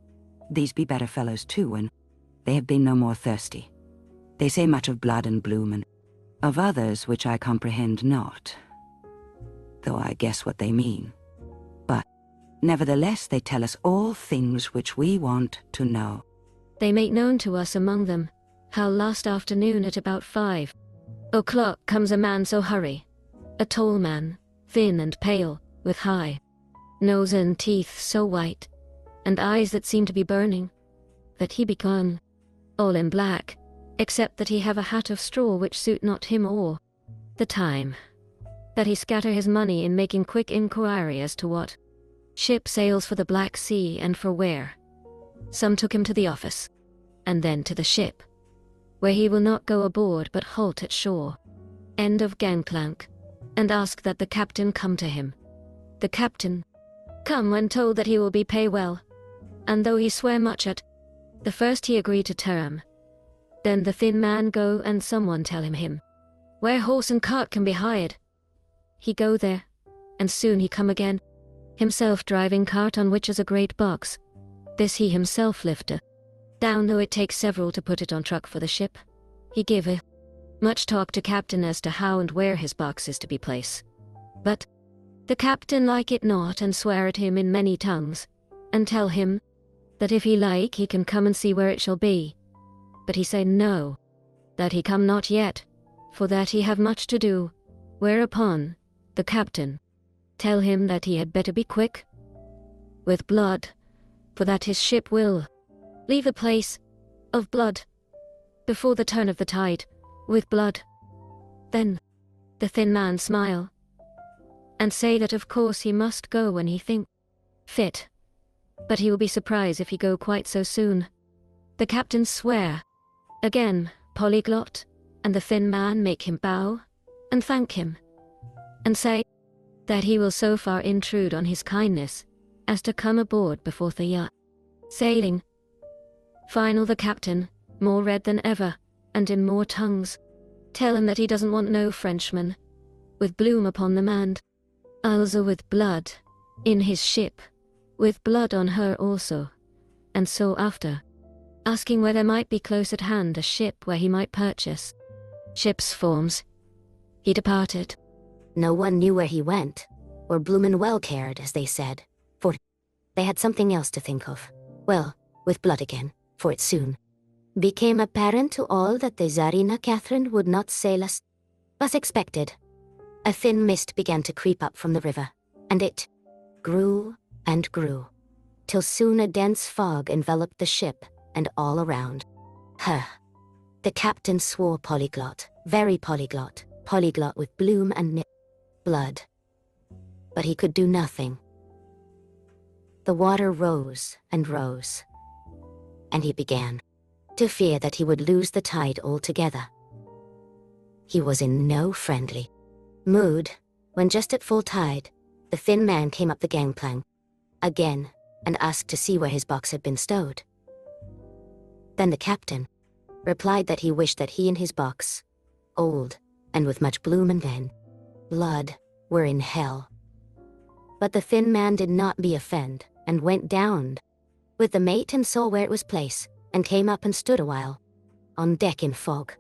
These be better fellows too, and they have been no more thirsty. They say much of blood and bloom, and of others which I comprehend not, though I guess what they mean. But nevertheless they tell us all things which we want to know. They make known to us among them how last afternoon at about 5:00 comes a man so hurry, a tall man, thin and pale, with high nose and teeth so white, and eyes that seem to be burning, that he be gone, all in black, except that he have a hat of straw which suit not him or the time, that he scatter his money in making quick inquiry as to what ship sails for the Black Sea and for where. Some took him to the office, and then to the ship, where he will not go aboard but halt at shore, end of gangplank, and ask that the captain come to him. The captain come when told that he will be pay well, and though he swear much at the first he agree to term. Then the thin man go and someone tell him where horse and cart can be hired. He go there, and soon he come again, himself driving cart on which is a great box. This he himself lifter down, though it takes several to put it on truck for the ship. He give much talk to captain as to how and where his box is to be placed. But the captain like it not, and swear at him in many tongues, and tell him that if he like he can come and see where it shall be. But he say no, that he come not yet, for that he have much to do, whereupon the captain tell him that he had better be quick with blood, for that his ship will leave the place of blood before the turn of the tide with blood. Then the thin man smile, and say that of course he must go when he think fit, but he will be surprised if he go quite so soon. The captain swear, again polyglot, and the thin man make him bow, and thank him, and say that he will so far intrude on his kindness as to come aboard before the yacht sailing. Final the captain, more red than ever, and in more tongues, tell him that he doesn't want no Frenchman with bloom upon the mand, also with blood in his ship, with blood on her also, and so after asking where there might be close at hand a ship where he might purchase ship's forms. He departed. No one knew where he went, or bloomin' well cared, as they said, for they had something else to think of. Well, with blood again, for it soon became apparent to all that the Tsarina Catherine would not sail us as expected. A thin mist began to creep up from the river, and it grew and grew, till soon a dense fog enveloped the ship and all around her. The captain swore polyglot, very polyglot, polyglot with bloom and blood. But he could do nothing. The water rose and rose, and he began to fear that he would lose the tide altogether. He was in no friendly mood when just at full tide The thin man came up the gangplank again and asked to see where his box had been stowed. Then the captain replied that he wished that he and his box, old and with much bloom and then blood, were in hell. But the thin man did not be offended and went down with the mate and saw where it was placed and came up and stood a while on deck in fog.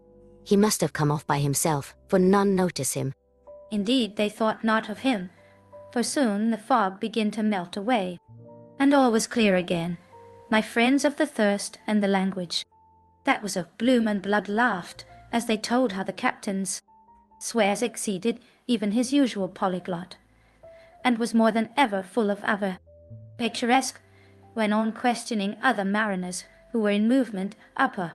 He must have come off by himself, for none noticed him. Indeed, they thought not of him, for soon the fog began to melt away, and all was clear again. My friends of the thirst and the language, that was of bloom and blood, laughed as they told how the captain's swears exceeded even his usual polyglot, and was more than ever full of other picturesque, went on questioning other mariners who were in movement upper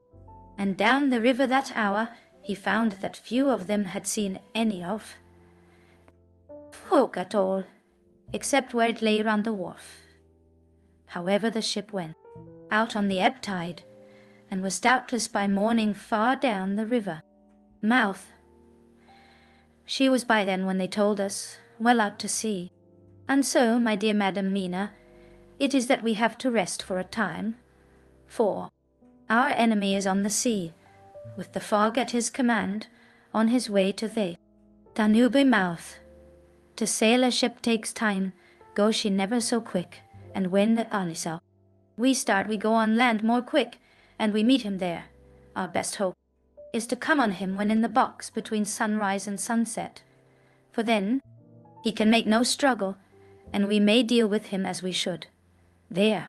and down the river that hour. He found that few of them had seen any of folk at all, except where it lay round the wharf. However, the ship went out on the ebb tide, and was doubtless by morning far down the river mouth. She was by then, when they told us, well out to sea. And so, my dear Madam Mina, it is that we have to rest for a time, for our enemy is on the sea, with the fog at his command, on his way to the Danube mouth. To sail a ship takes time, go she never so quick, and when the Anisal we start, we go on land more quick, and we meet him there. Our best hope is to come on him when in the box between sunrise and sunset, for then he can make no struggle, and we may deal with him as we should. There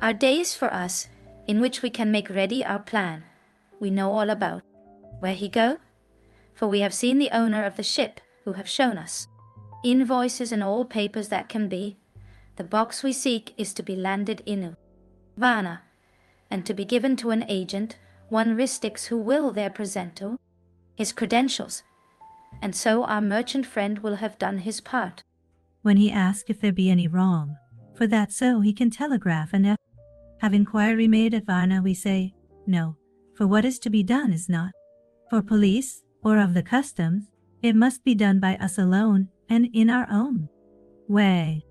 are days for us in which we can make ready our plan. We know all about where he go, for we have seen the owner of the ship, who have shown us invoices and all papers that can be. The box we seek is to be landed in Vanna, and to be given to an agent, one Ristix, who will there present his credentials, and so our merchant friend will have done his part. When he asks if there be any wrong, for that so he can telegraph and have inquiry made at Varna, we say, no, for what is to be done is not for police or of the customs. It must be done by us alone and in our own way.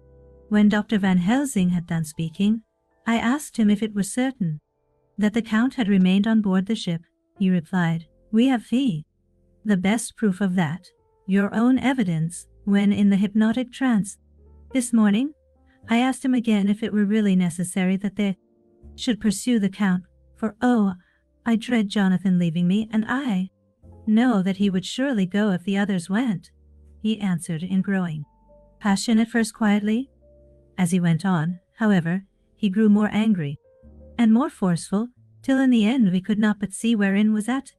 When Dr. Van Helsing had done speaking, I asked him if it were certain that the Count had remained on board the ship. He replied, we have the best proof of that, your own evidence, when in the hypnotic trance. This morning, I asked him again if it were really necessary that they should pursue the Count, for oh, I dread Jonathan leaving me, and I know that he would surely go if the others went. He answered in growing passion, at first quietly. As he went on, however, he grew more angry and more forceful, till in the end we could not but see wherein was at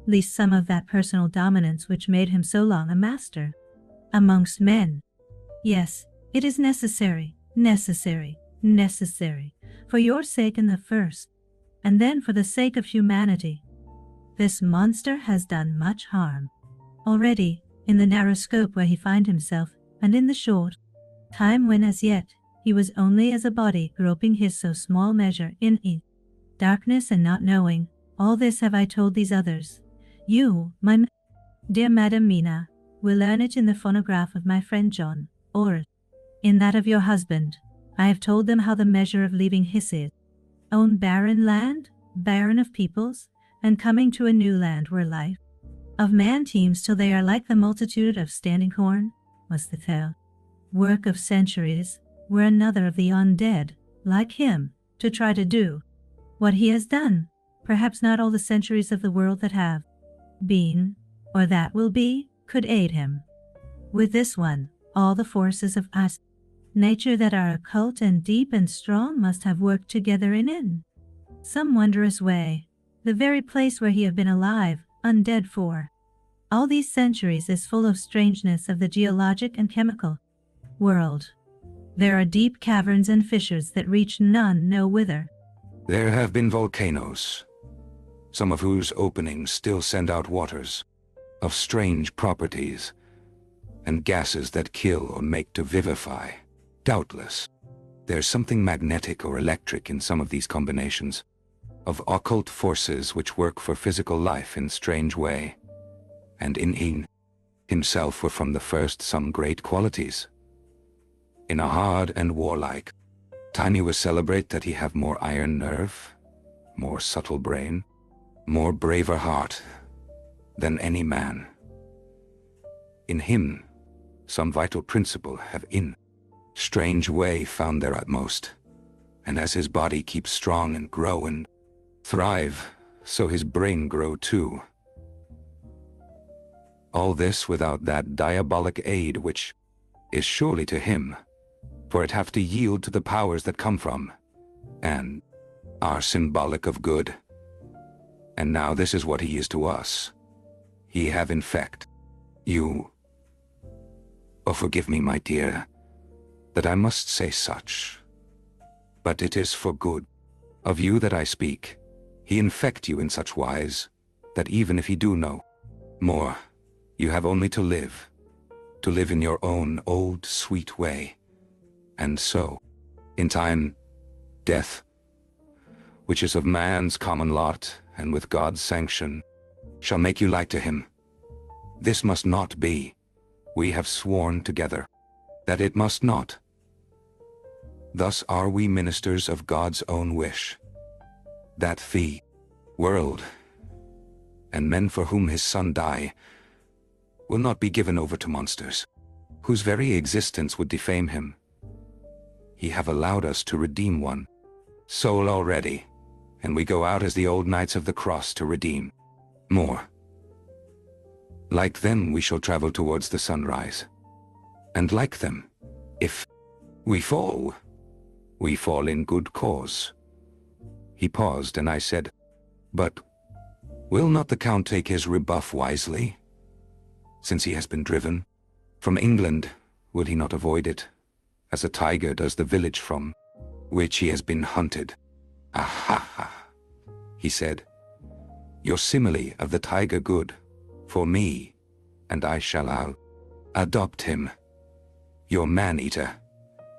least some of that personal dominance which made him so long a master amongst men. Yes, it is necessary, for your sake in the first, and then for the sake of humanity. This monster has done much harm already, in the narrow scope where he find himself, and in the short time when as yet he was only as a body groping his so small measure in darkness, and not knowing. All this have I told these others. You, my dear Madam Mina, will learn it in the phonograph of my friend John, or in that of your husband. I have told them how the measure of leaving his own barren land, barren of peoples, and coming to a new land where life of man teems till they are like the multitude of standing corn, was the tale. Work of centuries, were another of the undead, like him, to try to do what he has done. Perhaps not all the centuries of the world that have been, or that will be, could aid him. With this one, all the forces of us nature that are occult and deep and strong must have worked together in some wondrous way. The very place where he have been alive, undead for all these centuries, is full of strangeness of the geologic and chemical world. There are deep caverns and fissures that reach none know whither. There have been volcanoes, some of whose openings still send out waters of strange properties, and gases that kill or make to vivify. Doubtless, there's something magnetic or electric in some of these combinations of occult forces which work for physical life in strange way, and in himself were from the first some great qualities. in a hard and warlike time he will celebrate that he have more iron nerve, more subtle brain, more braver heart than any man. In him, some vital principle have in strange way found their utmost, and as his body keeps strong and grow and thrive, so his brain grow too. All this without that diabolic aid which is surely to him, for it have to yield to the powers that come from, and are symbolic of good. And now this is what he is to us. He have infect you. Oh, forgive me, my dear, that I must say such, but it is for good of you that I speak. He infect you in such wise, that even if he do know more, you have only to live in your own old sweet way, and so, in time, death, which is of man's common lot, and with God's sanction, shall make you like to him. This must not be. We have sworn together that it must not. Thus are we ministers of God's own wish, that the world and men for whom his Son die will not be given over to monsters, whose very existence would defame him. He have allowed us to redeem one soul already, and we go out as the old knights of the cross to redeem more. Like them we shall travel towards the sunrise, and like them, if we fall in good cause. He paused, and I said, but will not the Count take his rebuff wisely? Since he has been driven from England, would he not avoid it, as a tiger does the village from which he has been hunted? Aha, he said, your simile of the tiger good for me, and I shall adopt him. Your man-eater,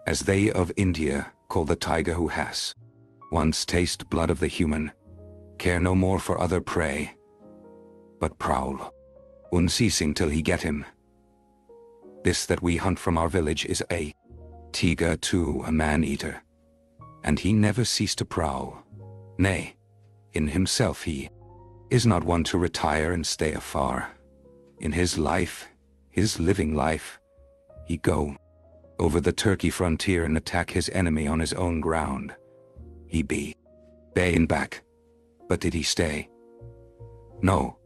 as they of India call the tiger who has once taste blood of the human, care no more for other prey, but prowl unceasing till he get him. This that we hunt from our village is a tiger too, a man-eater, and he never cease to prowl. Nay, in himself he is not one to retire and stay afar. In his life, his living life, he go over the Turkey frontier and attack his enemy on his own ground. He be baying back, but did he stay? No.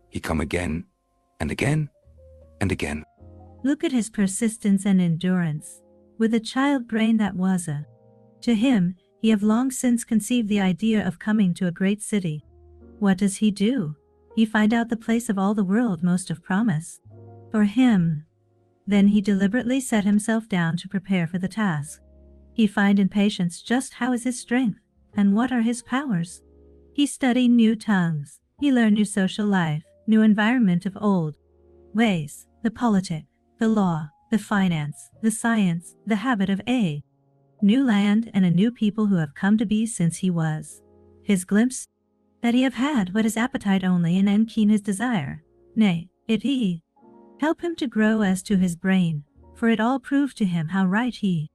He come again, and again, and again. Look at his persistence and endurance. With a child brain that was to him, he have long since conceived the idea of coming to a great city. What does he do? He find out the place of all the world most of promise for him. Then he deliberately set himself down to prepare for the task. He find in patience just how is his strength, and what are his powers. He study new tongues. He learn new social life, new environment of old ways, the politic, the law, the finance, the science, the habit of a new land and a new people who have come to be since he was. His glimpse that he have had but his appetite only and keen his desire. Nay, it he help him to grow as to his brain, for it all proved to him how right he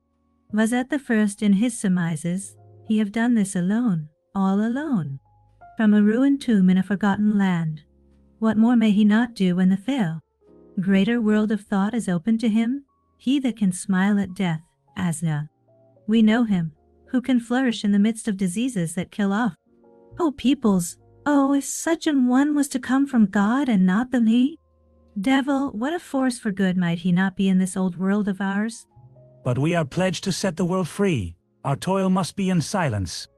was at the first in his surmises. He have done this alone, all alone, from a ruined tomb in a forgotten land. What more may he not do when the fail greater world of thought is open to him? He that can smile at death, as we know him, who can flourish in the midst of diseases that kill off whole peoples. Oh, if such an one was to come from God and not the me, devil, what a force for good might he not be in this old world of ours? But we are pledged to set the world free. Our toil must be in silence,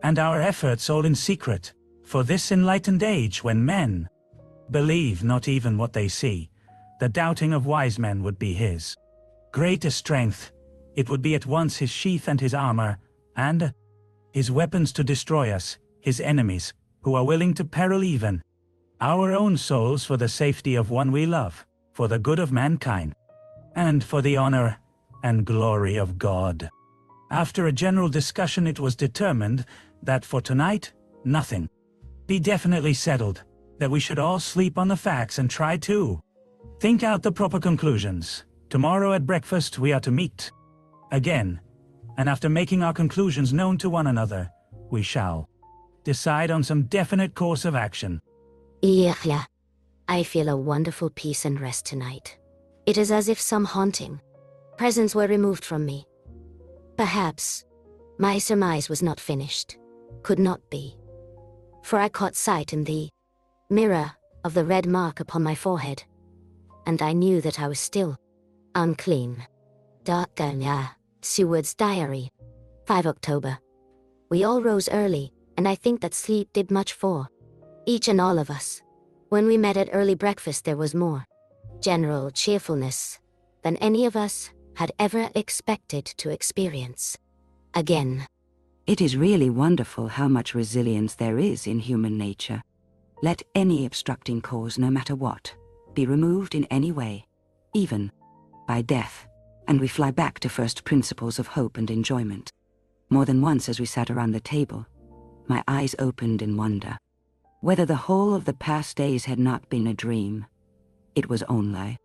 and our efforts all in secret, for this enlightened age when men believe not even what they see. The doubting of wise men would be his greatest strength. It would be at once his sheath and his armor, and his weapons to destroy us, his enemies, who are willing to peril even our own souls for the safety of one we love, for the good of mankind, and for the honor and glory of God. After a general discussion, it was determined that for tonight, nothing be definitely settled, that we should all sleep on the facts and try to think out the proper conclusions. Tomorrow at breakfast we are to meet again, and after making our conclusions known to one another, we shall decide on some definite course of action. Yeah. I feel a wonderful peace and rest tonight. It is as if some haunting presence were removed from me. Perhaps my surmise was not finished, could not be. For I caught sight in the mirror of the red mark upon my forehead, and I knew that I was still unclean. Dracula, Seward's diary. 5 October. We all rose early, and I think that sleep did much for each and all of us. When we met at early breakfast there was more general cheerfulness than any of us had ever expected to experience. Again. It is really wonderful how much resilience there is in human nature. Let any obstructing cause, no matter what, be removed in any way, even by death, and we fly back to first principles of hope and enjoyment. More than once as we sat around the table, my eyes opened in wonder. Whether the whole of the past days had not been a dream, it was only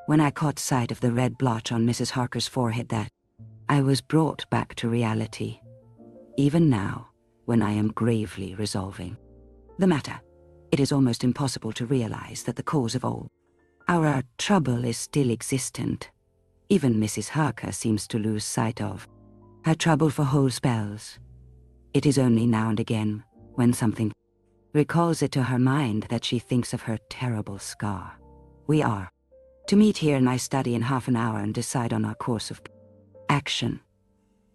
when I caught sight of the red blotch on Mrs. Harker's forehead that I was brought back to reality, even now, when I am gravely resolving the matter. It is almost impossible to realize that the cause of all our trouble is still existent. Even Mrs. Harker seems to lose sight of her trouble for whole spells. It is only now and again, when something recalls it to her mind, that she thinks of her terrible scar. We are to meet here in my study in half an hour and decide on our course of action.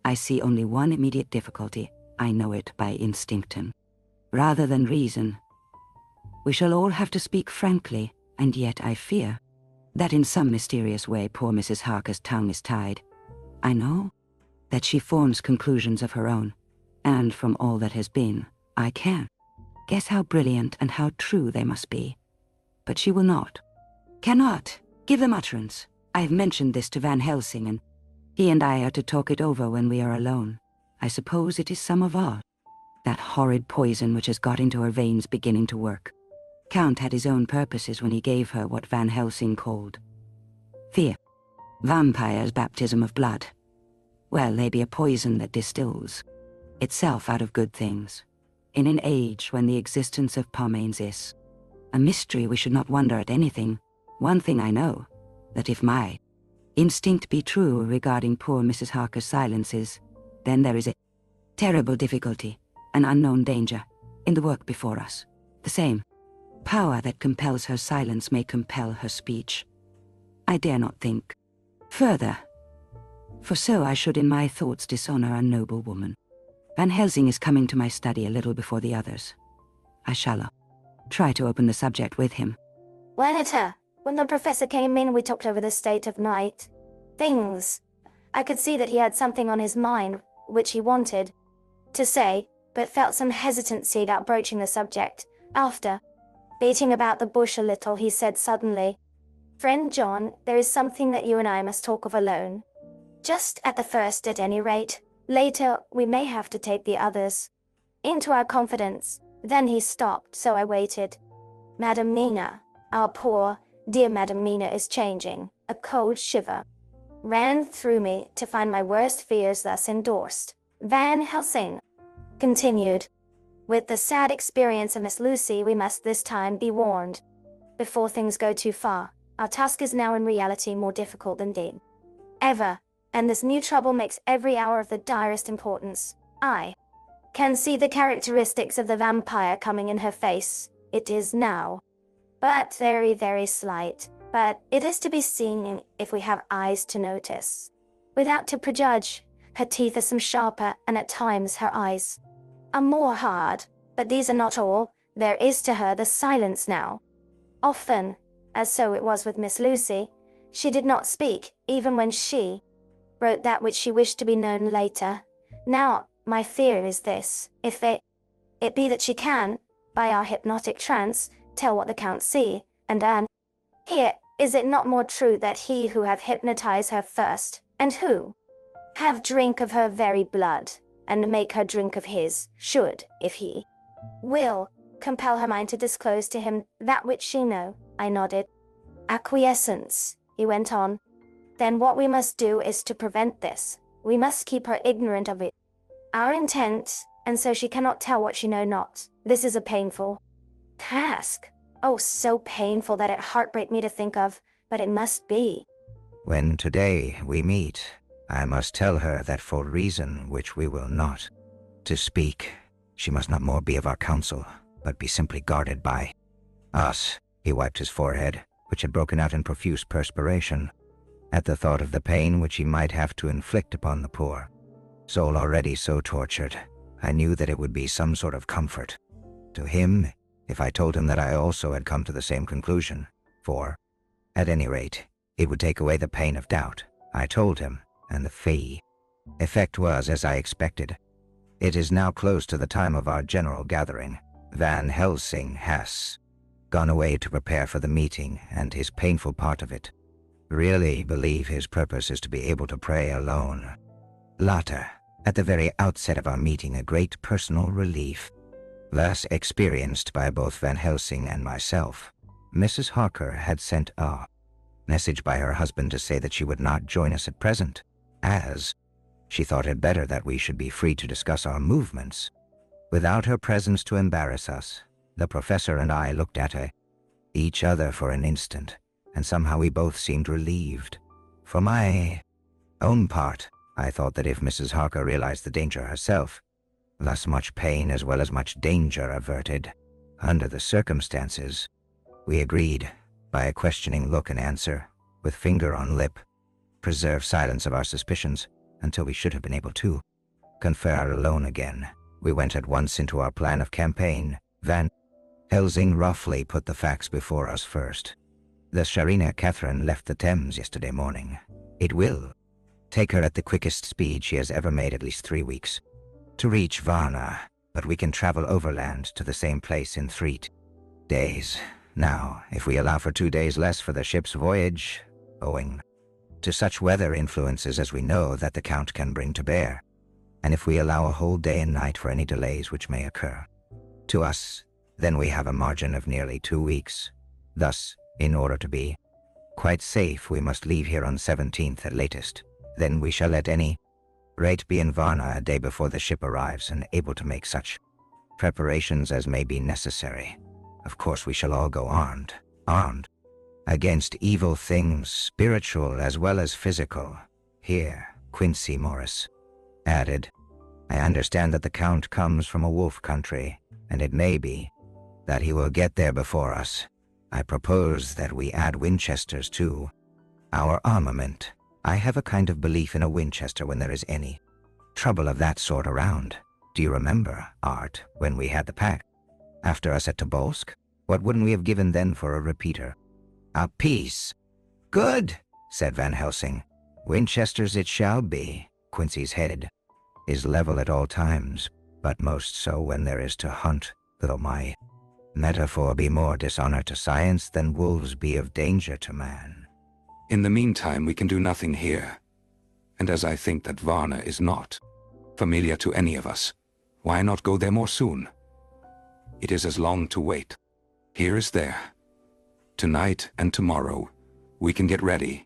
I see only one immediate difficulty. I know it by instinct, rather than reason. We shall all have to speak frankly, and yet I fear that in some mysterious way poor Mrs. Harker's tongue is tied. I know that she forms conclusions of her own, and from all that has been, I can guess how brilliant and how true they must be. But she will not, cannot, give them utterance. I have mentioned this to Van Helsing, and he and I are to talk it over when we are alone. I suppose it is some of that horrid poison which has got into her veins beginning to work. Count had his own purposes when he gave her what Van Helsing called fear. Vampire's baptism of blood. Well, they be a poison that distills itself out of good things. In an age when the existence of pomains is a mystery, we should not wonder at anything. One thing I know, that if my instinct be true regarding poor Mrs. Harker's silences, then there is a terrible difficulty, an unknown danger, in the work before us. The same power that compels her silence may compel her speech. I dare not think further, for so I should in my thoughts dishonor a noble woman. Van Helsing is coming to my study a little before the others. I shall try to open the subject with him. When the professor came in, we talked over the state of night. Things. I could see that he had something on his mind, which he wanted to say, but felt some hesitancy about broaching the subject. After beating about the bush a little, he said suddenly, "Friend John, there is something that you and I must talk of alone. Just at the first, at any rate. Later, we may have to take the others into our confidence." Then he stopped, so I waited. Madam Mina, our poor, dear Madam Mina is changing. A cold shiver ran through me to find my worst fears thus endorsed. Van Helsing continued, "With the sad experience of Miss Lucy, we must this time be warned before things go too far. Our task is now in reality more difficult than ever, and this new trouble makes every hour of the direst importance. I can see the characteristics of the vampire coming in her face. It is now but very, very slight, but it is to be seen if we have eyes to notice. Without to prejudge, her teeth are some sharper, and at times her eyes are more hard, but these are not all. There is to her the silence now. Often, as so it was with Miss Lucy, she did not speak, even when she wrote that which she wished to be known later. Now, my fear is this: if it be that she can, by our hypnotic trance, tell what the Count see, and here, is it not more true that he who have hypnotized her first, and who have drink of her very blood, and make her drink of his, should, if he will, compel her mind to disclose to him that which she know?" I nodded. "Acquiescence," he went on. Then what we must do is to prevent this. We must keep her ignorant of it. Our intent, and so she cannot tell what she know not. This is a painful task. Oh, so painful that it heartbreak me to think of, but it must be. When today we meet, I must tell her that for reason which we will not to speak, she must not more be of our counsel, but be simply guarded by us. He wiped his forehead, which had broken out in profuse perspiration, at the thought of the pain which he might have to inflict upon the poor soul already so tortured. I knew that it would be some sort of comfort to him if I told him that I also had come to the same conclusion, for, at any rate, it would take away the pain of doubt. I told him, and the effect was as I expected. It is now close to the time of our general gathering. Van Helsing has gone away to prepare for the meeting and his painful part of it. Really believe his purpose is to be able to pray alone. Latter, at the very outset of our meeting, a great personal relief, thus experienced by both Van Helsing and myself. Mrs. Harker had sent a message by her husband to say that she would not join us at present, as she thought it better that we should be free to discuss our movements. Without her presence to embarrass us, the professor and I looked at each other for an instant, and somehow we both seemed relieved. For my own part, I thought that if Mrs. Harker realized the danger herself, thus much pain as well as much danger averted, under the circumstances, we agreed, by a questioning look and answer, with finger on lip, preserve silence of our suspicions until we should have been able to confer alone again. We went at once into our plan of campaign. Van Helsing roughly put the facts before us first. The Sharina Catherine left the Thames yesterday morning. It will take her at the quickest speed she has ever made, at least 3 weeks, to reach Varna, but we can travel overland to the same place in 3 days. Now, if we allow for 2 days less for the ship's voyage, owing to such weather influences as we know that the Count can bring to bear, and if we allow a whole day and night for any delays which may occur to us, then we have a margin of nearly 2 weeks. Thus, in order to be quite safe, we must leave here on 17th at latest. Then we shall at any rate be in Varna a day before the ship arrives and able to make such preparations as may be necessary. Of course, we shall all go armed against evil things, spiritual as well as physical. Here, Quincy Morris added, I understand that the Count comes from a wolf country, and it may be that he will get there before us. I propose that we add Winchesters to our armament. I have a kind of belief in a Winchester when there is any trouble of that sort around. Do you remember, Art, when we had the pack after us at Tobolsk? What wouldn't we have given then for a repeater? A piece. Good, said Van Helsing. Winchesters it shall be. Quincy's head is level at all times, but most so when there is to hunt, though my metaphor be more dishonor to science than wolves be of danger to man. In the meantime, we can do nothing here. And as I think that Varna is not familiar to any of us, why not go there more soon? It is as long to wait. Here is there. Tonight and tomorrow, we can get ready.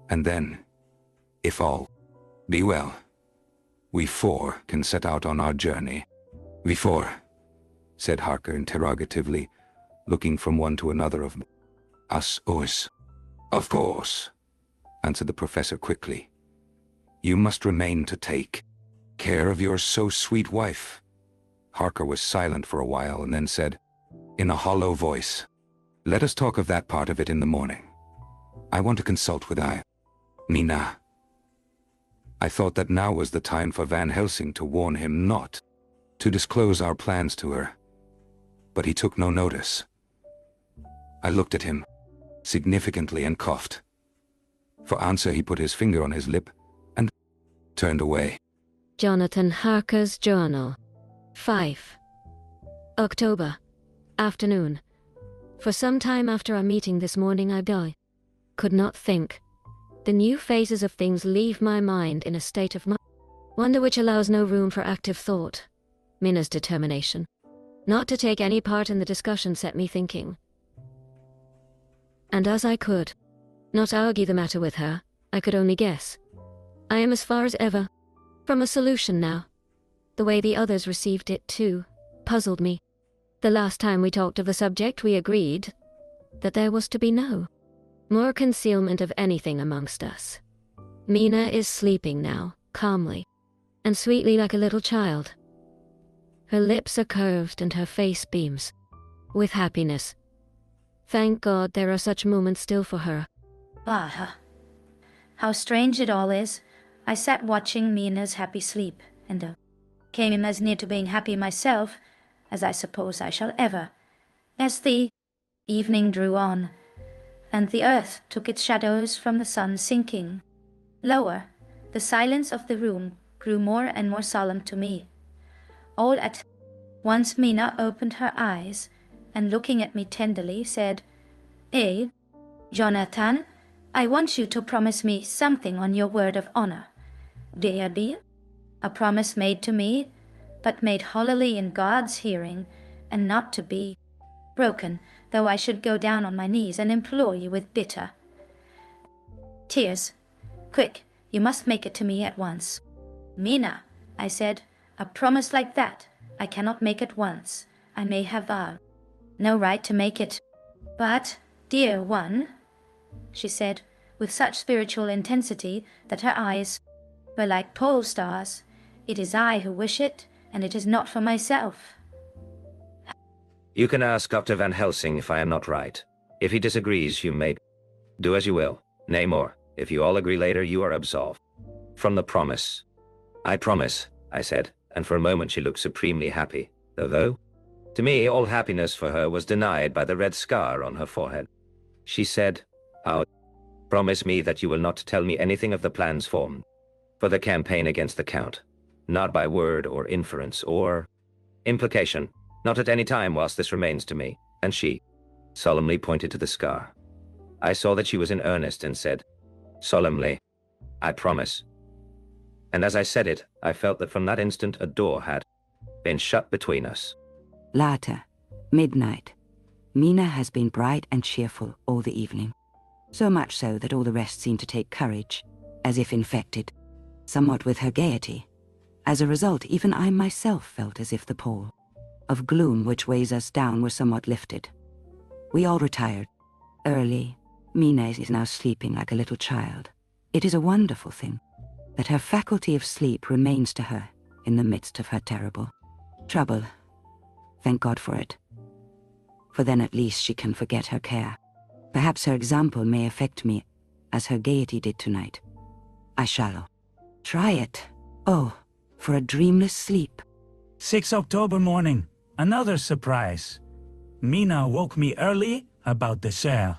And then, if all be well, we 4 can set out on our journey. We 4, said Harker interrogatively, looking from one to another of us. Of course, answered the professor quickly. You must remain to take care of your so sweet wife. Harker was silent for a while and then said, in a hollow voice, let us talk of that part of it in the morning. I want to consult with Nina. I thought that now was the time for Van Helsing to warn him not to disclose our plans to her, but he took no notice. I looked at him significantly and coughed. For answer, he put his finger on his lip and turned away. Jonathan Harker's Journal. 5 October. Afternoon. For some time after our meeting this morning I could not think. The new phases of things leave my mind in a state of wonder which allows no room for active thought. Minna's determination not to take any part in the discussion set me thinking. And as I could not argue the matter with her, I could only guess. I am as far as ever from a solution now. The way the others received it, too, puzzled me. The last time we talked of the subject, we agreed that there was to be no more concealment of anything amongst us. Mina is sleeping now, calmly and sweetly like a little child. Her lips are curved and her face beams with happiness. Thank God there are such moments still for her. Ah, how strange it all is. I sat watching Mina's happy sleep, and came as near to being happy myself as I suppose I shall ever. As the evening drew on, and the earth took its shadows from the sun sinking lower, the silence of the room grew more and more solemn to me. All at once Mina opened her eyes, and looking at me tenderly, said, Jonathan, I want you to promise me something on your word of honor. Dear dear, a promise made to me, but made hollowly in God's hearing, and not to be broken, though I should go down on my knees and implore you with bitter tears. Quick, you must make it to me at once. Mina, I said, a promise like that I cannot make at once. I may have no right to make it. But, dear one, she said, with such spiritual intensity that her eyes were like pole stars, it is I who wish it, and it is not for myself. You can ask Dr. Van Helsing if I am not right. If he disagrees, you may do as you will. Nay more, if you all agree later, you are absolved from the promise. I promise, I said, and for a moment she looked supremely happy, though, to me, all happiness for her was denied by the red scar on her forehead. She said, promise me that you will not tell me anything of the plans formed for the campaign against the Count, not by word or inference or implication, not at any time whilst this remains to me. And she solemnly pointed to the scar. I saw that she was in earnest and said, solemnly, I promise. And as I said it, I felt that from that instant a door had been shut between us. Later, midnight. Mina has been bright and cheerful all the evening. So much so that all the rest seemed to take courage, as if infected, somewhat with her gaiety. As a result, even I myself felt as if the pall of gloom which weighs us down was somewhat lifted. We all retired. Early, Mina is now sleeping like a little child. It is a wonderful thing that her faculty of sleep remains to her in the midst of her terrible trouble. Thank God for it. For then at least she can forget her care. Perhaps her example may affect me as her gaiety did tonight. I shall try it. Oh, for a dreamless sleep. 6 October morning, another surprise. Mina woke me early about the sale.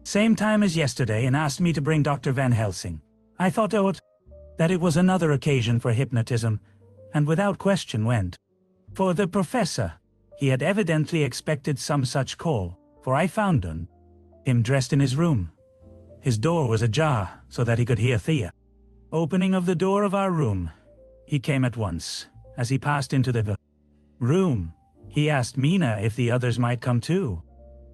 Same time as yesterday and asked me to bring Dr. Van Helsing. I thought that it was another occasion for hypnotism, and without question went. For the professor, he had evidently expected some such call, for I found him dressed in his room. His door was ajar, so that he could hear Thea. Opening of the door of our room, he came at once. As he passed into the room, he asked Mina if the others might come too.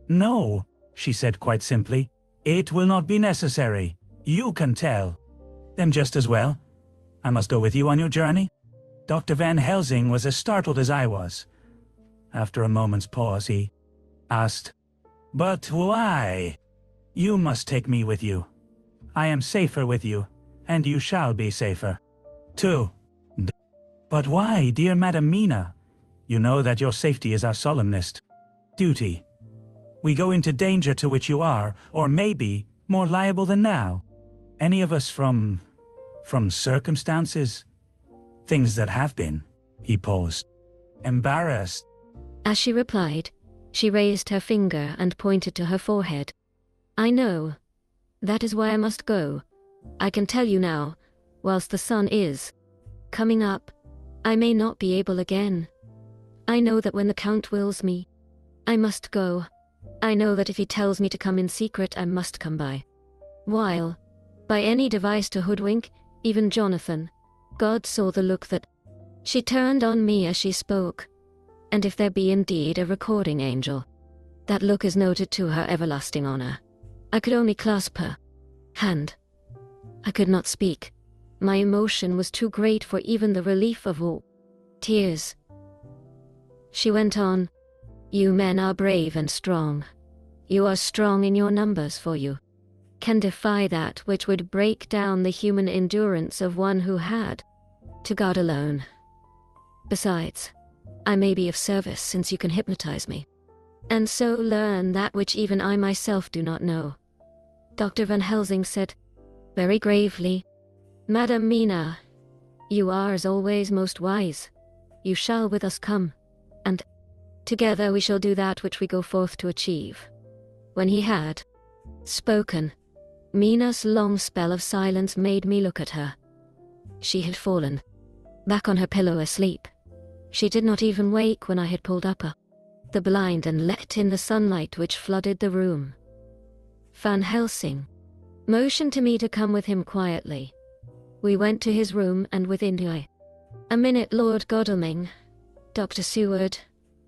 No, she said quite simply. It will not be necessary. You can tell them just as well. I must go with you on your journey. Dr. Van Helsing was as startled as I was. After a moment's pause, he asked, But why? You must take me with you. I am safer with you, and you shall be safer, too. But why, dear Madam Mina? You know that your safety is our solemnest duty. We go into danger to which you are, or maybe, more liable than now. Any of us from circumstances? Things that have been, he paused. Embarrassed. As she replied, she raised her finger and pointed to her forehead. I know. That is why I must go. I can tell you now, whilst the sun is coming up, I may not be able again. I know that when the Count wills me, I must go. I know that if he tells me to come in secret, I must come by. While, by any device to hoodwink, even Jonathan, God saw the look that she turned on me as she spoke. And if there be indeed a recording angel, that look is noted to her everlasting honor. I could only clasp her hand I could not speak. My emotion was too great for even the relief of all tears. She went on, "You men are brave and strong. You are strong in your numbers, for you can defy that which would break down the human endurance of one who had to guard alone. Besides, I may be of service since you can hypnotize me, and so learn that which even I myself do not know." Dr. Van Helsing said, very gravely, "Madam Mina, you are as always most wise. You shall with us come, and together we shall do that which we go forth to achieve." When he had spoken, Mina's long spell of silence made me look at her. She had fallen back on her pillow asleep. She did not even wake when I had pulled up the blind and let in the sunlight which flooded the room. Van Helsing motioned to me to come with him quietly. We went to his room, and within a minute Lord Godalming, Dr. Seward,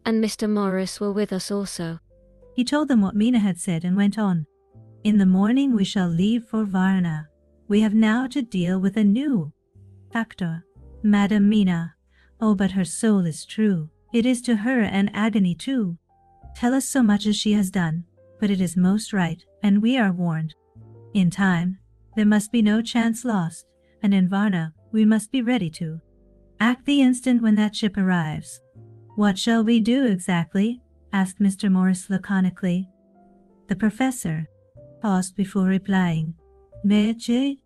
and Mr. Morris were with us also. He told them what Mina had said and went on. "In the morning we shall leave for Varna. We have now to deal with a new factor, Madam Mina. Oh, but her soul is true. It is to her an agony too. Tell us so much as she has done, but it is most right, and we are warned. In time, there must be no chance lost, and in Varna, we must be ready to act the instant when that ship arrives." "What shall we do exactly?" asked Mr. Morris laconically. The professor paused before replying. "Métier?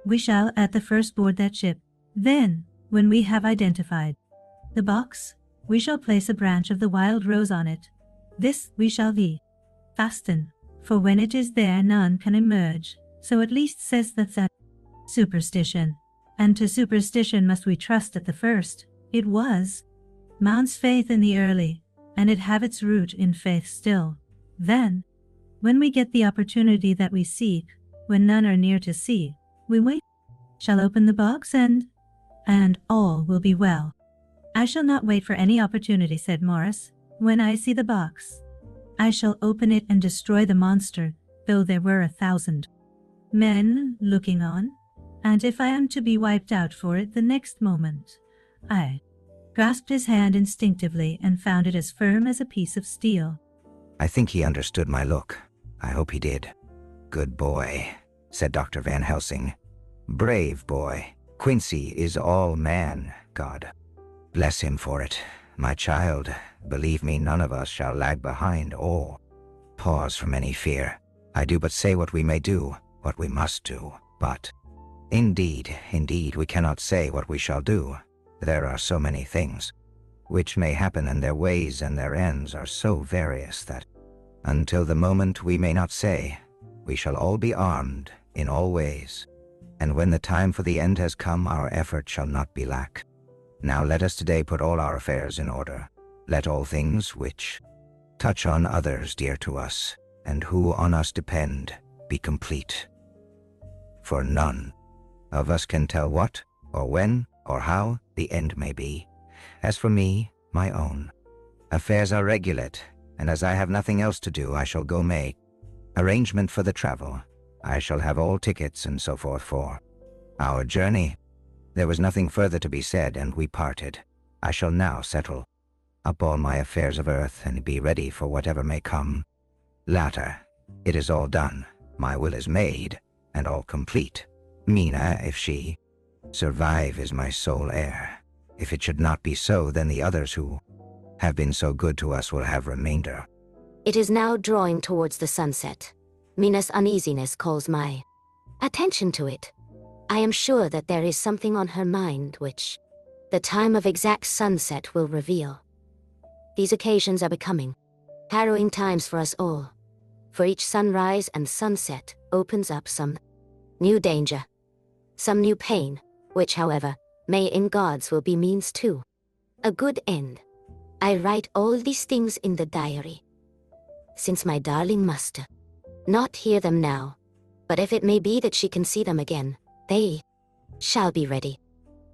We shall at the first board that ship. Then, when we have identified the box, we shall place a branch of the wild rose on it. This we shall fasten, for when it is there none can emerge, so at least says that superstition. And to superstition must we trust at the first. It was man's faith in the early, and it have its root in faith still. Then, when we get the opportunity that we seek, when none are near to see, we wait, shall open the box and all will be well." "I shall not wait for any opportunity," said Morris. "When I see the box, I shall open it and destroy the monster, though there were 1,000 men looking on, and if I am to be wiped out for it the next moment." I grasped his hand instinctively and found it as firm as a piece of steel. I think he understood my look. I hope he did. "Good boy," said Dr. Van Helsing. "Brave boy. Quincy is all man, God bless him for it. My child, believe me, none of us shall lag behind or pause from any fear. I do but say what we may do, what we must do, but indeed, we cannot say what we shall do. There are so many things which may happen, and their ways and their ends are so various that until the moment we may not say. We shall all be armed in all ways, and when the time for the end has come, our effort shall not be lack. Now let us today put all our affairs in order. Let all things which touch on others dear to us, and who on us depend, be complete. For none of us can tell what, or when, or how the end may be. As for me, my own affairs are regulate, and as I have nothing else to do, I shall go make arrangement for the travel. I shall have all tickets and so forth for our journey." There was nothing further to be said, and we parted. I shall now settle up all my affairs of earth and be ready for whatever may come latter. It is all done. My will is made, and all complete. Mina, if she survive, is my sole heir. If it should not be so, then the others who have been so good to us will have remainder. It is now drawing towards the sunset. Mina's uneasiness calls my attention to it. I am sure that there is something on her mind which the time of exact sunset will reveal. These occasions are becoming harrowing times for us all. For each sunrise and sunset opens up some new danger, some new pain, which, however, may in God's will be means to a good end. I write all these things in the diary, since my darling must not hear them now, but if it may be that she can see them again, they shall be ready.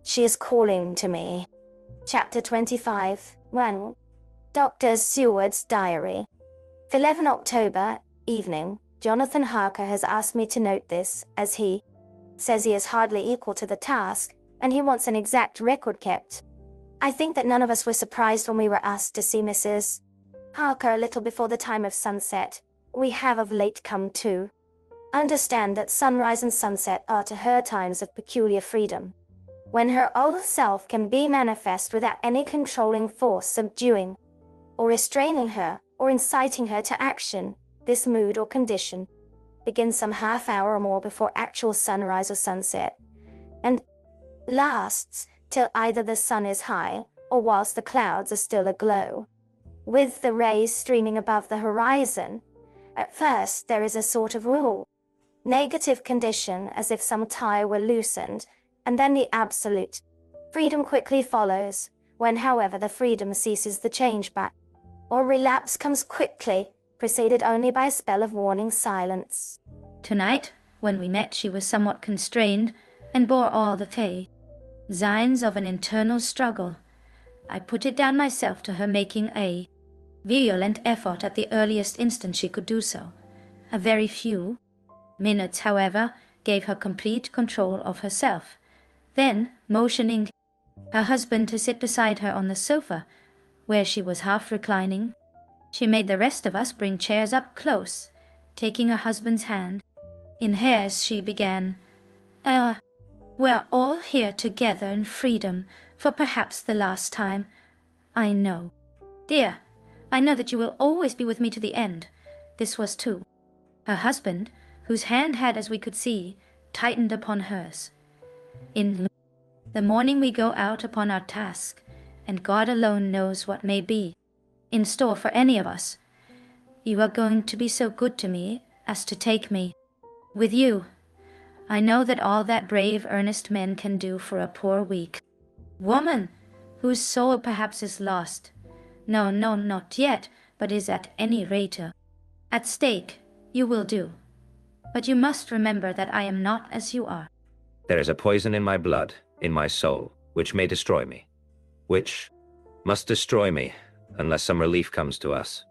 She is calling to me. Chapter 25. 1. Dr. Seward's Diary. 11 October, evening. Jonathan Harker has asked me to note this, as he says he is hardly equal to the task, and he wants an exact record kept. I think that none of us were surprised when we were asked to see Mrs. Harker a little before the time of sunset. We have of late come to understand that sunrise and sunset are to her times of peculiar freedom, when her old self can be manifest without any controlling force subduing or restraining her or inciting her to action. This mood or condition begins some half hour or more before actual sunrise or sunset, and lasts till either the sun is high or whilst the clouds are still aglow, with the rays streaming above the horizon. At first there is a sort of rule, negative condition, as if some tie were loosened, and then the absolute freedom quickly follows. When, however, the freedom ceases, the change back or relapse comes quickly, preceded only by a spell of warning silence. Tonight, when we met, she was somewhat constrained and bore all the signs of an internal struggle. I put it down myself to her making a violent effort at the earliest instant she could do so. A very few minutes, however, gave her complete control of herself. Then, motioning her husband to sit beside her on the sofa, where she was half reclining, she made the rest of us bring chairs up close. Taking her husband's hand in hers, she began, we're all here together in freedom, for perhaps the last time. I know, dear, I know that you will always be with me to the end." This was too her husband, whose hand had, as we could see, tightened upon hers. "In the morning we go out upon our task, and God alone knows what may be in store for any of us. You are going to be so good to me as to take me with you. I know that all that brave, earnest men can do for a poor, weak woman, whose soul perhaps is lost. No, not yet, but is at any rate at stake, you will do. But you must remember that I am not as you are. There is a poison in my blood, in my soul, which may destroy me. Which must destroy me, unless some relief comes to us.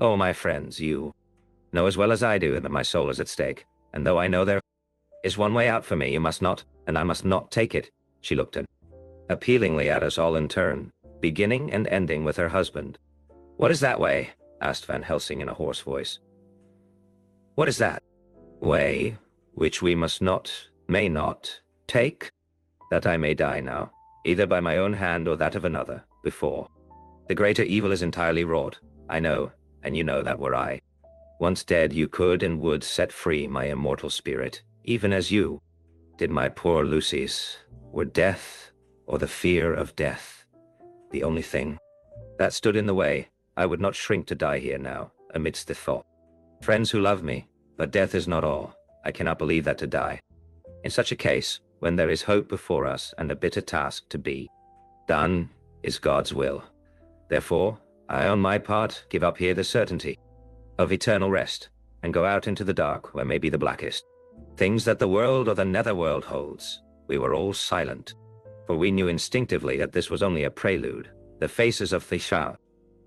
Oh, my friends, you know as well as I do that my soul is at stake, and though I know there is one way out for me, you must not, and I must not take it." She looked appealingly at us all in turn, beginning and ending with her husband. "What is that way?" asked Van Helsing in a hoarse voice. "What is that way which we must not, may not, take? That I may die now, either by my own hand or that of another, before the greater evil is entirely wrought. I know, and you know that were I once dead, you could and would set free my immortal spirit, even as you did my poor Lucy's. Were death, or the fear of death, the only thing that stood in the way, I would not shrink to die here now, amidst the thought. Friends who love me, but death is not all. I cannot believe that to die. In such a case, when there is hope before us and a bitter task to be done, is God's will. Therefore, I on my part give up here the certainty of eternal rest, and go out into the dark where may be the blackest things that the world or the netherworld holds. We were all silent, for we knew instinctively that this was only a prelude. The faces of Thishar,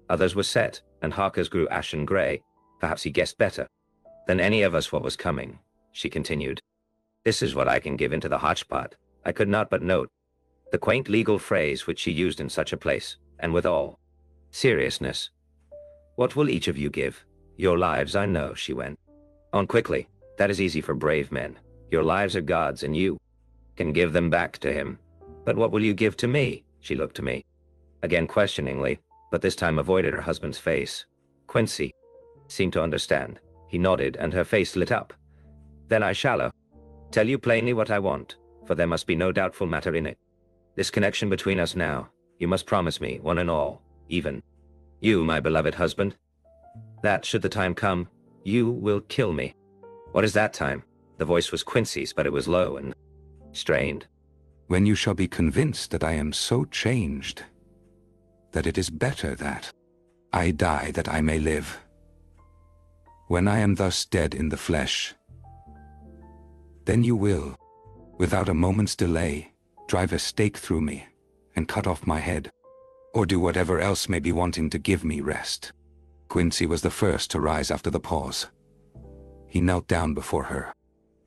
others were set, and Harker's grew ashen grey. Perhaps he guessed better than any of us what was coming. She continued, "This is what I can give into the hotchpot." I could not but note the quaint legal phrase which she used in such a place, and with all seriousness. "What will each of you give? Your lives, I know," she went on quickly. "That is easy for brave men. Your lives are God's, and you can give them back to him. But what will you give to me?" She looked to me again questioningly, but this time avoided her husband's face. Quincy seemed to understand. He nodded, and her face lit up. "Then I shall tell you plainly what I want, for there must be no doubtful matter in it. This connection between us now, you must promise me, one and all, even you, my beloved husband, that, should the time come, you will kill me." "What is that time?" The voice was Quincy's, but it was low and strained. "When you shall be convinced that I am so changed that it is better that I die that I may live. When I am thus dead in the flesh, then you will, without a moment's delay, drive a stake through me and cut off my head, or do whatever else may be wanting to give me rest." Quincy was the first to rise after the pause. He knelt down before her.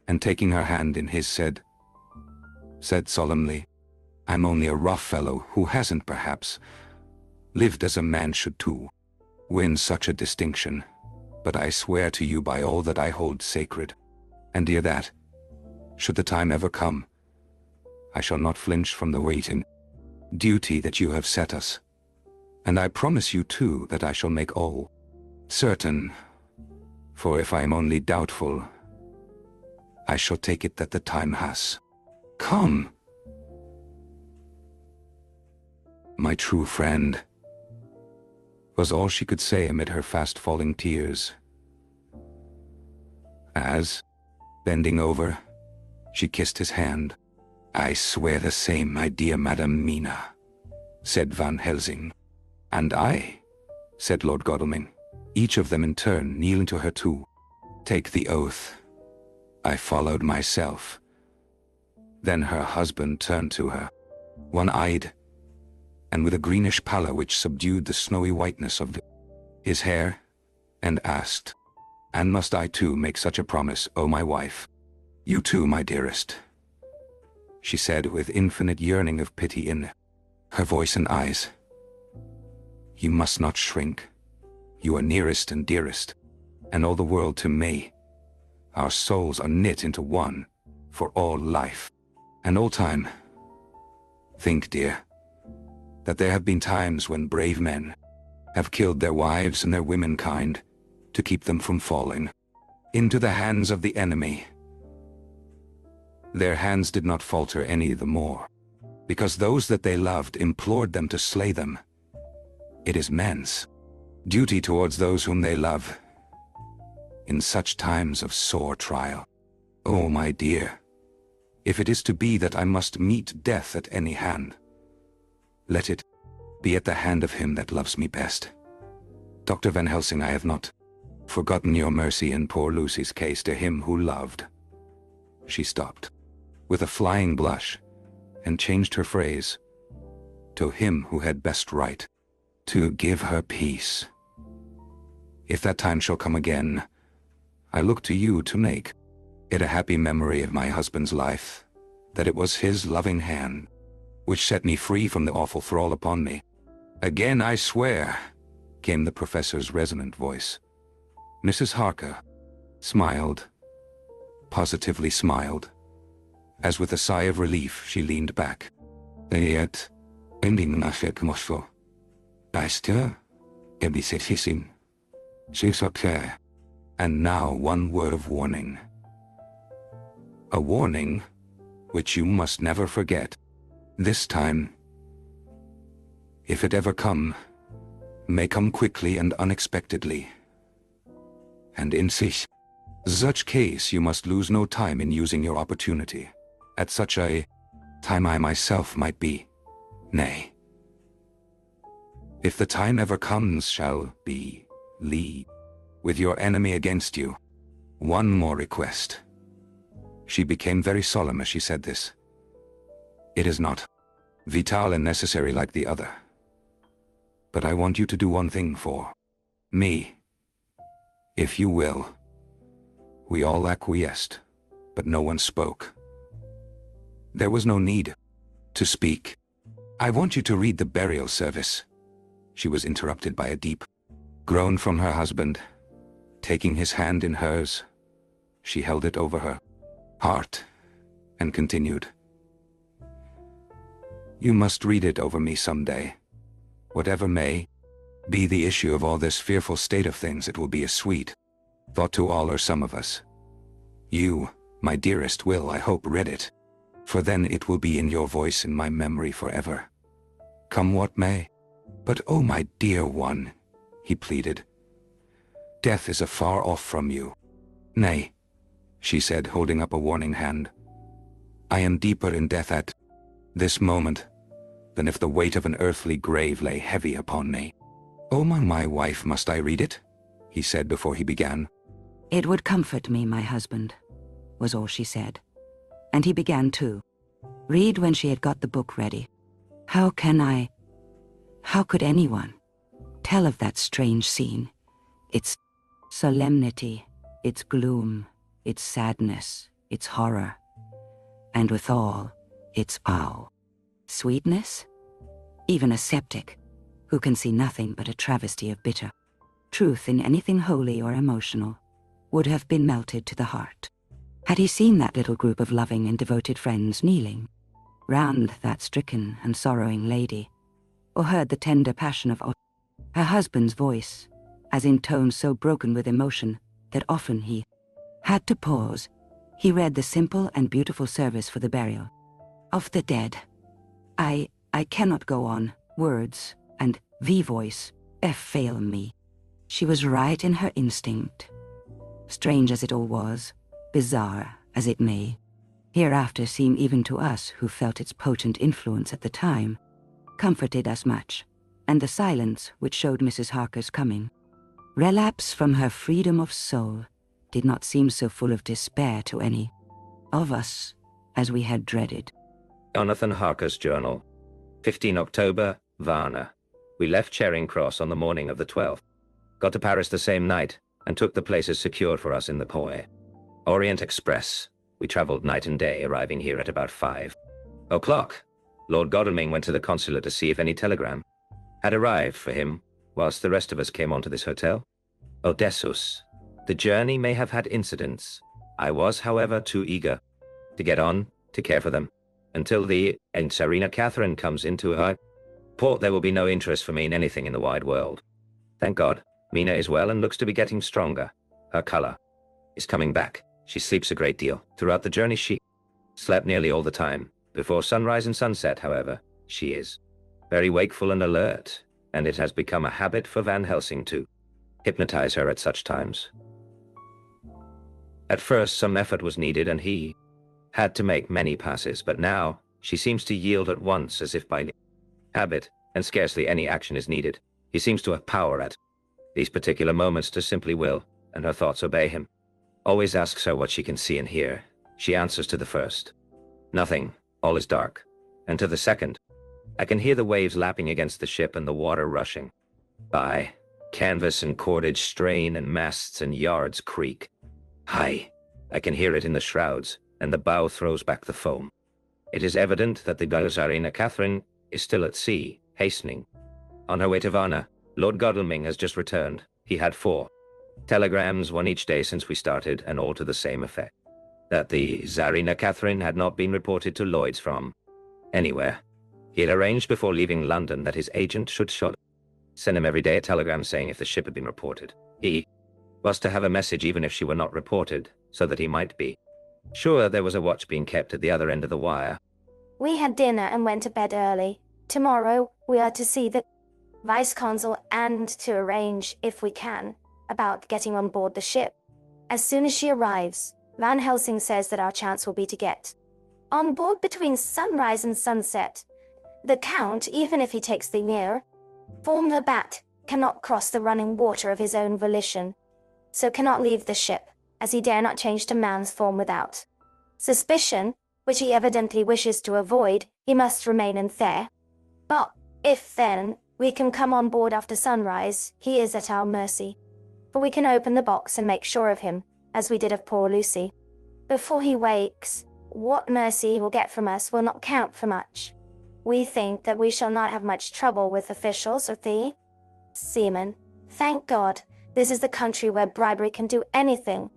and taking her hand in his said solemnly, "I'm only a rough fellow who hasn't, perhaps, lived as a man should to win such a distinction, but I swear to you by all that I hold sacred, and dear, that, should the time ever come, I shall not flinch from the weight and duty that you have set us. And I promise you too that I shall make all certain, for if I am only doubtful, I shall take it that the time has come." "My true friend," was all she could say amid her fast-falling tears, as, bending over, she kissed his hand. "I swear the same, my dear Madam Mina," said Van Helsing. "And I," said Lord Godalming, each of them in turn kneeling to her to take the oath. I followed myself. Then her husband turned to her, one-eyed, and with a greenish pallor which subdued the snowy whiteness of his hair, and asked, "And must I too make such a promise, O my wife?" "You too, my dearest," she said with infinite yearning of pity in her voice and eyes. "You must not shrink. You are nearest and dearest, and all the world to me. Our souls are knit into one, for all life, and all time. Think, dear, that there have been times when brave men have killed their wives and their womenkind to keep them from falling into the hands of the enemy. Their hands did not falter any the more, because those that they loved implored them to slay them. It is men's duty towards those whom they love in such times of sore trial. Oh, my dear, if it is to be that I must meet death at any hand, let it be at the hand of him that loves me best. Dr. Van Helsing, I have not forgotten your mercy in poor Lucy's case to him who loved." She stopped, with a flying blush, and changed her phrase, "to him who had best right to give her peace. If that time shall come again, I look to you to make it a happy memory of my husband's life, that it was his loving hand which set me free from the awful thrall upon me." "Again I swear," came the professor's resonant voice. Mrs. Harker smiled, positively smiled, as with a sigh of relief she leaned back. "Yet, ending nashek mosfo. Daistia, ebisetisim. She's okay." And now one word of warning. A warning which you must never forget. This time, if it ever come, may come quickly and unexpectedly. And in such case you must lose no time in using your opportunity. At such a time I myself might be, nay, if the time ever comes, shall be lead with your enemy against you. One more request." She became very solemn as she said this. "It is not vital and necessary like the other, but I want you to do one thing for me, if you will." We all acquiesced, but no one spoke. There was no need to speak. "I want you to read the burial service." She was interrupted by a deep groan from her husband. Taking his hand in hers, she held it over her heart and continued, "You must read it over me some day. Whatever may be the issue of all this fearful state of things, it will be a sweet thought to all or some of us. You, my dearest, will, I hope, read it, for then it will be in your voice in my memory forever. Come what may. But oh, my dear one," he pleaded, "death is afar off from you." "Nay," she said, holding up a warning hand. "I am deeper in death at this moment than if the weight of an earthly grave lay heavy upon me." "Oh, my wife, must I read it?" he said before he began. "It would comfort me, my husband," was all she said. And he began to read when she had got the book ready. How could anyone tell of that strange scene? Its solemnity, its gloom, its sadness, its horror, and withal, its awe. Sweetness? Even a skeptic, who can see nothing but a travesty of bitter truth in anything holy or emotional, would have been melted to the heart, had he seen that little group of loving and devoted friends kneeling round that stricken and sorrowing lady, or heard the tender passion of her husband's voice, as in tones so broken with emotion that often he had to pause. He read the simple and beautiful service for the burial of the dead. I cannot go on. Words and voice fail me. She was right in her instinct. Strange as it all was, bizarre as it may hereafter seem even to us who felt its potent influence at the time, comforted us much, and the silence which showed Mrs. Harker's coming relapse from her freedom of soul did not seem so full of despair to any of us as we had dreaded. Jonathan Harker's journal. 15 October, Varna. We left Charing Cross on the morning of the 12th. Got to Paris the same night and took the places secured for us in the Poe. Orient Express. We travelled night and day, arriving here at about 5 o'clock. Lord Godalming went to the consulate to see if any telegram had arrived for him, whilst the rest of us came on to this hotel. Odessus. The journey may have had incidents. I was, however, too eager to get on to care for them. Until the Tsarina Catherine comes into her port, there will be no interest for me in anything in the wide world. Thank God, Mina is well and looks to be getting stronger. Her color is coming back. She sleeps a great deal. Throughout the journey she slept nearly all the time. Before sunrise and sunset, however, she is very wakeful and alert, and it has become a habit for Van Helsing to hypnotize her at such times. At first some effort was needed and he had to make many passes, but now she seems to yield at once as if by habit, and scarcely any action is needed. He seems to have power at these particular moments to simply will, and her thoughts obey him. Always asks her what she can see and hear. She answers to the first, nothing, all is dark. And to the second, I can hear the waves lapping against the ship and the water rushing by. Canvas and cordage strain and masts and yards creak. Hi, I can hear it in the shrouds, and the bow throws back the foam. It is evident that the Tsarina Catherine is still at sea, hastening. On her way to Varna, Lord Godalming has just returned. He had 4 telegrams, one each day since we started, and all to the same effect. That the Tsarina Catherine had not been reported to Lloyd's from anywhere. He had arranged before leaving London that his agent should send him every day a telegram saying if the ship had been reported. He was to have a message even if she were not reported, so that he might be sure there was a watch being kept at the other end of the wire. We had dinner and went to bed early. Tomorrow, we are to see the Vice-Consul and to arrange, if we can, about getting on board the ship. As soon as she arrives, Van Helsing says that our chance will be to get on board between sunrise and sunset. The Count, even if he takes the year, form the bat, cannot cross the running water of his own volition, so cannot leave the ship, as he dare not change to man's form without suspicion, which he evidently wishes to avoid. He must remain in there. But if then we can come on board after sunrise, he is at our mercy, for we can open the box and make sure of him, as we did of poor Lucy. Before he wakes, what mercy he will get from us will not count for much. We think that we shall not have much trouble with officials or the seamen. Thank God, this is the country where bribery can do anything,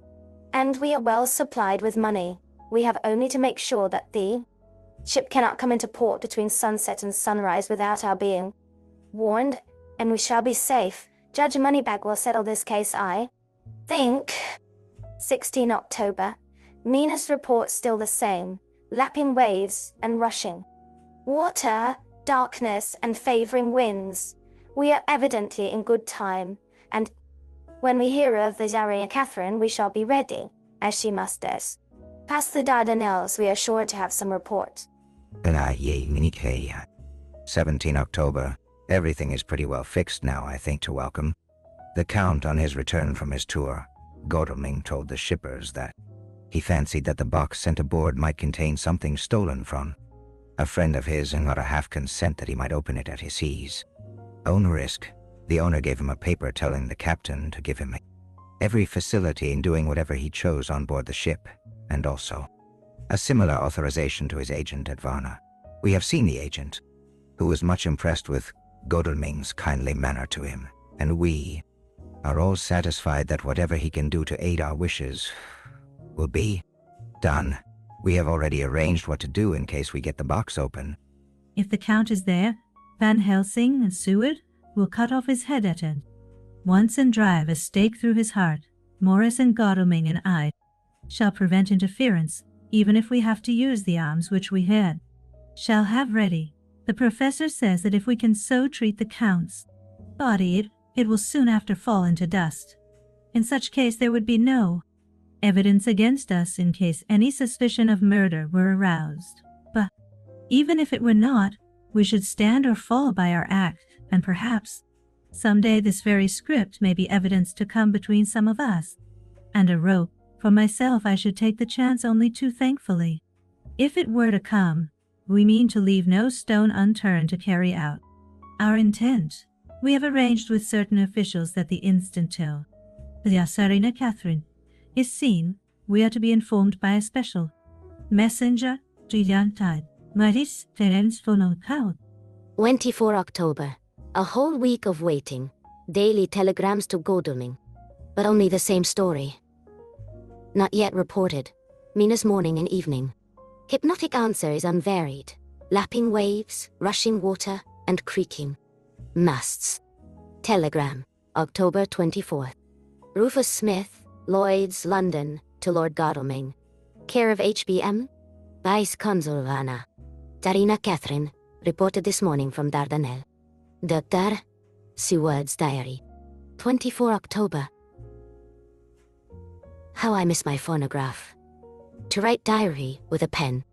and we are well supplied with money. We have only to make sure that the ship cannot come into port between sunset and sunrise without our being warned, and we shall be safe. Judge Moneybag will settle this case, I think. 16 October. Mina's report still the same. Lapping waves and rushing water, darkness and favoring winds. We are evidently in good time, and when we hear of the Tsarina Catherine, we shall be ready, as she must us. Past the Dardanelles, we are sure to have some report. 17 October. Everything is pretty well fixed now, I think, to welcome the Count on his return from his tour. Godalming told the shippers that he fancied that the box sent aboard might contain something stolen from a friend of his and got a half consent that he might open it at his ease. Own risk. The owner gave him a paper telling the captain to give him every facility in doing whatever he chose on board the ship. and also a similar authorization to his agent at Varna. We have seen the agent, who was much impressed with Godalming's kindly manner to him, and we are all satisfied that whatever he can do to aid our wishes will be done. We have already arranged what to do in case we get the box open. If the Count is there, Van Helsing and Seward will cut off his head at it once and drive a stake through his heart. Morris and Godalming and I shall prevent interference, even if we have to use the arms which we shall have ready. The professor says that if we can so treat the Count's body, it will soon after fall into dust. In such case there would be no evidence against us in case any suspicion of murder were aroused. But even if it were not, we should stand or fall by our act, and perhaps someday this very script may be evidence to come between some of us and a rope. For myself, I should take the chance only too thankfully. If it were to come, we mean to leave no stone unturned to carry out our intent. We have arranged with certain officials that the instant till the Tsarina Catherine is seen, we are to be informed by a special messenger, Giantide, Maris Terence von Count. 24 October. A whole week of waiting. Daily telegrams to Godalming. But only the same story. Not yet reported. Mina's morning and evening. Hypnotic answer is unvaried. Lapping waves, rushing water, and creaking masts. Telegram, October 24th. Rufus Smith, Lloyd's, London, to Lord Godalming. Care of HBM? Vice Consul Vanna. Tsarina Catherine, reported this morning from Dardanelles. Dr. Seward's diary. 24 October. How I miss my phonograph. To write diary with a pen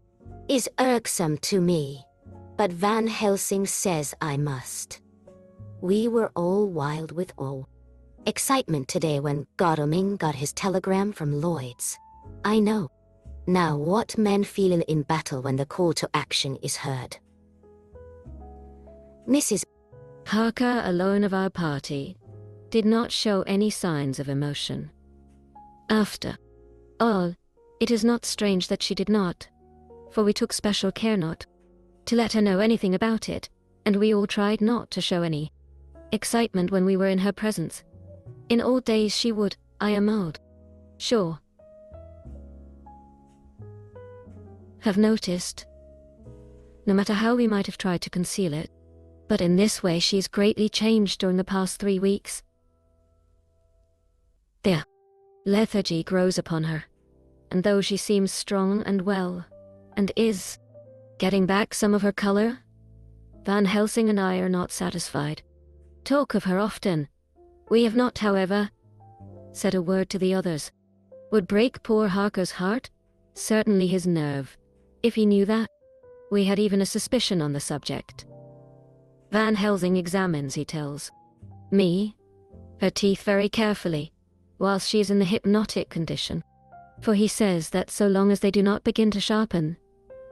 is irksome to me, but Van Helsing says I must. We were all wild with awe. Excitement today when Godalming got his telegram from Lloyd's. I know. Now what men feel in battle when the call to action is heard. Mrs. Harker, alone of our party, did not show any signs of emotion. After all, it is not strange that she did not, for we took special care not to let her know anything about it, and we all tried not to show any excitement when we were in her presence. In old days she would, I am old, sure, have noticed, no matter how we might have tried to conceal it. But in this way she is greatly changed during the past 3 weeks. The lethargy grows upon her, and though she seems strong and well, and is getting back some of her color, Van Helsing and I are not satisfied. Talk of her often. We have not, however, said a word to the others. Would break poor Harker's heart, certainly his nerve. If he knew that, we had even a suspicion on the subject. Van Helsing examines, he tells me, her teeth very carefully, whilst she is in the hypnotic condition. For he says that so long as they do not begin to sharpen,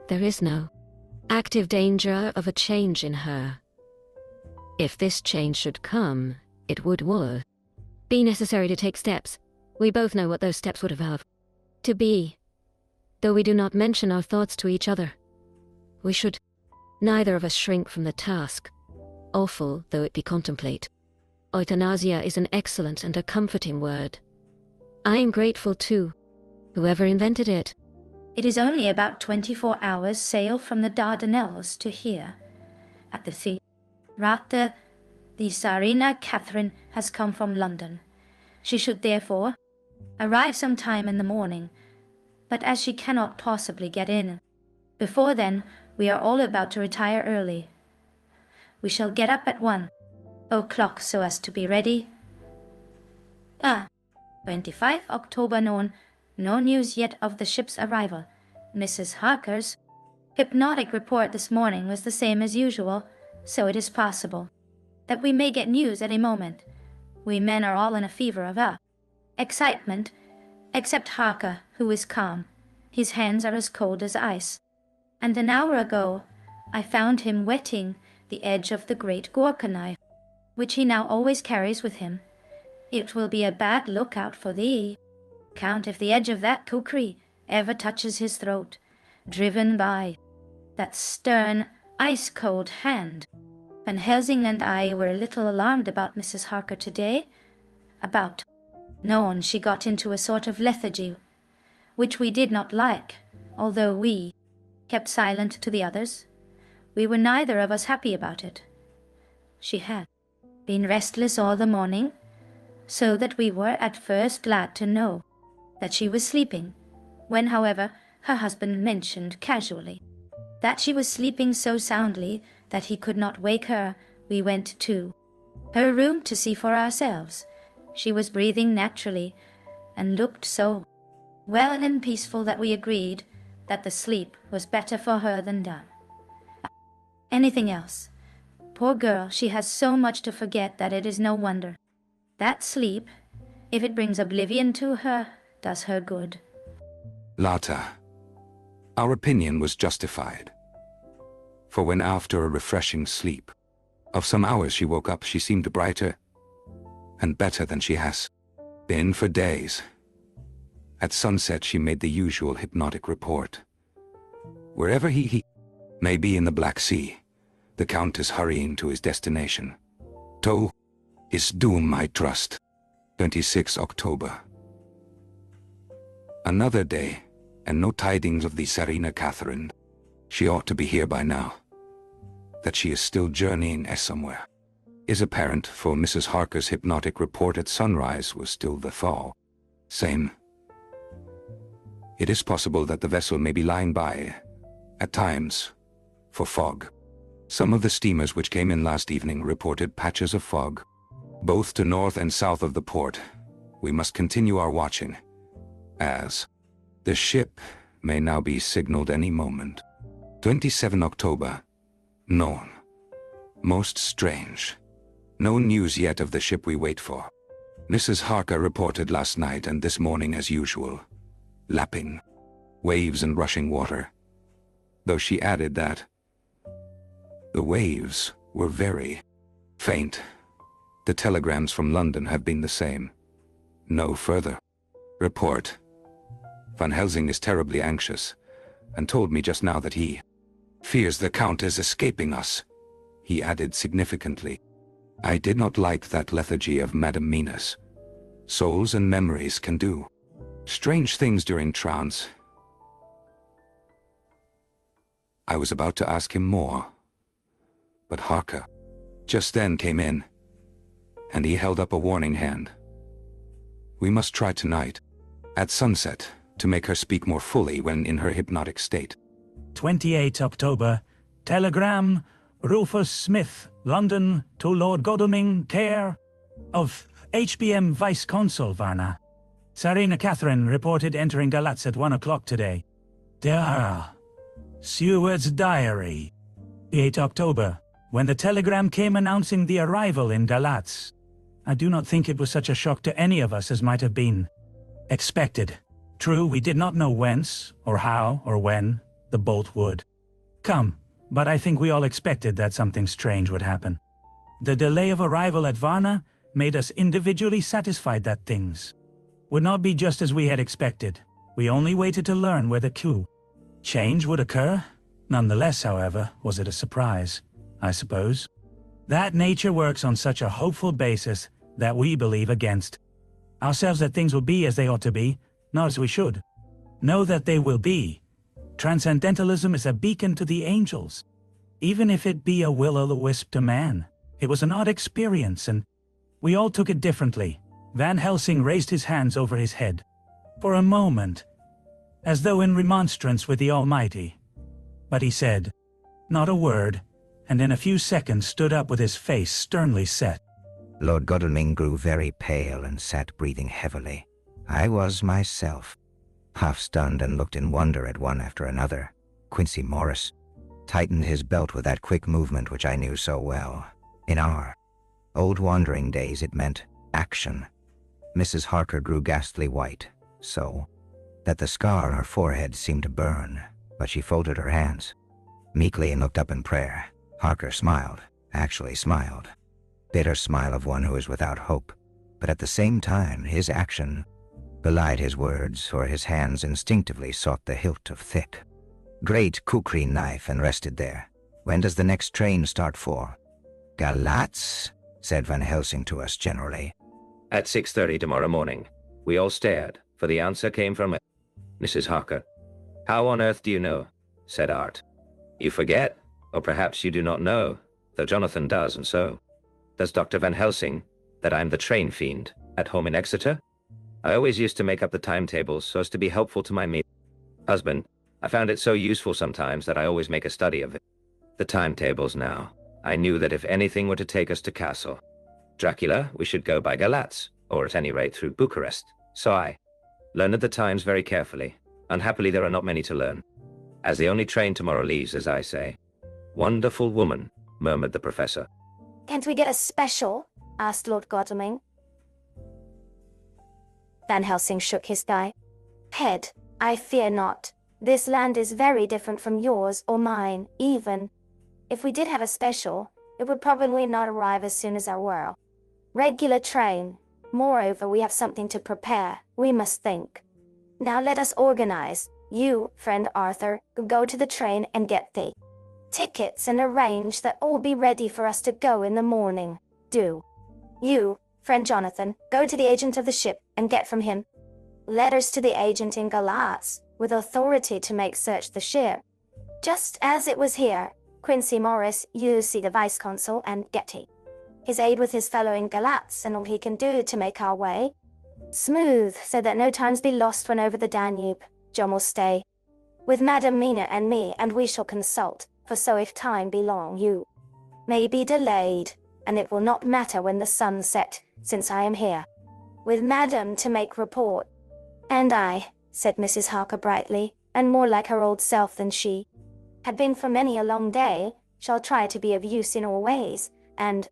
there is no active danger of a change in her. If this change should come, it would be necessary to take steps. We both know what those steps would have to be, though we do not mention our thoughts to each other. We should neither of us shrink from the task, awful though it be contemplate. Euthanasia is an excellent and a comforting word. I am grateful to whoever invented it. It is only about 24 hours sail from the Dardanelles to here, at the sea. Rather, the Tsarina Catherine has come from London. She should therefore arrive some time in the morning, but as she cannot possibly get in before then, we are all about to retire early. We shall get up at 1 o'clock so as to be ready. 25 October noon. No news yet of the ship's arrival. Mrs. Harker's hypnotic report this morning was the same as usual, so it is possible that we may get news at a moment. We men are all in a fever of excitement, except Harker, who is calm. His hands are as cold as ice, and an hour ago I found him whetting the edge of the great Gorka knife, which he now always carries with him. It will be a bad lookout for thee, Count, if the edge of that kukri ever touches his throat, driven by that stern, ice-cold hand. Van Helsing and I were a little alarmed about Mrs. Harker today. About known she got into a sort of lethargy, which we did not like, although we kept silent to the others. We were neither of us happy about it. She had been restless all the morning, so that we were at first glad to know that she was sleeping. When, however, her husband mentioned casually that she was sleeping so soundly that he could not wake her, we went to her room to see for ourselves. She was breathing naturally and looked so well and peaceful that we agreed that the sleep was better for her than done anything else. Poor girl, she has so much to forget that it is no wonder. That sleep, if it brings oblivion to her, does her good. Later, our opinion was justified. For when after a refreshing sleep of some hours she woke up, she seemed brighter and better than she has been for days. At sunset she made the usual hypnotic report. Wherever he may be in the Black Sea, the Count is hurrying to his destination. To his doom, I trust. 26 October. Another day, and no tidings of the Serena Catherine. She ought to be here by now. That she is still journeying somewhere is apparent, for Mrs. Harker's hypnotic report at sunrise was still the thaw. Same. It is possible that the vessel may be lying by, at times, for fog. Some of the steamers which came in last evening reported patches of fog, both to north and south of the port. We must continue our watching, as the ship may now be signaled any moment. 27 October. Known. Most strange. No news yet of the ship we wait for. Mrs. Harker reported last night and this morning as usual. Lapping, waves and rushing water. Though she added that the waves were very faint. The telegrams from London have been the same. No further report. Van Helsing is terribly anxious, and told me just now that he fears the Count is escaping us. He added significantly, I did not like that lethargy of Madame Mina's. Souls and memories can do strange things during trance. I was about to ask him more, but Harker just then came in, and he held up a warning hand. We must try tonight, at sunset, to make her speak more fully when in her hypnotic state. 28 October. Telegram, Rufus Smith, London, to Lord Godalming, care of HBM Vice Consul Varna. Serena Catherine reported entering Galatz at 1 o'clock today. There. Seward's diary. 8 October. When the telegram came announcing the arrival in Galatz, I do not think it was such a shock to any of us as might have been expected. True, we did not know whence, or how, or when the bolt would come, but I think we all expected that something strange would happen. The delay of arrival at Varna made us individually satisfied that things would not be just as we had expected. We only waited to learn where the change would occur. Nonetheless, however, was it a surprise, I suppose. That nature works on such a hopeful basis that we believe against ourselves that things will be as they ought to be, not as we should. Know that they will be. Transcendentalism is a beacon to the angels, even if it be a will-o'-the-wisp to man. It was an odd experience, and we all took it differently. Van Helsing raised his hands over his head for a moment, as though in remonstrance with the Almighty. But he said not a word, and in a few seconds stood up with his face sternly set. Lord Godalming grew very pale and sat breathing heavily. I was myself half stunned and looked in wonder at one after another. Quincy Morris tightened his belt with that quick movement which I knew so well. In our old wandering days it meant action. Mrs. Harker grew ghastly white, so that the scar on her forehead seemed to burn, but she folded her hands meekly and looked up in prayer. Harker smiled, actually smiled. Bitter smile of one who is without hope, but at the same time his action belied his words, for his hands instinctively sought the hilt of thick, great kukri knife and rested there. When does the next train start for? Galatz, said Van Helsing to us generally. At 6:30 tomorrow morning. We all stared, for the answer came from Mrs. Harker. How on earth do you know? Said Art. You forget, or perhaps you do not know, though Jonathan does, and so. Does Dr. Van Helsing, that I'm the train fiend, at home in Exeter? I always used to make up the timetables so as to be helpful to my husband. I found it so useful sometimes that I always make a study of it. The timetables now. I knew that if anything were to take us to Castle Dracula, we should go by Galatz, or at any rate through Bucharest. So I learned the times very carefully. Unhappily, there are not many to learn, as the only train tomorrow leaves, as I say. Wonderful woman, murmured the professor. Can't we get a special? Asked Lord Godalming. Van Helsing shook his head. I fear not. This land is very different from yours or mine, even. If we did have a special, it would probably not arrive as soon as our whirl. Regular train. Moreover, we have something to prepare. We must think. Now let us organize. You, friend Arthur, go to the train and get the tickets and arrange that all be ready for us to go in the morning. Do. You, friend Jonathan, go to the agent of the ship and get from him letters to the agent in Galatz, with authority to make search the ship. Just as it was here, Quincy Morris, you see the vice-consul, and Getty. His aid with his fellow in Galatz, and all he can do to make our way smooth, so that no times be lost when over the Danube. John will stay with Madam Mina and me, and we shall consult, for so if time be long, you may be delayed, and it will not matter when the sun set, since I am here with Madam to make report. And I, said Mrs. Harker brightly, and more like her old self than she had been for many a long day, shall try to be of use in all ways, and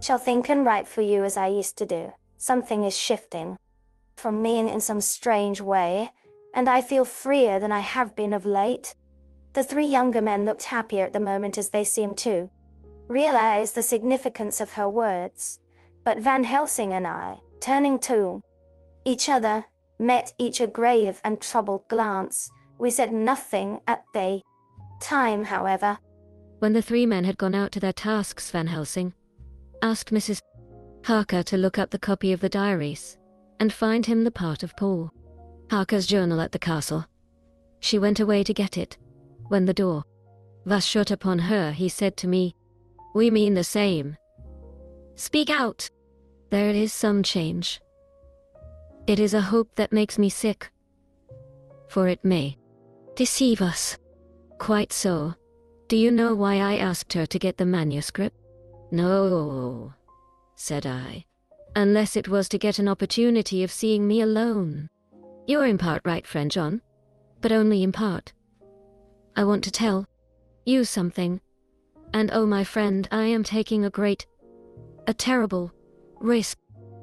shall think and write for you as I used to do. Something is shifting from me in some strange way, and I feel freer than I have been of late. The three younger men looked happier at the moment, as they seemed to realize the significance of her words, but Van Helsing and I, turning to each other, met each a grave and troubled glance. We said nothing at the time, however. When the three men had gone out to their tasks, Van Helsing asked Mrs. Harker to look up the copy of the diaries and find him the part of Paul Harker's journal at the castle. She went away to get it. When the door was shut upon her, he said to me, "We mean the same. Speak out. There is some change. It is a hope that makes me sick, for it may deceive us." Quite so. Do you know why I asked her to get the manuscript? No, said I, unless it was to get an opportunity of seeing me alone. You're in part right, friend John, but only in part. I want to tell you something, and oh my friend, I am taking a terrible risk,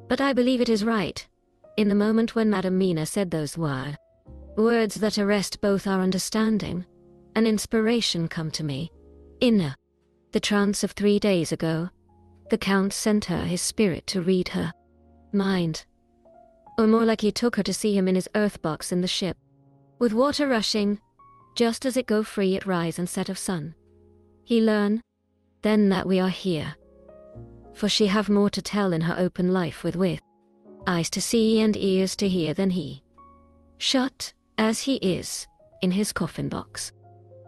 but I believe it is right. In the moment when Madam Mina said those words that arrest both our understanding, an inspiration come to me. In the trance of 3 days ago, the Count sent her his spirit to read her mind. Or more like he took her to see him in his earth box in the ship, with water rushing, just as it go free at rise and set of sun. He learn, then that we are here. For she have more to tell in her open life with eyes to see and ears to hear than he, shut, as he is, in his coffin box.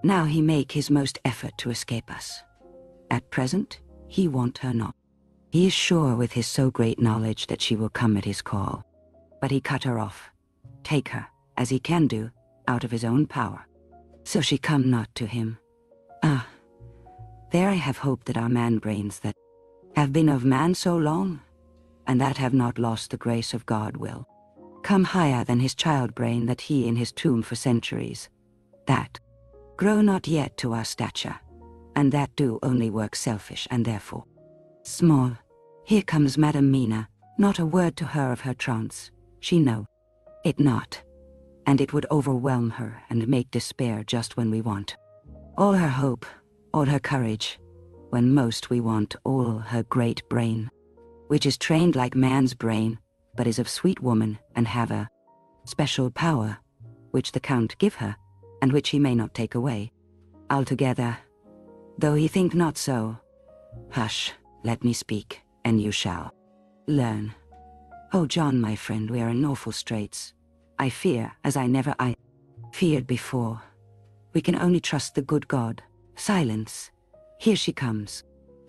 Now he make his most effort to escape us. At present, he want her not. He is sure with his so great knowledge that she will come at his call. But he cut her off, take her, as he can do, out of his own power. So she come not to him. Ah, there I have hoped that our man-brains that have been of man so long, and that have not lost the grace of God will come higher than his child-brain that he in his tomb for centuries, that grow not yet to our stature, and that do only work selfish and therefore small. Here comes Madam Mina, not a word to her of her trance, she know it not, and it would overwhelm her and make despair just when we want all her hope, all her courage, when most we want all her great brain, which is trained like man's brain, but is of sweet woman and have a special power, which the Count give her, and which he may not take away. Altogether, though he think not so. Hush, let me speak, and you shall learn. Oh, John, my friend, we are in awful straits. I fear, as I feared before. We can only trust the good God. Silence. Here she comes.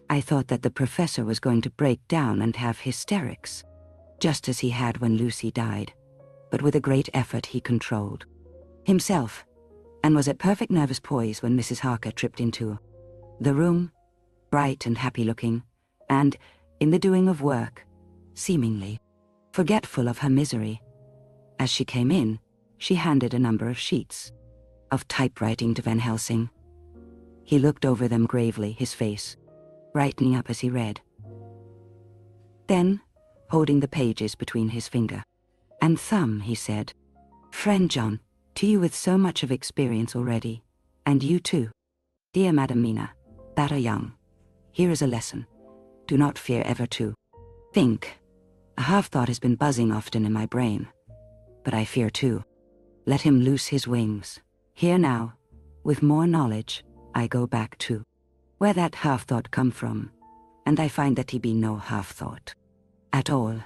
I thought that the professor was going to break down and have hysterics, just as he had when Lucy died, but with a great effort he controlled himself, and was at perfect nervous poise when Mrs. Harker tripped into the room, bright and happy-looking, and, in the doing of work, seemingly forgetful of her misery. As she came in, she handed a number of sheets of typewriting to Van Helsing. He looked over them gravely, his face brightening up as he read. Then, holding the pages between his finger and thumb, he said, "Friend John, to you with so much of experience already, and you too, dear Madam Mina, that are young, here is a lesson. Do not fear ever to think. A half-thought has been buzzing often in my brain, but I fear too. Let him loose his wings. Here now, with more knowledge, I go back to where that half-thought come from, and I find that he be no half-thought at all,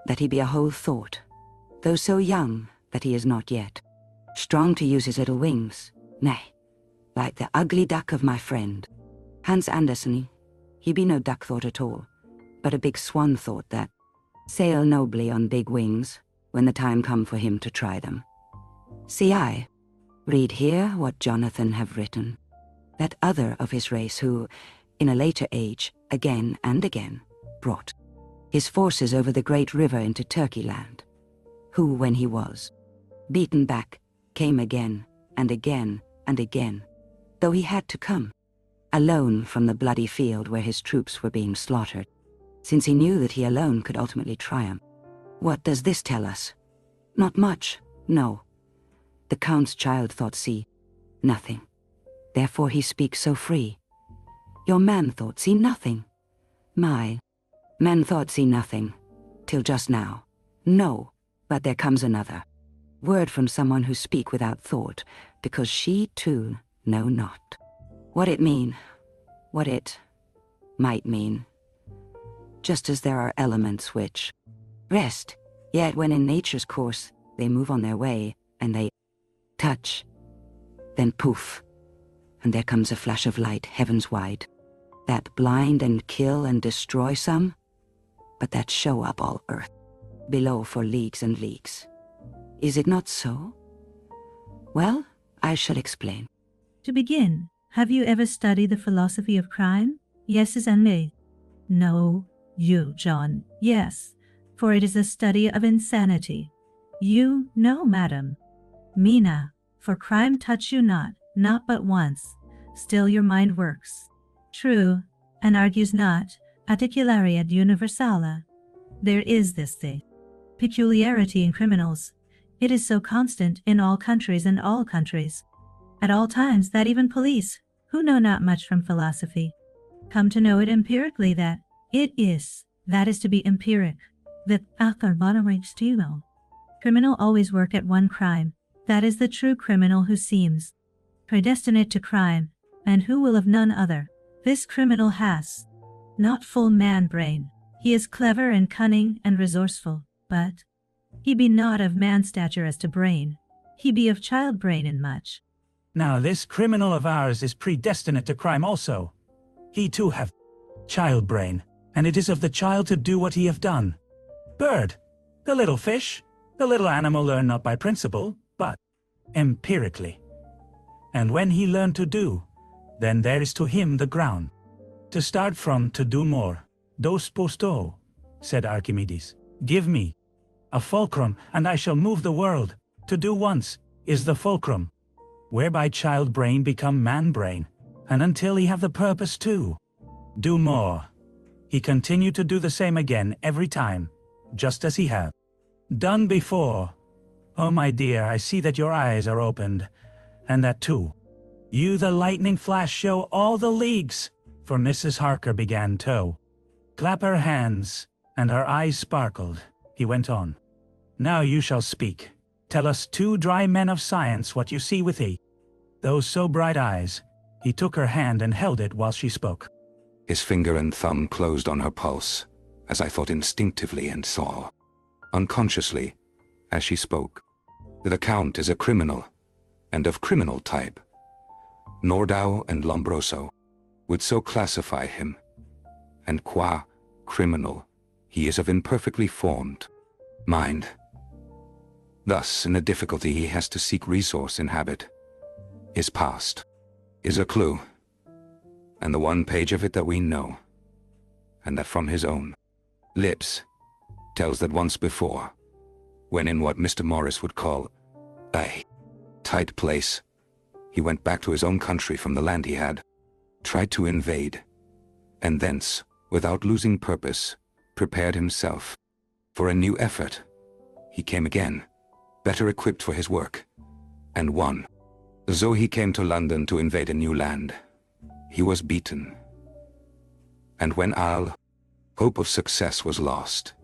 that he be a whole thought, though so young that he is not yet strong to use his little wings, nay, like the ugly duck of my friend Hans Andersen, he be no duck-thought at all, but a big swan-thought that sail nobly on big wings when the time come for him to try them. See, I read here what Jonathan have written, that other of his race who, in a later age, again and again, brought his forces over the great river into Turkey land, who, when he was beaten back, came again and again and again, though he had to come alone from the bloody field where his troops were being slaughtered, since he knew that he alone could ultimately triumph. What does this tell us? Not much, no. The Count's child thought see nothing. Therefore he speaks so free. Your man thought see nothing. My man thought see nothing, till just now. No, but there comes another word from someone who speak without thought, because she too know not what it mean, what it might mean. Just as there are elements which rest, yet when in nature's course they move on their way, and they touch, then poof, and there comes a flash of light heavens wide, that blind and kill and destroy some, but that show up all earth below for leagues and leagues. Is it not so? Well, I shall explain. To begin, have you ever studied the philosophy of crime? Yes and me. No, you, John, yes, for it is the study of insanity. You, no, madam. Mina, for crime touch you not but once, still your mind works. True, and argues not, articulariat universala. There is this thing, peculiarity in criminals. It is so constant in all countries and all countries, at all times, that even police, who know not much from philosophy, come to know it empirically, that is to be empiric, that criminal always work at one crime. That is the true criminal who seems predestinate to crime, and who will of none other. This criminal has not full man brain. He is clever and cunning and resourceful, but he be not of man stature as to brain. He be of child brain in much. Now this criminal of ours is predestinate to crime also. He too have child brain, and it is of the child to do what he have done. Bird, the little fish, the little animal learn not by principle, but empirically. And when he learn to do, then there is to him the ground to start from, to do more. Dos posto, said Archimedes. Give me a fulcrum, and I shall move the world. To do once is the fulcrum, whereby child brain become man brain, and until he have the purpose to do more, he continue to do the same again every time, just as he have done before. Oh, my dear, I see that your eyes are opened, and that too. You the lightning flash show all the leagues, for Mrs. Harker began to clap her hands, and her eyes sparkled. He went on. Now you shall speak. Tell us two dry men of science what you see with those so bright eyes. He took her hand and held it while she spoke. His finger and thumb closed on her pulse, as I thought instinctively and saw, unconsciously, as she spoke, that the Count is a criminal, and of criminal type. Nordau and Lombroso would so classify him, and qua criminal, he is of imperfectly formed mind. Thus, in the difficulty he has to seek resource in habit. His past is a clue, and the one page of it that we know, and that from his own lips, tells that once before, when in what Mr. Morris would call a tight place, he went back to his own country from the land he had, tried to invade, and thence, without losing purpose, prepared himself for a new effort. He came again, better equipped for his work, and won. So he came to London to invade a new land. He was beaten. And when all hope of success was lost,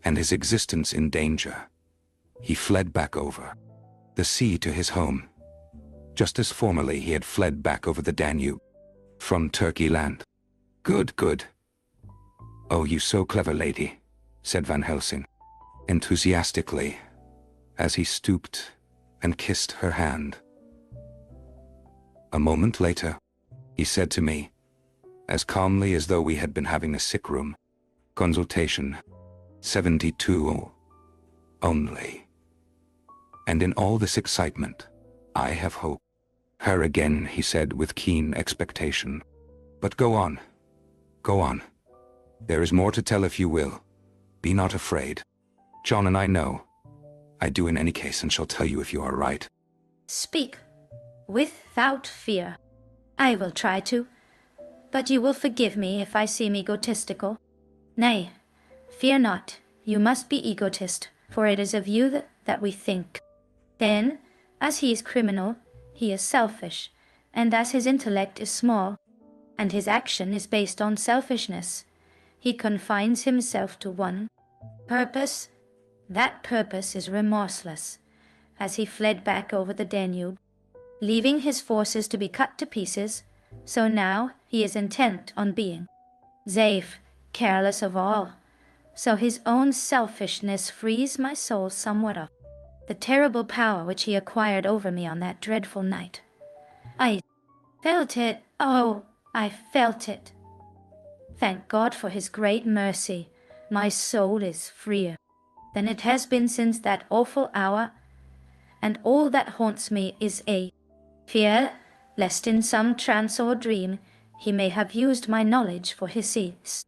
and his existence in danger, he fled back over the sea to his home, just as formerly he had fled back over the Danube, from Turkey land. Good, good. Oh, you so clever lady, said Van Helsing, enthusiastically, as he stooped and kissed her hand. A moment later, he said to me, as calmly as though we had been having a sick room consultation, 72 only. And in all this excitement, I have hope. Her again, he said with keen expectation. But go on, go on. There is more to tell if you will. Be not afraid. John and I know. I do in any case and shall tell you if you are right. Speak, without fear. I will try to, but you will forgive me if I seem egotistical. Nay, fear not, you must be egotist, for it is of you that we think. Then, as he is criminal, he is selfish, and as his intellect is small, and his action is based on selfishness, he confines himself to one purpose. That purpose is remorseless, as he fled back over the Danube, leaving his forces to be cut to pieces, so now he is intent on being safe, careless of all. So his own selfishness frees my soul somewhat of the terrible power which he acquired over me on that dreadful night. I felt it, oh, I felt it. Thank God for his great mercy, my soul is freer than it has been since that awful hour, and all that haunts me is a fear lest in some trance or dream he may have used my knowledge for his ends.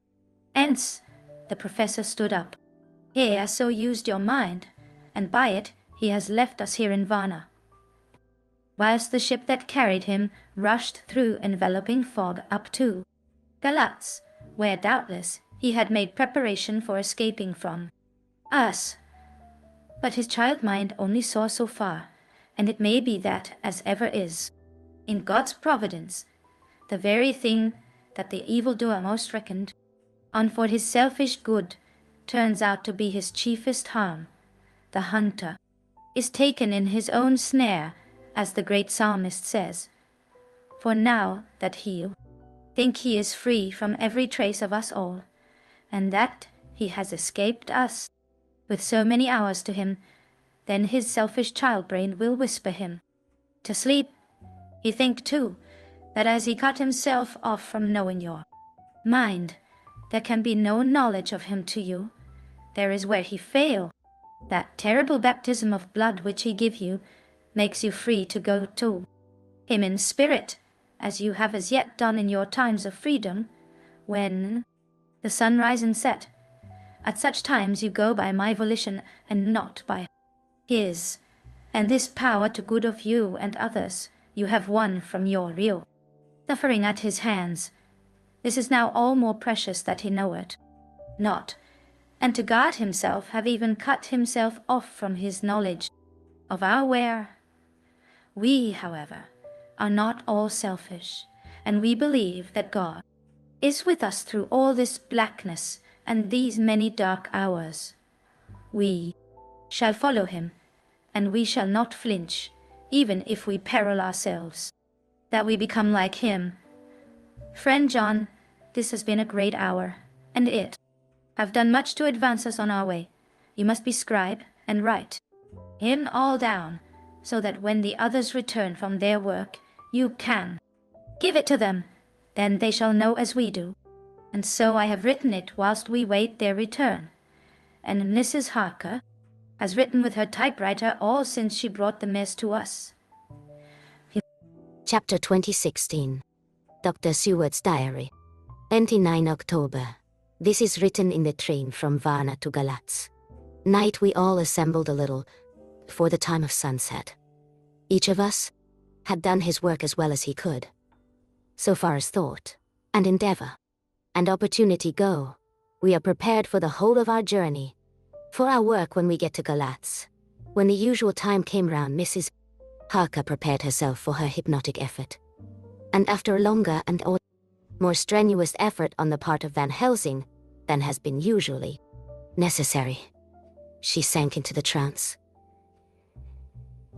Hence, the professor stood up. He has so used your mind, and by it he has left us here in Varna, whilst the ship that carried him rushed through enveloping fog up to Galatz, where doubtless he had made preparation for escaping from us. But his child mind only saw so far, and it may be that, as ever is, in God's providence, the very thing that the evildoer most reckoned on for his selfish good turns out to be his chiefest harm. The hunter is taken in his own snare, as the great psalmist says. For now that he think he is free from every trace of us all, and that he has escaped us, with so many hours to him, then his selfish child brain will whisper him to sleep. He think too, that as he cut himself off from knowing your mind, there can be no knowledge of him to you. There is where he fail. That terrible baptism of blood which he give you makes you free to go to him in spirit, as you have as yet done in your times of freedom, when the sun rise and set. At such times you go by my volition and not by his, and this power to good of you and others you have won from your real suffering at his hands. This is now all more precious that he know it not, and to guard himself have even cut himself off from his knowledge of our where. We, however, are not all selfish, and we believe that God is with us through all this blackness and these many dark hours. We shall follow him, and we shall not flinch, even if we peril ourselves, that we become like him. Friend John, this has been a great hour, and it have done much to advance us on our way. You must be scribe and write him all down, so that when the others return from their work, you can give it to them. Then they shall know as we do. And so I have written it whilst we wait their return. And Mrs. Harker has written with her typewriter all since she brought the mess to us. Chapter 2016. Dr. Seward's Diary. 29 October. This is written in the train from Varna to Galatz. Night we all assembled a little, before the time of sunset. Each of us had done his work as well as he could. So far as thought, and endeavor, and opportunity go, we are prepared for the whole of our journey, for our work when we get to Galatz. When the usual time came round, Mrs. Harker prepared herself for her hypnotic effort. And after a longer and more strenuous effort on the part of Van Helsing than has been usually necessary, she sank into the trance.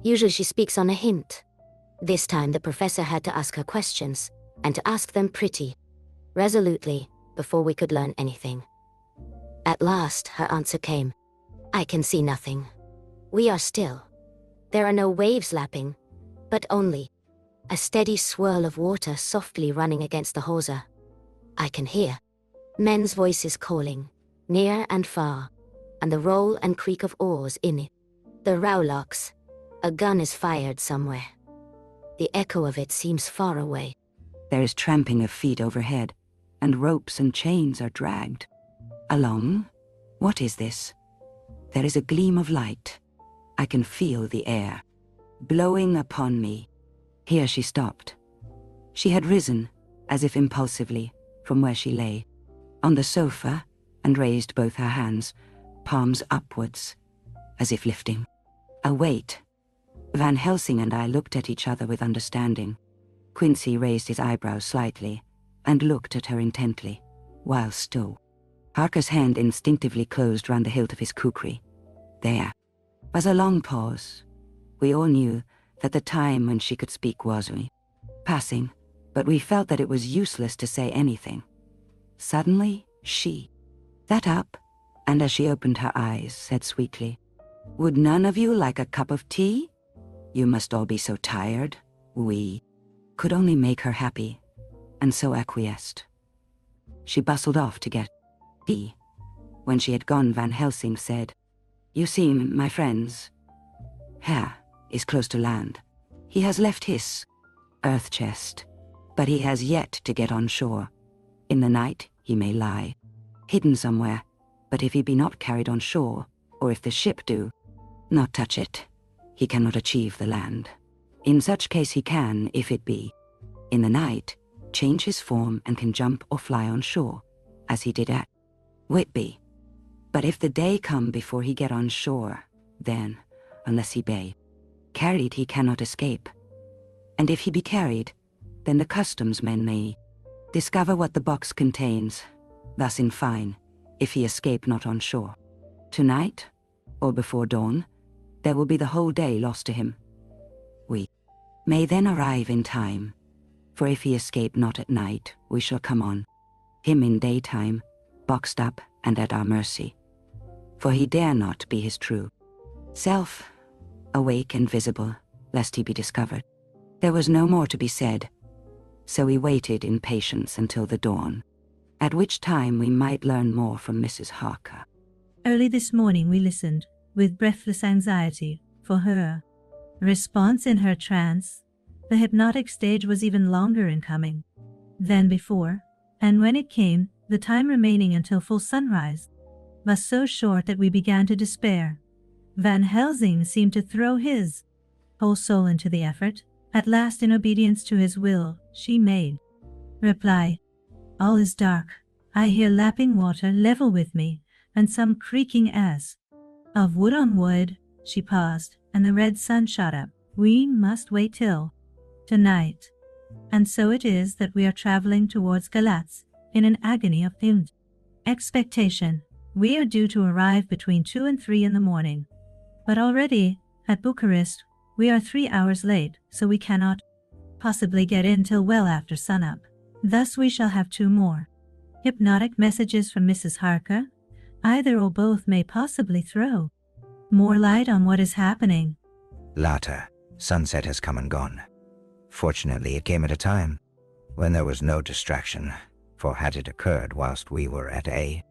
Usually she speaks on a hint. This time the professor had to ask her questions, and to ask them pretty resolutely before we could learn anything. At last her answer came. I can see nothing. We are still. There are no waves lapping, but only a steady swirl of water softly running against the hawser. I can hear men's voices calling, near and far, and the roll and creak of oars in it. The rowlocks. A gun is fired somewhere. The echo of it seems far away. There is tramping of feet overhead, and ropes and chains are dragged. Along? What is this? There is a gleam of light. I can feel the air blowing upon me. Here she stopped. She had risen, as if impulsively, from where she lay, on the sofa, and raised both her hands, palms upwards, as if lifting a weight. Van Helsing and I looked at each other with understanding. Quincy raised his eyebrows slightly, and looked at her intently, while still. Harker's hand instinctively closed round the hilt of his kukri. There was a long pause. We all knew that the time when she could speak was passing, but we felt that it was useless to say anything. Suddenly, she sat up, and as she opened her eyes, said sweetly, "Would none of you like a cup of tea? You must all be so tired." We could only make her happy, and so acquiesced. She bustled off to get tea. When she had gone, Van Helsing said, "You see, my friends, Herr is close to land. He has left his earth chest, but he has yet to get on shore. In the night he may lie, hidden somewhere, but if he be not carried on shore, or if the ship do not touch it, he cannot achieve the land. In such case he can, if it be, in the night, change his form and can jump or fly on shore, as he did at Whitby. But if the day come before he get on shore, then, unless he be carried, he cannot escape. And if he be carried, then the customs men may discover what the box contains. Thus, in fine, if he escape not on shore, tonight, or before dawn, there will be the whole day lost to him. We may then arrive in time, for if he escape not at night, we shall come on him in daytime, boxed up and at our mercy. For he dare not be his true self, awake and visible, lest he be discovered." There was no more to be said, so we waited in patience until the dawn, at which time we might learn more from Mrs. Harker. Early this morning we listened, with breathless anxiety, for her response in her trance. The hypnotic stage was even longer in coming than before, and when it came, the time remaining until full sunrise was so short that we began to despair. Van Helsing seemed to throw his whole soul into the effort. At last, in obedience to his will, she made reply, "All is dark. I hear lapping water level with me, and some creaking as of wood on wood." She paused, and the red sun shot up. "We must wait till tonight. And so it is that we are traveling towards Galatz in an agony of expectation. We are due to arrive between 2 and 3 in the morning, but already At Bucharest, we are 3 hours late, so we cannot possibly get in till well after sunup. Thus we shall have 2 more hypnotic messages from Mrs. Harker. Either or both may possibly throw more light on what is happening. Later, sunset has come and gone. Fortunately, it came at a time when there was no distraction, for had it occurred whilst we were at a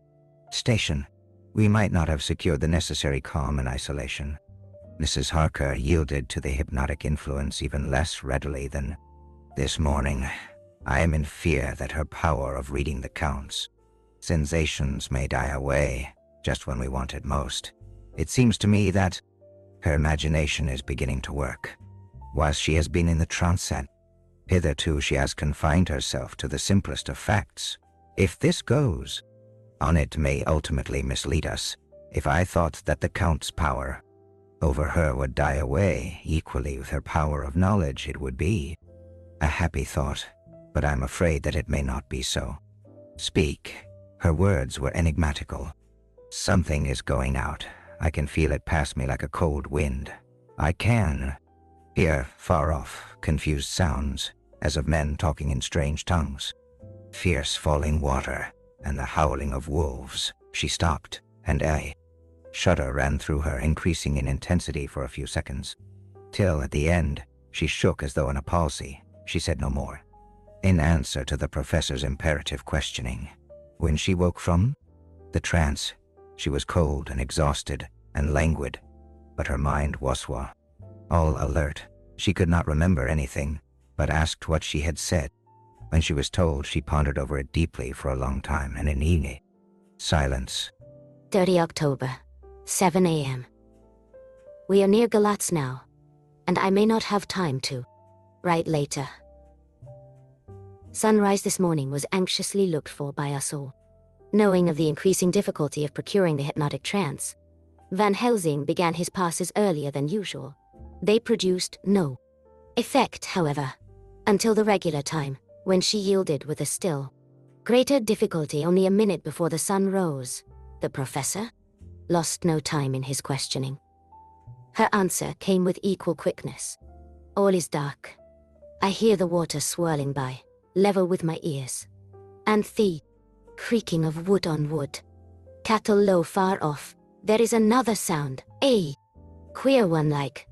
station, we might not have secured the necessary calm and isolation. Mrs. Harker yielded to the hypnotic influence even less readily than this morning. I am in fear that her power of reading the Count's sensations may die away just when we want it most. It seems to me that her imagination is beginning to work. Whilst she has been in the trance, hitherto she has confined herself to the simplest of facts. If this goes on, it may ultimately mislead us. If I thought that the Count's power over her would die away equally with her power of knowledge, it would be a happy thought, but I'm afraid that it may not be so. Speak. Her words were enigmatical. Something is going out. I can feel it pass me like a cold wind. I can hear far off, confused sounds, as of men talking in strange tongues. Fierce falling water, and the howling of wolves. She stopped, and a shudder ran through her, increasing in intensity for a few seconds, till at the end she shook as though in a palsy. She said no more. In answer to the professor's imperative questioning, when she woke from the trance, she was cold and exhausted and languid, but her mind was all alert. She could not remember anything, but asked what she had said. When she was told, she pondered over it deeply for a long time, and in silence. 30 October, 7 a.m. We are near Galatz now, and I may not have time to write later. Sunrise this morning was anxiously looked for by us all. Knowing of the increasing difficulty of procuring the hypnotic trance, Van Helsing began his passes earlier than usual. They produced no effect, however, until the regular time, when she yielded with a still greater difficulty only a minute before the sun rose. The professor lost no time in his questioning. Her answer came with equal quickness. All is dark. I hear the water swirling by, level with my ears, and the creaking of wood on wood. Cattle low far off. There is another sound, a queer one like.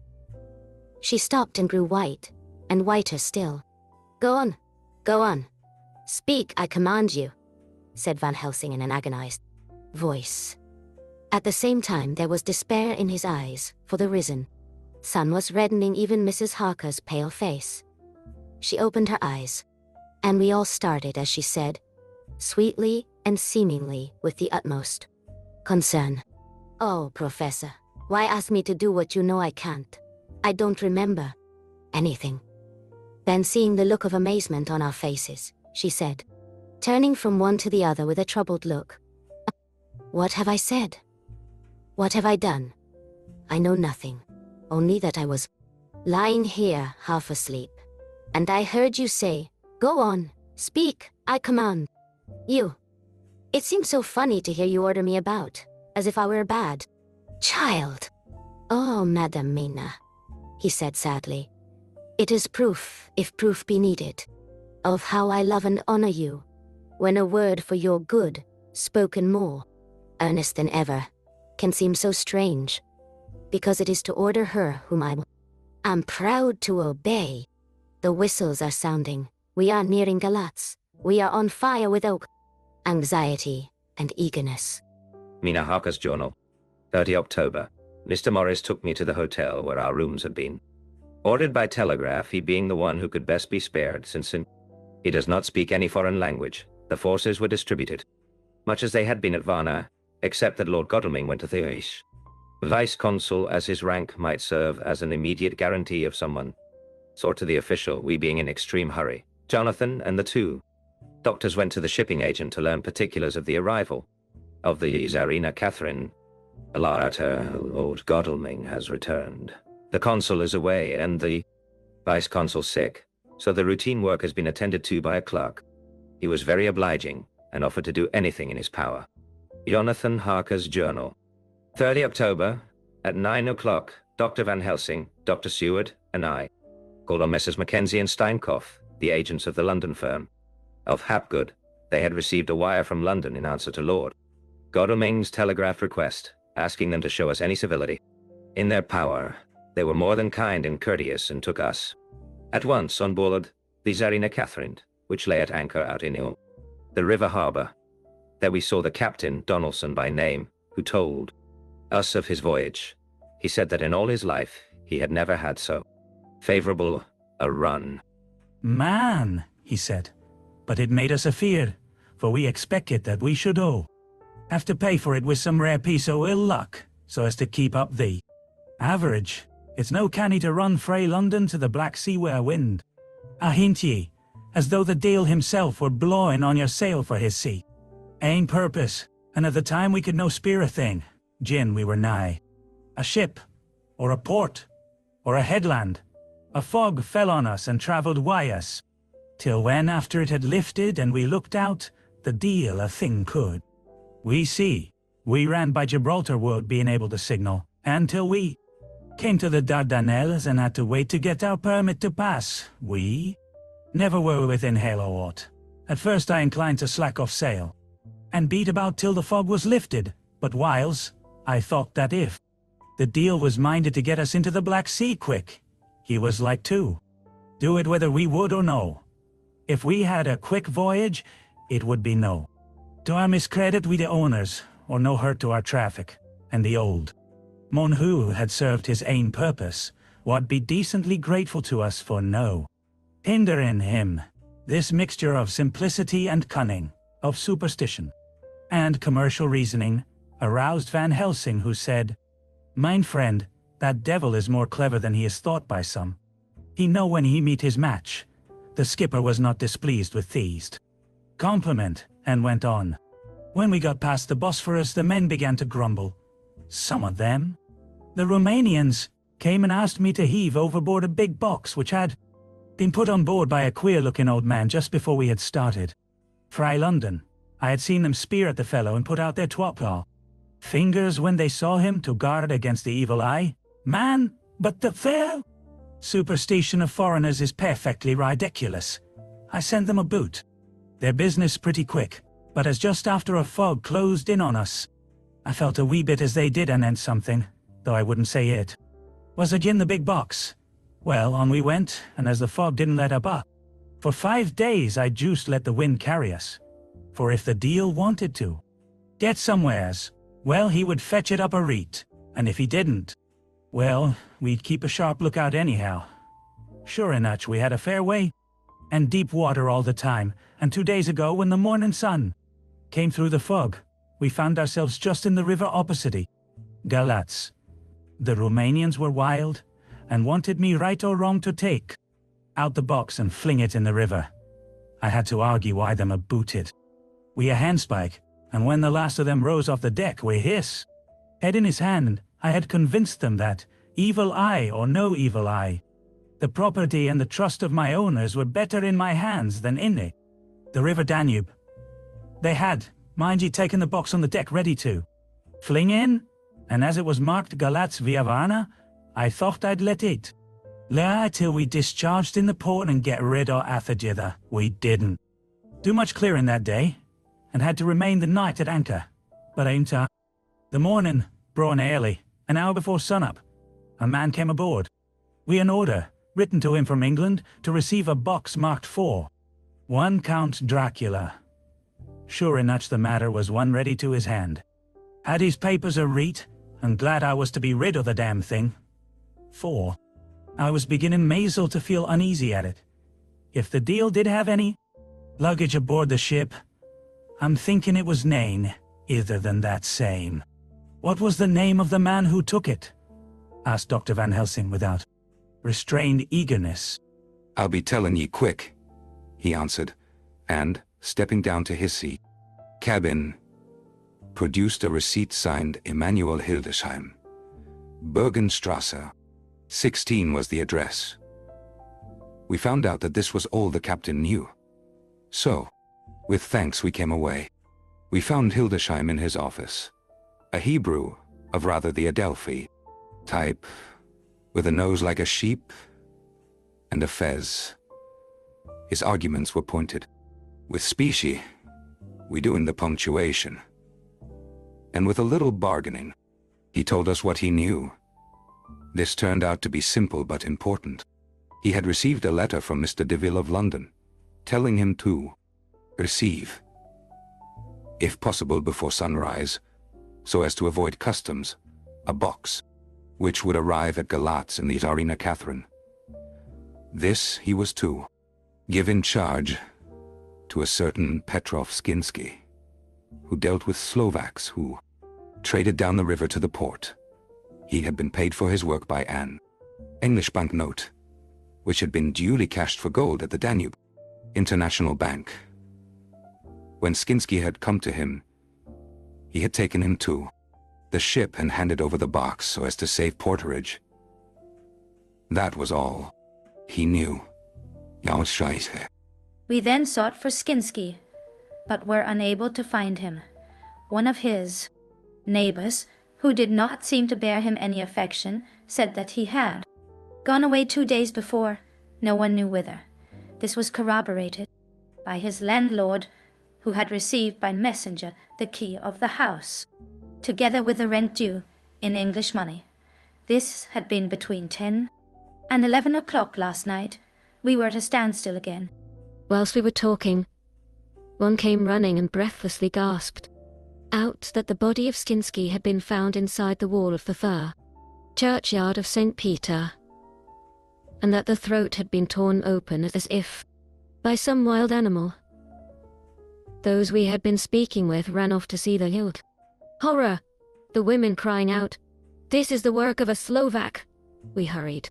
She stopped and grew white, and whiter still. Go on, go on. Speak, I command you, said Van Helsing in an agonized voice. At the same time there was despair in his eyes, for the risen sun was reddening even Mrs. Harker's pale face. She opened her eyes, and we all started as she said, sweetly and seemingly with the utmost concern, "Oh, Professor, why ask me to do what you know I can't? I don't remember anything." Then, seeing the look of amazement on our faces, she said, turning from one to the other with a troubled look, "What have I said? What have I done? I know nothing, only that I was lying here half asleep, and I heard you say, 'Go on, speak, I command you.' It seems so funny to hear you order me about, as if I were a bad child." "Oh, Madam Mina," he said sadly, "it is proof, if proof be needed, of how I love and honor you, when a word for your good, spoken more earnest than ever, can seem so strange, because it is to order her whom I am proud to obey. The whistles are sounding. We are nearing Galatz. We are on fire with anxiety and eagerness." Mina Harker's journal. 30 October. Mr. Morris took me to the hotel where our rooms had been. Ordered by telegraph, he being the one who could best be spared, since he does not speak any foreign language. The forces were distributed, much as they had been at Varna, except that Lord Godalming went to Diez. Vice-consul, as his rank, might serve as an immediate guarantee of someone. Sort to the official, we being in extreme hurry. Jonathan and the two doctors went to the shipping agent to learn particulars of the arrival of the Tsarina Catherine. Later, Lord Godalming has returned. The consul is away, and the vice-consul sick, so the routine work has been attended to by a clerk. He was very obliging, and offered to do anything in his power. Jonathan Harker's journal. 30 October, at 9 o'clock, Dr. Van Helsing, Dr. Seward, and I called on Messrs. Mackenzie and Steinkopf, the agents of the London firm. Of Hapgood, they had received a wire from London in answer to Lord Godalming's telegraphed request, asking them to show us any civility. In their power, they were more than kind and courteous, and took us at once on board the Czarina Catherine, which lay at anchor out in the river harbour. There we saw the captain, Donaldson by name, who told us of his voyage. He said that in all his life he had never had so favourable a run. Man, he said, but it made us afeard, for we expected that we should have to pay for it with some rare piece o' ill luck, so as to keep up the average. It's no canny to run frae London to the Black Sea wi' a wind. I hint ye, as though the Deil himself were blowing on your sail for his sea. Ain purpose, and at the time we could no speir a thing, gin we were nigh. A ship, or a port, or a headland. A fog fell on us and travelled wi' us, till when after it had lifted and we looked out, the deal a thing could. We ran by Gibraltar word being able to signal, and till we came to the Dardanelles and had to wait to get our permit to pass, we never were within hail o' aught. At first I inclined to slack off sail, and beat about till the fog was lifted, but whiles I thought that if the Deil was minded to get us into the Black Sea quick, he was like to do it whether we would or no. If we had a quick voyage, it would be no. To our miscredit we the owners, or no hurt to our traffic, and the old mon who had served his ain purpose, wad be decently grateful to us for no hindering him. This mixture of simplicity and cunning, of superstition and commercial reasoning, aroused Van Helsing, who said, "Mine friend, that devil is more clever than he is thought by some. He know when he meet his match." The skipper was not displeased with these compliment, and went on. When we got past the Bosphorus, the men began to grumble. Some of them, the Romanians, came and asked me to heave overboard a big box which had been put on board by a queer-looking old man just before we had started. Fry London, I had seen them spear at the fellow and put out their twopjaw fingers when they saw him to guard against the evil eye. Man, but the fair superstition of foreigners is perfectly ridiculous. I sent them a boot. Their business pretty quick, but as just after a fog closed in on us, I felt a wee bit as they did anent something, though I wouldn't say it. Was agin the big box. Well, on we went, and as the fog didn't let up, for 5 days I juiced let the wind carry us. For if the Deil wanted to get somewheres, well, he would fetch it up a reet, and if he didn't, well, we'd keep a sharp lookout anyhow. Sure enough, we had a fair way, and deep water all the time, and 2 days ago, when the morning sun came through the fog, we found ourselves just in the river opposite Galatz. The Romanians were wild, and wanted me right or wrong to take out the box and fling it in the river. I had to argue why them a booted. We a handspike, and when the last of them rose off the deck, we hiss. Head in his hand, I had convinced them that, evil eye or no evil eye, the property and the trust of my owners were better in my hands than in the river Danube. They had, mind ye, taken the box on the deck ready to fling in, and as it was marked Galatz via Varna, I thought I'd let it lie till we discharged in the port and get rid of Athagither. We didn't do much clearing that day, and had to remain the night at anchor. But ain't the morning, brown early, an hour before sunup, a man came aboard. We an order, written to him from England, to receive a box marked for one Count Dracula. Sure enough, the matter was one ready to his hand. Had his papers a read, and glad I was to be rid of the damn thing. For I was beginning mazel to feel uneasy at it. If the Deil did have any luggage aboard the ship, I'm thinking it was nane, either than that same. What was the name of the man who took it? Asked Dr. Van Helsing without restrained eagerness. "I'll be telling ye quick," he answered, and, stepping down to his seat, cabin, produced a receipt signed Emanuel Hildesheim. Bergenstrasse. 16 was the address. We found out that this was all the captain knew. So, with thanks we came away. We found Hildesheim in his office. A Hebrew, of rather the Adelphi type, with a nose like a sheep and a fez. His arguments were pointed. With specie, we do in the punctuation. And with a little bargaining, he told us what he knew. This turned out to be simple but important. He had received a letter from Mr. Deville of London, telling him to receive, if possible before sunrise, so as to avoid customs, a box, which would arrive at Galatz in the Tsarina Catherine. This he was to give in charge to a certain Petrov Skinsky, who dealt with Slovaks who traded down the river to the port. He had been paid for his work by an English banknote, which had been duly cashed for gold at the Danube International Bank. When Skinsky had come to him, he had taken him to the ship and handed over the box so as to save porterage. That was all he knew. Ja, Scheiße. We then sought for Skinsky, but were unable to find him. One of his neighbors, who did not seem to bear him any affection, said that he had gone away 2 days before, no one knew whither. This was corroborated by his landlord, who had received by messenger the key of the house, together with the rent due in English money. This had been between 10 and 11 o'clock last night. We were at a standstill again. Whilst we were talking, one came running and breathlessly gasped out that the body of Skinsky had been found inside the wall of the Thur churchyard of St. Peter, and that the throat had been torn open as if by some wild animal. Those we had been speaking with ran off to see the hilt. Horror! The women crying out, "This is the work of a Slovak!" We hurried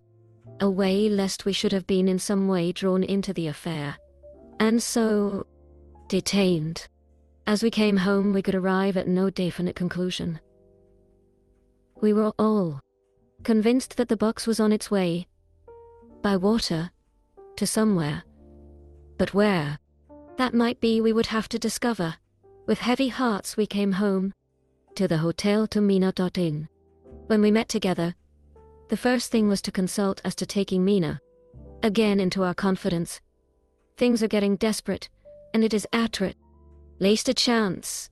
away lest we should have been in some way drawn into the affair, and so detained. As we came home, we could arrive at no definite conclusion. We were all convinced that the box was on its way, by water, to somewhere. But where that might be we would have to discover. With heavy hearts we came home, to the Hotel Inn. When we met together, the first thing was to consult as to taking Mina again into our confidence. Things are getting desperate, and it is at least a chance,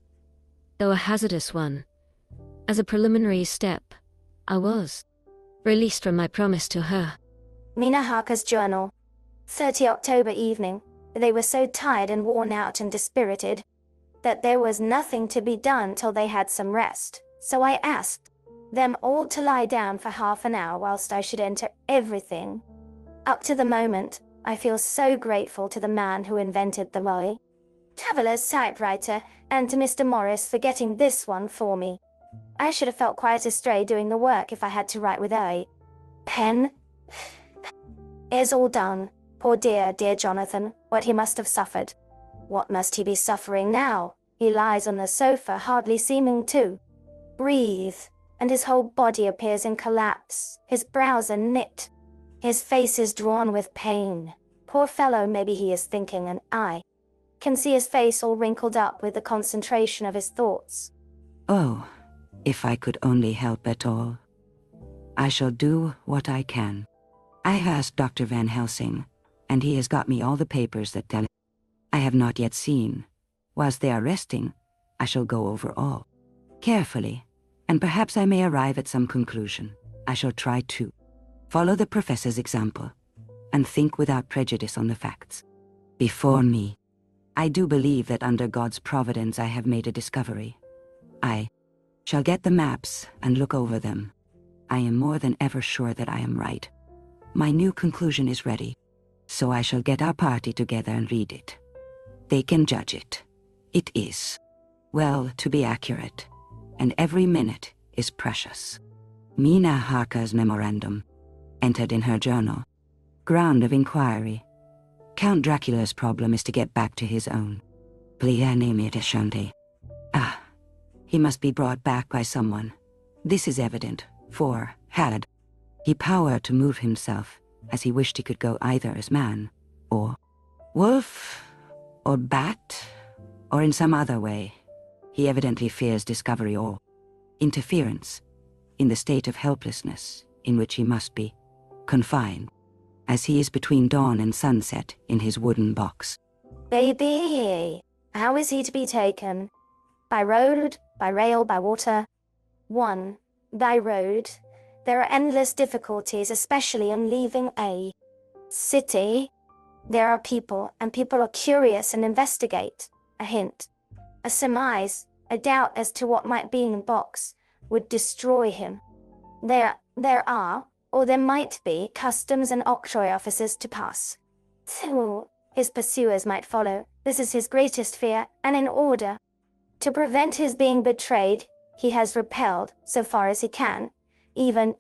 though a hazardous one. As a preliminary step, I was released from my promise to her. Mina Harker's journal. 30 October evening. They were so tired and worn out and dispirited that there was nothing to be done till they had some rest. So I asked them all to lie down for half an hour whilst I should enter everything. Up to the moment, I feel so grateful to the man who invented the Roy Traveller's typewriter, and to Mr. Morris for getting this one for me. I should have felt quite astray doing the work if I had to write with a pen. It's all done. Poor dear Jonathan, what he must have suffered. What must he be suffering now? He lies on the sofa, hardly seeming to breathe, and his whole body appears in collapse. His brows are knit. His face is drawn with pain. Poor fellow, maybe he is thinking, and I can see his face all wrinkled up with the concentration of his thoughts. Oh, if I could only help at all. I shall do what I can. I have asked Dr. Van Helsing, and he has got me all the papers that tell. I have not yet seen. Whilst they are resting, I shall go over all carefully, and perhaps I may arrive at some conclusion. I shall try to follow the professor's example, and think without prejudice on the facts before me. I do believe that under God's providence I have made a discovery. I shall get the maps and look over them. I am more than ever sure that I am right. My new conclusion is ready, so I shall get our party together and read it. They can judge it. It is, well, to be accurate, and every minute is precious. Mina Harker's memorandum, entered in her journal. Ground of inquiry. Count Dracula's problem is to get back to his own. Ah, he must be brought back by someone. This is evident, for, had he power to move himself, as he wished he could go either as man, or wolf, or bat, or in some other way. He evidently fears discovery or interference, in the state of helplessness in which he must be. confined, as he is between dawn and sunset in his wooden box. Baby, how is he to be taken? By road, by rail, by water? 1. By road. There are endless difficulties, especially on leaving a city. There are people, and people are curious and investigate. A hint, a surmise, a doubt as to what might be in the box would destroy him. There are, or there might be, customs and octroi officers to pass. 2. His pursuers might follow. This is his greatest fear, and in order to prevent his being betrayed, he has repelled, so far as he can, even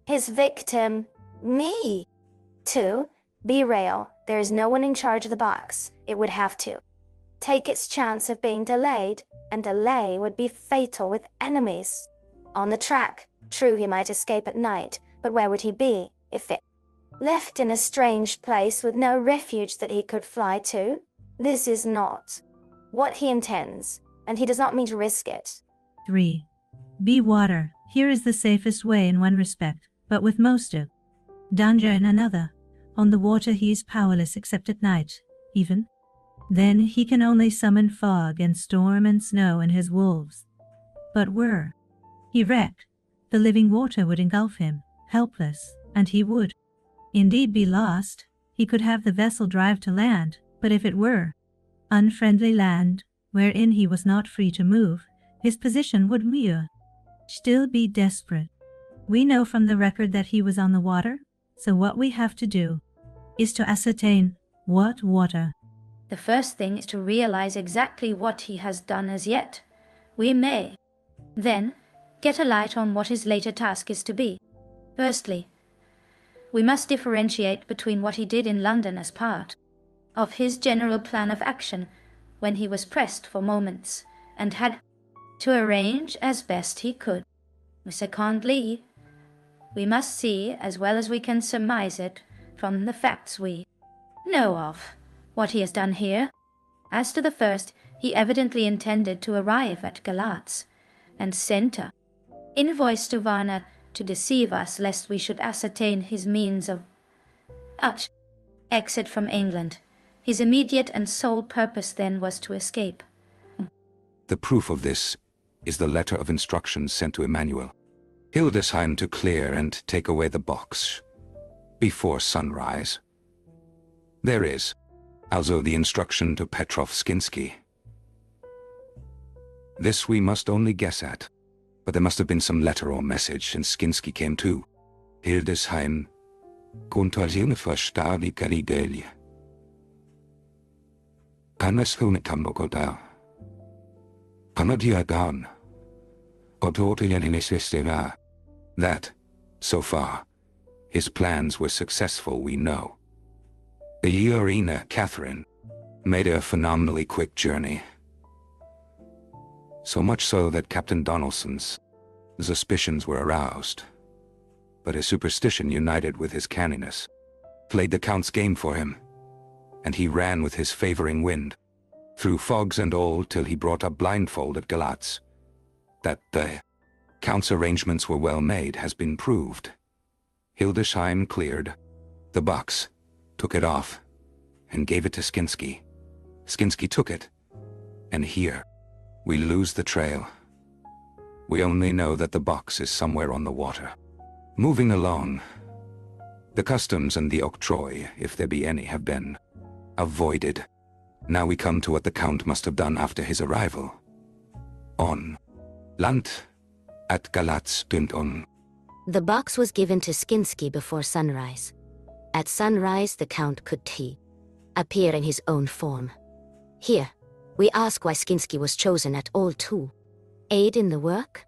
his victim, me. 2. Be-rail. There is no one in charge of the box. It would have to take its chance of being delayed, and delay would be fatal with enemies on the track. True, he might escape at night, but where would he be if it left in a strange place with no refuge that he could fly to? This is not what he intends, and he does not mean to risk it. 3. Be water. Here is the safest way in one respect, but with most of danger in another. On the water he is powerless except at night, even. Then he can only summon fog and storm and snow and his wolves. But were he wrecked, the living water would engulf him, helpless, and he would indeed be lost. He could have the vessel drive to land, but if it were unfriendly land, wherein he was not free to move, his position would still be desperate. We know from the record that he was on the water, so what we have to do is to ascertain what water. The first thing is to realize exactly what he has done as yet. We may, then, get a light on what his later task is to be. Firstly, we must differentiate between what he did in London as part of his general plan of action when he was pressed for moments and had to arrange as best he could. Secondly, we must see, as well as we can surmise it from the facts we know of, what he has done here. As to the first, he evidently intended to arrive at Galatz and sent a invoice to Varna to deceive us lest we should ascertain his means of exit from England. His immediate and sole purpose then was to escape. The proof of this is the letter of instructions sent to Emmanuel Hildesheim to clear and take away the box before sunrise. There is also the instruction to Petrov Skinsky. This we must only guess at, but there must have been some letter or message, and Skinsky came too. Hildesheim, Grundlagene verstår die Galigalie. Kan es hunnit något där? Kan det garn? Och that, so far, his plans were successful, we know. The Urina Catherine made a phenomenally quick journey. So much so that Captain Donaldson's suspicions were aroused. But his superstition united with his canniness, played the Count's game for him, and he ran with his favoring wind, through fogs and all till he brought up blindfold at Galatz. That the Count's arrangements were well made has been proved. Hildesheim cleared the box, took it off, and gave it to Skinsky. Skinsky took it, and here we lose the trail. We only know that the box is somewhere on the water. Moving along, the customs and the octroi, if there be any, have been avoided. Now we come to what the Count must have done after his arrival. On land at Galatz on. The box was given to Skinsky before sunrise. At sunrise, the Count could appear in his own form. Here, we ask why Skinsky was chosen at all too. Aid in the work?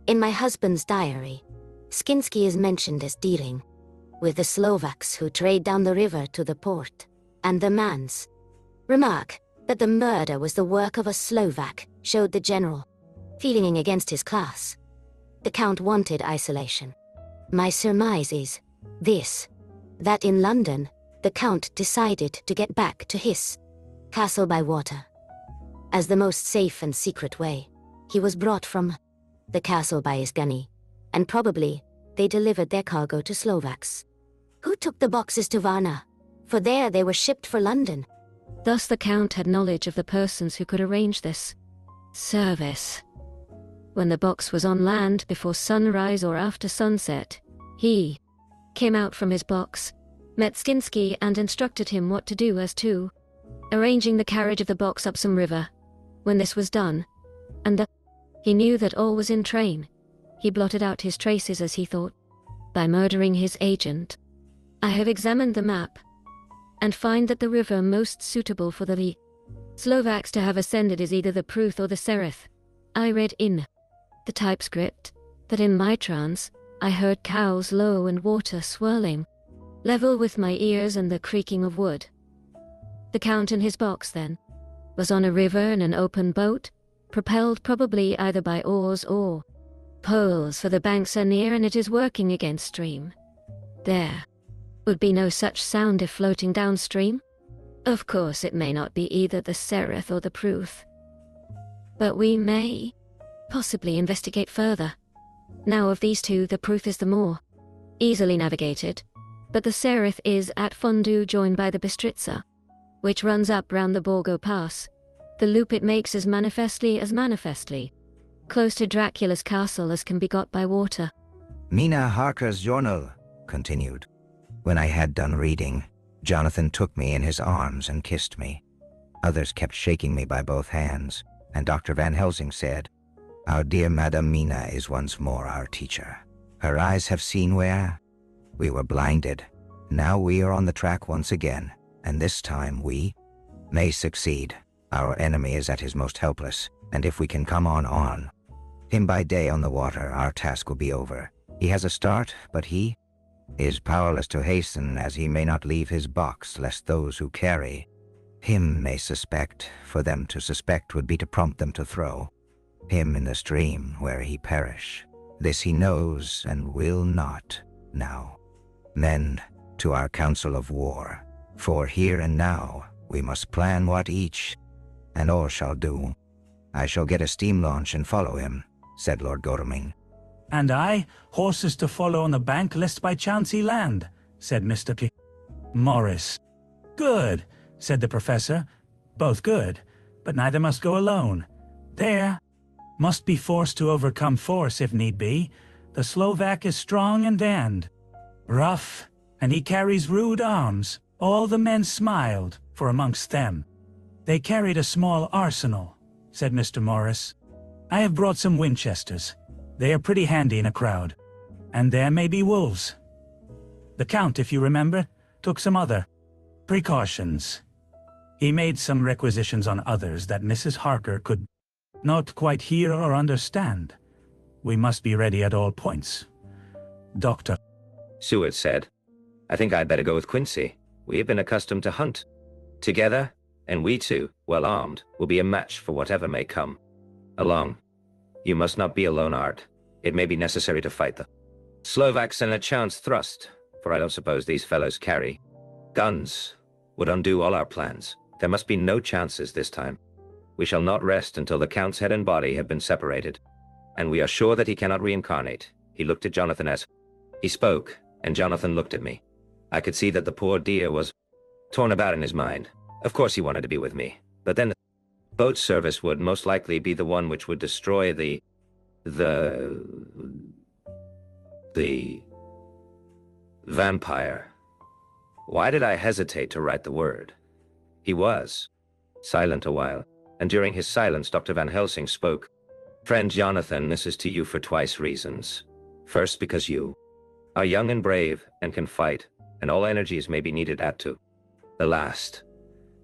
In my husband's diary, Skinsky is mentioned as dealing with the Slovaks who trade down the river to the port, and the man's remark that the murder was the work of a Slovak showed the general feeling against his class. The Count wanted isolation. My surmise is this: that in London, the Count decided to get back to his castle by water. As the most safe and secret way, he was brought from the castle by his gunny, and probably they delivered their cargo to Slovaks. Who took the boxes to Varna? For there they were shipped for London. Thus the Count had knowledge of the persons who could arrange this service. When the box was on land before sunrise or after sunset, he came out from his box, met Skinsky and instructed him what to do as to arranging the carriage of the box up some river. When this was done, and he knew that all was in train, he blotted out his traces as he thought, by murdering his agent. I have examined the map, and find that the river most suitable for the Slovaks to have ascended is either the Pruth or the Sereth. I read in the typescript that in my trance I heard cows low and water swirling, level with my ears and the creaking of wood. The Count in his box, then, was on a river in an open boat, propelled probably either by oars or poles, for the banks are near and it is working against stream. There would be no such sound if floating downstream. Of course it may not be either the Sereth or the Pruth, but we may possibly investigate further. Now of these two, the Pruth is the more easily navigated, but the Sereth is at Fondu joined by the Bistritza, which runs up round the Borgo Pass. The loop it makes as manifestly close to Dracula's castle as can be got by water. Mina Harker's journal continued. When I had done reading, Jonathan took me in his arms and kissed me. Others kept shaking me by both hands, and Dr. Van Helsing said, "Our dear Madame Mina is once more our teacher. Her eyes have seen where we were blinded. Now we are on the track once again, and this time we may succeed. Our enemy is at his most helpless, and if we can come on him by day on the water, our task will be over. He has a start, but he is powerless to hasten, as he may not leave his box, lest those who carry him may suspect. For them to suspect would be to prompt them to throw him in the stream where he perish. This he knows and will not now. Then to our council of war, for here and now we must plan what each and all shall do. I shall get a steam launch and follow him," said Lord Godalming. And I, horses to follow on the bank lest by chance he land, said Mr. P. Morris. Good, said the professor. Both good, but neither must go alone. There must be force to overcome force if need be. The Slovak is strong and rough, and he carries rude arms. All the men smiled, for amongst them they carried a small arsenal, said Mr. Morris. I have brought some Winchesters. They are pretty handy in a crowd. And there may be wolves. The Count, if you remember, took some other precautions. He made some requisitions on others that Mrs. Harker could not quite hear or understand. We must be ready at all points. Doctor. Seward said, "I think I'd better go with Quincy. We have been accustomed to hunt together, and we two, well armed, will be a match for whatever may come along. You must not be alone, Art. It may be necessary to fight the Slovaks in a chance thrust, for I don't suppose these fellows carry guns. Would undo all our plans. There must be no chances this time. We shall not rest until the Count's head and body have been separated, and we are sure that he cannot reincarnate." He looked at Jonathan as he spoke, and Jonathan looked at me. I could see that the poor dear was torn about in his mind. Of course he wanted to be with me, but then the boat service would most likely be the one which would destroy the vampire. Why did I hesitate to write the word? He was silent a while, and during his silence Dr. Van Helsing spoke. "Friend Jonathan, this is to you for twice reasons. First, because you are young and brave and can fight, and all energies may be needed at to the last.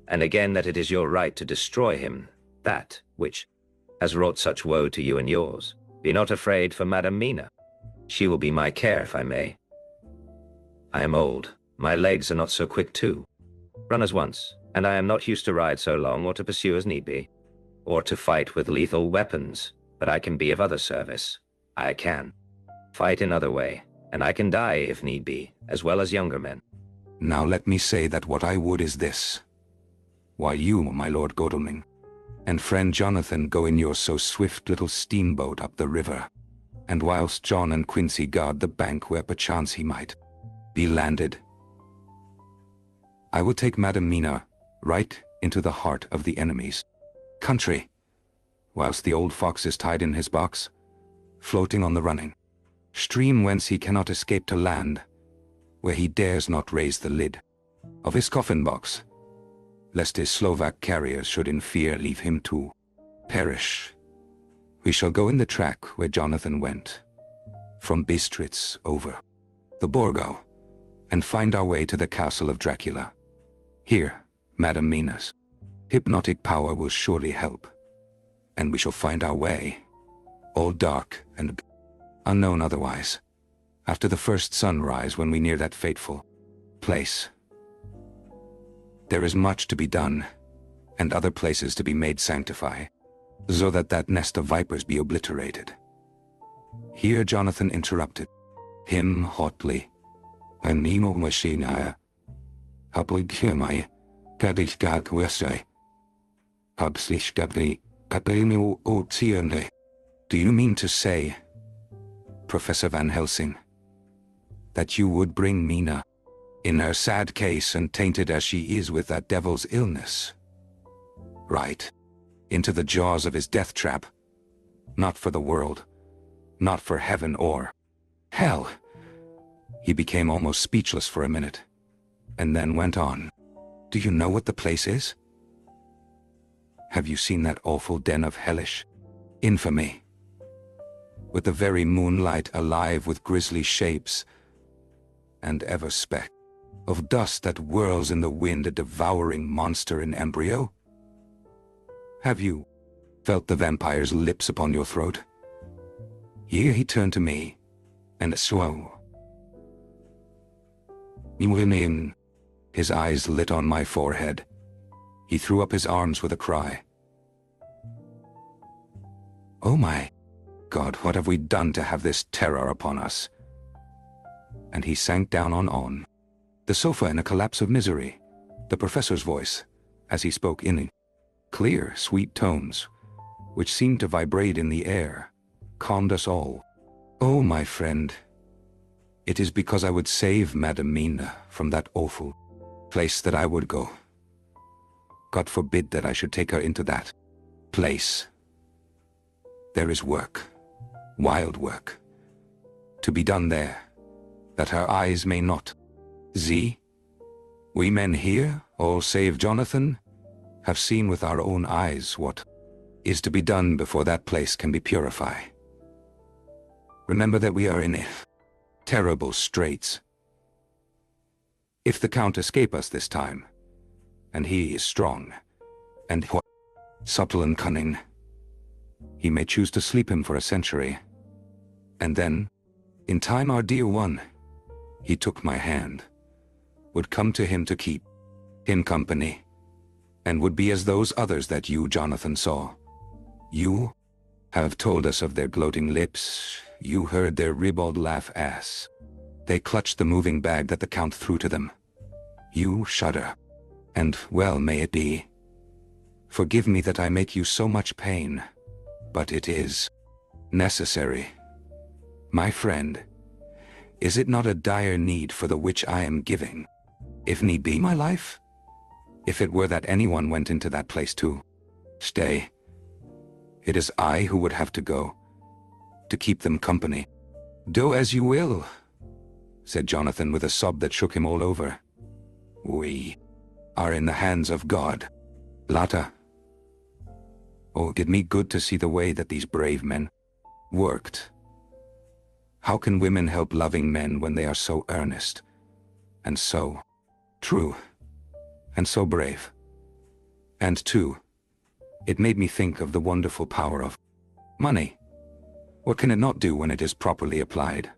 And again that it is your right to destroy him, that which has wrought such woe to you and yours. Be not afraid for Madame Mina. She will be my care if I may. I am old. My legs are not so quick too. Run as once, and I am not used to ride so long or to pursue as need be, or to fight with lethal weapons, but I can be of other service. I can fight in other way, and I can die if need be, as well as younger men." Now let me say that what I would is this. While you, my Lord Godalming, and friend Jonathan go in your so swift little steamboat up the river, and whilst John and Quincy guard the bank where perchance he might be landed, I will take Madam Mina right into the heart of the enemy's country, whilst the old fox is tied in his box, floating on the running stream whence he cannot escape to land, where he dares not raise the lid of his coffin box, lest his Slovak carriers should in fear leave him to perish. We shall go in the track where Jonathan went, from Bistritz over the Borgo, and find our way to the castle of Dracula. Here, Madam Mina's hypnotic power will surely help, and we shall find our way, all dark and unknown otherwise, after the first sunrise when we near that fateful place. There is much to be done, and other places to be made sanctify, so that that nest of vipers be obliterated. Here Jonathan interrupted him hotly. Animo machina, habligimai, kadishgag wesai, habslishgagli, kademu otiende. Do you mean to say, Professor Van Helsing, that you would bring Mina, in her sad case and tainted as she is with that devil's illness, right into the jaws of his death trap? Not for the world, not for heaven or hell. He became almost speechless for a minute, and then went on. Do you know what the place is? Have you seen that awful den of hellish infamy, with the very moonlight alive with grisly shapes, and ever speck of dust that whirls in the wind, a devouring monster in embryo? Have you felt the vampire's lips upon your throat? Here he turned to me, and swore. His eyes lit on my forehead. He threw up his arms with a cry. Oh my God, what have we done to have this terror upon us? And he sank down on the sofa in a collapse of misery. The professor's voice, as he spoke in clear, sweet tones, which seemed to vibrate in the air, calmed us all. Oh, my friend, it is because I would save Madam Mina from that awful place that I would go. God forbid that I should take her into that place. There is work, wild work, to be done there, that her eyes may not see. We men here, all save Jonathan, have seen with our own eyes what is to be done before that place can be purified. Remember that we are in terrible straits. If the Count escape us this time, and he is strong, and subtle and cunning, he may choose to sleep him for a century. And then, in time our dear one, he took my hand, would come to him to keep him company, and would be as those others that you, Jonathan, saw. You have told us of their gloating lips, you heard their ribald laugh as they clutched the moving bag that the Count threw to them. You shudder, and well may it be. Forgive me that I make you so much pain, but it is necessary. My friend, is it not a dire need for the which I am giving, if need be, my life? If it were that anyone went into that place to stay, it is I who would have to go, to keep them company. Do as you will, said Jonathan with a sob that shook him all over. We are in the hands of God. Lata. Oh, it did me good to see the way that these brave men worked. How can women help loving men when they are so earnest, and so true, and so brave? And too, it made me think of the wonderful power of money. What can it not do when it is properly applied?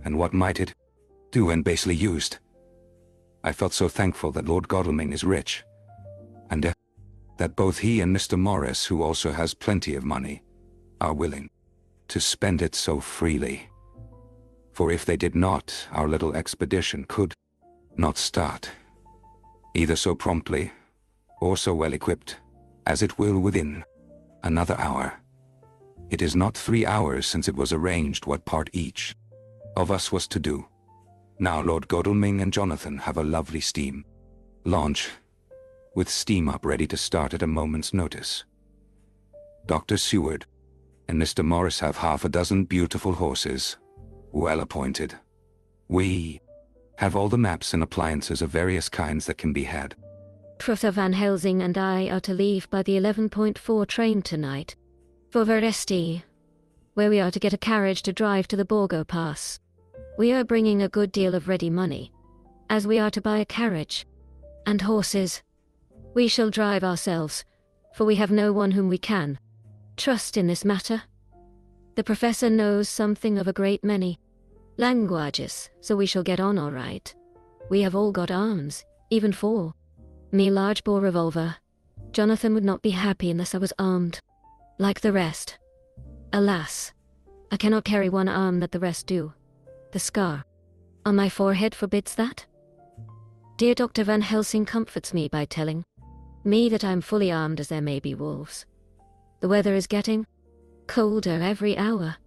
And what might it do when basely used? I felt so thankful that Lord Godalming is rich, and that both he and Mr. Morris, who also has plenty of money, are willing to spend it so freely. For if they did not, our little expedition could not start, either so promptly or so well equipped as it will within another hour. It is not 3 hours since it was arranged what part each of us was to do. Now Lord Godalming and Jonathan have a lovely steam launch, with steam up ready to start at a moment's notice. Dr. Seward and Mr. Morris have half a dozen beautiful horses, well appointed. We have all the maps and appliances of various kinds that can be had. Professor Van Helsing and I are to leave by the 11.4 train tonight for Veresti, where we are to get a carriage to drive to the Borgo Pass. We are bringing a good deal of ready money, as we are to buy a carriage and horses. We shall drive ourselves, for we have no one whom we can trust in this matter. The professor knows something of a great many languages, so we shall get on all right. We have all got arms, even 4. Me large bore revolver. Jonathan would not be happy unless I was armed, like the rest. Alas, I cannot carry one arm that the rest do. The scar on my forehead forbids that. Dear Dr. Van Helsing comforts me by telling me that I am fully armed as there may be wolves. The weather is getting colder every hour,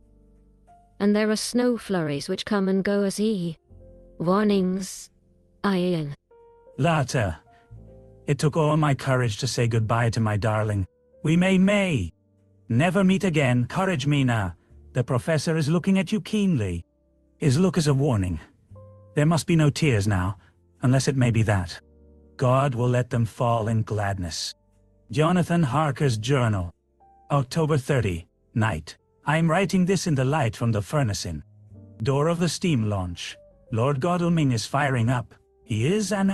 and there are snow flurries which come and go as warnings. Later. It took all my courage to say goodbye to my darling. We may never meet again. Courage, Mina. The professor is looking at you keenly. His look is a warning. There must be no tears now, unless it may be that. God will let them fall in gladness. Jonathan Harker's Journal. October 30, night. I am writing this in the light from the furnace in door of the steam launch. Lord Godalming is firing up. He is an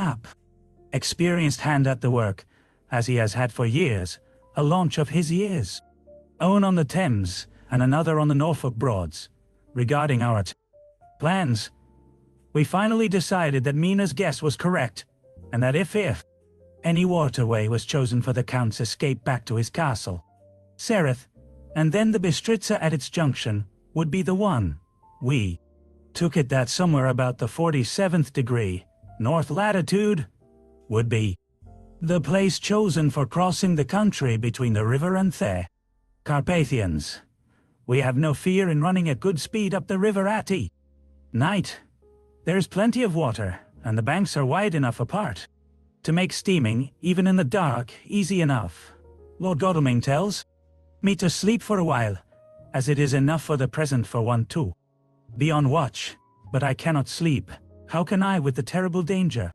experienced hand at the work, as he has had for years, a launch of his years. Own on the Thames, and another on the Norfolk Broads. Regarding our plans, we finally decided that Mina's guess was correct, and that if any waterway was chosen for the Count's escape back to his castle, Sereth, and then the Bistritza at its junction, would be the one. We took it that somewhere about the 47th degree, north latitude, would be the place chosen for crossing the country between the river and the Carpathians. We have no fear in running at good speed up the river at night. There is plenty of water, and the banks are wide enough apart to make steaming, even in the dark, easy enough. Lord Godalming tells me to sleep for a while, as it is enough for the present for one to be on watch, but I cannot sleep. How can I with the terrible danger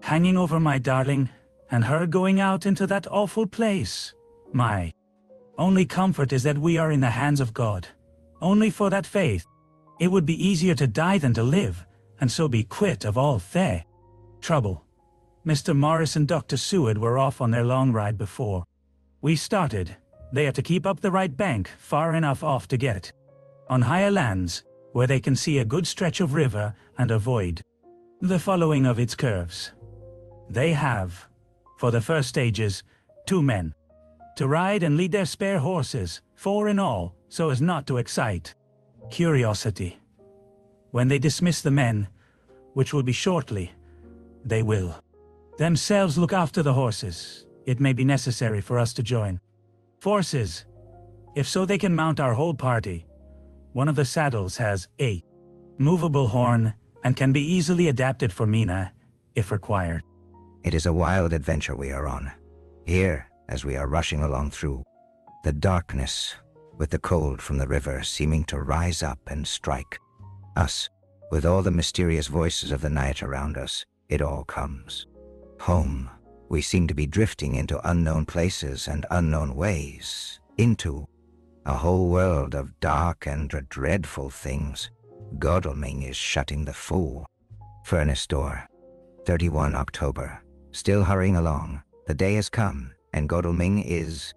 hanging over my darling, and her going out into that awful place? My only comfort is that we are in the hands of God. Only for that faith, it would be easier to die than to live, and so be quit of all trouble. Mr. Morris and Dr. Seward were off on their long ride before we started. They are to keep up the right bank, far enough off to get on higher lands, where they can see a good stretch of river and avoid the following of its curves. They have, for the first stages, 2 men to ride and lead their spare horses, 4 in all, so as not to excite curiosity. When they dismiss the men, which will be shortly, they will themselves look after the horses. It may be necessary for us to join forces. If so, they can mount our whole party. One of the saddles has a movable horn and can be easily adapted for Mina, if required. It is a wild adventure we are on. Here, as we are rushing along through the darkness, with the cold from the river seeming to rise up and strike us, with all the mysterious voices of the night around us, it all comes home. We seem to be drifting into unknown places and unknown ways, into a whole world of dark and dreadful things. Godalming is shutting the furnace door. 31 October. Still hurrying along. The day has come, and Godalming is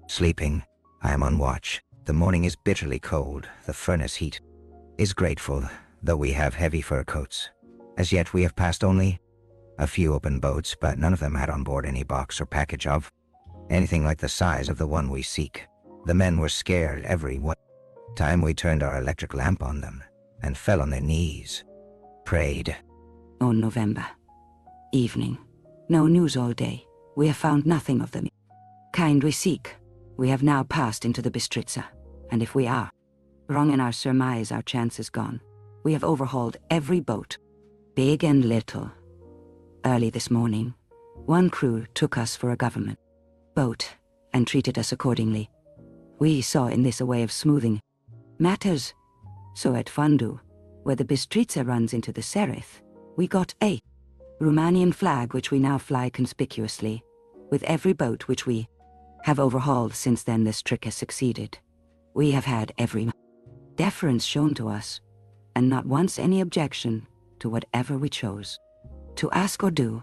sleeping. I am on watch. The morning is bitterly cold. The furnace heat is grateful, though we have heavy fur coats. As yet we have passed only a few open boats, but none of them had on board any box or package of anything like the size of the one we seek. The men were scared every time we turned our electric lamp on them, and fell on their knees, prayed. On November. Evening. No news all day. We have found nothing of them. Kind we seek. We have now passed into the Bistritza, and if we are wrong in our surmise, our chance is gone. We have overhauled every boat, big and little. Early this morning, One crew took us for a government boat and treated us accordingly. We saw in this a way of smoothing matters. So at Fundu, where the Bistrița runs into the Serif, we got a Romanian flag which we now fly conspicuously. With every boat which we have overhauled since then, this trick has succeeded. We have had every deference shown to us, and not once any objection to whatever we chose to ask or do.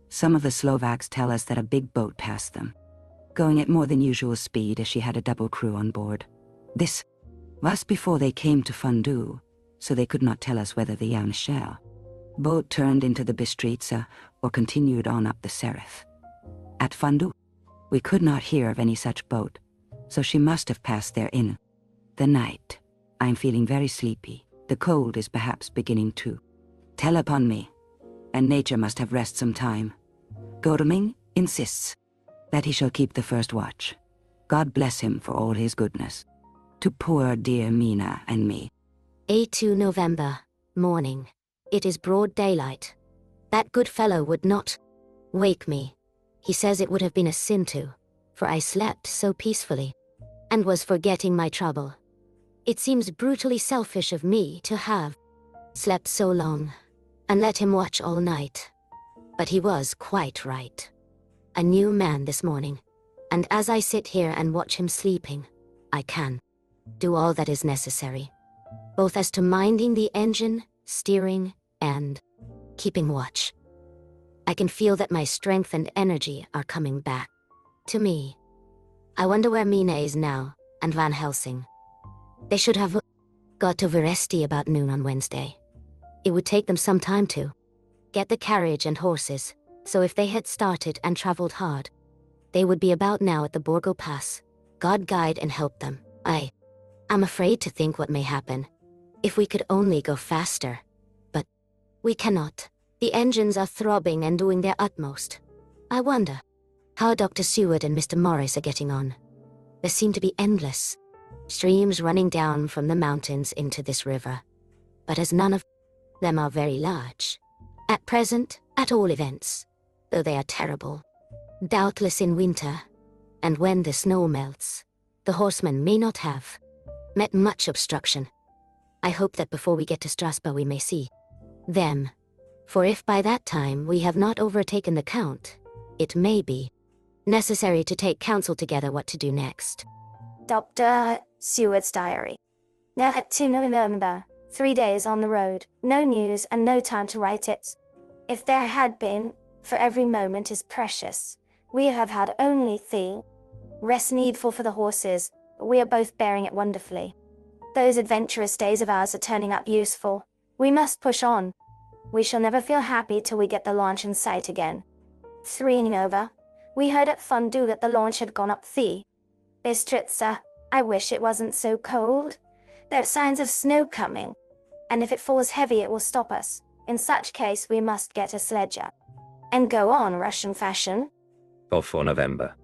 Some of the Slovaks tell us that a big boat passed them, going at more than usual speed as she had a double crew on board. This was before they came to Fundu, so they could not tell us whether the Yaunshel boat turned into the Bistrița or continued on up the Serif. At Fundu, we could not hear of any such boat, so she must have passed there in the night. I am feeling very sleepy. The cold is perhaps beginning to tell upon me, and nature must have rest some time. Godalming insists that he shall keep the first watch. God bless him for all his goodness to poor dear Mina and me. A2 November, morning. It is broad daylight. That good fellow would not wake me. He says it would have been a sin to, for I slept so peacefully, and was forgetting my trouble. It seems brutally selfish of me to have slept so long, and let him watch all night. But he was quite right. A new man this morning, and as I sit here and watch him sleeping, I can do all that is necessary, both as to minding the engine, steering, and keeping watch. I can feel that my strength and energy are coming back to me. I wonder where Mina is now, and Van Helsing. They should have got to Veresti about noon on Wednesday. It would take them some time to get the carriage and horses, so if they had started and traveled hard, they would be about now at the Borgo Pass. God guide and help them. I'm afraid to think what may happen. If we could only go faster. But we cannot. The engines are throbbing and doing their utmost. I wonder how Dr. Seward and Mr. Morris are getting on. There seem to be endless streams running down from the mountains into this river, but as none of them are very large, at present, at all events, though they are terrible, doubtless in winter, and when the snow melts, the horsemen may not have met much obstruction. I hope that before we get to Strasbourg we may see them, for if by that time we have not overtaken the Count, it may be necessary to take counsel together what to do next. Dr. Seward's diary. Now at 2 November, 3 days on the road, no news and no time to write it. If there had been, for every moment is precious. We have had only the rest needful for the horses, but we are both bearing it wonderfully. Those adventurous days of ours are turning up useful. We must push on. We shall never feel happy till we get the launch in sight again. 3 November. We heard at Fundu that the launch had gone up the Bistrița. I wish it wasn't so cold. There are signs of snow coming, and if it falls heavy it will stop us. In such case we must get a sledge up and go on Russian fashion. 4 November.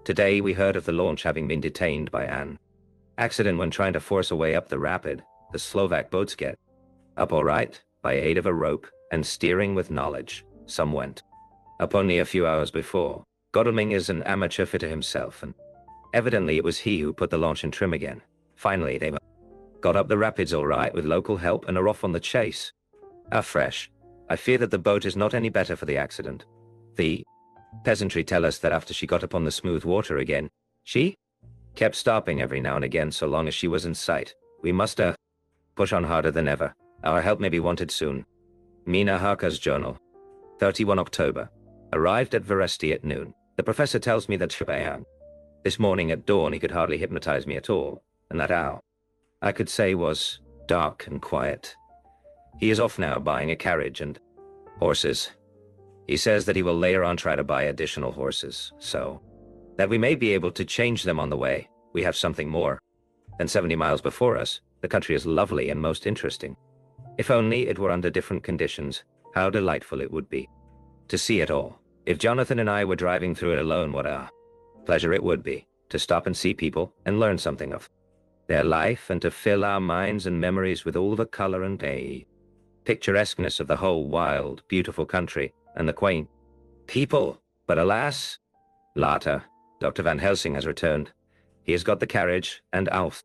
Today we heard of the launch having been detained by Anne. Accident when trying to force a way up the rapid. The Slovak boats get up all right, by aid of a rope, and steering with knowledge. Some went up only a few hours before. Godalming is an amateur fitter himself, and evidently it was he who put the launch in trim again. Finally they got up the rapids all right with local help and are off on the chase. Fresh. I fear that the boat is not any better for the accident. The peasantry tell us that after she got upon the smooth water again, she kept stopping every now and again so long as she was in sight. We must push on harder than ever. Our help may be wanted soon. Mina Harka's journal. 31 October. Arrived at Veresti at noon. The professor tells me that this morning at dawn he could hardly hypnotize me at all, and that hour I could say was dark and quiet. He is off now buying a carriage and horses. He says that he will later on try to buy additional horses, so that we may be able to change them on the way. We have something more than 70 miles before us. The country is lovely and most interesting. If only it were under different conditions, how delightful it would be to see it all. If Jonathan and I were driving through it alone, what a pleasure it would be to stop and see people and learn something of their life, and to fill our minds and memories with all the color and picturesqueness of the whole wild, beautiful country, and the quaint People, but alas, later, Dr. Van Helsing has returned. He has got the carriage and Alf.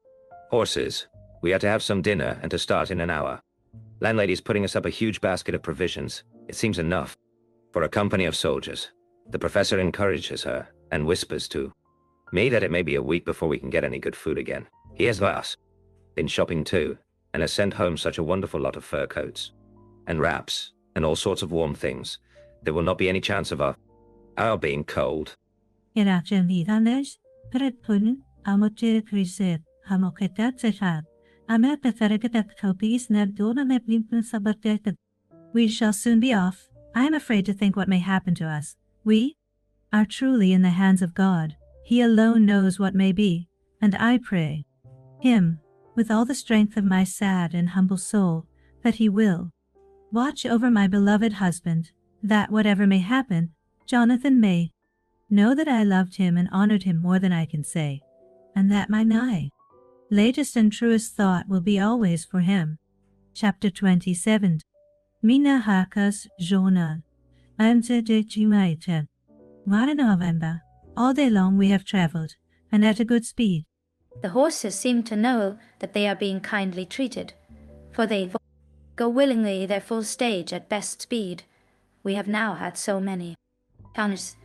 Horses. We are to have some dinner and to start in an hour. Landlady's putting us up a huge basket of provisions. It seems enough for a company of soldiers. The professor encourages her and whispers to me that it may be a week before we can get any good food again. He has thus been shopping too, and has sent home such a wonderful lot of fur coats and wraps and all sorts of warm things. There will not be any chance of our being cold. We shall soon be off. I am afraid to think what may happen to us. We are truly in the hands of God. He alone knows what may be, and I pray Him, with all the strength of my sad and humble soul, that He will watch over my beloved husband, that whatever may happen, Jonathan may know that I loved him and honored him more than I can say, and that my latest and truest thought will be always for him. Chapter 27. M8AX Journal. MvIiIaX. November. All day long we have traveled, and at a good speed. The horses seem to know that they are being kindly treated, for they go willingly their full stage at best speed. We have now had so many encounters,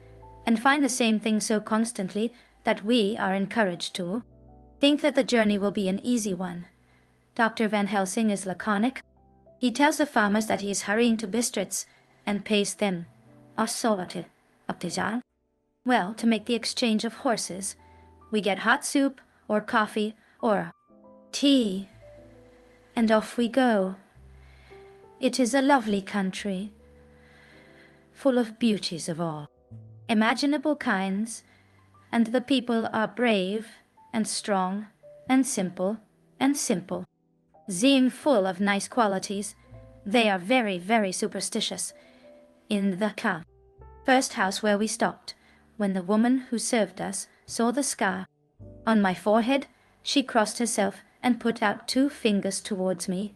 and find the same thing so constantly that we are encouraged to think that the journey will be an easy one. Dr. Van Helsing is laconic. He tells the farmers that he is hurrying to Bistritz and pays them well to make the exchange of horses. We get hot soup or coffee or tea, and off we go. It is a lovely country, full of beauties of all imaginable kinds, and the people are brave and strong and simple, Seeing full of nice qualities, they are very, very superstitious. In the first house where we stopped, when the woman who served us saw the scar on my forehead, she crossed herself and put out 2 fingers towards me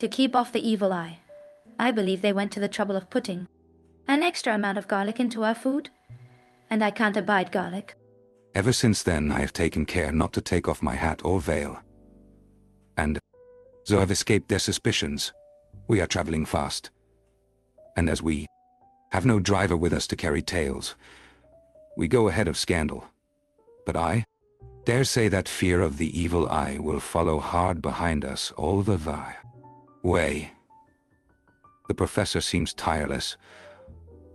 to keep off the evil eye. I believe they went to the trouble of putting an extra amount of garlic into our food, and I can't abide garlic. Ever since then I have taken care not to take off my hat or veil. And so I've escaped their suspicions. We are traveling fast. And as we have no driver with us to carry tales, we go ahead of scandal. But I dare say that fear of the evil eye will follow hard behind us all the way. The professor seems tireless.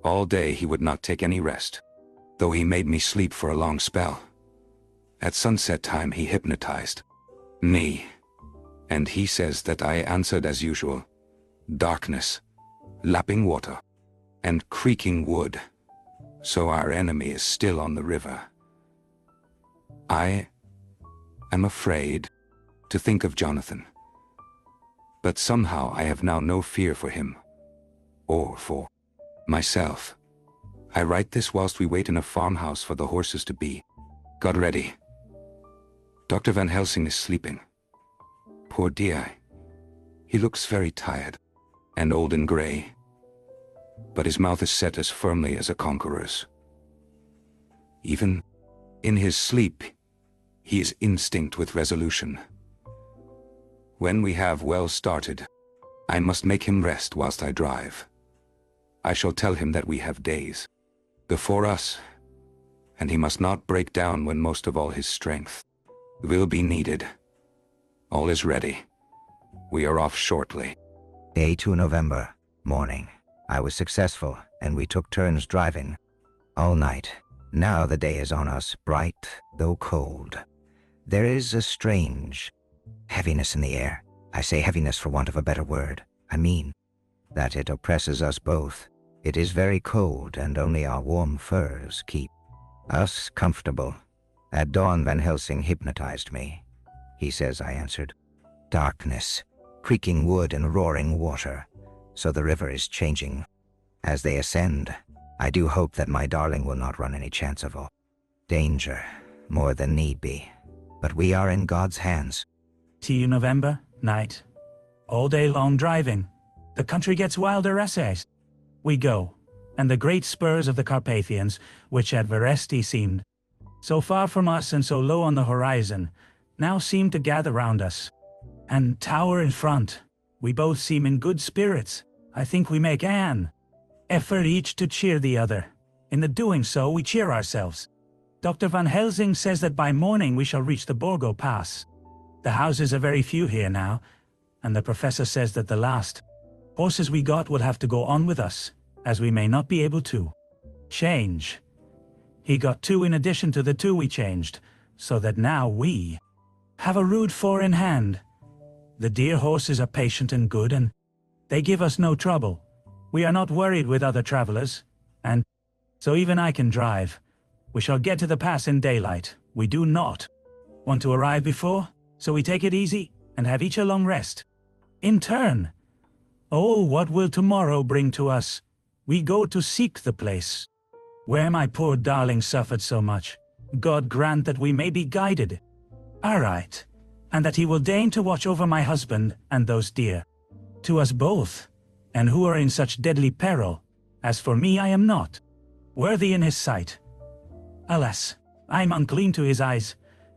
All day he would not take any rest, though he made me sleep for a long spell. At sunset time he hypnotized me, and he says that I answered as usual: darkness, lapping water, and creaking wood. So our enemy is still on the river. I am afraid to think of Jonathan, but somehow I have now no fear for him, or for myself. I write this whilst we wait in a farmhouse for the horses to be got ready. Dr. Van Helsing is sleeping. Poor Diez. He looks very tired and old and grey, but his mouth is set as firmly as a conqueror's. Even in his sleep, he is instinct with resolution. When we have well started, I must make him rest whilst I drive. I shall tell him that we have days before us, and he must not break down when most of all his strength will be needed. All is ready. We are off shortly. Day 2 November, morning. I was successful, and we took turns driving all night. Now the day is on us, bright, though cold. There is a strange heaviness in the air. I say heaviness for want of a better word. I mean that it oppresses us both. It is very cold, and only our warm furs keep us comfortable. At dawn, Van Helsing hypnotized me. He says I answered. Darkness, creaking wood and roaring water. So the river is changing. As they ascend, I do hope that my darling will not run any chance of danger, more than need be. But we are in God's hands. See November, night. All day long driving. The country gets wilder essays. We go. and the great spurs of the Carpathians, which at Veresti seemed so far from us and so low on the horizon, now seem to gather round us, and tower in front. We both seem in good spirits. I think we make an effort each to cheer the other. In the doing so, we cheer ourselves. Dr. Van Helsing says that by morning we shall reach the Borgo Pass. The houses are very few here now, and the professor says that the last horses we got will have to go on with us, as we may not be able to change. He got 2 in addition to the 2 we changed, so that now we have a rude 4 in hand. The dear horses are patient and good, and they give us no trouble. We are not worried with other travelers, and so even I can drive. We shall get to the pass in daylight. We do not want to arrive before, so we take it easy and have each a long rest. In turn, oh, what will tomorrow bring to us? We go to seek the place where my poor darling suffered so much. God grant that we may be guided aright, and that he will deign to watch over my husband and those dear to us both, and who are in such deadly peril. As for me, I am not worthy in his sight. Alas, I am unclean to his eyes,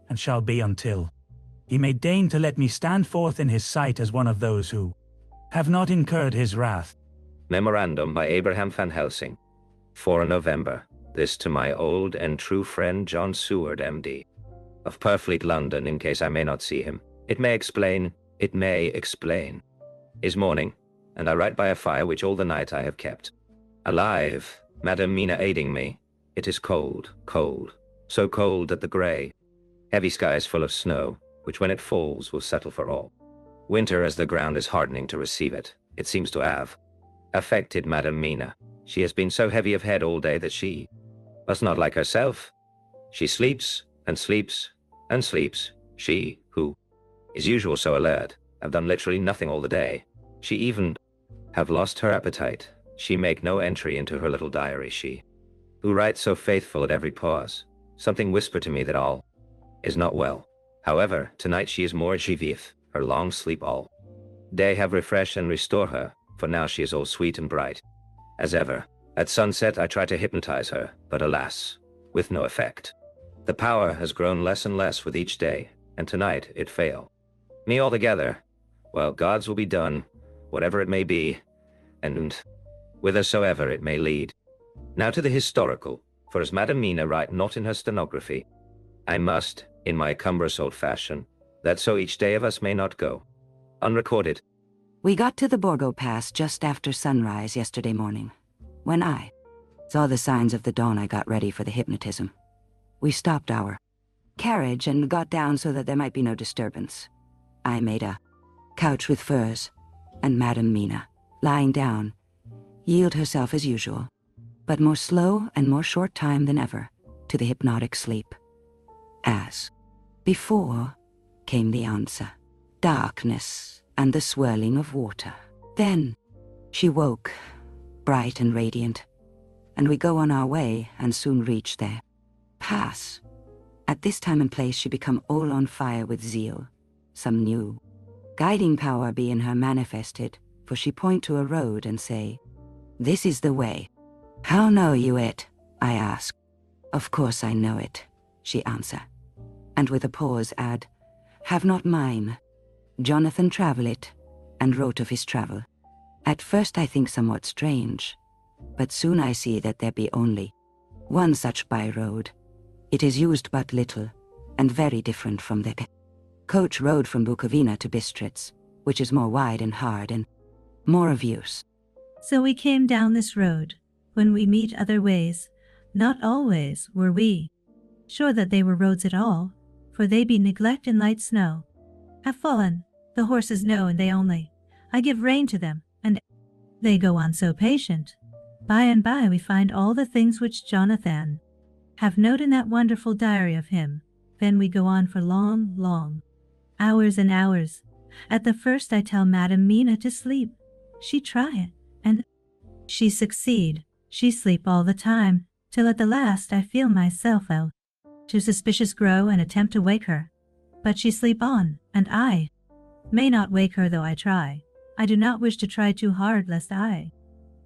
and shall be until he may deign to let me stand forth in his sight as one of those who have not incurred his wrath. Memorandum by Abraham Van Helsing. 4 November. This to my old and true friend John Seward, M.D. of Purfleet, London, in case I may not see him. It may explain. Is morning, and I write by a fire which all the night I have kept. Alive, Madam Mina aiding me. It is cold, cold, so cold that the grey, heavy sky is full of snow, which when it falls will settle for all. Winter, as the ground is hardening to receive it, it seems to have affected Madam Mina. She has been so heavy of head all day that she was not like herself. She sleeps and sleeps and sleeps. She, who is usual so alert, have done literally nothing all the day. She even have lost her appetite. She make no entry into her little diary. She, who writes so faithful at every pause, something whisper to me that all is not well. However, tonight she is more vif, her long sleep all day have refreshed and restore her, for now she is all sweet and bright. As ever, at sunset I try to hypnotize her, but alas, with no effect. The power has grown less and less with each day, and tonight it fail me altogether. Well, God's will be done, whatever it may be, and whithersoever it may lead. Now to the historical, for as Madam Mina write not in her stenography, I must, in my cumbrous old fashion, that so each day of us may not go unrecorded. We got to the Borgo Pass just after sunrise yesterday morning. When I saw the signs of the dawn, I got ready for the hypnotism. We stopped our carriage and got down so that there might be no disturbance. I made a couch with furs, and Madam Mina, lying down, yield herself as usual, but more slow and more short time than ever, to the hypnotic sleep. As before came the answer, darkness and the swirling of water. Then she woke, bright and radiant, and we go on our way and soon reach their pass. At this time and place she become all on fire with zeal. Some new guiding power be in her manifested, for she point to a road and say, "This is the way." "How know you it?" I ask. "Of course I know it," she answer, and with a pause add, "Have not mine Jonathan travel it, and wrote of his travel. At first I think somewhat strange, but soon I see that there be only one such by-road. It is used but little, and very different from the coach road from Bukovina to Bistritz, which is more wide and hard and more of use." So we came down this road. When we meet other ways, not always were we sure that they were roads at all, for they be neglect and light snow have fallen. The horses know, and they only. I give rein to them, and they go on so patient. By and by we find all the things which Jonathan have noted in that wonderful diary of him. Then we go on for long, long hours and hours. At the first I tell Madam Mina to sleep. She try it, and she succeed. She sleep all the time, till at the last I feel myself out to suspicious grow and attempt to wake her. But she sleep on, and I may not wake her though I try. I do not wish to try too hard lest I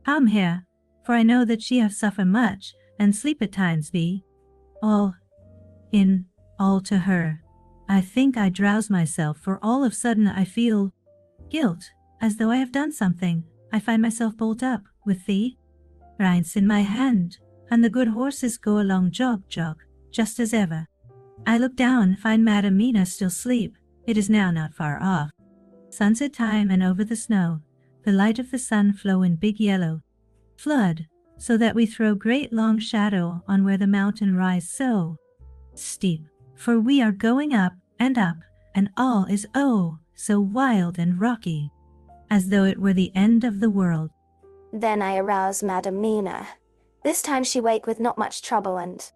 come here for I know that she have suffered much, and sleep at times be all to her. I think I drowse myself, for all of sudden I feel guilt, as though I have done something. I find myself bolt up, with the reins in my hand, and the good horses go along jog, just as ever. I look down, find Madam Mina still asleep. It is now not far off. Sunset time, and over the snow, the light of the sun flow in big yellow flood, so that we throw great long shadow on where the mountain rise so steep. For we are going up, and all is oh, so wild and rocky, as though it were the end of the world. Then I arouse Madam Mina. This time she wake with not much trouble, and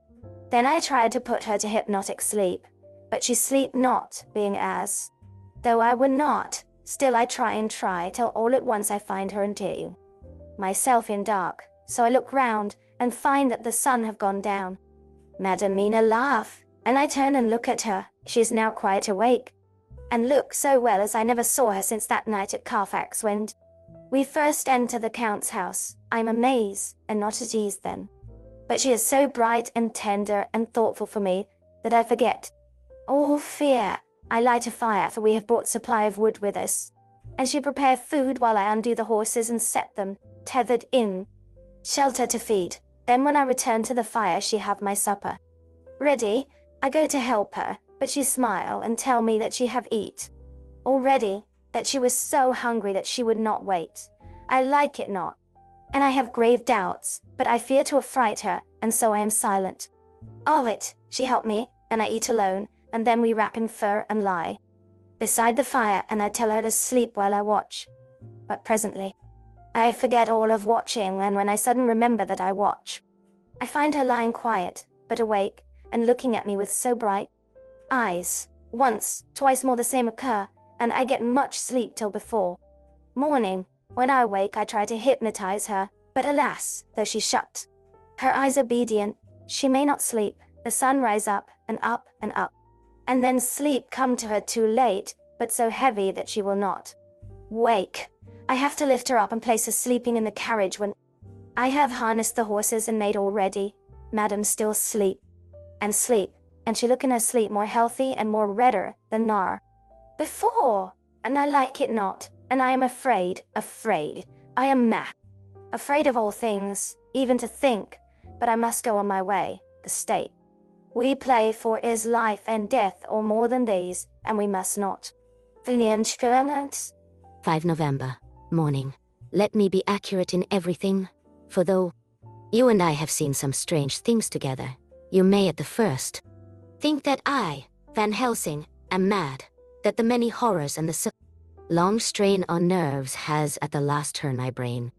then I tried to put her to hypnotic sleep, but she sleep not, being as though I were not. Still I try, till all at once I find her until myself in dark. So I look round, and find that the sun have gone down. Madam Mina laugh, and I turn and look at her. She is now quite awake, and look so well as I never saw her since that night at Carfax when we first enter the Count's house. I'm amazed, and not at ease then. But she is so bright and tender and thoughtful for me, that I forget all fear. I light a fire, for we have brought supply of wood with us, and she prepare food while I undo the horses and set them, tethered in shelter to feed. Then when I return to the fire, she have my supper ready. I go to help her, but she smile and tell me that she have eat already, that she was so hungry that she would not wait. I like it not, and I have grave doubts, but I fear to affright her, and so I am silent. All it, she help me, and I eat alone, and then we wrap in fur and lie beside the fire, and I tell her to sleep while I watch. But presently, I forget all of watching, and when I suddenly remember that I watch, I find her lying quiet, but awake, and looking at me with so bright eyes. Once, twice more the same occur, and I get much sleep till before morning. When I wake, I try to hypnotize her, but alas, though she shut her eyes obedient, she may not sleep. The sun rise up, and up, and up, and then sleep come to her too late, but so heavy that she will not wake. I have to lift her up and place her sleeping in the carriage when I have harnessed the horses and made all ready. Madam still sleep, and she look in her sleep more healthy and more redder than nar before, and I like it not, and I am afraid. I am afraid of all things, even to think, but I must go on my way. The state we play for is life and death, or more than these, and we must not. 5 November, morning. Let me be accurate in everything, for though you and I have seen some strange things together, you may at the first think that I, Van Helsing, am mad, that the many horrors and the long strain on nerves has at the last turned my brain.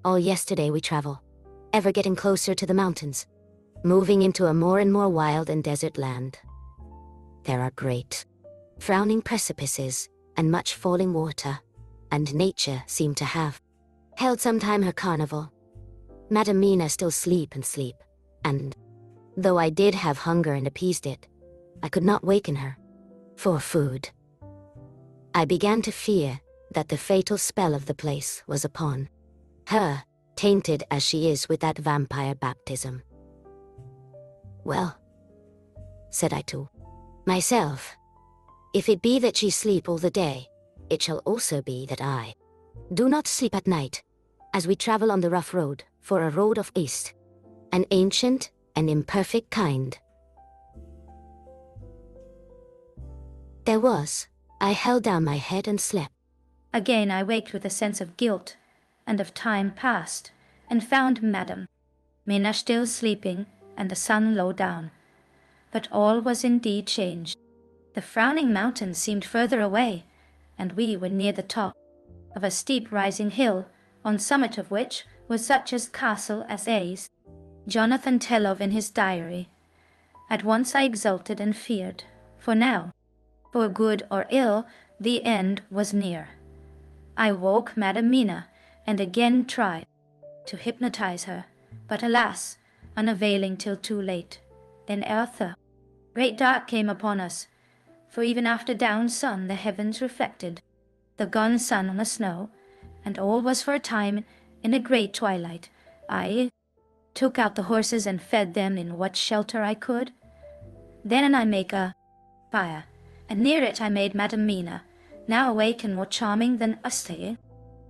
All yesterday we travel, ever getting closer to the mountains, moving into a more and more wild and desert land. There are great, frowning precipices, and much falling water, and nature seemed to have held sometime her carnival. Madam Mina still sleep, and though I did have hunger and appeased it, I could not waken her for food. I began to fear that the fatal spell of the place was upon her, tainted as she is with that vampire baptism. Well, said I to myself, if it be that she sleep all the day, it shall also be that I do not sleep at night, as we travel on the rough road, for a road of east, an ancient and imperfect kind. I held down my head and slept. Again I waked with a sense of guilt, and of time past, and found Madam Mina still sleeping, and the sun low down. But all was indeed changed. The frowning mountains seemed further away, and we were near the top of a steep rising hill, on summit of which was such a castle as A's Jonathan tell of in his diary. At once I exulted and feared, for now, for good or ill, the end was near. I woke Madam Mina, and again tried to hypnotize her, but alas, unavailing till too late. Then Eartha, great dark came upon us, for even after down sun the heavens reflected the gone sun on the snow, and all was for a time in a great twilight, I took out the horses and fed them in what shelter I could. Then I make a fire, and near it I made Madam Mina, now awake and more charming than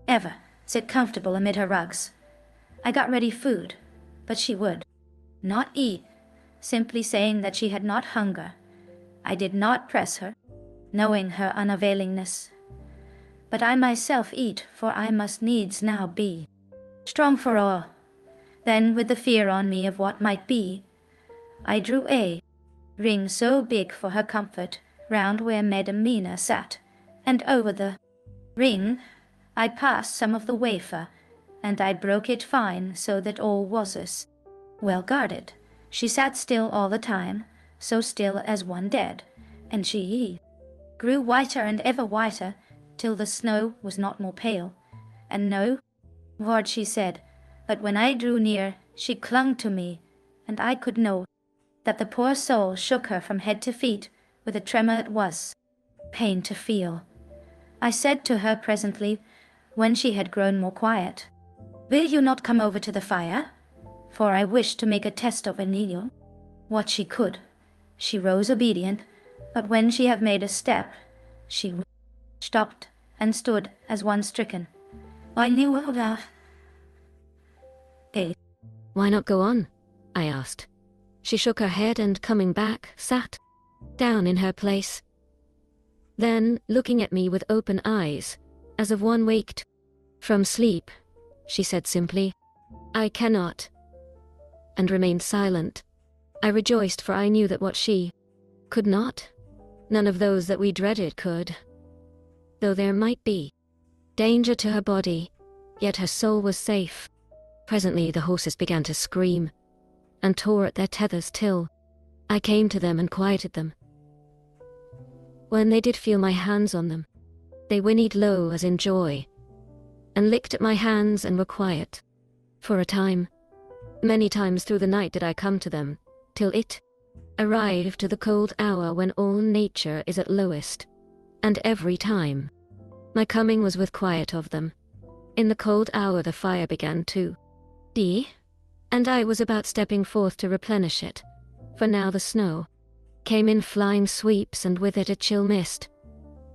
ever, sit comfortable amid her rugs. I got ready food, but she would not eat, simply saying that she had not hunger. I did not press her, knowing her unavailingness. But I myself eat, for I must needs now be strong for all. Then, with the fear on me of what might be, I drew a ring so big for her comfort round where Madam Mina sat, and over the ring I passed some of the wafer, and I broke it fine so that all was as well guarded. She sat still all the time, so still as one dead, and she grew whiter and ever whiter, till the snow was not more pale. And no word she said, but when I drew near, she clung to me, and I could know that the poor soul shook her from head to feet with a tremor it was pain to feel. I said to her presently, when she had grown more quiet, "Will you not come over to the fire?" For I wished to make a test of Anillo, what she could. She rose obedient, but when she had made a step, she stopped and stood as one stricken. I knew that. Why not go on? I asked. She shook her head and, coming back, sat down in her place. Then, looking at me with open eyes, as of one waked from sleep, she said simply, "I cannot," and remained silent. I rejoiced, for I knew that what she could not, none of those that we dreaded could. Though there might be danger to her body, yet her soul was safe. Presently the horses began to scream, and tore at their tethers till I came to them and quieted them. When they did feel my hands on them, they whinnied low as in joy, and licked at my hands and were quiet. For a time, many times through the night did I come to them, till it arrived to the cold hour when all nature is at lowest, and every time my coming was with quiet of them. In the cold hour the fire began to and I was about stepping forth to replenish it, for now the snow came in flying sweeps, and with it a chill mist.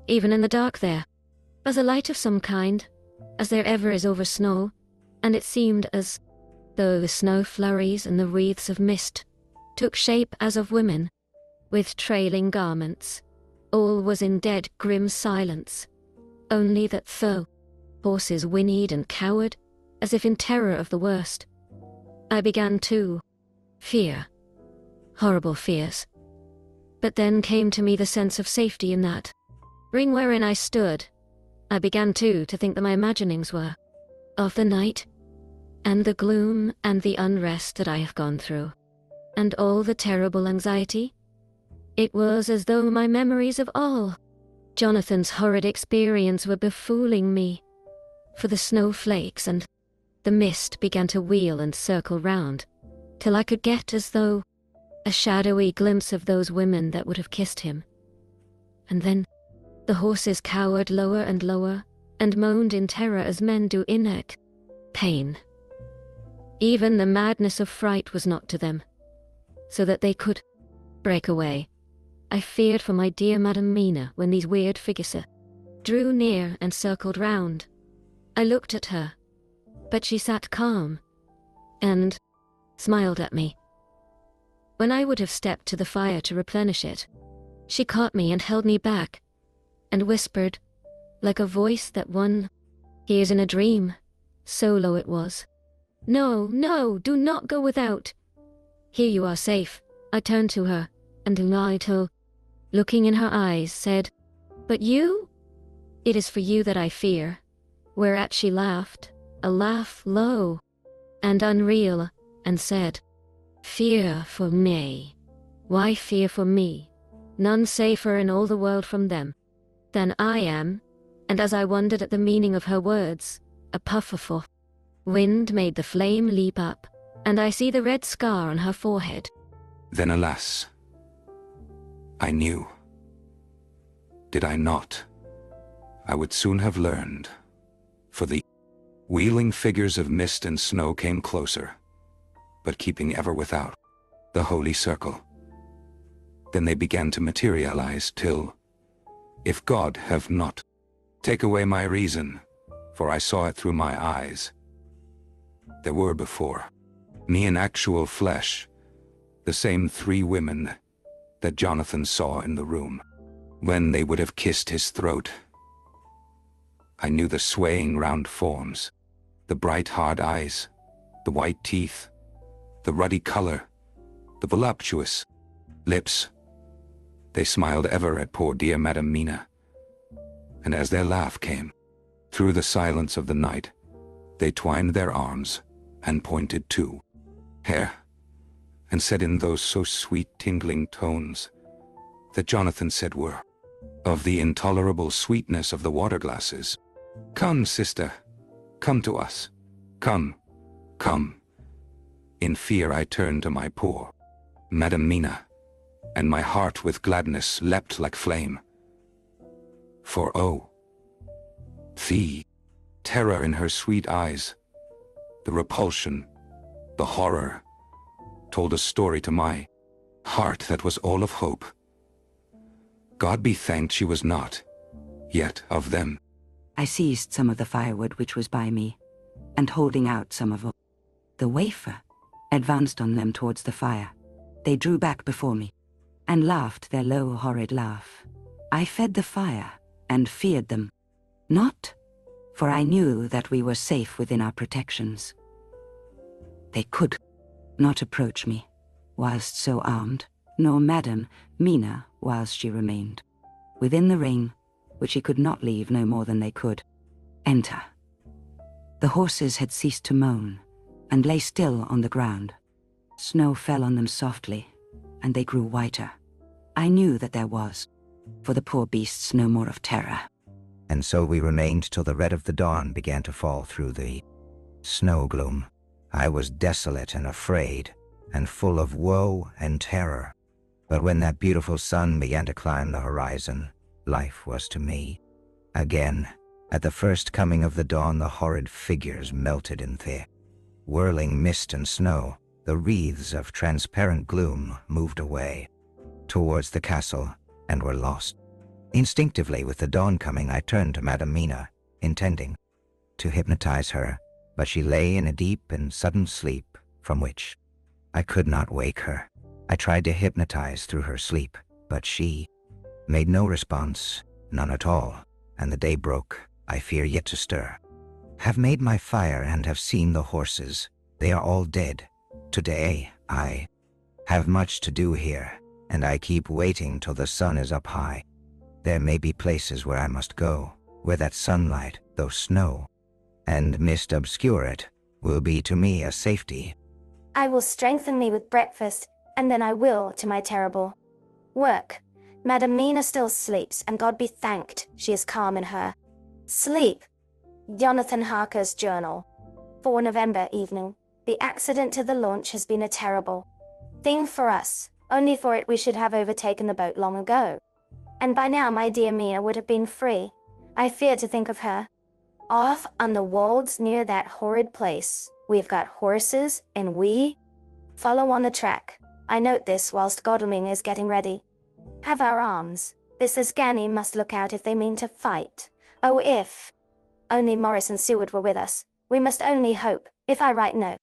Even in the dark there was a light of some kind, as there ever is over snow, and it seemed as though the snow flurries and the wreaths of mist took shape as of women, with trailing garments. All was in dead, grim silence, only that though horses whinnied and cowered, as if in terror of the worst, I began to fear, horrible fears. But then came to me the sense of safety in that ring wherein I stood. I began too to think that my imaginings were of the night, and the gloom and the unrest that I have gone through, and all the terrible anxiety. It was as though my memories of all Jonathan's horrid experience were befooling me, for the snowflakes and the mist began to wheel and circle round, till I could get as though a shadowy glimpse of those women that would have kissed him. And then the horses cowered lower and lower, and moaned in terror as men do in pain. Even the madness of fright was not to them, so that they could break away. I feared for my dear Madam Mina when these weird figures drew near and circled round. I looked at her, but she sat calm, and smiled at me. When I would have stepped to the fire to replenish it, she caught me and held me back, and whispered, like a voice that one hears in a dream, so low it was, "No, no, do not go without. Here you are safe." I turned to her, and Lito, looking in her eyes, said, "But you? It is for you that I fear." Whereat she laughed, a laugh low and unreal, and said, "Fear for me? Why fear for me? None safer in all the world from them than I am." And as I wondered at the meaning of her words, a puff of wind made the flame leap up, and I see the red scar on her forehead. Then alas, I knew. Did I not? I would soon have learned, for the Wheeling figures of mist and snow came closer, but keeping ever without the holy circle. Then they began to materialize till, if God have not take away my reason, for I saw it through my eyes, there were before me in actual flesh the same 3 women that Jonathan saw in the room when they would have kissed his throat. I knew the swaying round forms, the bright hard eyes, the white teeth, the ruddy color, the voluptuous lips. They smiled ever at poor dear Madam Mina, and as their laugh came through the silence of the night, they twined their arms and pointed to hair, and said in those so sweet tingling tones that Jonathan said were of the intolerable sweetness of the water glasses, "Come, sister, come to us, come, come." In fear I turned to my poor Madam Mina, and my heart with gladness leapt like flame. For oh, the terror in her sweet eyes, the repulsion, the horror, told a story to my heart that was all of hope. God be thanked she was not yet of them. I seized some of the firewood which was by me, and holding out some of the wafer, advanced on them towards the fire. They drew back before me, and laughed their low, horrid laugh. I fed the fire, and feared them not, for I knew that we were safe within our protections. They could not approach me, whilst so armed, nor Madam Mina, whilst she remained within the ring, which she could not leave no more than they could enter. The horses had ceased to moan, and lay still on the ground. Snow fell on them softly, and they grew whiter. I knew that there was, for the poor beasts, no more of terror. And so we remained till the red of the dawn began to fall through the snow gloom. I was desolate and afraid, and full of woe and terror. But when that beautiful sun began to climb the horizon, life was to me. Again, at the first coming of the dawn, the horrid figures melted in thick, whirling mist and snow. The wreaths of transparent gloom moved away towards the castle and were lost. Instinctively, with the dawn coming, I turned to Madam Mina, intending to hypnotize her, but she lay in a deep and sudden sleep from which I could not wake her. I tried to hypnotize through her sleep, but she made no response, none at all, and the day broke. I fear yet to stir. Have made my fire and have seen the horses. They are all dead. Today I have much to do here, and I keep waiting till the sun is up high. There may be places where I must go, where that sunlight, though snow and mist obscure it, will be to me a safety. I will strengthen me with breakfast, and then I will to my terrible work. Madam Mina still sleeps, and God be thanked she is calm in her sleep. Jonathan Harker's journal. 4 November evening. The accident to the launch has been a terrible thing for us. Only for it we should have overtaken the boat long ago. And by now my dear Mina would have been free. I fear to think of her. Off on the wolds near that horrid place. We've got horses, and we follow on the track. I note this whilst Godalming is getting ready. Have our arms. This Ascani must look out if they mean to fight. Oh, if only Morris and Seward were with us. We must only hope, if I write no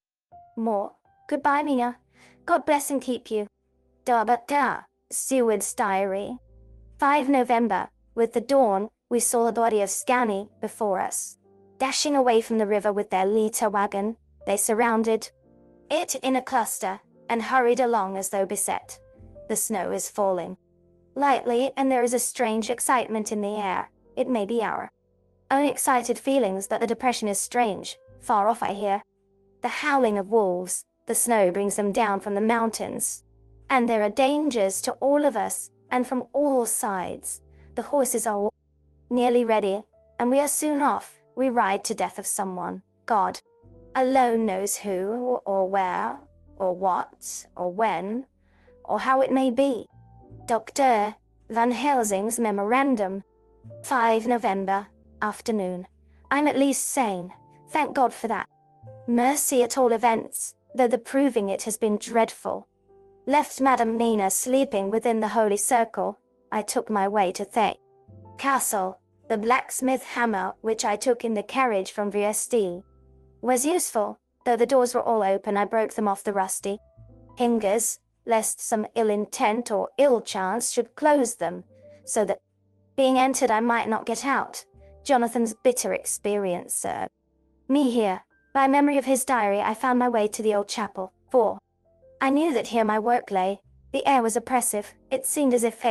more. Goodbye, Mina. God bless and keep you. Da. Seward's diary. 5 November. With the dawn, we saw the body of Scani before us. Dashing away from the river with their litter wagon, they surrounded it in a cluster, and hurried along as though beset. The snow is falling lightly, and there is a strange excitement in the air. It may be our own excited feelings, but the depression is strange. Far off I hear the howling of wolves. The snow brings them down from the mountains, and there are dangers to all of us, and from all sides. The horses are nearly ready, and we are soon off. We ride to death of someone. God alone knows who, or where, or what, or when, or how it may be. Dr. Van Helsing's memorandum. 5 November, afternoon. I'm at least sane. Thank God for that. Mercy at all events, though the proving it has been dreadful. Left Madam Mina sleeping within the holy circle, I took my way to the castle. The blacksmith hammer, which I took in the carriage from Viesti, was useful. Though the doors were all open, I broke them off the rusty hinges, lest some ill intent or ill chance should close them, so that, being entered, I might not get out. Jonathan's bitter experience served me here. By memory of his diary, I found my way to the old chapel, for I knew that here my work lay. The air was oppressive. It seemed as if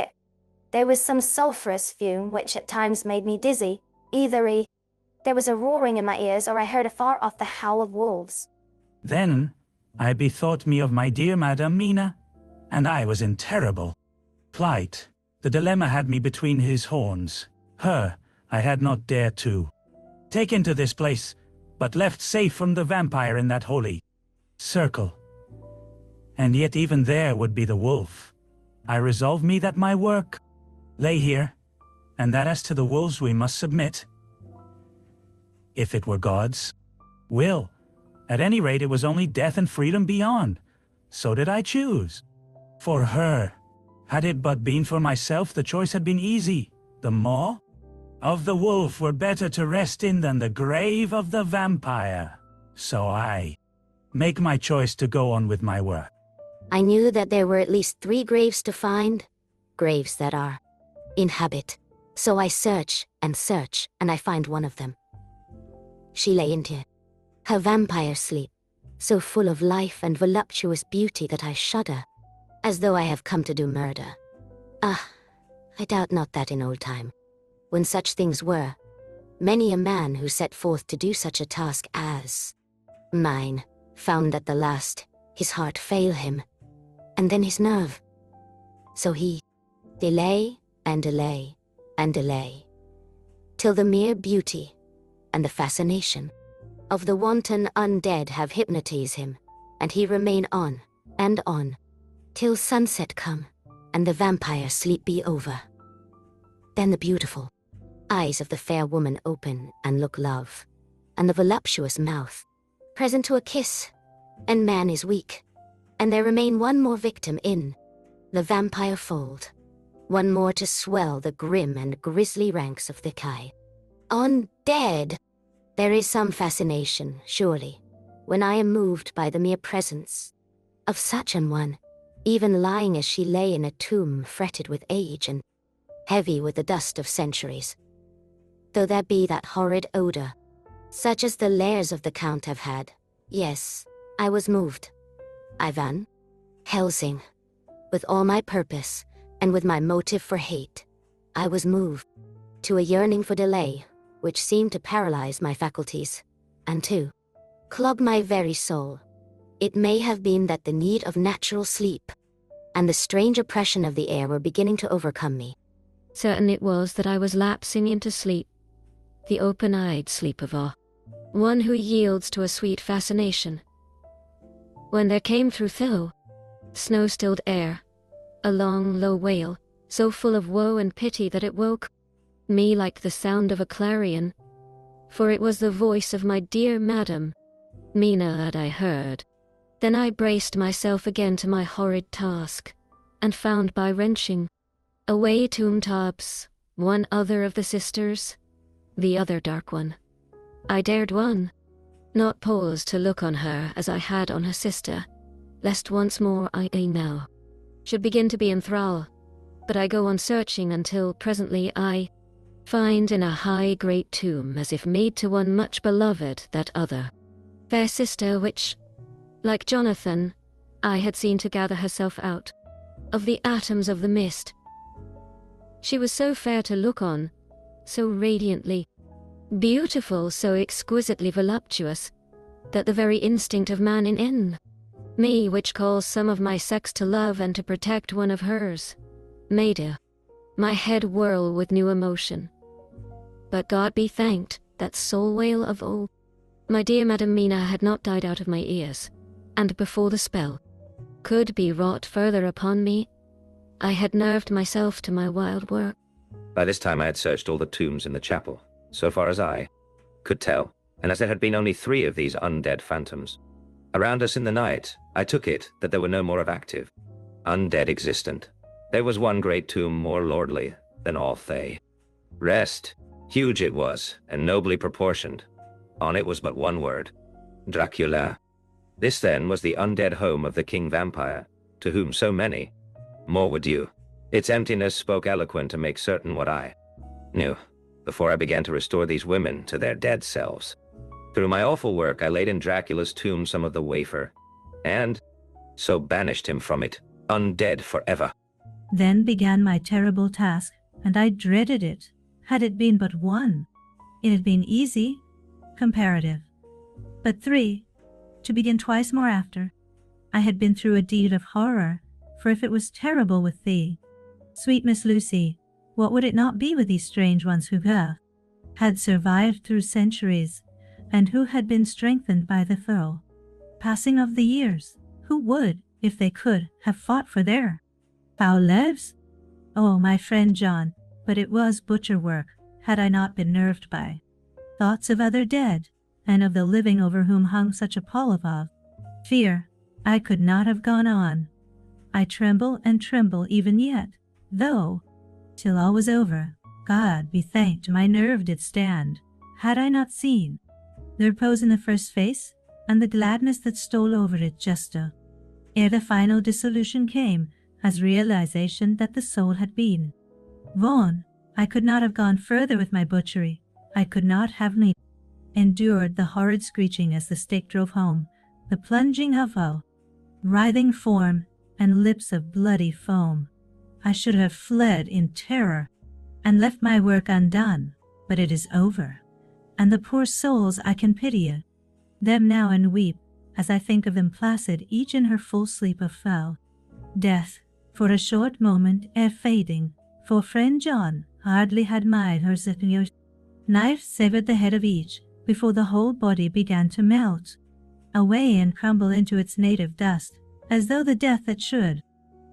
there was some sulphurous fume which at times made me dizzy. There was a roaring in my ears, or I heard afar off the howl of wolves. Then I bethought me of my dear Madam Mina, and I was in terrible plight. The dilemma had me between his horns. Her I had not dared to take into this place, but left safe from the vampire in that holy circle. And yet even there would be the wolf. I resolved me that my work lay here, and that as to the wolves we must submit, if it were God's will. At any rate, it was only death and freedom beyond. So did I choose. For her. Had it but been for myself, the choice had been easy. The maw of the wolf were better to rest in than the grave of the vampire. So I make my choice to go on with my work. I knew that there were at least 3 graves to find, graves that are inhabit. So I search, and I find one of them. She lay in her vampire sleep, so full of life and voluptuous beauty that I shudder, as though I have come to do murder. Ah, I doubt not that in old time, when such things were, many a man who set forth to do such a task as mine, found at the last his heart fail him, and then his nerve. So he delay and delay and delay, till the mere beauty and the fascination of the wanton undead have hypnotized him, and he remain on and on, till sunset come, and the vampire sleep be over. Then the beautiful eyes of the fair woman open and look love, and the voluptuous mouth present to a kiss, and man is weak, and there remain one more victim in the vampire fold, one more to swell the grim and grisly ranks of the Kai. Undead! There is some fascination, surely, when I am moved by the mere presence of such an one, even lying as she lay in a tomb fretted with age and heavy with the dust of centuries. Though there be that horrid odor, such as the lairs of the Count have had, yes, I was moved. I Van Helsing, with all my purpose, and with my motive for hate, I was moved to a yearning for delay, which seemed to paralyze my faculties, and to clog my very soul. It may have been that the need of natural sleep and the strange oppression of the air were beginning to overcome me. Certain it was that I was lapsing into sleep, the open-eyed sleep of awe, one who yields to a sweet fascination, when there came through thill, snow-stilled air, a long, low wail, so full of woe and pity that it woke me like the sound of a clarion, for it was the voice of my dear Madam Mina that I heard. Then I braced myself again to my horrid task, and found by wrenching away Tombtabs, one other of the sisters, the other dark one. I dared not pause to look on her as I had on her sister, lest once more I now should begin to be enthralled. But I go on searching until presently I find in a high great tomb, as if made to one much beloved, that other fair sister which, like Jonathan, I had seen to gather herself out of the atoms of the mist. She was so fair to look on, so radiantly beautiful, so exquisitely voluptuous, that the very instinct of man in me, which calls some of my sex to love and to protect one of hers, made my head whirl with new emotion. But God be thanked, that soul wail of old, my dear Madam Mina, had not died out of my ears, and before the spell could be wrought further upon me, I had nerved myself to my wild work. By this time I had searched all the tombs in the chapel, so far as I could tell. and as there had been only 3 of these undead phantoms, around us in the night, I took it that there were no more of active, undead existent. There was one great tomb more lordly than all Thay. Rest, huge it was, and nobly proportioned. On it was but one word, Dracula. This then was the undead home of the king vampire, to whom so many, more were due. Its emptiness spoke eloquent to make certain what I knew, before I began to restore these women to their dead selves. Through my awful work I laid in Dracula's tomb some of the wafer, and so banished him from it, undead forever. Then began my terrible task, and I dreaded it. Had it been but 1, it had been easy, comparative. But 3, to begin twice more after, I had been through a deed of horror, for if it was terrible with thee, sweet Miss Lucy, what would it not be with these strange ones who had survived through centuries, and who had been strengthened by the thorough passing of the years, who would, if they could, have fought for their foul lives? Oh, my friend John, but it was butcher work, had I not been nerved by thoughts of other dead, and of the living over whom hung such a pall of fear. I could not have gone on. I tremble and tremble even yet, though, till all was over, God be thanked, my nerve did stand. Had I not seen the repose in the first face, and the gladness that stole over it just ere the final dissolution came, as realization that the soul had been Vaughan, I could not have gone further with my butchery. I could not have endured the horrid screeching as the stake drove home, the plunging of a writhing form, and lips of bloody foam. I should have fled in terror, and left my work undone, but it is over, and the poor souls I can pity them now and weep, as I think of them placid, each in her full sleep of foul death, for a short moment ere fading, for friend John hardly had made her knife severed the head of each, before the whole body began to melt away and crumble into its native dust, as though the death that should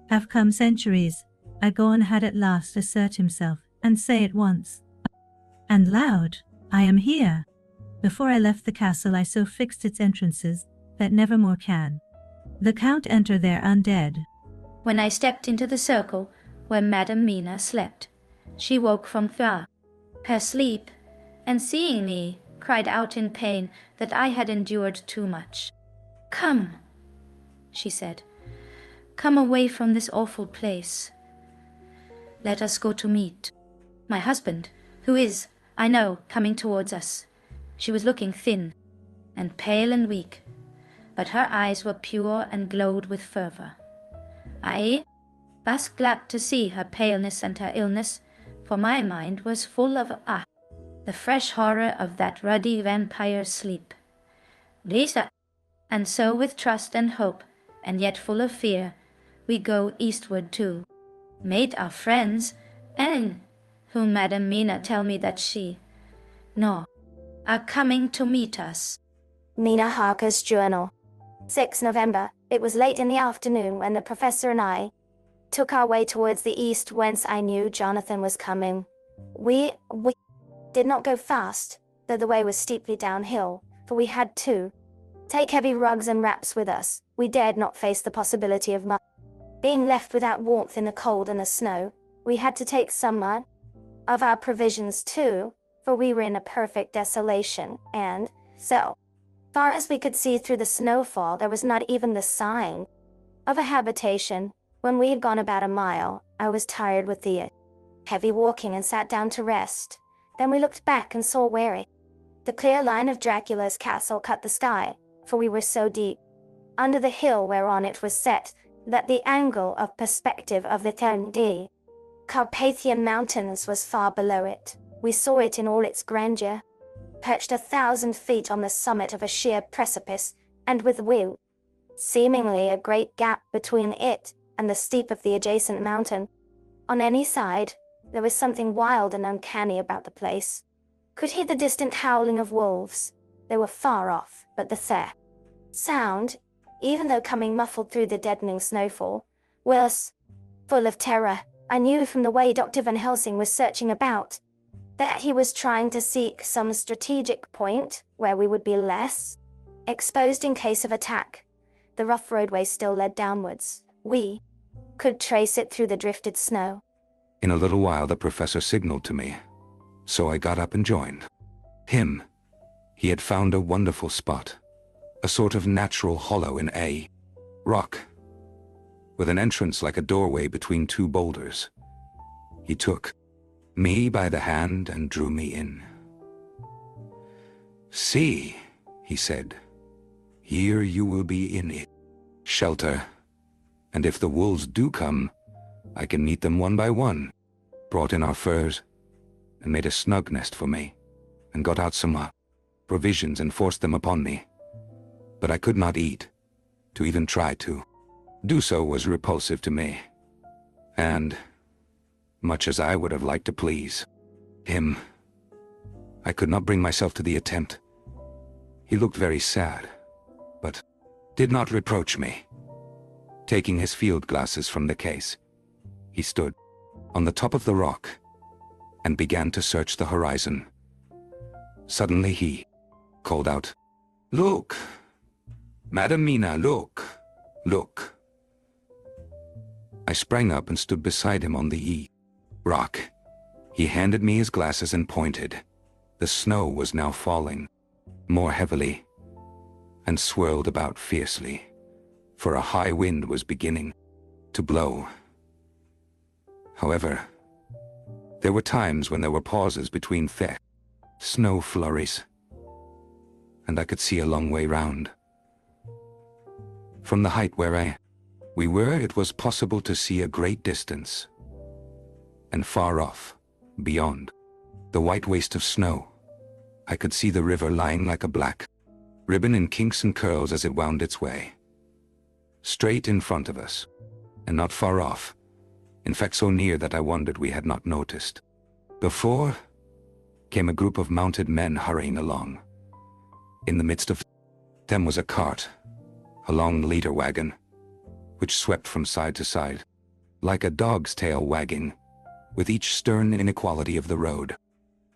have come centuries ago had at last assert himself, and say at once and loud, I am here. Before I left the castle I so fixed its entrances that never more can the Count enter there undead. When I stepped into the circle where Madame Mina slept, she woke from her sleep, and seeing me, cried out in pain that I had endured too much. Come, she said, come away from this awful place. Let us go to meet my husband, who is, I know, coming towards us. She was looking thin and pale and weak, but her eyes were pure and glowed with fervor. I was glad to see her paleness and her illness, for my mind was full of the fresh horror of that ruddy vampire's sleep. Lisa, and so with trust and hope, and yet full of fear, we go eastward to meet our friends, and whom Madame Mina tell me that are coming to meet us. Mina Harker's journal. 6 November. It was late in the afternoon when the professor and I took our way towards the east, whence I knew Jonathan was coming. We did not go fast, though the way was steeply downhill, for we had to take heavy rugs and wraps with us. We dared not face the possibility of being left without warmth in the cold and the snow. We had to take some of our provisions too, for we were in a perfect desolation, and, so far as we could see through the snowfall, there was not even the sign of a habitation. When we had gone about a mile, I was tired with the heavy walking and sat down to rest. Then we looked back and saw where the clear line of Dracula's castle cut the sky, for we were so deep under the hill whereon it was set, that the angle of perspective of the Carpathian Mountains was far below it. We saw it in all its grandeur, perched 1,000 feet on the summit of a sheer precipice, and with seemingly a great gap between it and the steep of the adjacent mountain. On any side, there was something wild and uncanny about the place. Could hear the distant howling of wolves. They were far off, but the sound, even though coming muffled through the deadening snowfall, was full of terror. I knew from the way Dr. Van Helsing was searching about that he was trying to seek some strategic point where we would be less exposed in case of attack. The rough roadway still led downwards. We could trace it through the drifted snow. In a little while the professor signaled to me, so I got up and joined him. He had found a wonderful spot, a sort of natural hollow in a rock, with an entrance like a doorway between two boulders. He took me by the hand and drew me in. "See," he said, "here you will be in it. Shelter, and if the wolves do come, I can meet them one by one." Brought in our furs, and made a snug nest for me, and got out some provisions and forced them upon me. But I could not eat. To even try to do so was repulsive to me. And, much as I would have liked to please him, I could not bring myself to the attempt. He looked very sad, but did not reproach me. Taking his field glasses from the case, he stood on the top of the rock and began to search the horizon. Suddenly he called out, "Look! Madam Mina, look! Look!" I sprang up and stood beside him on the rock. He handed me his glasses and pointed. The snow was now falling, more heavily, and swirled about fiercely, for a high wind was beginning to blow. However, there were times when there were pauses between thick snow flurries, and I could see a long way round. From the height where we were, it was possible to see a great distance, and far off, beyond the white waste of snow, I could see the river lying like a black ribbon in kinks and curls as it wound its way. Straight in front of us, and not far off, in fact so near that I wondered we had not noticed before, came a group of mounted men hurrying along. In the midst of them was a cart, a long leader wagon, which swept from side to side, like a dog's tail wagging, with each stern inequality of the road.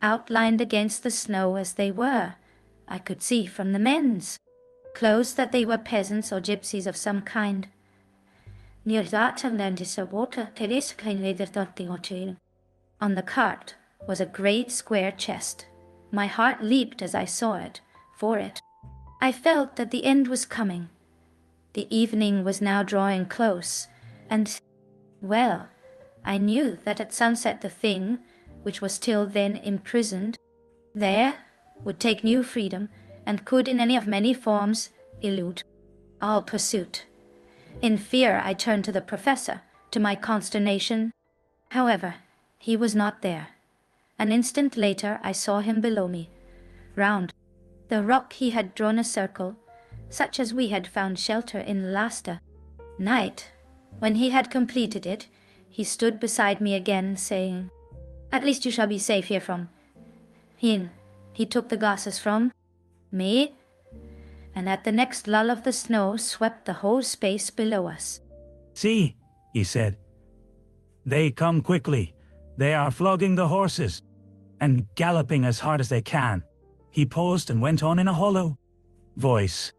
Outlined against the snow as they were, I could see from the men's clothes that they were peasants or gypsies of some kind. Near that landis a water terrace kindly Ochoa. On the cart was a great square chest. My heart leaped as I saw it, for it. I felt that the end was coming. The evening was now drawing close, and, well, I knew that at sunset the thing, which was till then imprisoned there, would take new freedom, and could in any of many forms elude all pursuit. In fear I turned to the professor. To my consternation, however, he was not there. An instant later I saw him below me. Round the rock he had drawn a circle, such as we had found shelter in last night. When he had completed it, he stood beside me again, saying, "At least you shall be safe here from him." He took the glasses from me, and at the next lull of the snow swept the whole space below us. "See," he said. "They come quickly. They are flogging the horses and galloping as hard as they can." He paused and went on in a hollow voice.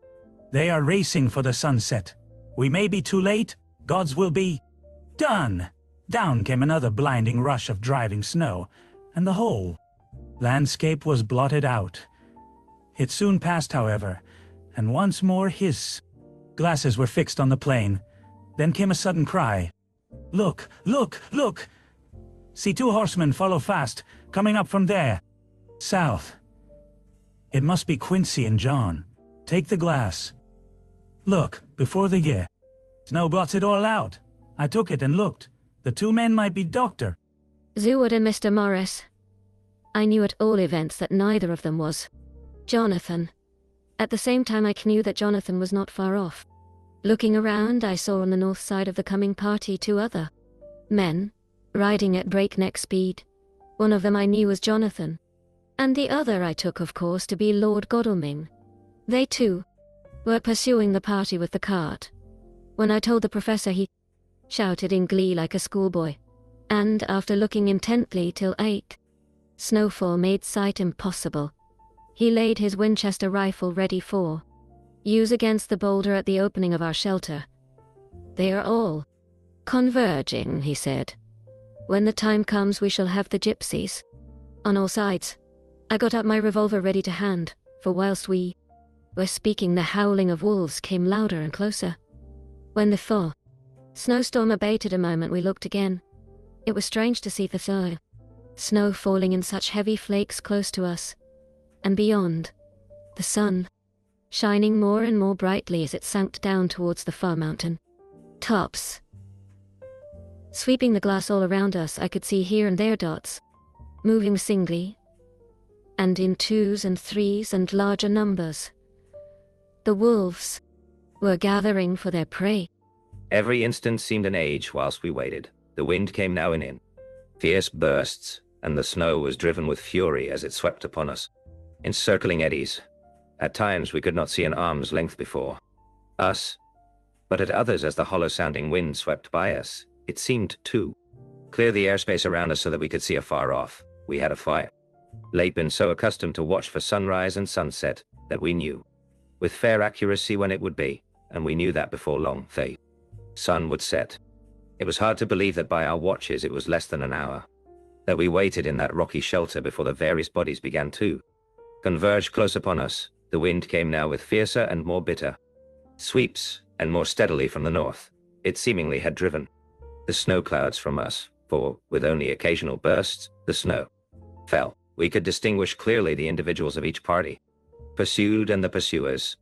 "They are racing for the sunset. We may be too late. God's will be done." Down came another blinding rush of driving snow, and the whole landscape was blotted out. It soon passed, however, and once more his glasses were fixed on the plain. Then came a sudden cry. "Look, look, look! See 2 horsemen follow fast, coming up from there, south. It must be Quincy and John. Take the glass. Look, before the year. Snow blots it all out. I took it and looked. The 2 men might be Dr. Zeward and Mr. Morris. I knew at all events that neither of them was Jonathan. At the same time I knew that Jonathan was not far off. Looking around, I saw on the north side of the coming party 2 other men, riding at breakneck speed. One of them I knew was Jonathan, and the other I took, of course, to be Lord Godalming. They, too, were pursuing the party with the cart. When I told the professor, he shouted in glee like a schoolboy, and, after looking intently till 8 Snowfall made sight impossible. He laid his Winchester rifle ready for use against the boulder at the opening of our shelter. "They are all converging," he said. "When the time comes, we shall have the gypsies on all sides." I got up my revolver ready to hand, for whilst we were speaking, the howling of wolves came louder and closer. When the snowstorm abated a moment, we looked again. It was strange to see the snow falling in such heavy flakes close to us, and beyond, the sun shining more and more brightly as it sank down towards the far mountain tops. Sweeping the glass all around us, I could see here and there dots, moving singly, and in twos and threes and larger numbers. The wolves were gathering for their prey. Every instant seemed an age whilst we waited. The wind came now and in fierce bursts, and the snow was driven with fury as it swept upon us, encircling eddies. At times we could not see an arm's length before us, but at others, as the hollow-sounding wind swept by us, it seemed to clear the airspace around us so that we could see afar off. We had a fire. Late been so accustomed to watch for sunrise and sunset that we knew with fair accuracy when it would be, and we knew that before long the sun would set. It was hard to believe that by our watches it was less than an hour that we waited in that rocky shelter before the various bodies began to converge close upon us. The wind came now with fiercer and more bitter sweeps, and more steadily from the north. It seemingly had driven the snow clouds from us, for, with only occasional bursts, the snow fell. We could distinguish clearly the individuals of each party, pursued and the pursuers.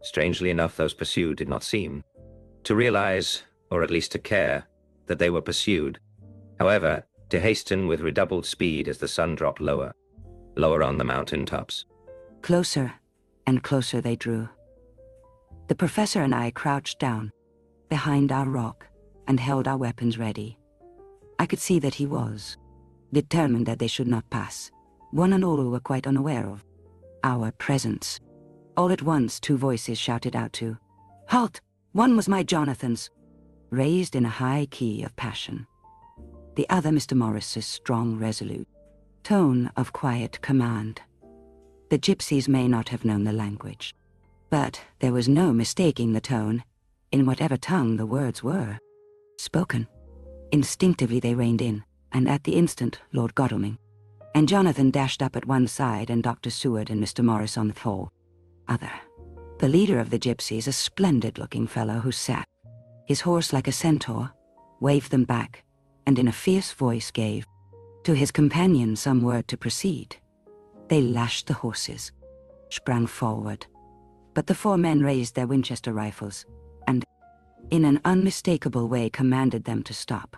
Strangely enough, those pursued did not seem to realize, or at least to care, that they were pursued. However, to hasten with redoubled speed as the sun dropped lower on the mountain tops. Closer and closer they drew. The professor and I crouched down behind our rock and held our weapons ready. I could see that he was determined that they should not pass. One and all were quite unaware of our presence. All at once, two voices shouted out to halt. One was my Jonathan's, raised in a high key of passion. The other Mr. Morris's strong, resolute tone of quiet command. The gypsies may not have known the language, but there was no mistaking the tone, in whatever tongue the words were spoken. Instinctively they reined in, and at the instant Lord Godalming and Jonathan dashed up at one side, and Dr. Seward and Mr. Morris on the whole other. The leader of the gypsies, a splendid-looking fellow who sat, his horse like a centaur, waved them back, and in a fierce voice gave to his companions some word to proceed. They lashed the horses, sprang forward, but the four men raised their Winchester rifles, and in an unmistakable way commanded them to stop.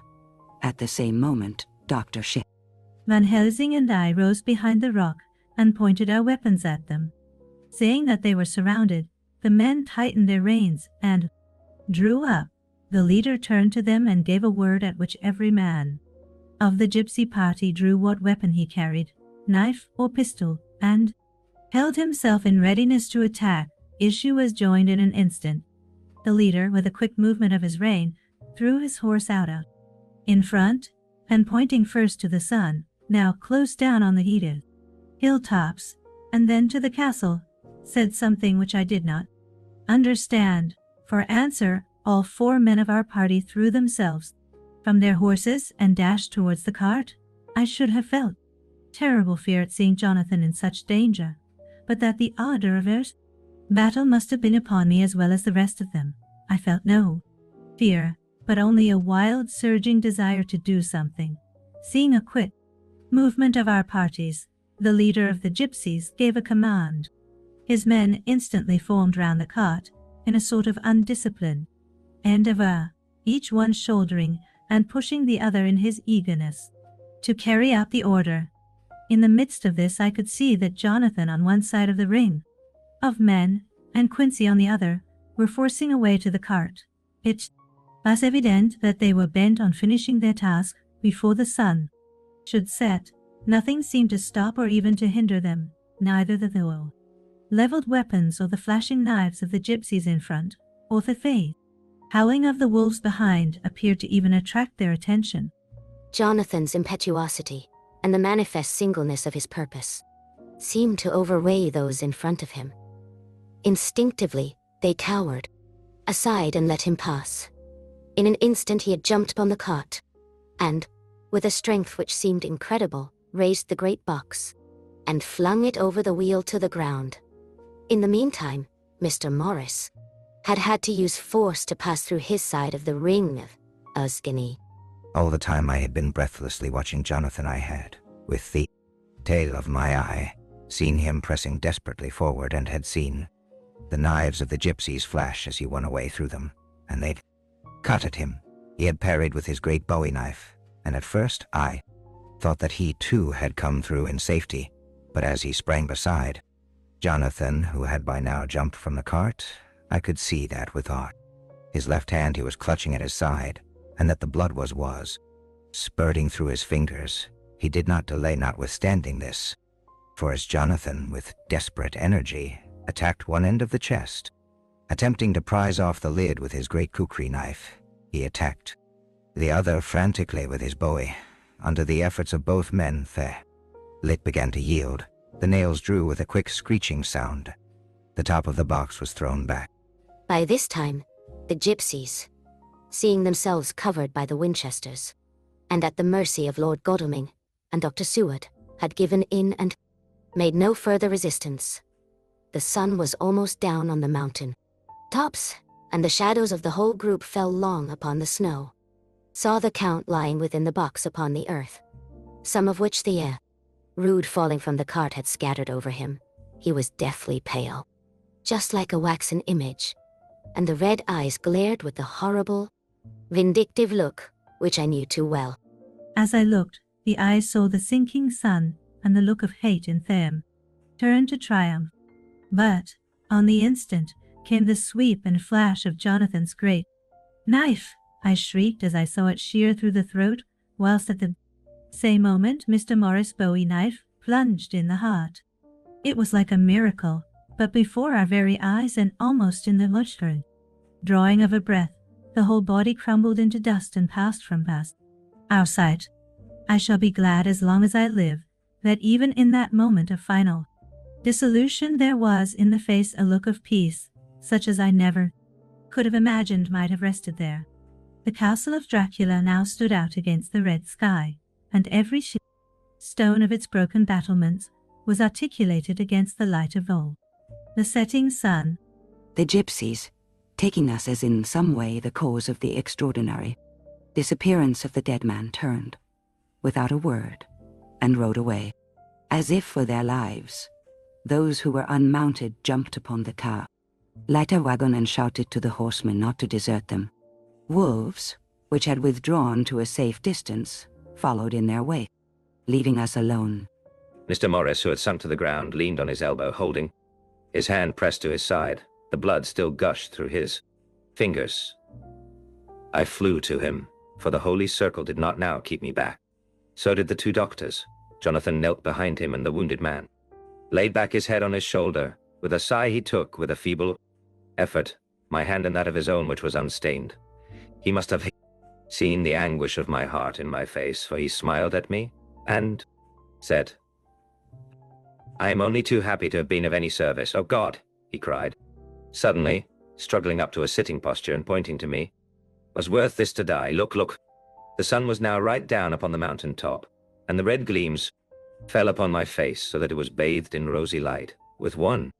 At the same moment, Dr. Van Helsing and I rose behind the rock and pointed our weapons at them. Saying that they were surrounded, the men tightened their reins and drew up. The leader turned to them and gave a word at which every man of the gypsy party drew what weapon he carried, knife or pistol, and held himself in readiness to attack. Issue was joined in an instant. The leader, with a quick movement of his rein, threw his horse out in front, and pointing first to the sun, now close down on the heated hilltops, and then to the castle, said something which I did not understand. For answer, all four men of our party threw themselves from their horses and dashed towards the cart. I should have felt terrible fear at seeing Jonathan in such danger, but that the ardor of their battle must have been upon me as well as the rest of them. I felt no fear, but only a wild, surging desire to do something. Seeing a quick movement of our parties, the leader of the gypsies gave a command. His men instantly formed round the cart in a sort of undisciplined endeavor, each one shouldering and pushing the other in his eagerness to carry out the order. In the midst of this I could see that Jonathan on one side of the ring of men and Quincy on the other were forcing a way to the cart. It was evident that they were bent on finishing their task before the sun should set. Nothing seemed to stop or even to hinder them, neither the leveled weapons or the flashing knives of the gypsies in front, or the faint howling of the wolves behind appeared to even attract their attention. Jonathan's impetuosity and the manifest singleness of his purpose seemed to overweigh those in front of him. Instinctively, they cowered aside and let him pass. In an instant he had jumped upon the cart, and, with a strength which seemed incredible, raised the great box, and flung it over the wheel to the ground. In the meantime, Mr. Morris had had to use force to pass through his side of the ring of Usgany. All the time I had been breathlessly watching Jonathan, I had, with the tail of my eye, seen him pressing desperately forward, and had seen the knives of the gypsies flash as he won away through them, and they'd cut at him. He had parried with his great bowie knife, and at first I thought that he too had come through in safety, but as he sprang beside Jonathan, who had by now jumped from the cart, I could see that with art. His left hand he was clutching at his side, and that the blood was spurting through his fingers. He did not delay notwithstanding this, for as Jonathan, with desperate energy, attacked one end of the chest, attempting to prise off the lid with his great kukri knife, he attacked the other frantically with his bowie. Under the efforts of both men, the lid began to yield. The nails drew with a quick screeching sound. The top of the box was thrown back. By this time, the gypsies, seeing themselves covered by the Winchesters, and at the mercy of Lord Godalming and Dr. Seward, had given in and made no further resistance. The sun was almost down on the mountain tops, and the shadows of the whole group fell long upon the snow. Saw the Count lying within the box upon the earth, some of which the rude falling from the cart had scattered over him. He was deathly pale, just like a waxen image, and the red eyes glared with the horrible, vindictive look which I knew too well. As I looked, the eyes saw the sinking sun, and the look of hate in them turned to triumph. But, on the instant, came the sweep and flash of Jonathan's great knife. I shrieked as I saw it shear through the throat, whilst at the same moment Mr. Morris' bowie knife plunged in the heart. It was like a miracle, but before our very eyes and almost in the muttering drawing of a breath, the whole body crumbled into dust and passed from past our sight. I shall be glad as long as I live, that even in that moment of final dissolution there was in the face a look of peace, such as I never could have imagined might have rested there. The castle of Dracula now stood out against the red sky, and every stone of its broken battlements was articulated against the light of all. The setting sun. The gypsies, taking us as in some way the cause of the extraordinary disappearance of the dead man, turned, without a word, and rode away, as if for their lives. Those who were unmounted jumped upon the car, light a wagon, and shouted to the horsemen not to desert them. Wolves, which had withdrawn to a safe distance, followed in their wake, leaving us alone. Mr. Morris, who had sunk to the ground, leaned on his elbow, holding his hand pressed to his side. The blood still gushed through his fingers. I flew to him, for the holy circle did not now keep me back. So did the two doctors. Jonathan knelt behind him, and the wounded man laid back his head on his shoulder. With a sigh he took, with a feeble effort, my hand in that of his own, which was unstained. He must have seen the anguish of my heart in my face, for he smiled at me and said, "I am only too happy to have been of any service. Oh God," he cried, suddenly, struggling up to a sitting posture and pointing to me, "was worth this to die. Look, look." The sun was now right down upon the mountain top, and the red gleams fell upon my face so that it was bathed in rosy light. With one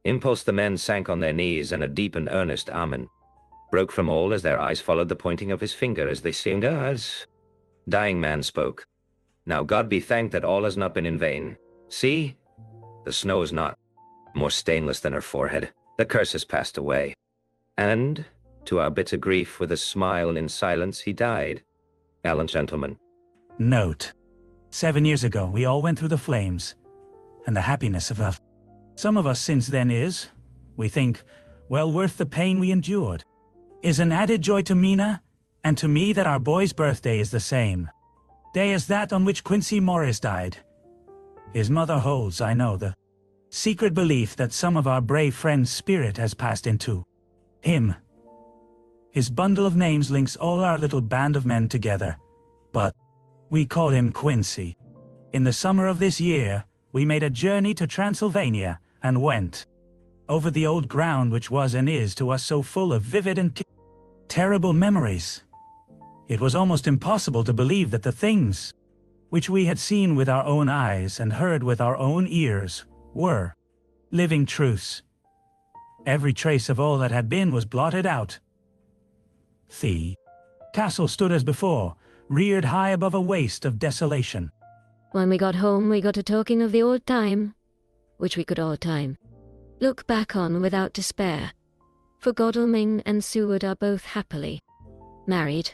impulse the men sank on their knees, and a deep and earnest amen broke from all as their eyes followed the pointing of his finger, as they seemed as dying man spoke. "Now God be thanked that all has not been in vain. See, the snow is not more stainless than her forehead. The curse has passed away." And, to our bitter grief, with a smile and in silence, he died. Gallant gentleman. Note: 7 years ago, we all went through the flames, and the happiness of some of us since then is, we think, well worth the pain we endured. Is an added joy to Mina, and to me that our boy's birthday is the same day as that on which Quincy Morris died. His mother holds, I know, the secret belief that some of our brave friend's spirit has passed into him. His bundle of names links all our little band of men together, but we call him Quincy. In the summer of this year, we made a journey to Transylvania and went over the old ground which was and is to us so full of vivid and terrible memories. It was almost impossible to believe that the things which we had seen with our own eyes and heard with our own ears were living truths. Every trace of all that had been was blotted out. The castle stood as before, reared high above a waste of desolation. When we got home, we got to talking of the old time, which we could all time look back on without despair, for Godalming and Seward are both happily married.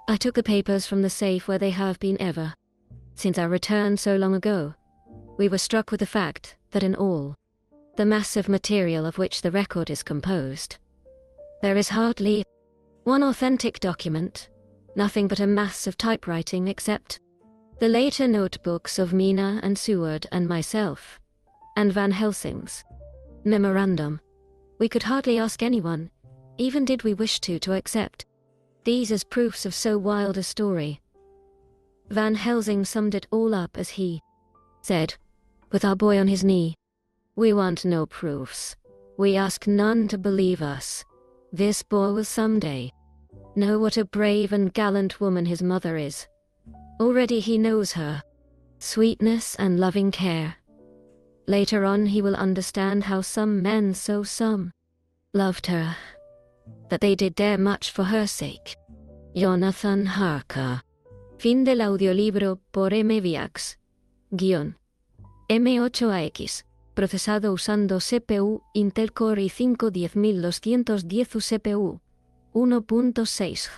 I took the papers from the safe where they have been ever since our return so long ago. We were struck with the fact that in all the massive material of which the record is composed, there is hardly one authentic document, nothing but a mass of typewriting except the later notebooks of Mina and Seward and myself, and Van Helsing's memorandum. We could hardly ask anyone, even did we wish to accept these as proofs of so wild a story. Van Helsing summed it all up as he said, with our boy on his knee, "We want no proofs. We ask none to believe us. This boy will someday know what a brave and gallant woman his mother is. Already he knows her sweetness and loving care. Later on he will understand how some men loved her, that they did dare much for her sake." Jonathan Harker. Fin del audiolibro por MvIiaX. Guión. M8AX. Procesado usando CPU Intel Core i5 10210 CPU 1.6.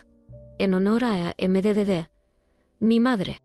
En honor a MDDD. Mi madre.